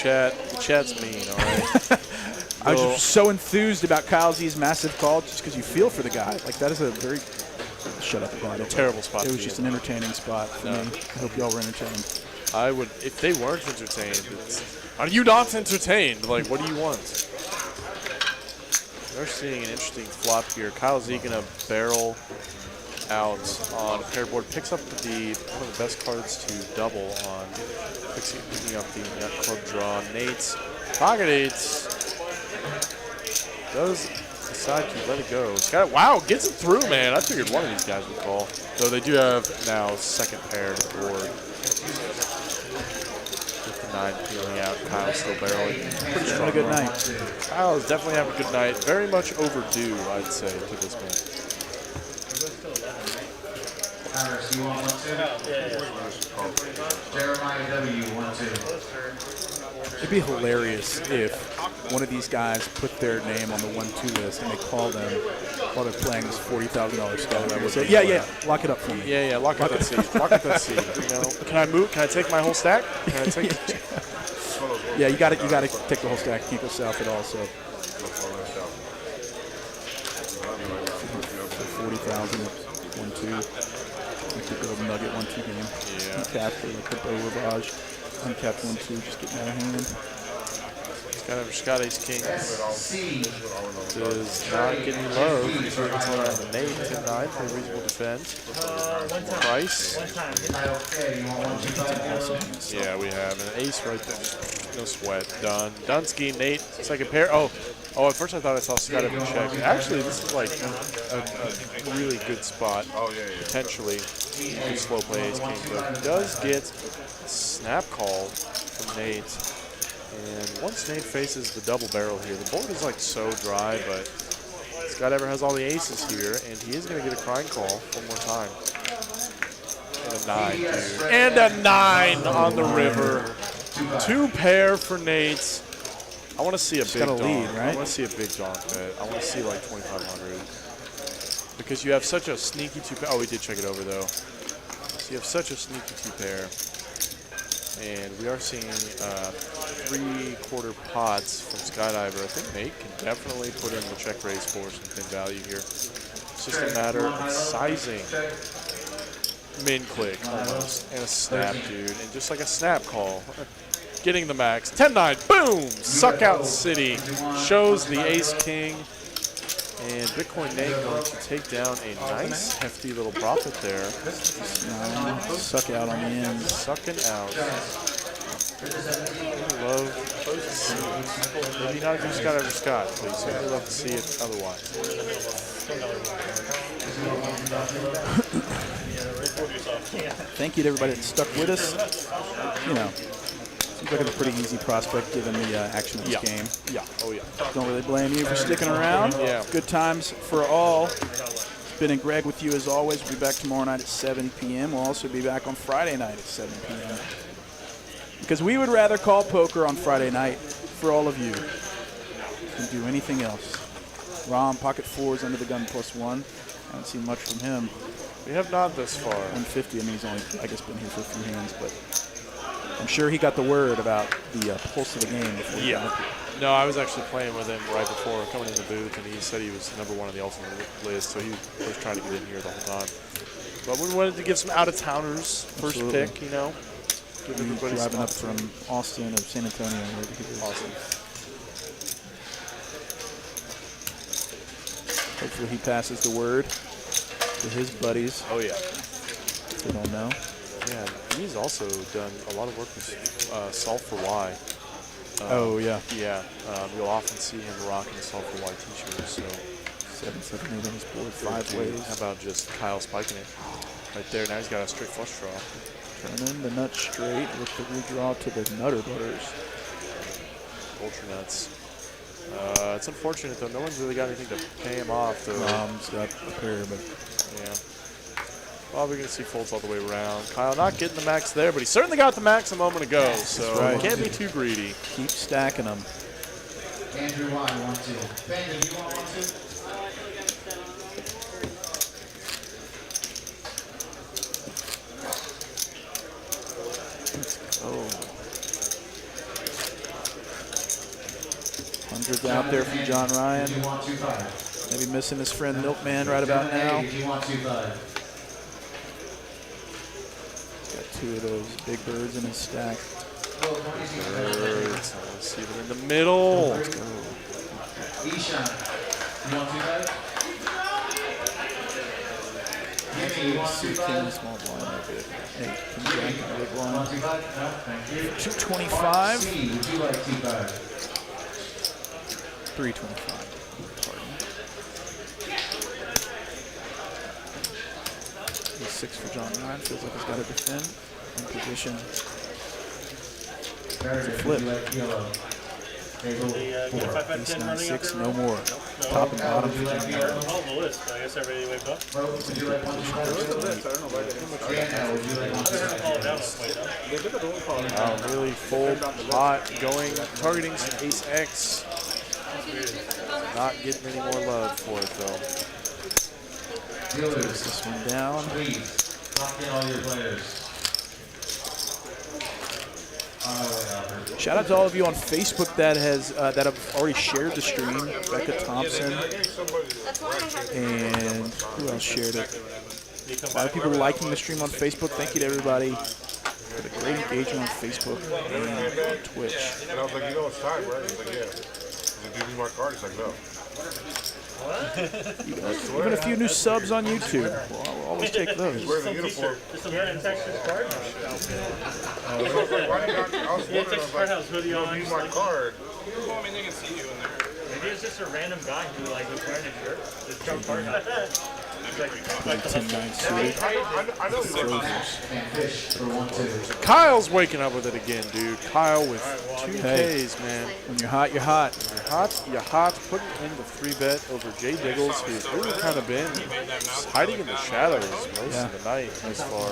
Speaker 2: chat's mean. All right.
Speaker 1: I was just so enthused about Kyle Z's massive call just because you feel for the guy. Like, that is a very... Shut up about it.
Speaker 2: Terrible spot.
Speaker 1: It was just an entertaining spot for me. I hope y'all were entertained.
Speaker 2: I would... If they weren't entertained, are you not entertained? Like, what do you want? We're seeing an interesting flop here. Kyle Z gonna barrel out on a paired board. Picks up one of the best cards to double on. Picking up the nut club draw. Nate's pocket eights. Does decide to let it go. Wow, gets it through, man. I figured one of these guys would call. Though they do have now second pair to the board. With the 9 peeling out, Kyle's still barreling. Pretty strong.
Speaker 1: A good night.
Speaker 2: Kyle is definitely having a good night. Very much overdue, I'd say, to this man.
Speaker 7: Harris, you want 1-2? Jeremiah W, 1-2.
Speaker 1: It'd be hilarious if one of these guys put their name on the 1-2 list and they call them while they're playing this $40,000 Skydiver. Say, yeah, lock it up for me.
Speaker 2: Yeah, lock up that seat. Lock up that seat. You know, can I move? Can I take my whole stack? Can I take?
Speaker 1: Yeah, you got to take the whole stack. You can't go south at all. So 40,000, 1-2. We could go nugget 1-2 game.
Speaker 2: Yeah.
Speaker 1: Uncapped or like the Ravage. Uncapped 1-2, just getting out of hand.
Speaker 2: Skydiver Scott ace king does not get any love. He's going to around the Nate 10-9 for a reasonable defense. Price. Yeah, we have an ace right there. No sweat. Done. Dunsky, Nate, second pair. Oh, at first I thought I saw Skydiver check. Actually, this is like a really good spot. Potentially. Good slow play ace king, but he does get a snap call from Nate. And once Nate faces the double barrel here, the board is like so dry, but Skydiver has all the aces here, and he is going to get a crying call one more time. And a 9, dude. And a 9 on the river. 2 pair for Nate. I want to see a big donk.
Speaker 1: Lead, right?
Speaker 2: I want to see a big donk bet. I want to see like 2,500. Because you have such a sneaky 2-pair. Oh, we did check it over, though. So you have such a sneaky 2-pair. And we are seeing 3/4 pots from Skydiver. I think Nate can definitely put in the check raise for some thin value here. It's just a matter of sizing. Min click almost. And a snap, dude. And just like a snap call. Getting the max. 10-9. Boom! Suck out City. Shows the ace king. And Bitcoin Nate going to take down a nice, hefty little profit there.
Speaker 1: Suck out on the end.
Speaker 2: Sucking out. Love to see it. Maybe not if you Skydiver Scott, but you certainly love to see it otherwise.
Speaker 1: Thank you to everybody that stuck with us. You know, seems like it's a pretty easy prospect given the action of this game.
Speaker 2: Yeah. Oh, yeah.
Speaker 1: Don't really blame you for sticking around.
Speaker 2: Yeah.
Speaker 1: Good times for all. Ben and Greg with you as always. We'll be back tomorrow night at 7 p.m. We'll also be back on Friday night at 7 p.m. Because we would rather call poker on Friday night for all of you than do anything else. Rom, pocket fours under the gun +1. Haven't seen much from him.
Speaker 2: We have not this far.
Speaker 1: 150. I mean, he's only, I guess, been here for a few hands, but I'm sure he got the word about the pulse of the game before he got up here.
Speaker 2: No, I was actually playing with him right before coming in the booth, and he said he was #1 on the ultimate list, so he was trying to get in here the whole time. But we wanted to give some out-of-towners first pick, you know. Give everybody
Speaker 1: driving up from Austin or San Antonio.
Speaker 2: Awesome.
Speaker 1: Hopefully he passes the word to his buddies.
Speaker 2: Oh, yeah.
Speaker 1: If they don't know.
Speaker 2: Yeah, he's also done a lot of work with Solve for Y.
Speaker 1: Oh, yeah.
Speaker 2: Yeah, you'll often see him rocking the Solve for Y t-shirts. So
Speaker 1: 7-7-8 on his board, 5
Speaker 2: Dude,
Speaker 1: ways.
Speaker 2: How about just Kyle spiking it right there? Now he's got a straight flush draw.
Speaker 1: Turning the nut straight with the redraw to the Nutter Butters.
Speaker 2: Ultra nuts. It's unfortunate though. No one's really got anything to pay him off though.
Speaker 1: Rom's got a pair, but
Speaker 2: yeah. Well, we're gonna see folds all the way around. Kyle not getting the max there, but he certainly got the max a moment ago. So
Speaker 1: right.
Speaker 2: Can't be too greedy.
Speaker 1: Keep stacking them.
Speaker 7: Andrew Y, 1-2. Ben, do you want 1-2?
Speaker 1: Oh. Hundreds out there from John Ryan. Maybe missing his friend Milkman right about now. Got 2 of those big birds in his stack.
Speaker 2: Birds. Let's see them in the middle.
Speaker 1: Let's go.
Speaker 7: Ishan, you want 2-5?
Speaker 1: King, small blind, no good. Hey, King Jack, big blind. 225.
Speaker 7: C, would you like 2-5?
Speaker 1: 325. Pardon. He's 6 for John Ryan. Feels like he's got to defend in position. It's a flip. Ace 9-6, no more. Top and bottom for John Ryan.
Speaker 6: All the list. I guess everybody wake up.
Speaker 7: Would you like 1-2-5?
Speaker 2: Wow, really full pot going, targeting some Ace X. Not getting any more love for it though.
Speaker 1: Takes this one down.
Speaker 7: Please, lock in all your players.
Speaker 1: Shout out to all of you on Facebook that have already shared the stream. Becca Thompson and who else shared it? A lot of people liking the stream on Facebook. Thank you to everybody for the great engagement on Facebook and on Twitch.
Speaker 11: And I was like, you know it's time, right? He's like, yeah. He's like, do you need my card? He's like, no.
Speaker 1: Even a few new subs on YouTube. Well, I'll always take those.
Speaker 11: Wearing a uniform.
Speaker 6: Just a random Texas card.
Speaker 11: I was like, why do you got, I was wondering, I was like,
Speaker 6: hoodie
Speaker 11: you
Speaker 6: on.
Speaker 11: don't need my card.
Speaker 5: Well, I mean, they can see you in there.
Speaker 6: Maybe it's just a random guy who was wearing a shirt. Just Trump card.
Speaker 1: Like 10-9 suited.
Speaker 11: I know he's like,
Speaker 7: And fish for 1-2.
Speaker 2: Kyle's waking up with it again, dude. Kyle with 2 Ks, man.
Speaker 1: When you're hot, you're hot.
Speaker 2: You're hot. Putting in the 3-bet over Jay Diggles, who's really kind of been hiding in the shadows most of the night thus far.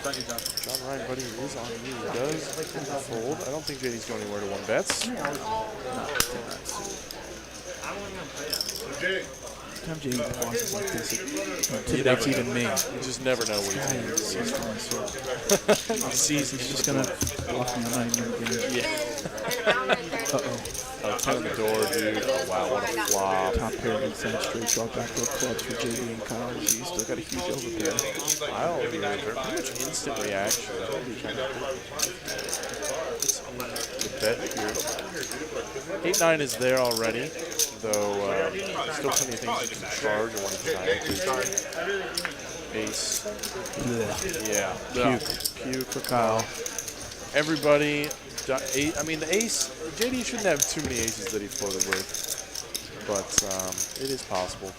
Speaker 2: John Ryan, buddy, is on you. He does fold. I don't think JD's going anywhere to 1-bets.
Speaker 1: Time JD bosses like this, it intimidates even me.
Speaker 2: You just never know what he's going to do.
Speaker 1: He sees he's just going to block me. I'm not even going to get it.
Speaker 2: Yeah. Uh-oh. Oh, 10 on the door, dude. Oh, wow, what a flop.
Speaker 1: Top pair of inside straight draw backdoor clubs for JD and Kyle. He's still got a huge overpair.
Speaker 2: Kyle, pretty much instant reaction. That would be kind of cool. The bet here. 8-9 is there already, though still plenty of things you can charge or want to try. Ace. Yeah.
Speaker 1: Puke for Kyle.
Speaker 2: Everybody, I mean, the ace, JD shouldn't have too many aces that he floated with, but it is possible.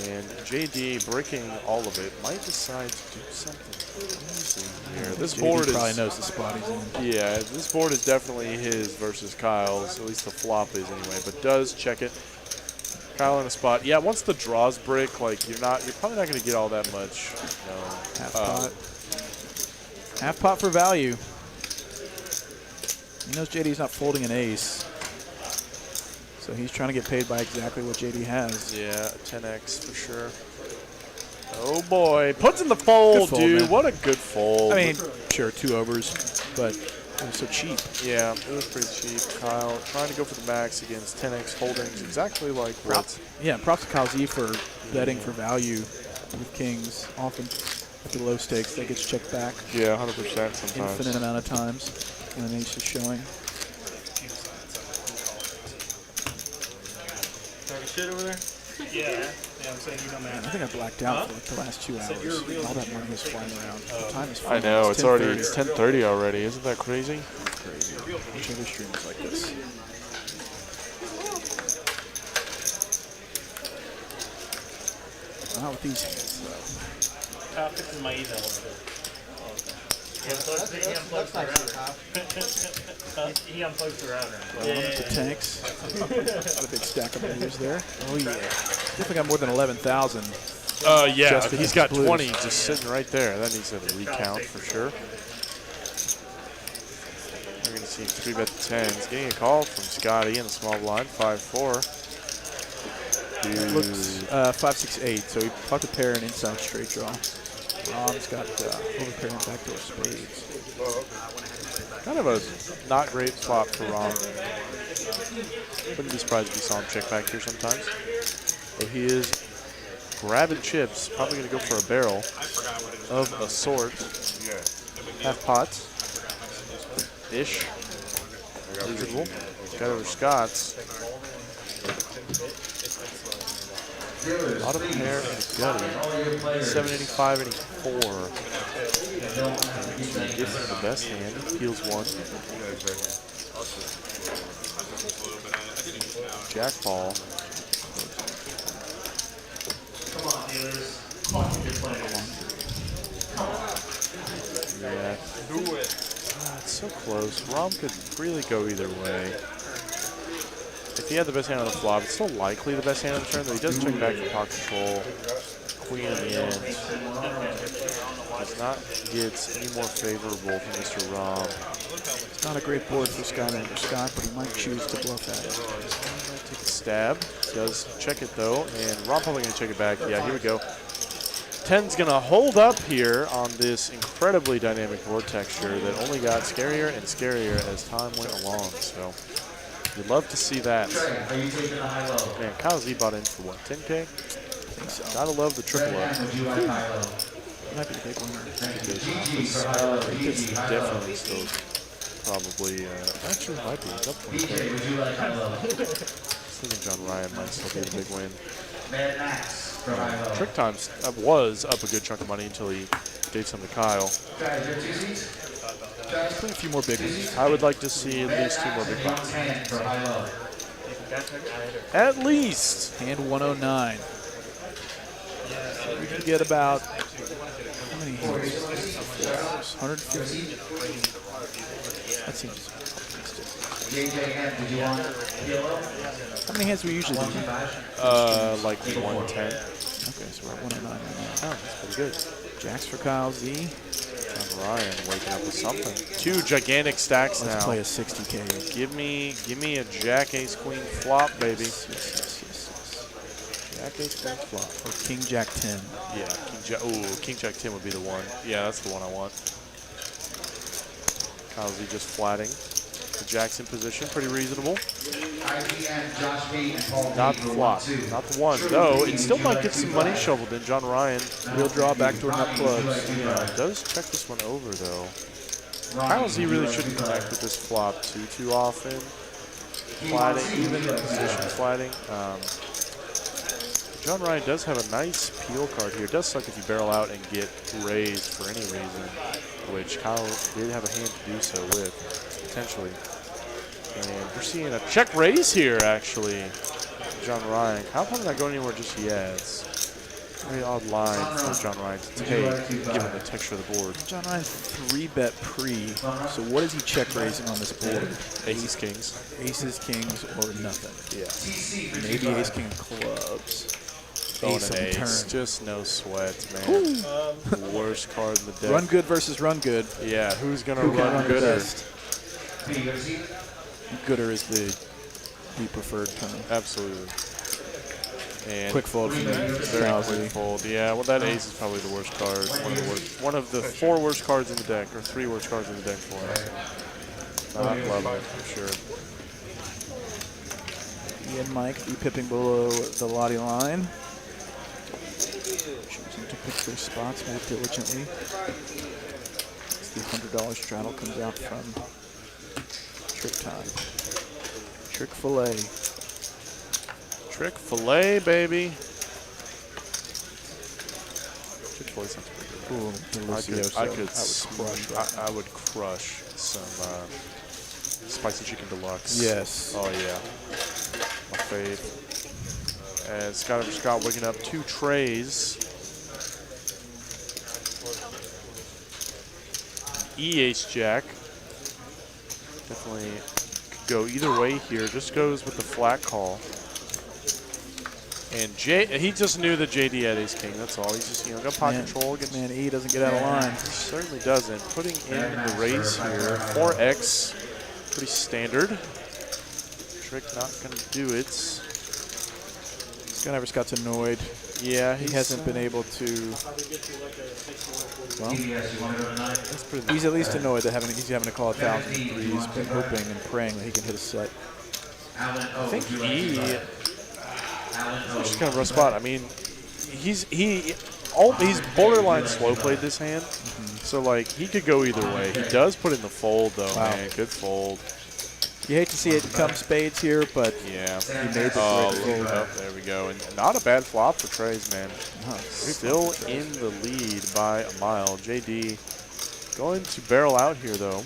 Speaker 2: And JD, breaking all of it, might decide to do something crazy here. This
Speaker 1: JD
Speaker 2: board
Speaker 1: probably knows the spot he's in.
Speaker 2: Yeah, this board is definitely his versus Kyle's, at least the flop is anyway, but does check it. Kyle in a spot. Yeah, once the draws brick, like you're probably not going to get all that much.
Speaker 1: Half pot. Half pot for value. He knows JD's not folding an ace. So he's trying to get paid by exactly what JD has.
Speaker 2: Yeah, 10x for sure. Oh boy, puts in the fold, dude.
Speaker 1: Man.
Speaker 2: What a good fold.
Speaker 1: I mean, sure, 2 overs, but it was so cheap.
Speaker 2: Yeah, it was pretty cheap. Kyle trying to go for the max against 10x holdings, exactly like what.
Speaker 1: Yeah, props to Kyle Z for betting for value with kings. Often at the low stakes, that gets checked back.
Speaker 2: Yeah, 100% sometimes.
Speaker 1: Infinite amount of times when an ace is showing.
Speaker 6: Talking shit over there? Yeah. Yeah, I'm saying you know, man.
Speaker 1: I think I blacked out for like the last 2 hours. All that money is flying around. The time is
Speaker 2: I know, it's already 10:30 already. Isn't that crazy?
Speaker 1: Crazy. I wish every stream was like this. Not with these hands, though.
Speaker 6: Top fixing my email over there. He unplugs the router. He unplugs the router.
Speaker 1: The tanks. Got a big stack of blues there. Oh, yeah. Definitely got more than 11,000.
Speaker 2: Yeah, he's got 20 just sitting right there. That needs a recount for sure. We're going to see 3-bet the 10s. Getting a call from Scotty in the small blind, 5-4.
Speaker 1: It looks 5-6-8, so he popped a pair and inside straight draw. Rob's got overpair and backdoor spades.
Speaker 2: Kind of a not great flop for Rom. Wouldn't be surprised if you saw him check back here sometimes. But he is grabbing chips, probably going to go for a barrel of a sort. Half pots. Ish. Reasonable. Skydiver Scott's. A lot of pair and a gutty. 785, 84. Gives him the best hand. Heals 1. Jack ball. Yeah. Do it. It's so close. Rom could really go either way. If he had the best hand on the flop, it's still likely the best hand on the turn, though he does check back for pot control. Queen in the end. Does not get any more favorable from Mr. Rom.
Speaker 1: It's not a great board for Skydiver Scott, but he might choose to bluff at it.
Speaker 2: Take a stab. Does check it though, and Rom probably gonna check it back. Yeah, here we go. 10's gonna hold up here on this incredibly dynamic board texture that only got scarier and scarier as time went along. So we'd love to see that. Man, Kyle Z bought in for what, 10K? I think so. Gotta love the triple up.
Speaker 1: Might be a big winner.
Speaker 2: It's definitely still probably, actually might be. It's up 20K. I think John Ryan might still be the big win. Trick Times was up a good chunk of money until he gave some to Kyle.
Speaker 1: Play a few more big ones.
Speaker 2: I would like to see at least 2 more big ones. At least.
Speaker 1: Hand 109. We can get about, how many hands? 150? That seems optimistic. How many hands do we usually do?
Speaker 2: Like 110.
Speaker 1: Okay, so we're at 109 right now.
Speaker 2: Oh, that's pretty good.
Speaker 1: Jacks for Kyle Z.
Speaker 2: John Ryan waking up with something. 2 gigantic stacks now.
Speaker 1: Let's play a 60K.
Speaker 2: Give me a Jack Ace Queen flop, baby.
Speaker 1: Yes.
Speaker 2: Jack Ace Queen flop.
Speaker 1: Or King Jack 10.
Speaker 2: Yeah, King Jack 10 would be the one. Yeah, that's the one I want. Kyle Z just flatting. The Jack's in position, pretty reasonable. Not the flop, not the one. Though, it still might get some money shoveled in. John Ryan.
Speaker 1: Real draw, backdoor nut clubs.
Speaker 2: Yeah, it does check this one over, though. Kyle Z really shouldn't connect with this flop too often. Flatting, even in position flatting. John Ryan does have a nice peel card here. It does suck if you barrel out and get raised for any reason, which Kyle did have a hand to do so with, potentially. And we're seeing a check raise here, actually. John Ryan. Kyle probably not going anywhere just yet. Very odd line for John Ryan to take, given the texture of the board.
Speaker 1: John Ryan 3-bet pre. So what is he check raising on this board?
Speaker 2: Aces, kings.
Speaker 1: Aces, kings, or nothing.
Speaker 2: Yeah.
Speaker 1: Maybe ace, king of clubs.
Speaker 2: Throwing
Speaker 1: Ace
Speaker 2: an
Speaker 1: on the
Speaker 2: ace.
Speaker 1: turn.
Speaker 2: Just no sweat, man. The worst card in the deck.
Speaker 1: Run good versus run good.
Speaker 2: Yeah, who's going to
Speaker 1: Who can
Speaker 2: run
Speaker 1: run the
Speaker 2: gooder?
Speaker 1: best? Gooder is the preferred term.
Speaker 2: Absolutely. And
Speaker 1: Quick fold from
Speaker 2: very quick fold. Yeah, well, that ace is probably the worst card. One of the 4 worst cards in the deck, or 3 worst cards in the deck for us. Not loving it for sure.
Speaker 1: Ian Mike be pipping below the Lottie line. Choosing to pick their spots more diligently. As the $100 straddle comes out from Trick Time. Trick Filet.
Speaker 2: Chick-fil-A, baby. Chick-fil-A sounds pretty good.
Speaker 1: Ooh,
Speaker 2: I would crush some spicy chicken deluxe.
Speaker 1: Yes.
Speaker 2: Oh yeah, my fave. And Skydiver Scott waking up 2 trays. Ace Jack. Definitely could go either way here. Just goes with the flat call. And he just knew that JD had ace king. That's all. He's just got pot control against.
Speaker 1: Man, E doesn't get out of line.
Speaker 2: He certainly doesn't. Putting in the raise here. 4x, pretty standard. Trick not going to do it.
Speaker 1: Skydiver Scott's annoyed.
Speaker 2: Yeah,
Speaker 1: he hasn't been able to. Well, he's at least annoyed that he's having to call 1,000 threes. He's been hoping and praying that he can hit a set.
Speaker 2: I think he's just kind of a rough spot. I mean, he's borderline slow played this hand, so like he could go either way. He does put in the fold though, man. Good fold.
Speaker 1: You hate to see it come spades here, but
Speaker 2: yeah,
Speaker 1: he made the great fold.
Speaker 2: There we go, and not a bad flop for Trays, man. Still in the lead by a mile. JD going to barrel out here though.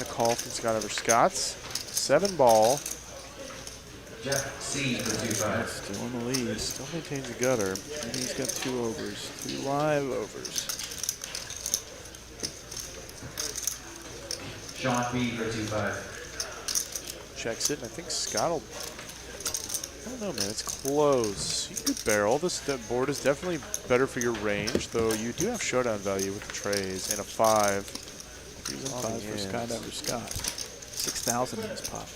Speaker 2: Call from Skydiver Scott's 7-ball.
Speaker 7: Jeff C for 2-5.
Speaker 1: Still in the lead.
Speaker 2: Still maintains a gutter.
Speaker 1: And he's got 2 overs, 2 live overs.
Speaker 7: Sean B for 2-5.
Speaker 2: Checks it, and I think Scott will. I don't know, man. It's close. You could barrel. This board is definitely better for your range, though you do have showdown value with the trays and a 5.
Speaker 1: 3s and 5s for Skydiver Scott. 6,000 in his pot.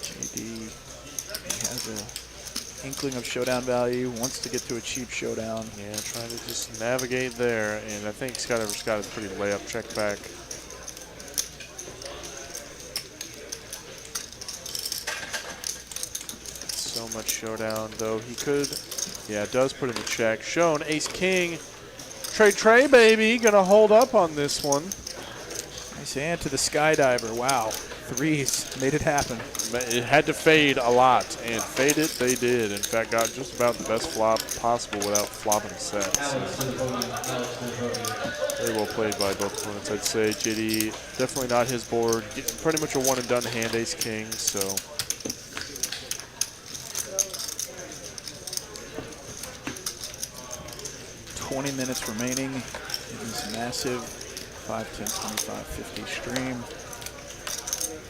Speaker 1: JD has an inkling of showdown value, wants to get to a cheap showdown.
Speaker 2: Yeah, trying to just navigate there, and I think Skydiver Scott is pretty layup check back. So much showdown, though he could. Yeah, it does put in the check. Shown ace king. Trey, baby, gonna hold up on this one.
Speaker 1: Nice hand to the Skydiver. Wow, 3s made it happen.
Speaker 2: It had to fade a lot, and fade it they did. In fact, got just about the best flop possible without flopping a set. So. Very well played by both opponents, I'd say. JD, definitely not his board. Pretty much a one-and-done hand, ace king, so.
Speaker 1: 20 minutes remaining in this massive 5, 10, 25, 50 stream.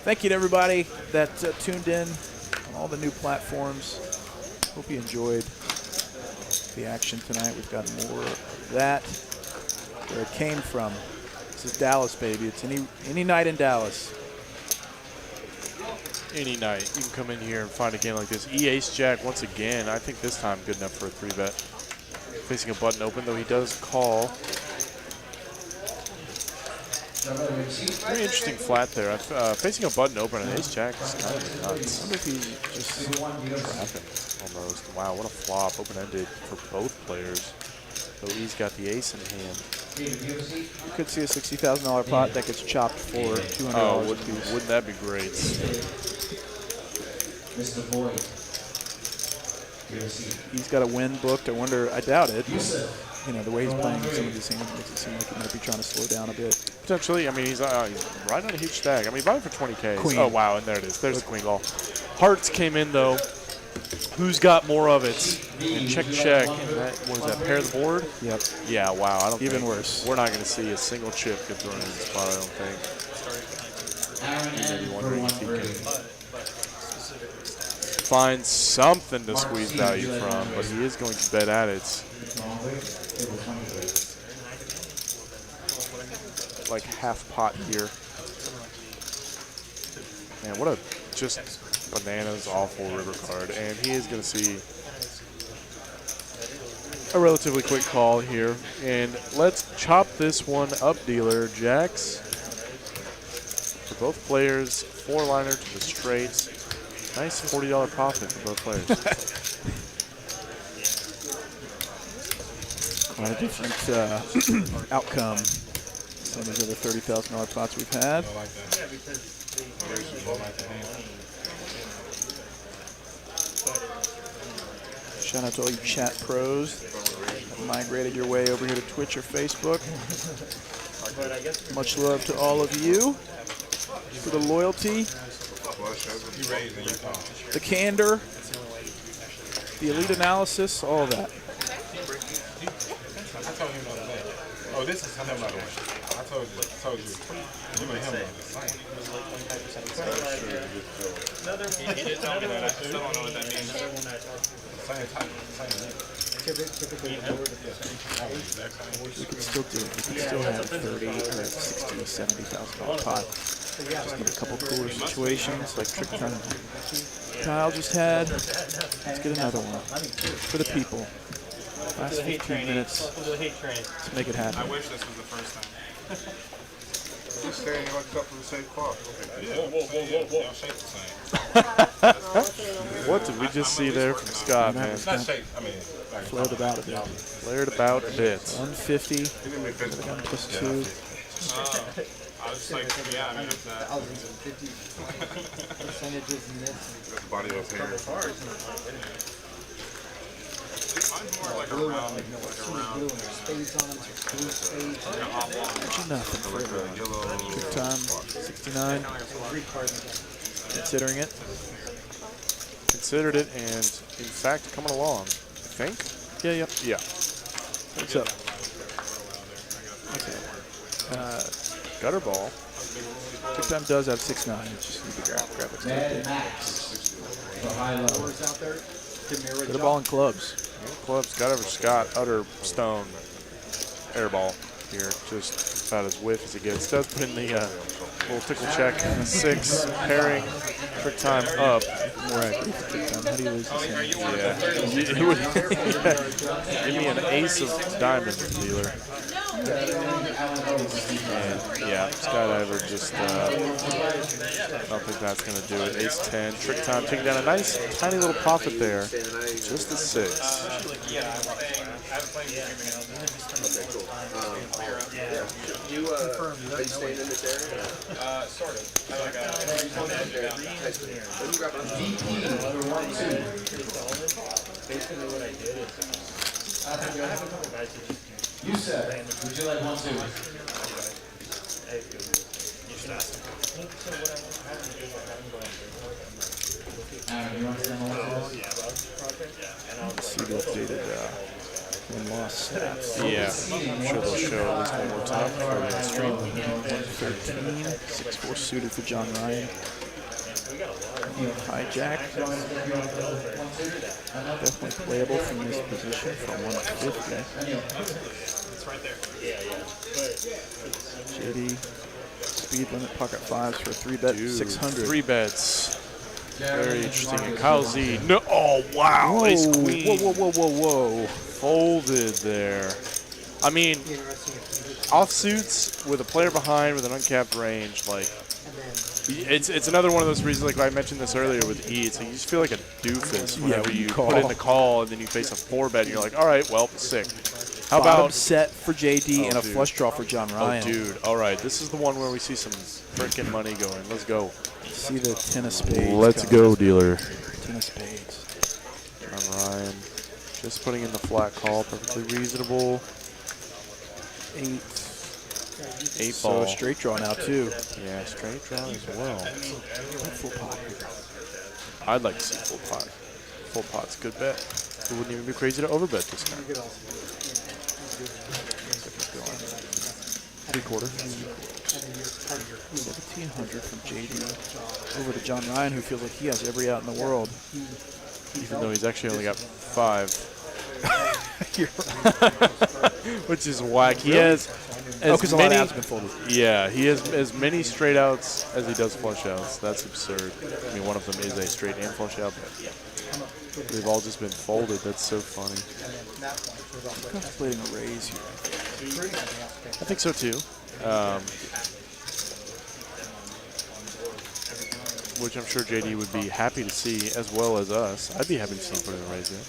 Speaker 1: Thank you to everybody that tuned in on all the new platforms. Hope you enjoyed the action tonight. We've got more of that. Where it came from. This is Dallas, baby. It's any night in Dallas.
Speaker 2: Any night. You can come in here and find a game like this. Ace Jack once again. I think this time good enough for a 3-bet. Facing a button open, though he does call. Very interesting flat there. Facing a button open and ace jack is kind of nuts.
Speaker 1: I wonder if he's just
Speaker 2: trapping almost. Wow, what a flop. Open-ended for both players. Though he's got the ace in hand.
Speaker 1: You could see a $60,000 pot that gets chopped for $200 a piece.
Speaker 2: Wouldn't that be great?
Speaker 7: Mr. Boyd.
Speaker 1: He's got a win booked. I doubt it. You know, the way he's playing some of these hands makes it seem like he might be trying to slow down a bit.
Speaker 2: Potentially. I mean, he's right on a huge stack. I mean, buying for 20K.
Speaker 1: Queen.
Speaker 2: Oh, wow, and there it is. There's the queen ball. Hearts came in, though. Who's got more of it? And check. What is that, pair of the board?
Speaker 1: Yep.
Speaker 2: Yeah, wow. I don't
Speaker 1: Even
Speaker 2: think
Speaker 1: worse.
Speaker 2: We're not going to see a single chip get thrown in this spot, I don't think. You may be wondering if he can find something to squeeze value from, but he is going to bet at it. Like half pot here. Man, what a just bananas awful river card. And he is going to see a relatively quick call here. And let's chop this one up, dealer. Jacks for both players. 4-liner to the straight. Nice $40 profit for both players.
Speaker 1: Quite a different outcome. Some of these other $30,000 pots we've had. Shout out to all you chat pros that migrated your way over here to Twitch or Facebook. Much love to all of you for the loyalty, the candor, the elite analysis, all of that.
Speaker 9: I told him the other day. Oh, this is him, by the way. I told you. You and him are the same.
Speaker 5: He did tell me that. I still don't know what that means.
Speaker 9: Same type. Same name.
Speaker 1: We could still do it. We could still have $30,000 or $60,000, $70,000 pot. Just need a couple cooler situations like Triton Kyle just had. Let's get another one for the people. Last 15 minutes to make it happen.
Speaker 5: I wish this was the first time.
Speaker 11: Just standing like up in the same clock.
Speaker 9: Y'all shape the same.
Speaker 2: What did we just see there from Scott, man?
Speaker 9: It's not shape. I mean, like,
Speaker 1: Flared about a bit.
Speaker 2: Flared about a bit.
Speaker 1: 150. Plus 2.
Speaker 5: I was like, yeah, I mean, if that.
Speaker 8: Percentages in this.
Speaker 11: Got the body of hair.
Speaker 5: Mine's more like a round.
Speaker 8: Blue and spades on them, blue spades.
Speaker 1: Nothing for everyone. Good time. 69. Considering it.
Speaker 2: Considered it, and in fact, coming along. I think?
Speaker 1: Yeah.
Speaker 2: Yeah.
Speaker 1: What's up?
Speaker 2: Gutter ball.
Speaker 1: Good time does have 6-9. Just need to grab it. Gutter ball and clubs.
Speaker 2: Clubs, Skydiver Scott, utter stone airball here, just about as whiff as it gets. Does put in the little tickle check, 6 pairing, trick time up.
Speaker 1: More accurate for trick time. How do you lose this hand?
Speaker 2: Give me an ace of diamonds, dealer. And yeah, Skydiver just, I don't think that's going to do it. Ace 10, trick time, taking down a nice tiny little profit there. Just a 6.
Speaker 12: You, are you staying in this area?
Speaker 5: Sort of.
Speaker 7: Basically what I did is, I have a couple guys who just you said, would you like 1-2?
Speaker 1: See the updated win-loss stats.
Speaker 2: Yeah, I'm sure they'll show at least one more time before the stream.
Speaker 1: 113, 6-4 suited for John Ryan. Hijack. Definitely playable from this position for 150.
Speaker 5: It's right there.
Speaker 1: JD, speed limit, pocket 5s for a 3-bet, 600.
Speaker 2: 3 bets. Very interesting. And Kyle Z. No, oh, wow.
Speaker 1: Whoa,
Speaker 2: Ace queen.
Speaker 1: whoa.
Speaker 2: Folded there. I mean, offsuits with a player behind with an uncapped range, like, it's another one of those reasons, like I mentioned this earlier with E, it's like you just feel like a doofus whenever you put in the call and then you face a 4-bet and you're like, all right, well, sick. How
Speaker 1: Bottom
Speaker 2: about
Speaker 1: set for JD and a flush draw for John Ryan?
Speaker 2: Oh, dude. All right. This is the one where we see some freaking money going. Let's go.
Speaker 1: See the 10 of spades.
Speaker 2: Let's go, dealer.
Speaker 1: 10 of spades.
Speaker 2: John fine. Just putting in the flat call, perfectly reasonable. 8
Speaker 1: So
Speaker 2: ball.
Speaker 1: a straight draw now too.
Speaker 2: Yeah, straight draw as well.
Speaker 1: Full pot.
Speaker 2: I'd like to see full pot. Full pot's a good bet. It wouldn't even be crazy to overbet this time.
Speaker 1: 3/4. 1,700 from JD over to John Ryan, who feels like he has every out in the world.
Speaker 2: Even though he's actually only got 5. Which is whack. He has
Speaker 1: because a lot of outs have been folded.
Speaker 2: Yeah, he has as many straight outs as he does flush outs. That's absurd. I mean, one of them is a straight and flush out, but they've all just been folded. That's so funny.
Speaker 1: Contemplating a raise here.
Speaker 2: I think so too. Which I'm sure JD would be happy to see, as well as us. I'd be happy to see him put in a raise here.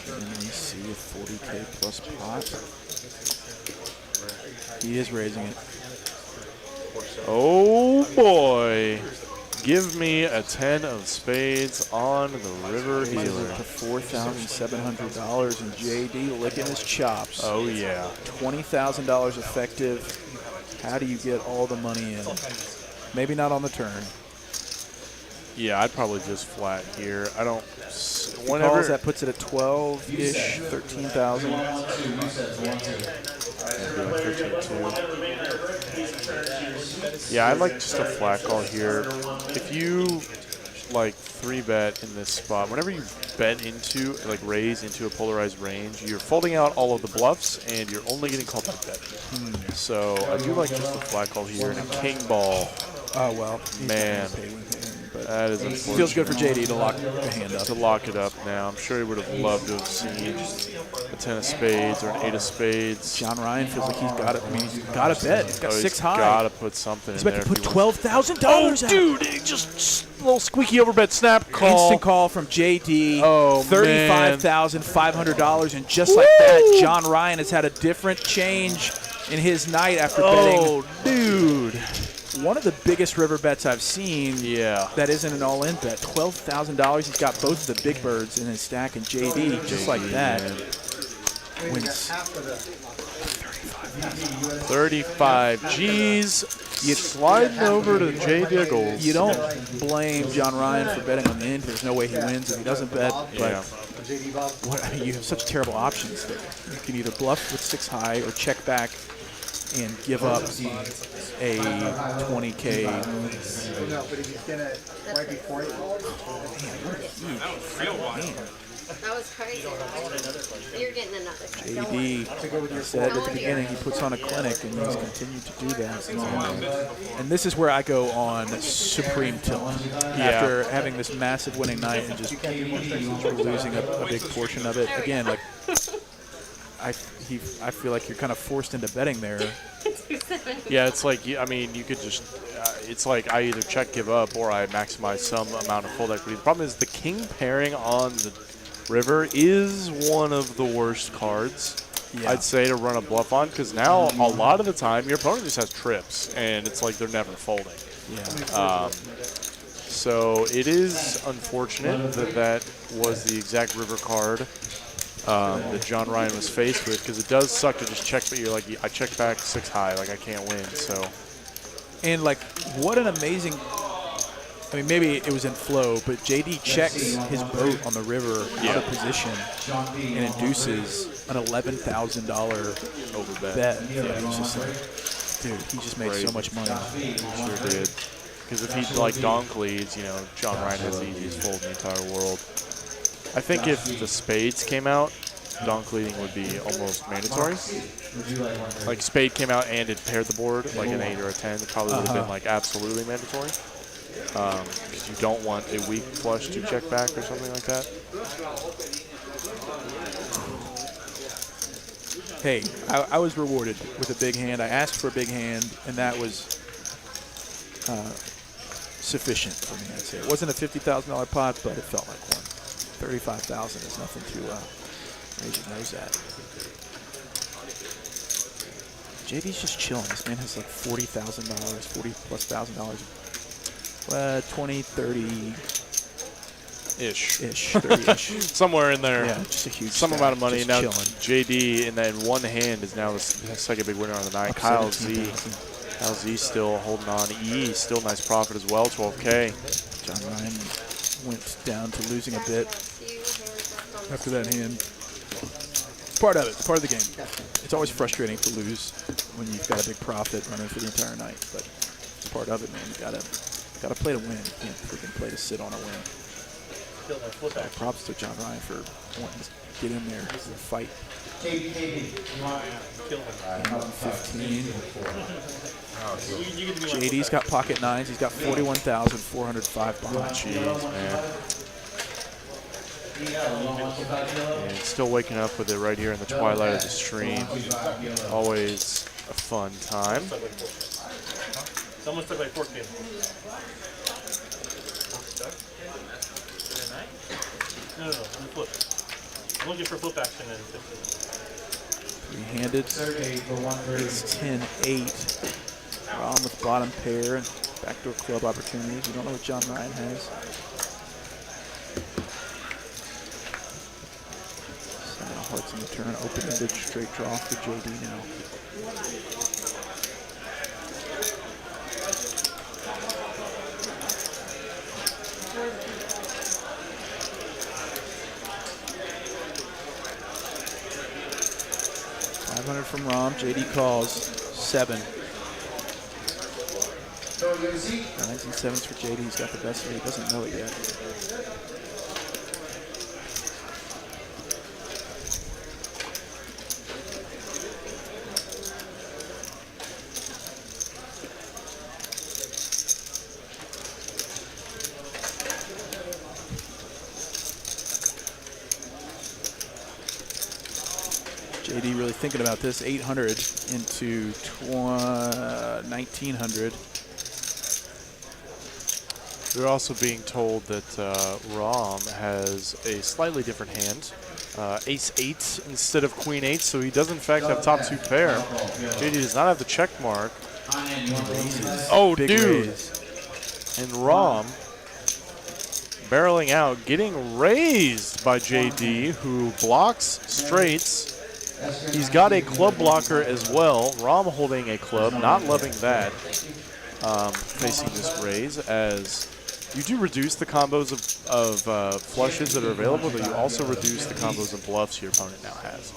Speaker 1: Let me see a 40K plus pot. He is raising it.
Speaker 2: Oh boy. Give me a 10 of spades on the river dealer.
Speaker 1: To $4,700 and JD licking his chops.
Speaker 2: Oh yeah.
Speaker 1: $20,000 effective. How do you get all the money in? Maybe not on the turn.
Speaker 2: Yeah, I'd probably just flat here. I don't.
Speaker 1: Whenever calls, that puts it at 12-ish, 13,000.
Speaker 2: Yeah, I'd like just a flat call here. If you like 3-bet in this spot, whenever you bet into, like raise into a polarized range, you're folding out all of the bluffs and you're only getting called by bet. So I do like just a flat call here and a king ball.
Speaker 1: Oh, well.
Speaker 2: Man. That is
Speaker 1: unfortunate. Feels good for JD to lock the hand up.
Speaker 2: To lock it up now. I'm sure he would have loved to have seen a 10 of spades or an 8 of spades.
Speaker 1: John Ryan feels like he's got it. I mean, he's got to bet. He's got 6 high.
Speaker 2: He's got to put something in there.
Speaker 1: He's about to put $12,000 out.
Speaker 2: Dude, just a little squeaky overbet snap call.
Speaker 1: Instant call from JD.
Speaker 2: Oh,
Speaker 1: $35,500. And just like that, John Ryan has had a different change in his night after betting.
Speaker 2: Oh, dude.
Speaker 1: One of the biggest river bets I've seen.
Speaker 2: Yeah.
Speaker 1: That isn't an all-in bet. $12,000. He's got both of the big birds in his stack, and JD just like that wins
Speaker 2: 35 G's. You sliding over to J Diggles.
Speaker 1: You don't blame John Ryan for betting on the end. There's no way he wins if he doesn't bet. But I mean, you have such terrible options there. You can either bluff with 6 high or check back and give up a 20K.
Speaker 8: No, but if he's gonna right before it.
Speaker 10: That was crazy. You're getting another.
Speaker 1: JD said at the beginning he puts on a clinic, and he's continued to do that. And this is where I go on supreme tilt. After having this massive winning night and just losing a big portion of it. Again, like I feel like you're kind of forced into betting there.
Speaker 2: Yeah, it's like, I mean, you could just, it's like I either check, give up, or I maximize some amount of fold equity. The problem is the king pairing on the river is one of the worst cards, I'd say, to run a bluff on, because now a lot of the time your opponent just has trips, and it's like they're never folding.
Speaker 1: Yeah.
Speaker 2: So it is unfortunate that that was the exact river card that John Ryan was faced with, because it does suck to just check, but you're like, I checked back 6 high, like I can't win. So,
Speaker 1: and like, what an amazing. I mean, maybe it was in flow, but JD checks his boat on the river out of position and induces an $11,000 overbet. Yeah, he's just like, dude, he just made so much money.
Speaker 2: Sure did. Because if he like donk leads, you know, John Ryan has the easiest fold in the entire world. I think if the spades came out, donk leading would be almost mandatory. Like spade came out and it paired the board, like an 8 or a 10, it probably would have been like absolutely mandatory. Because you don't want a weak flush to check back or something like that.
Speaker 1: Hey, I was rewarded with a big hand. I asked for a big hand, and that was sufficient for me, I'd say. It wasn't a $50,000 pot, but it felt like one. $35,000 is nothing to raise your nose at. JD's just chilling. This man has like $40,000, $40,000+ 20, 30
Speaker 2: ish.
Speaker 1: 30-ish.
Speaker 2: Somewhere in there.
Speaker 1: Yeah, just a huge
Speaker 2: some
Speaker 1: stack,
Speaker 2: amount of money.
Speaker 1: just
Speaker 2: Now
Speaker 1: chilling.
Speaker 2: JD in that one hand is now the second big winner on the night.
Speaker 1: Up
Speaker 2: Kyle
Speaker 1: 17,000.
Speaker 2: Z. Kyle Z still holding on. E still nice profit as well, 12K.
Speaker 1: John Ryan went down to losing a bit after that hand. Part of it, part of the game. It's always frustrating to lose when you've got a big profit running for the entire night, but it's part of it, man. You gotta play to win. You can't freaking play to sit on a win. So props to John Ryan for wanting to get in there and fight.
Speaker 7: 15.
Speaker 1: JD's got pocket nines. He's got 41,405 behind.
Speaker 2: Jeez, man. And still waking up with it right here in the twilight of the stream. Always a fun time.
Speaker 6: It's almost like 14. No, on the flip. I'm looking for flip action in 15.
Speaker 1: Three-handed. It's 10-8. Rom with bottom pair and backdoor club opportunities. We don't know what John Ryan has. Hearts in the turn, open-ended straight draw for JD now. $500 from Rom. JD calls 7. 9s and 7s for JD. He's got the best of it. He doesn't know it yet. JD really thinking about this. 800 into 1900.
Speaker 2: We're also being told that Rom has a slightly different hand. Ace-8 instead of Queen-8, so he does in fact have top 2 pair. JD does not have the check mark. Oh,
Speaker 1: Big
Speaker 2: dude.
Speaker 1: raise.
Speaker 2: And Rom barreling out, getting raised by JD, who blocks straights. He's got a club blocker as well. Rom holding a club, not loving that. Facing this raise, as you do reduce the combos of flushes that are available, but you also reduce the combos of bluffs your opponent now has.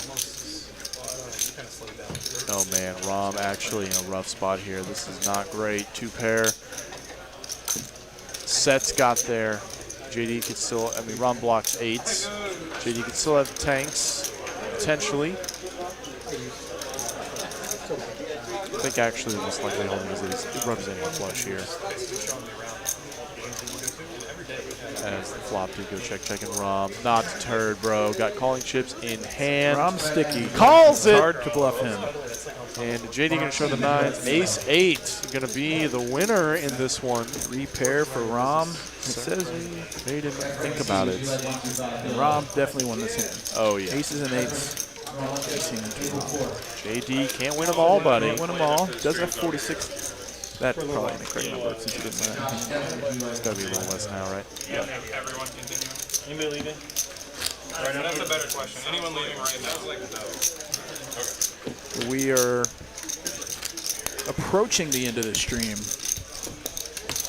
Speaker 2: Oh man, Rom actually in a rough spot here. This is not great. 2 pair. Sets got there. JD could still, I mean, Rom blocks 8s. JD could still have tanks, potentially. I think actually the most likely holding is representing a flush here. As the flop did go check, and Rom not deterred, bro. Got calling chips in hand.
Speaker 1: Rom sticky.
Speaker 2: Calls it.
Speaker 1: Hard to bluff him.
Speaker 2: And JD gonna show the 9s. Ace-8 gonna be the winner in this one.
Speaker 1: 3 pair for Rom. It says
Speaker 2: he made him think about it.
Speaker 1: And Rom definitely won this hand.
Speaker 2: Oh yeah.
Speaker 1: Aces and 8s.
Speaker 2: JD can't win them all, buddy.
Speaker 1: Can't win them all. Does have 46. That's probably an correct number since he didn't win.
Speaker 2: It's gotta be a little less now, right?
Speaker 5: Yeah. Everyone continuing?
Speaker 6: Anybody leaving?
Speaker 5: Right now, that's a better question. Anyone leaving right now?
Speaker 1: We are approaching the end of the stream.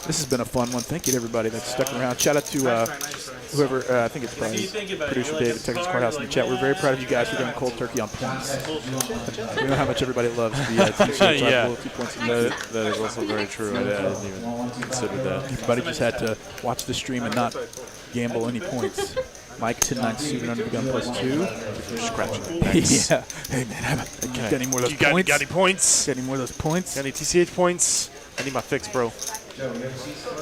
Speaker 1: This has been a fun one. Thank you to everybody that's stuck around. Shout out to whoever, I think it's probably producer David, Texas Courthouse in the chat. We're very proud of you guys for going cold turkey on points. We know how much everybody loves the TCH loyalty points.
Speaker 2: That is also very true. I didn't even consider that.
Speaker 1: Everybody just had to watch the stream and not gamble any points. Mike 10-9 suited under the gun +2.
Speaker 2: Scratching the pecs.
Speaker 1: Yeah. Hey man, got any more of those
Speaker 2: you
Speaker 1: points?
Speaker 2: Got any points?
Speaker 1: Got any more of those points?
Speaker 2: Got any TCH points? I need my fix, bro.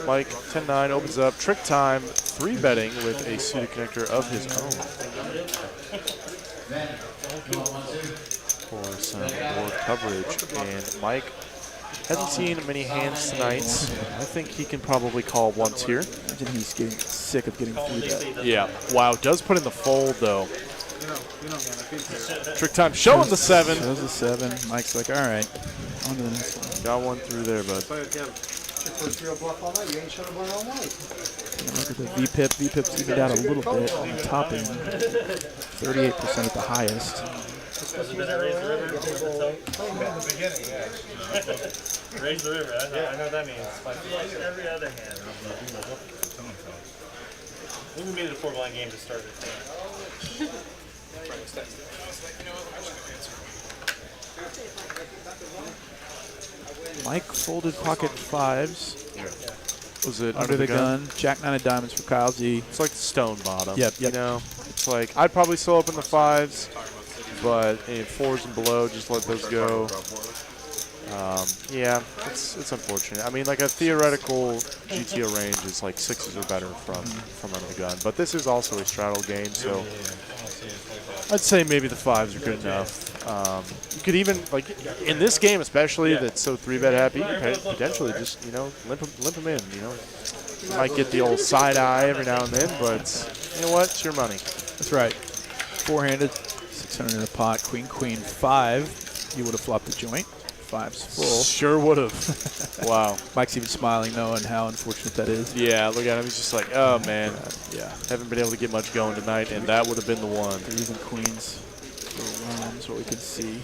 Speaker 2: Mike 10-9 opens up. Trick time. 3-betting with a suited connector of his own. For some more coverage. And Mike hasn't seen many hands tonight. I think he can probably call once here.
Speaker 1: Imagine he's getting sick of getting 3-bet.
Speaker 2: Yeah. Wow. Does put in the fold though. Trick time. Showing the 7.
Speaker 1: Shows the 7. Mike's like, all right. On to the next one.
Speaker 2: Got one through there, bud.
Speaker 8: Your first real bluff all night. You ain't shut a blind all night.
Speaker 1: Look at the VPIP. VPIP's evened out a little bit on the top end. 38% at the highest.
Speaker 6: Raise the river. I know what that means. Every other hand. We made it a 4-blind game to start it.
Speaker 1: Mike folded pocket fives.
Speaker 2: Was it
Speaker 1: Under the gun. Jack 9 of diamonds for Kyle Z.
Speaker 2: It's like stone bottom.
Speaker 1: Yep.
Speaker 2: You know, it's like I'd probably still open the fives, but in fours and below, just let those go. Yeah, it's unfortunate. I mean, like a theoretical GTO range is like sixes or better from under the gun, but this is also a straddle game, so I'd say maybe the fives are good enough. You could even, like, in this game especially, that's so 3-bet happy, you could potentially just, you know, limp him in, you know. You might get the old side eye every now and then, but you know what? It's your money.
Speaker 1: That's right. Four-handed, 600 in a pot, queen, 5. You would have flopped the joint. Five's full.
Speaker 2: Sure would have. Wow.
Speaker 1: Mike's even smiling knowing how unfortunate that is.
Speaker 2: Yeah, look at him. He's just like, oh, man.
Speaker 1: Yeah.
Speaker 2: Haven't been able to get much going tonight, and that would have been the one.
Speaker 1: Threes and queens for rounds, what we can see.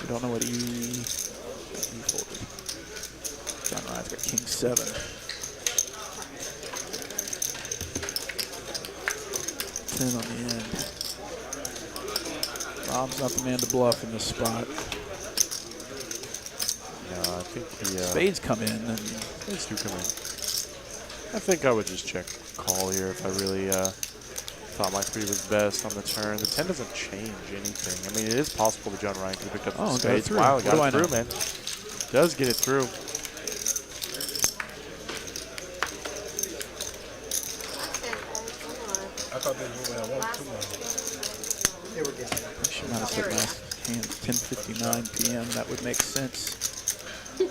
Speaker 1: We don't know what he folded. John Ryan's got king 7. Ten on the end. Rob's not the man to bluff in this spot.
Speaker 2: No, I think the
Speaker 1: spades come in. And
Speaker 2: spades do come in. I think I would just check call here if I really thought my 3 was best on the turn. The 10 doesn't change anything. I mean, it is possible that John Ryan could have picked up the spades. Wow, got it through, man. Does get it through.
Speaker 9: I thought they were moving at 1-2.
Speaker 8: They were getting it.
Speaker 1: I should not have said last hand, 10:59 p.m. That would make sense to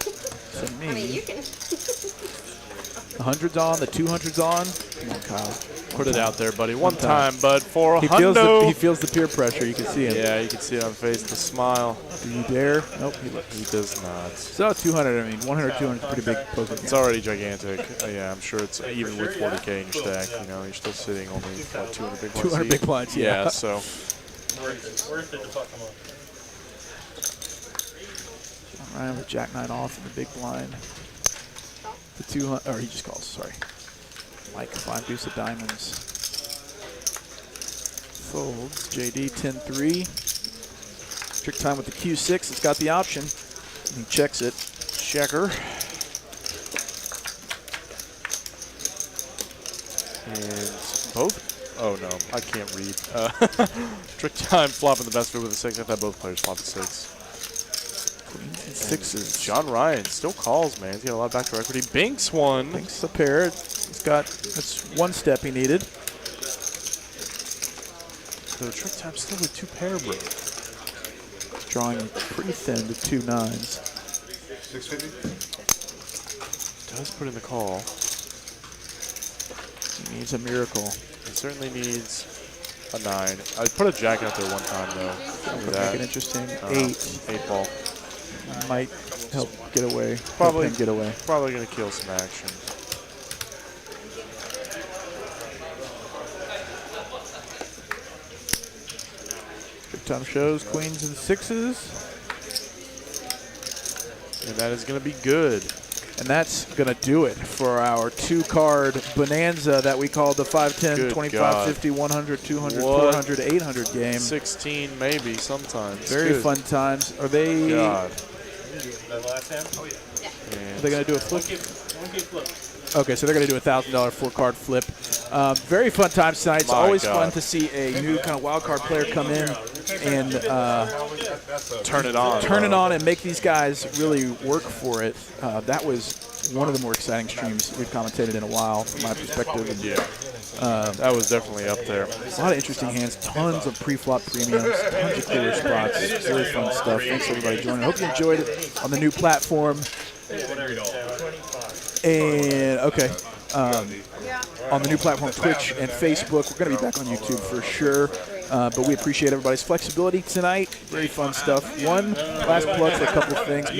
Speaker 1: me.
Speaker 10: I mean, you can.
Speaker 1: The 100's on, the 200's on. Come on, Kyle.
Speaker 2: Put it out there, buddy. One time, bud, for a
Speaker 1: he
Speaker 2: hundo.
Speaker 1: He feels the peer pressure. You can see him.
Speaker 2: Yeah, you can see it on his face, the smile.
Speaker 1: Do you dare? Nope.
Speaker 2: He does not.
Speaker 1: So 200, I mean, 100, 200 is a pretty big poker game.
Speaker 2: It's already gigantic. Yeah, I'm sure it's even with 40K in your stack, you know, you're still sitting only, what, 200 big blinds?
Speaker 1: 200 big blinds, yeah.
Speaker 2: Yeah, so.
Speaker 6: Worth it to fuck them up.
Speaker 1: Ryan with Jack 9 off in the big blind. The 200, or he just calls, sorry. Mike, 5 deuce of diamonds. Folds, JD 10-3. Trick time with the Q6, it's got the option. And he checks it. Checker.
Speaker 2: And both. Oh no, I can't read. Trick time flopping the best move with a 6. I thought both players flopped a 6.
Speaker 1: Queens and 6s.
Speaker 2: John Ryan still calls, man. He's got a lot of backdoor equity. Binks one.
Speaker 1: Binks a pair. That's one step he needed.
Speaker 2: So trick time still with 2 pair, bro.
Speaker 1: Drawing pretty thin to 2 9s.
Speaker 11: 650.
Speaker 2: Does put in the call.
Speaker 1: He needs a miracle.
Speaker 2: It certainly needs a 9. I put a jack out there one time, though.
Speaker 1: Make
Speaker 2: That.
Speaker 1: it interesting. 8
Speaker 2: ball.
Speaker 1: might help get away.
Speaker 2: Probably
Speaker 1: help him get away.
Speaker 2: Probably going to kill some action.
Speaker 1: Big time shows queens and 6s.
Speaker 2: And that is going to be good.
Speaker 1: And that's going to do it for our 2-card bonanza that we called the 5, 10,
Speaker 2: Good
Speaker 1: 25,
Speaker 2: God.
Speaker 1: 50, 100, 200,
Speaker 2: What?
Speaker 1: 400, 800 game.
Speaker 2: 16 maybe sometimes.
Speaker 1: Very
Speaker 2: Good
Speaker 1: fun times. Are they?
Speaker 2: God.
Speaker 6: That last hand? Oh, yeah.
Speaker 1: Are they going to do a flip?
Speaker 6: One keep flip.
Speaker 1: Okay, so they're going to do a $1,000 4-card flip. Very fun times tonight. It's always fun to see a new kind of wild card player come in and
Speaker 2: turn it on.
Speaker 1: Turn it on and make these guys really work for it. That was one of the more exciting streams we've commentated in a while, from my perspective. And,
Speaker 2: that was definitely up there.
Speaker 1: A lot of interesting hands, tons of pre-flop premiums, tons of clear spots. Really fun stuff. Thanks everybody joining. Hope you enjoyed it on the new platform. And okay, on the new platform, Twitch and Facebook. We're going to be back on YouTube for sure. But we appreciate everybody's flexibility tonight. Very fun stuff. One last plug for a couple of things. $1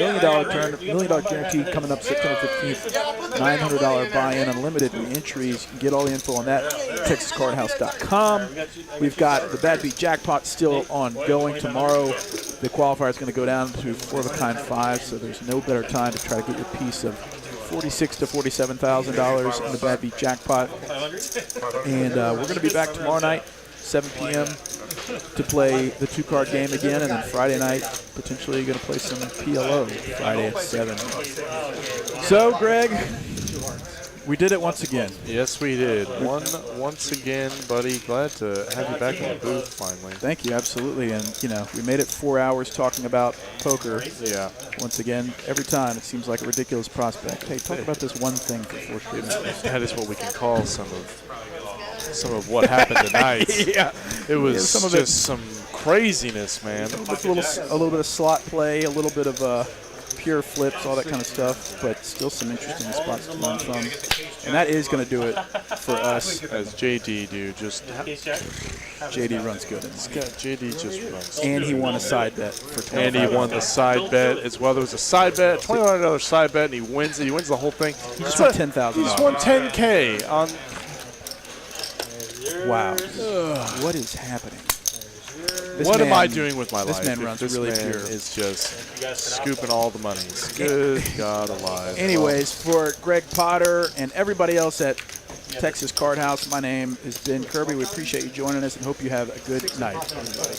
Speaker 1: million guarantee coming up September 15th. $900 buy-in, unlimited entries. You can get all the info on that. TexasCardHouse.com. We've got the Bad Beat Jackpot still ongoing. Tomorrow, the qualifier is going to go down to 4 of a kind 5, so there's no better time to try to get your piece of $46,000 to $47,000 in the Bad Beat Jackpot. And we're going to be back tomorrow night, 7 p.m. to play the 2-card game again, and then Friday night, potentially going to play some PLO Friday at 7. So, Greg, we did it once again.
Speaker 2: Yes, we did. Once again, buddy. Glad to have you back in the booth finally.
Speaker 1: Thank you, absolutely. And, you know, we made it 4 hours talking about poker.
Speaker 2: Yeah.
Speaker 1: Once again, every time it seems like a ridiculous prospect. Hey, talk about this one thing for 4 straight minutes.
Speaker 2: That is what we can call some of what happened tonight.
Speaker 1: Yeah.
Speaker 2: It was some craziness, man.
Speaker 1: A little bit of slot play, a little bit of pure flips, all that kind of stuff, but still some interesting spots to learn from. And that is going to do it for us.
Speaker 2: As JD, dude, just
Speaker 1: JD runs good.
Speaker 2: JD just runs.
Speaker 1: And he won a side bet for $25.
Speaker 2: And he won the side bet as well. There was a side bet, $2,100 side bet, and he wins it. He wins the whole thing.
Speaker 1: He just won $10,000.
Speaker 2: He just won $10K on.
Speaker 1: Wow. What is happening?
Speaker 2: What am I doing with my life?
Speaker 1: This man runs really pure.
Speaker 2: Is just scooping all the monies. Good God alive.
Speaker 1: Anyways, for Greg Potter and everybody else at Texas Card House, my name is Ben Kirby. We appreciate you joining us and hope you have a good night, everybody.